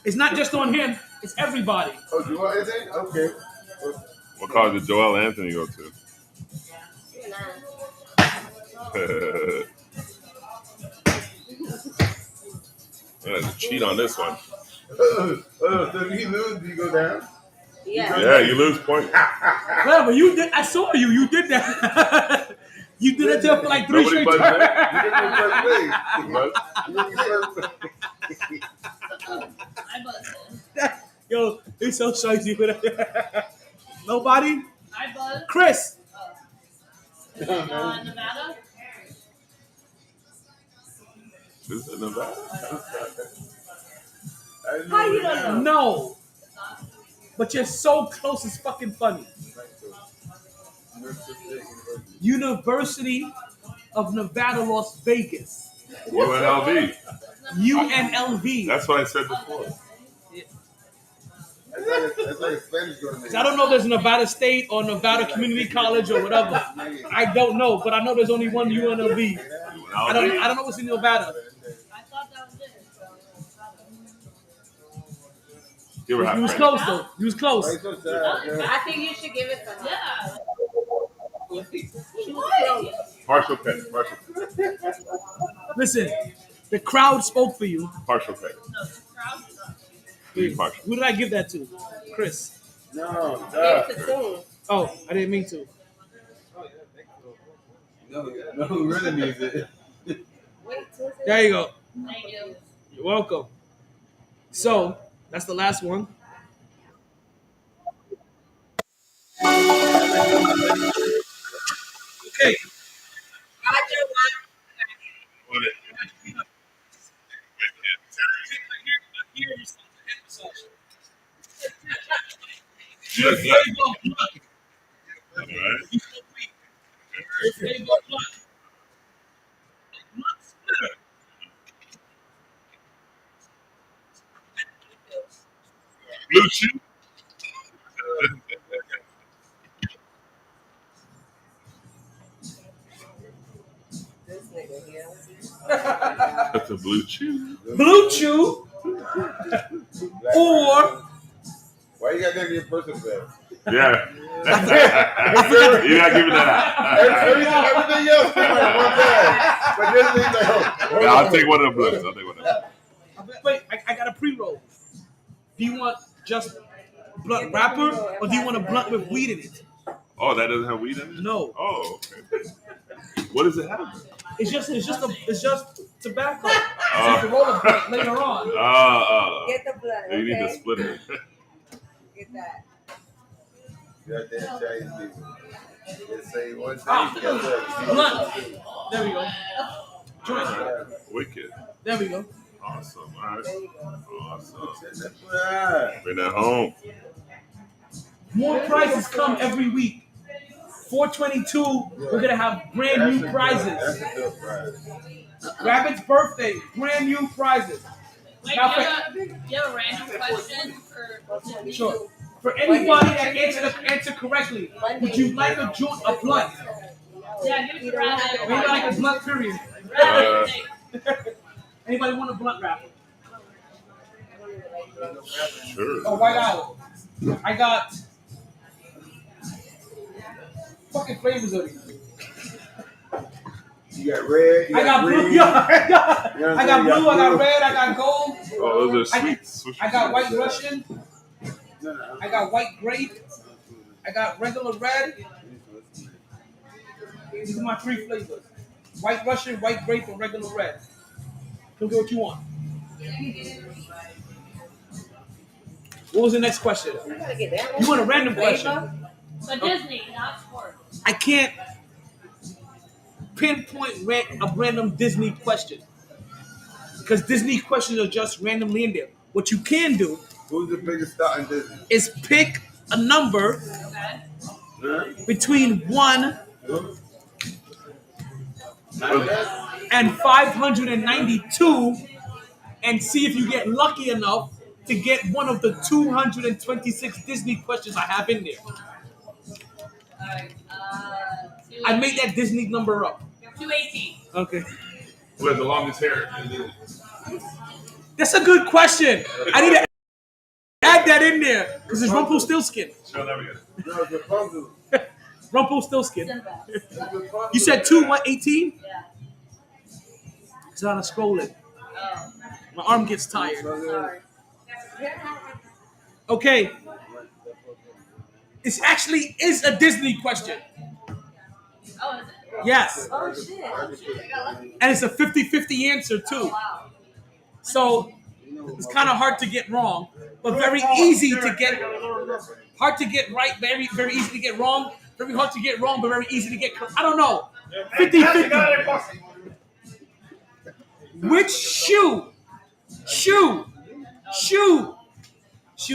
It's not just on him; it's everybody. Oh, Joel Anthony? Okay. What college did Joel Anthony go to? I had to cheat on this one. So if you lose, do you go down? Yeah, you lose points. Well, but you did. I saw you. You did that. You did it for like 3 straight turns. Yo, it's so shitey. Nobody? I buzz. Chris. Nevada? Is it Nevada? How you don't know? No. But you're so close, it's fucking funny. University of Nevada, Las Vegas. UNLV. UNLV. That's what I said before. That's like a Spanish girl. I don't know if there's Nevada State or Nevada Community College or whatever. I don't know, but I know there's only one UNLV. I don't know what's in Nevada. I thought that was it. You were was close though. You was close. I think you should give it to her. Yeah. Partial pay. Listen, the crowd spoke for you. Partial pay. No, the crowd is up. Who did I give that to? Chris. No. Oh, I didn't mean to. No, who really needs it? There you go. Thank you. You're welcome. So, that's the last one. Okay. Blue Chew. This nigga here. That's a Blue Chew. Blue Chew or Why you got that in your personal bag? Yeah. You're not giving that out. Everything else came in one bag. But this thing's like, oh, Yeah, I'll take one of the blunts. I'll take one of them. wait, I got a pre-roll. Do you want just blunt wrapper or do you want a blunt with weed in it? Oh, that doesn't have weed in it? No. Oh, okay. What does it have? It's just tobacco. So you can roll a blunt later on. Get the blood. You need Okay? the splitter. Get that. goddamn Chinese people. Just say one thing. Blunt. There we go. Joint. Wicked. There we go. Awesome. All right. Awesome. Bring that home. More prizes come every week. 422, we're gonna have brand new prizes. Rabbit's birthday, brand new prizes. Wait, Now, do you have a random question for sure. For anybody that answer correctly, would you like a blunt? Yeah, give it to Rabbit. Maybe like a blunt period. Anybody want a blunt wrapper? Sure. Oh, White Owl. I got fucking flavors of these. You got red. I got blue. I got blue. I got red. I got gold. Oh, those are sweet. I got white Russian. I got white grape. I got regular red. These are my three flavors: white Russian, white grape, and regular red. Don't get what you want. What was the next question? You want a random question? But Disney, not sports. I can't pinpoint a random Disney question because Disney questions are just randomly in there. What you can do Who's the biggest star in Disney? is pick a number between 1 and 592 and see if you get lucky enough to get one of the 226 Disney questions I have in there. Alright, I made that Disney number up. 218. Okay. Who has the longest hair? That's a good question. I need to add that in there because it's Rumpelstiltskin. Sure, there we go. Rumpelstiltskin. You said 218? Yeah. Because I'm scrolling. Oh. My arm gets tired. Sorry. Okay. It actually is a Disney question. Oh, is it? Yes. Oh, shit. And it's a 50-50 answer, too. Wow. So it's kind of hard to get wrong, but very easy to get. Hard to get right, very, very easy to get wrong. Very hard to get wrong, but very easy to get correct. I don't know. 50-50. Which shoe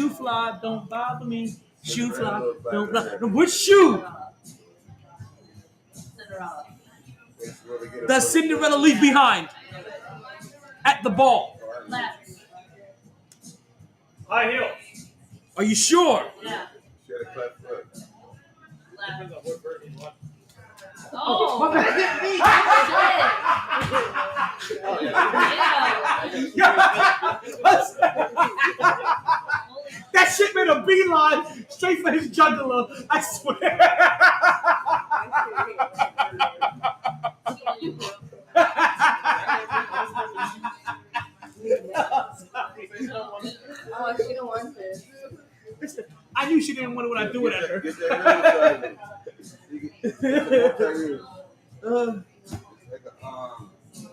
fly, don't bother me. Shoe fly, don't bother. Which shoe Cinderella. does Cinderella leave behind at the ball? Left. High heels. Are you sure? Yeah. She had a cleft foot. Left. Oh. That shit made a beeline straight for his jugular. I swear. Oh, she don't want this. I knew she didn't want it when I threw it at her.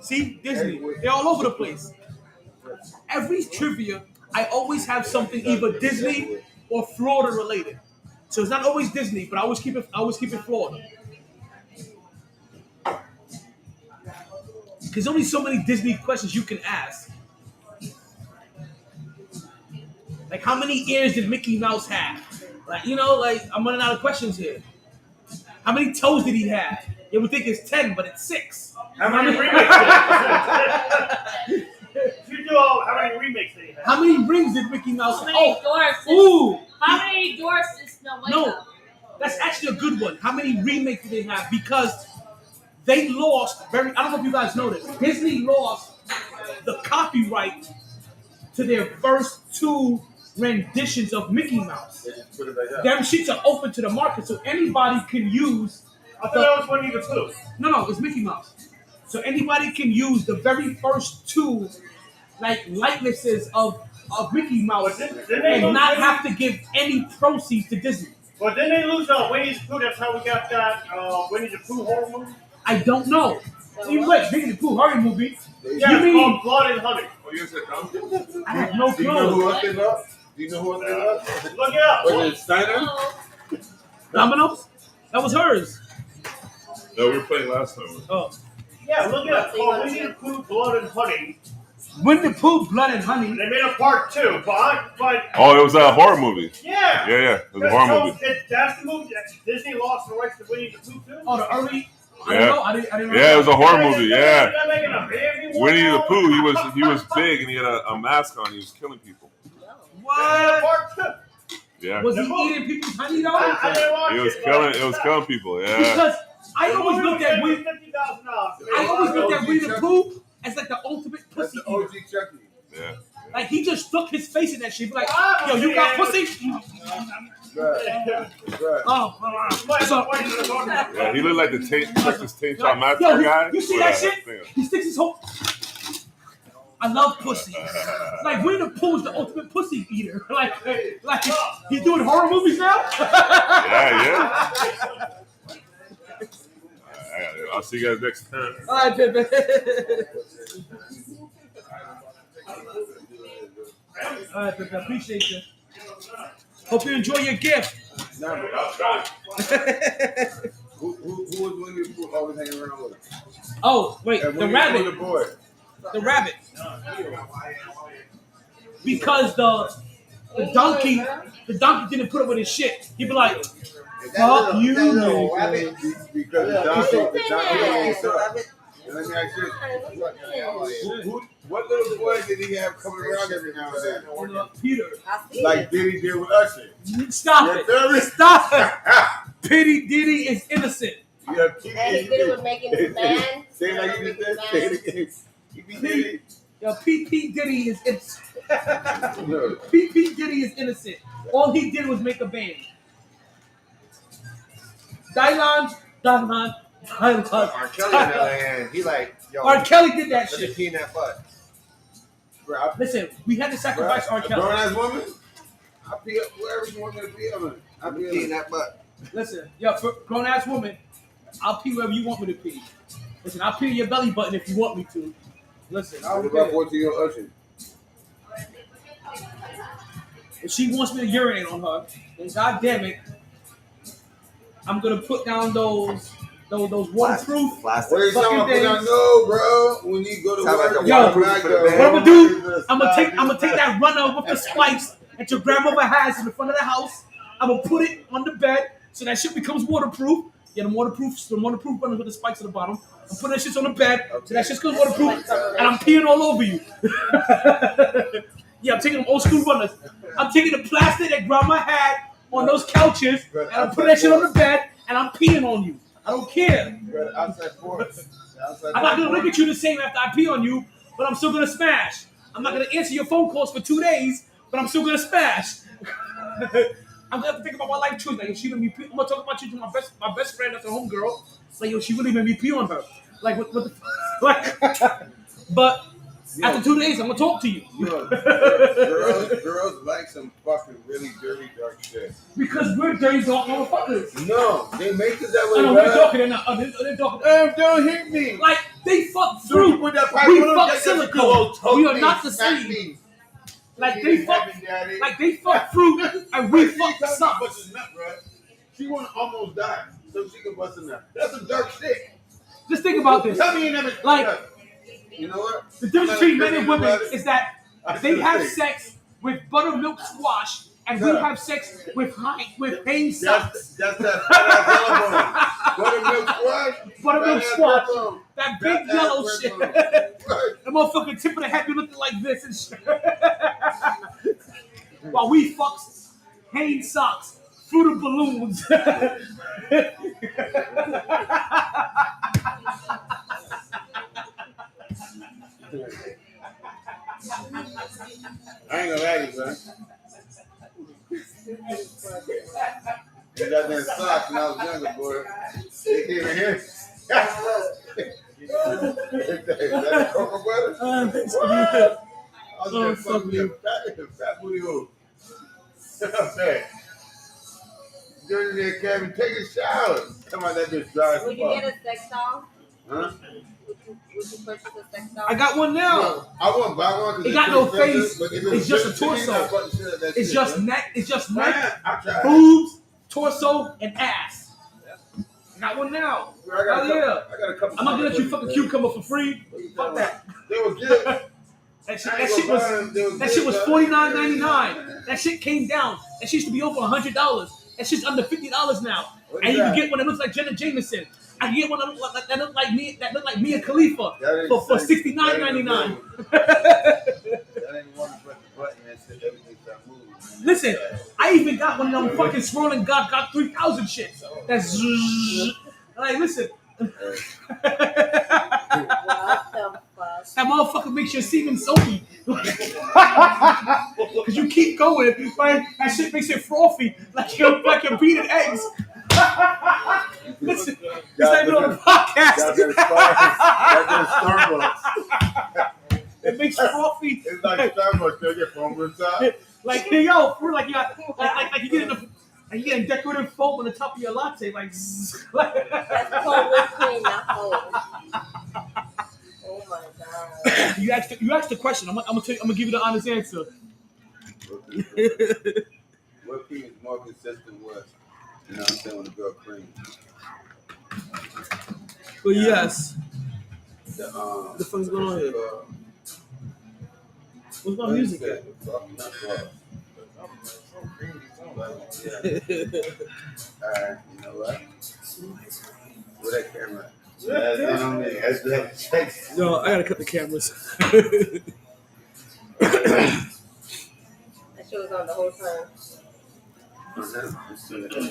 See, Disney, they're all over the place. Every trivia, I always have something either Disney or Florida related. So it's not always Disney, but I always keep it Florida. There's only so many Disney questions you can ask. Like, how many ears did Mickey Mouse have? Like, I'm running out of questions here. How many toes did he have? You would think it's 10, but it's 6. How many remixes? You do all, how many remakes they have? How many rings did Mickey Mouse How many doors? Ooh! How many doors does Snow White have? That's actually a good one. How many remakes do they have? Because they lost I don't know if you guys know this. Disney lost the copyright to their first 2 renditions of Mickey Mouse. Them shits are open to the market, so anybody can use. I thought that was Winnie the Pooh. No, it's Mickey Mouse. So anybody can use the very first 2 likenesses of Mickey Mouse and not have to give any proceeds to Disney. Well, didn't they lose Winnie the Pooh? That's how we got that Winnie the Pooh horror movie? I don't know. Even wait, Winnie the Pooh horror movie. Yeah, it's called Blood and Honey. Oh, you said Duncan? I have no clue. Do you know who else they love? Do you know who else they love? Look it up. Was it Schneider? Domino's? That was hers. No, we were playing last time. Oh. Yeah, look it up. Called Winnie the Pooh, Blood and Honey. Winnie the Pooh, Blood and Honey. They made a part 2, but Oh, it was a horror movie. Yeah. Yeah. It was a horror movie. That's the movie that Disney lost the rights to Winnie the Pooh too? Oh, the early. Yeah. I didn't Yeah, it was a horror movie. Yeah. Winnie Winnie the Pooh, he was big and he had a mask on. He was killing people. What? Part 2. Yeah. Was he eating people's honey though? I didn't watch It was killing people. Yeah. Because I always looked at Winnie. $50,000. I always looked at Winnie the Pooh as like the ultimate pussy That's the OG eater. Chucky. Yeah. Like he just stuck his face in that shit. Be like, yo, you got pussy? Right. Oh, so, Yeah, he looked like the Texas Tank Top Master yo, guy. you see that shit? He sticks his whole. I love pussy. Like Winnie the Pooh is the ultimate pussy eater. Like he's doing horror movies now. Yeah. I'll see you guys next time. All right, baby. All right, baby. I appreciate you. Hope you enjoy your gift. I'll try. Who was Winnie the Pooh always hanging around with? Oh, wait, the rabbit. The boy. The rabbit. Because the donkey didn't put up with his shit. He'd be like, fuck you, nigga. Because the donkey ain't so. Let me ask you, what little boy did he have coming around every now and then? Peter. Like Diddy did with Usher. Stop it. Stop it. Pity Diddy is innocent. Yeah, And he did it with making the man. Say it like you just said. Say it again. P. Diddy is innocent. P. Diddy is innocent. All he did was make a band. Dylan. R. Kelly in LA, he like, yo. R. Kelly did that shit. Pee in that butt. Bro, listen, we had to sacrifice R. Kelly. Grown ass woman, I pee up wherever you want me to pee on. I pee in that butt. Listen, yo, for grown ass woman, I'll pee wherever you want me to pee. Listen, I'll pee in your belly button if you want me to. Listen, I don't care. If she wants me to urinate on her, then God damn it, I'm gonna put down those waterproof Where's someone put down? No, bro. When you go to work, yo, what I'm gonna do? I'm gonna take that runner with the spikes that your grandmother has in the front of the house. I'm gonna put it on the bed so that shit becomes waterproof. Yeah, the waterproof runners with the spikes at the bottom. I'm putting that shit on the bed so that shit becomes waterproof, and I'm peeing all over you. Yeah, I'm taking them old school runners. I'm taking the plastic that grandma had on those couches, and I'm putting that shit on the bed, and I'm peeing on you. I don't care. I'm not gonna look at you the same after I pee on you, but I'm still gonna smash. I'm not gonna answer your phone calls for 2 days, but I'm still gonna smash. I'm gonna have to think about my life choice. Like, if she made me pee, I'm gonna talk about you to my best friend that's a homegirl. Like, yo, she really made me pee on her. Like, what the like? But after 2 days, I'm gonna talk to you. Girls like some fucking really dirty, dark shit. Because we're dirty, dark motherfuckers. No, they make it that way. I know, we're talking they're not. They're talking. Don't hit me. Like, they fuck fruit. We fuck silicone. We are not the same. Like, they fuck fruit and we fuck socks. She wanna almost die so she can bust a nut. That's some dark shit. Just think about this. Tell me you never. Like, you know what? The difference between men and women is that they have sex with buttermilk squash and we have sex with Hanes socks. That's that fat buttermilk squash. Buttermilk squash. That big yellow shit. The motherfucking tip of the head be looking like this and shit. While we fuck Hanes socks, Fruit of Balloons. I ain't gonna lie to you, man. You got that socks when I was younger, boy. They came in here. That cocoa butter? I was just fucking fat booty hole. Okay. Get in there, Kevin. Take a shower. Come on, that bitch dry as fuck. Would you get a sex doll? Huh? Would you purchase a sex doll? I got one now. No, I wouldn't buy one because it got no face. It's just a torso. It's just neck. It's just neck, boobs, torso, and ass. Got one now. I got a couple. I'm not gonna let you fucking cucumber for free. Fuck that. They were good. That shit was $49.99. That shit came down. That shit used to be over $100. That shit's under $50 now. And you can get one that looks like Jenna Jameson. I can get one that look like me. That look like Mia Khalifa for $69.99. Listen, I even got one of them fucking swirling got 3,000 shit. That's like listen. That motherfucker makes your semen soapy. Cause you keep going, right? That shit makes it frothy, like you're beating eggs. Listen, it's not even on the podcast. It makes frothy. It's like Starbucks. They get foam inside. Like yo, we're like you got like you get a decorative foam on the top of your latte, like. That's cold whipped cream, not cold. Oh my god. You asked the question. I'm gonna give you the honest answer. What cream is more consistent with? You know what I'm saying, with the girl cream. But yes. The fuck's going on here? What's my music at? Alright, you know what? Where that camera? That's not on me. No, I gotta cut the cameras. That shit was on the whole time.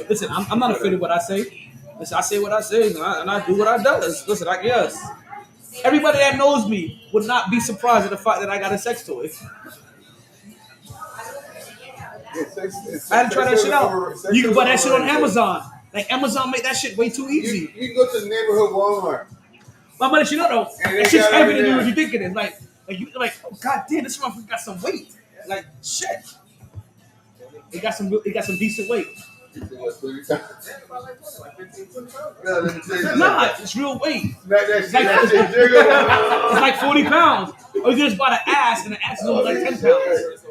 Listen, I'm not afraid of what I say. Listen, I say what I say, and I do what I does. Listen, yes. Everybody that knows me would not be surprised at the fact that I got a sex toy. I had to try that shit out. You can buy that shit on Amazon. Like Amazon make that shit way too easy. You can go to the neighborhood Walmart. But I'm gonna let you know though, that shit's heavier than what you think it is. Like you like, oh god damn, this motherfucker got some weight. Like shit. It got some decent weight. Nah, it's real weight. It's like 40 pounds. Or you just buy the ass, and the ass is only like 10 pounds.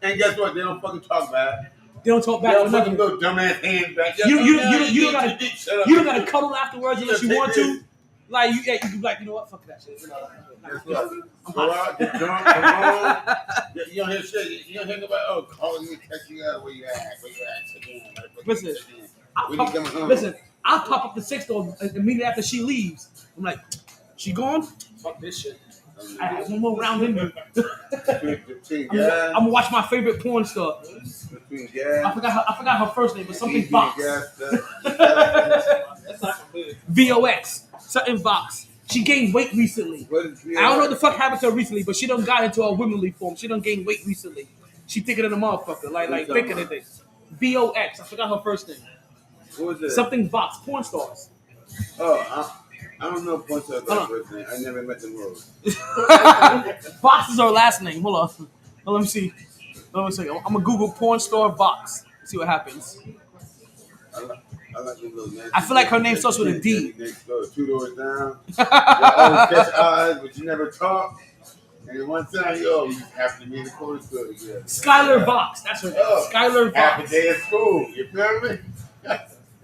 And guess what? They don't fucking talk back. They don't talk back. They don't fucking go dumbass hands back. You don't gotta cuddle afterwards unless you want to. Like you can be like, you know what? Fuck that shit. Go out, get drunk, come home. You don't hear shit. You don't hear about calling you, texting you out where you at. Listen, I'll pop up the sex door immediately after she leaves. I'm like, she gone? Fuck this shit. I have one more round in me. I'm gonna watch my favorite porn star. I forgot her first name, but something Vox. VOX. Something Vox. She gained weight recently. I don't know what the fuck happened to her recently, but she done got into a womanly form. She done gained weight recently. She thicker than a motherfucker. Like thicker than this. VOX. I forgot her first name. What was it? Something Vox. Porn stars. Oh, I don't know porn stars by first name. I never met them girls. Vox is her last name. Hold on. Let me see. I'm gonna Google porn star Vox. See what happens. I feel like her name starts with a D. Next door, 2 doors down. You always catch eyes, but you never talk. And one time, you happen to be in the corner store together. Skylar Vox. That's her name. Skylar Vox. Half a day at school. You feel me?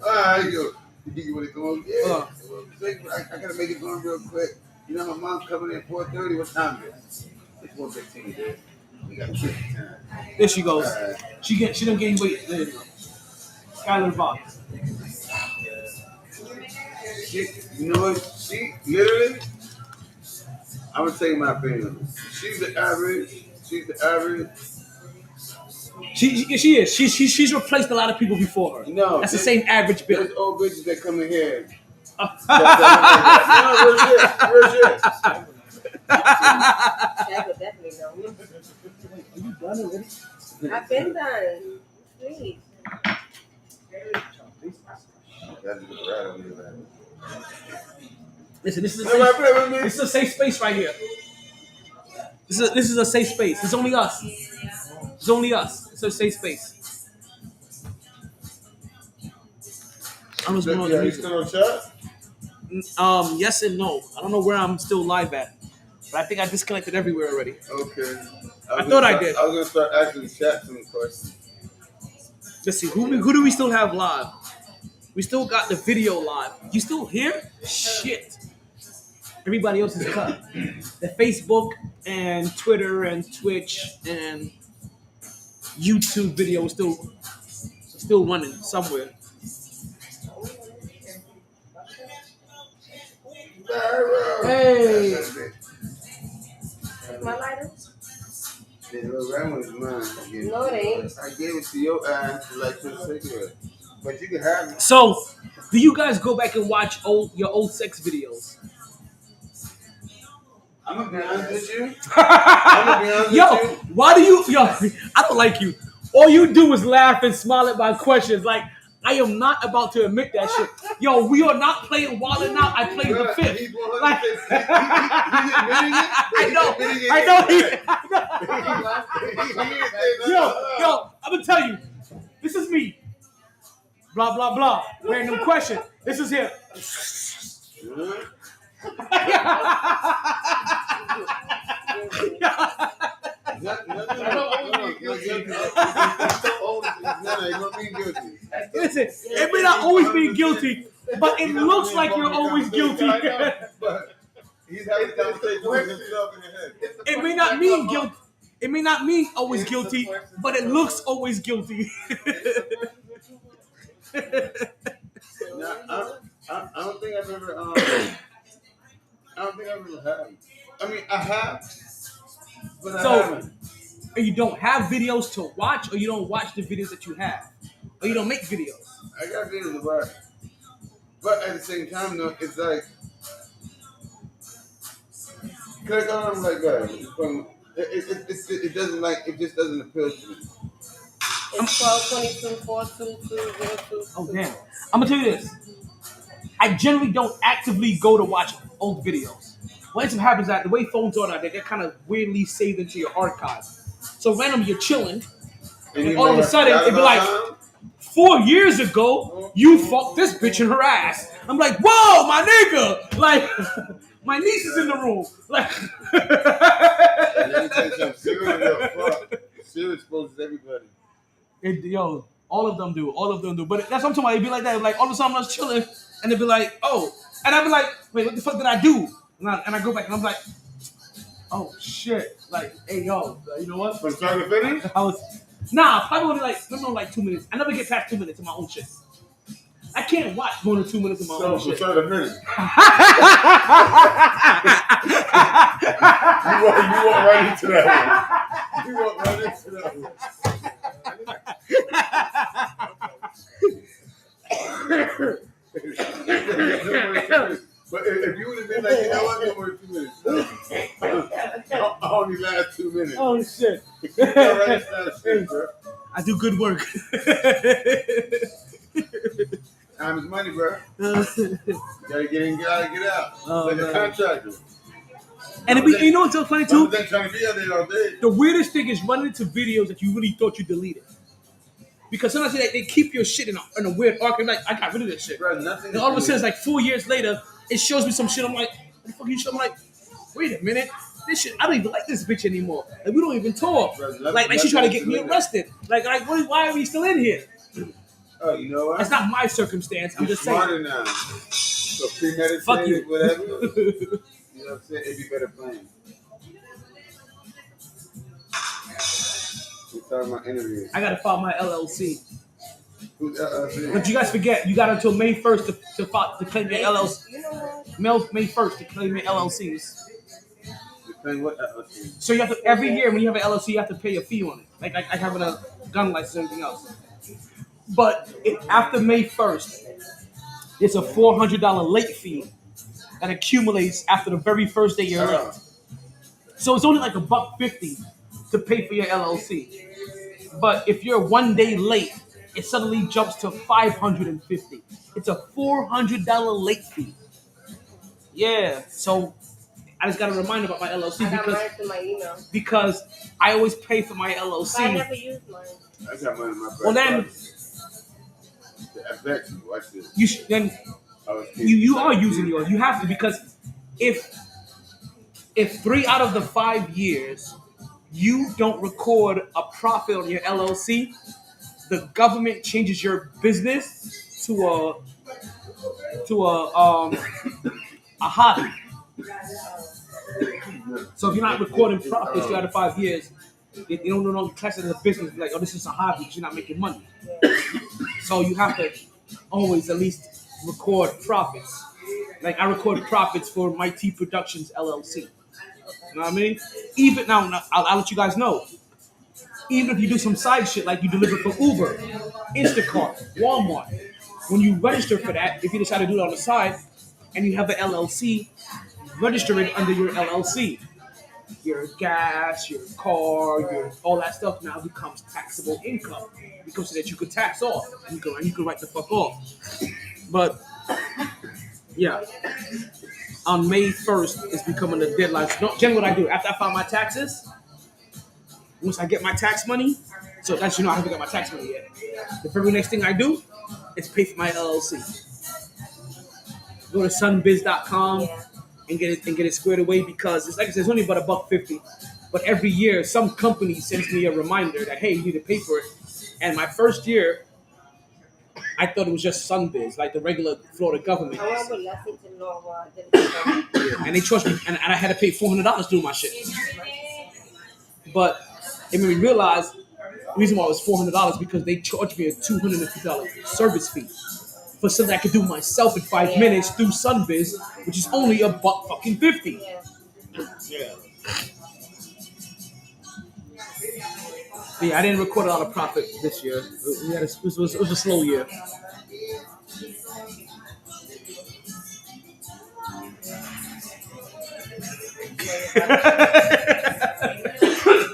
Alright, you want to go? Yeah. I gotta make it going real quick. You know, my mom's coming in at 4:30. What time is it? It's 4:15, dude. There she goes. She done gain weight. There you go. Skylar Vox. You know what? She literally, I'm gonna tell you my opinion. She's the average. She is. She's replaced a lot of people before her. No, that's the same average build. There's old bitches that come in here. No, real shit. That would definitely know. Are you done already? I've been done. Please. Listen, this is a safe space right here. This is a safe space. It's only us. It's only us. It's a safe space. I'm just going on the music. Still on chat? Yes and no. I don't know where I'm still live at, but I think I disconnected everywhere already. Okay. I thought I did. I was gonna start asking the chat some questions. Let's see. Who do we still have live? We still got the video live. You still here? Shit. Everybody else is cut. The Facebook and Twitter and Twitch and YouTube video is still running somewhere. Hey. My lighter? That one's mine. No, it ain't. I gave it to your ass to like your cigarette. But you can have it. So, do you guys go back and watch your old sex videos? I'm gonna be honest with you. Why do you? I don't like you. All you do is laugh and smile at my questions. Like, I am not about to admit that shit. Yo, we are not playing Wild 'N Out. I played the fifth. Like, I know. Yo, I'm gonna tell you. This is me. Blah blah blah. Random question. This is him. Listen, it may not always be guilty, but it looks like you're always guilty. He's having a conversation with himself in the head. It may not mean guilty. It may not mean always guilty, but it looks always guilty. I don't think I've ever. Had. I mean, I have, but I haven't. You don't have videos to watch, or you don't watch the videos that you have, or you don't make videos. I got videos to watch, but at the same time, though, it's like click on them like that. It doesn't it just doesn't appeal to me. It's 12/22/422/02. Oh damn! I'm gonna tell you this. I generally don't actively go to watch old videos. What ends up happens is that the way phones are now, they get kind of weirdly saved into your archive. So randomly you're chilling, and all of a sudden it'd be like, 4 years ago, you fucked this bitch in her ass. I'm like, whoa, my nigga! Like, my niece is in the room. Like, and let me tell you something. Serial exposes everybody. Yo, all of them do. But that's what I'm talking about. It'd be like that. Like, all of a sudden I was chilling, and they'd be like, oh. And I'd be like, wait, what the fuck did I do? And I go back, and I'm like, oh, shit. Like, hey, yo, you know what? From start to finish? Probably only like 2 minutes. I never get past 2 minutes of my own shit. I can't watch more than 2 minutes of my own shit. So, from start to finish. You walk right into that one. But if you would have been like, you know what, no more than 2 minutes. I only last 2 minutes. Oh, shit. I do good work. Time is money, bro. Gotta get in, gotta get out. Like a contractor. And you know what's so funny too? Trying to be out there all day. The weirdest thing is running into videos that you really thought you deleted. Because sometimes they keep your shit in a weird arc. And like, I got rid of this shit. Bro, and all of a sudden, it's like 4 years later, it shows me some shit. I'm like, what the fuck you shit? I'm like, wait a minute. This shit, I don't even like this bitch anymore. Like, we don't even talk. Bro, like she tried to get me arrested. Like why are we still in here? Oh, you know what? That's not my circumstance. I'm just smarter saying. Now. So premeditated, fuck you. Whatever. You know what I'm saying? It'd be better playing. talking about interviews. I gotta file my LLC. Who's LLC? But you guys forget, you got until May 1st to claim your LLC. May 1st to claim your LLCs. What LLC? So you have to every year when you have an LLC, you have to pay a fee on it. Like I having a gun license and everything else. But after May 1st, it's a $400 late fee that accumulates after the very first day you're late. So it's only like $1.50 to pay for your LLC. But if you're 1 day late, it suddenly jumps to $550. It's a $400 late fee. Yeah. So I just got a reminder about my LLC because I always pay for my LLC. I never used mine. I got mine in my Well then, I bet you. Watch this. You are using yours. You have to, because if 3 out of the 5 years you don't record a profit on your LLC, the government changes your business to a hobby. So if you're not recording profits 3 out of 5 years, they don't no longer class it as a business. Like, oh, this is a hobby because you're not making money. So you have to always at least record profits. Like I record profits for MyT Productions LLC. You know what I mean? Even now, I'll let you guys know. Even if you do some side shit like you deliver for Uber, Instacart, Walmart, when you register for that, if you decide to do it on the side and you have an LLC, register it under your LLC. Your gas, your car, all that stuff now becomes taxable income because so that you could tax off. You can write the fuck off. But yeah, on May 1st, it's becoming the deadline. So generally, what I do after I file my taxes, once I get my tax money, so that's I haven't got my tax money yet. The very next thing I do is pay for my LLC. Go to sunbiz.com. And get it squared away because it's like I said, it's only about $1.50. But every year, some company sends me a reminder that hey, you need to pay for it. And my first year, I thought it was just Sunbiz, like the regular Florida government. I went with Lexington Law. And they charged me, and I had to pay $400 to do my shit. But it made me realize the reason why it was $400 because they charged me a $250 service fee for something I could do myself in 5 minutes through Sunbiz, which is only $1.50. Yeah. But yeah, I didn't record a lot of profit this year. It was a slow year.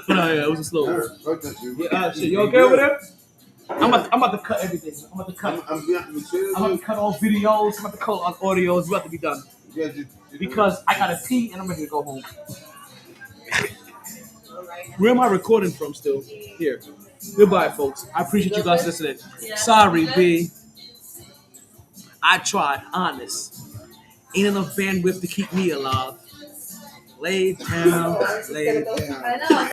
No, yeah, it was a slow year. Shit, you okay over there? I'm about to cut everything. I'm about to cut all videos. I'm about to cut all audios. It's about to be done. Because I gotta pee and I'm ready to go home. Where am I recording from still? Here. Goodbye, folks. I appreciate you guys listening. Sorry, B. I tried, honest. Ain't enough bandwidth to keep me alive. Lay down, lay down.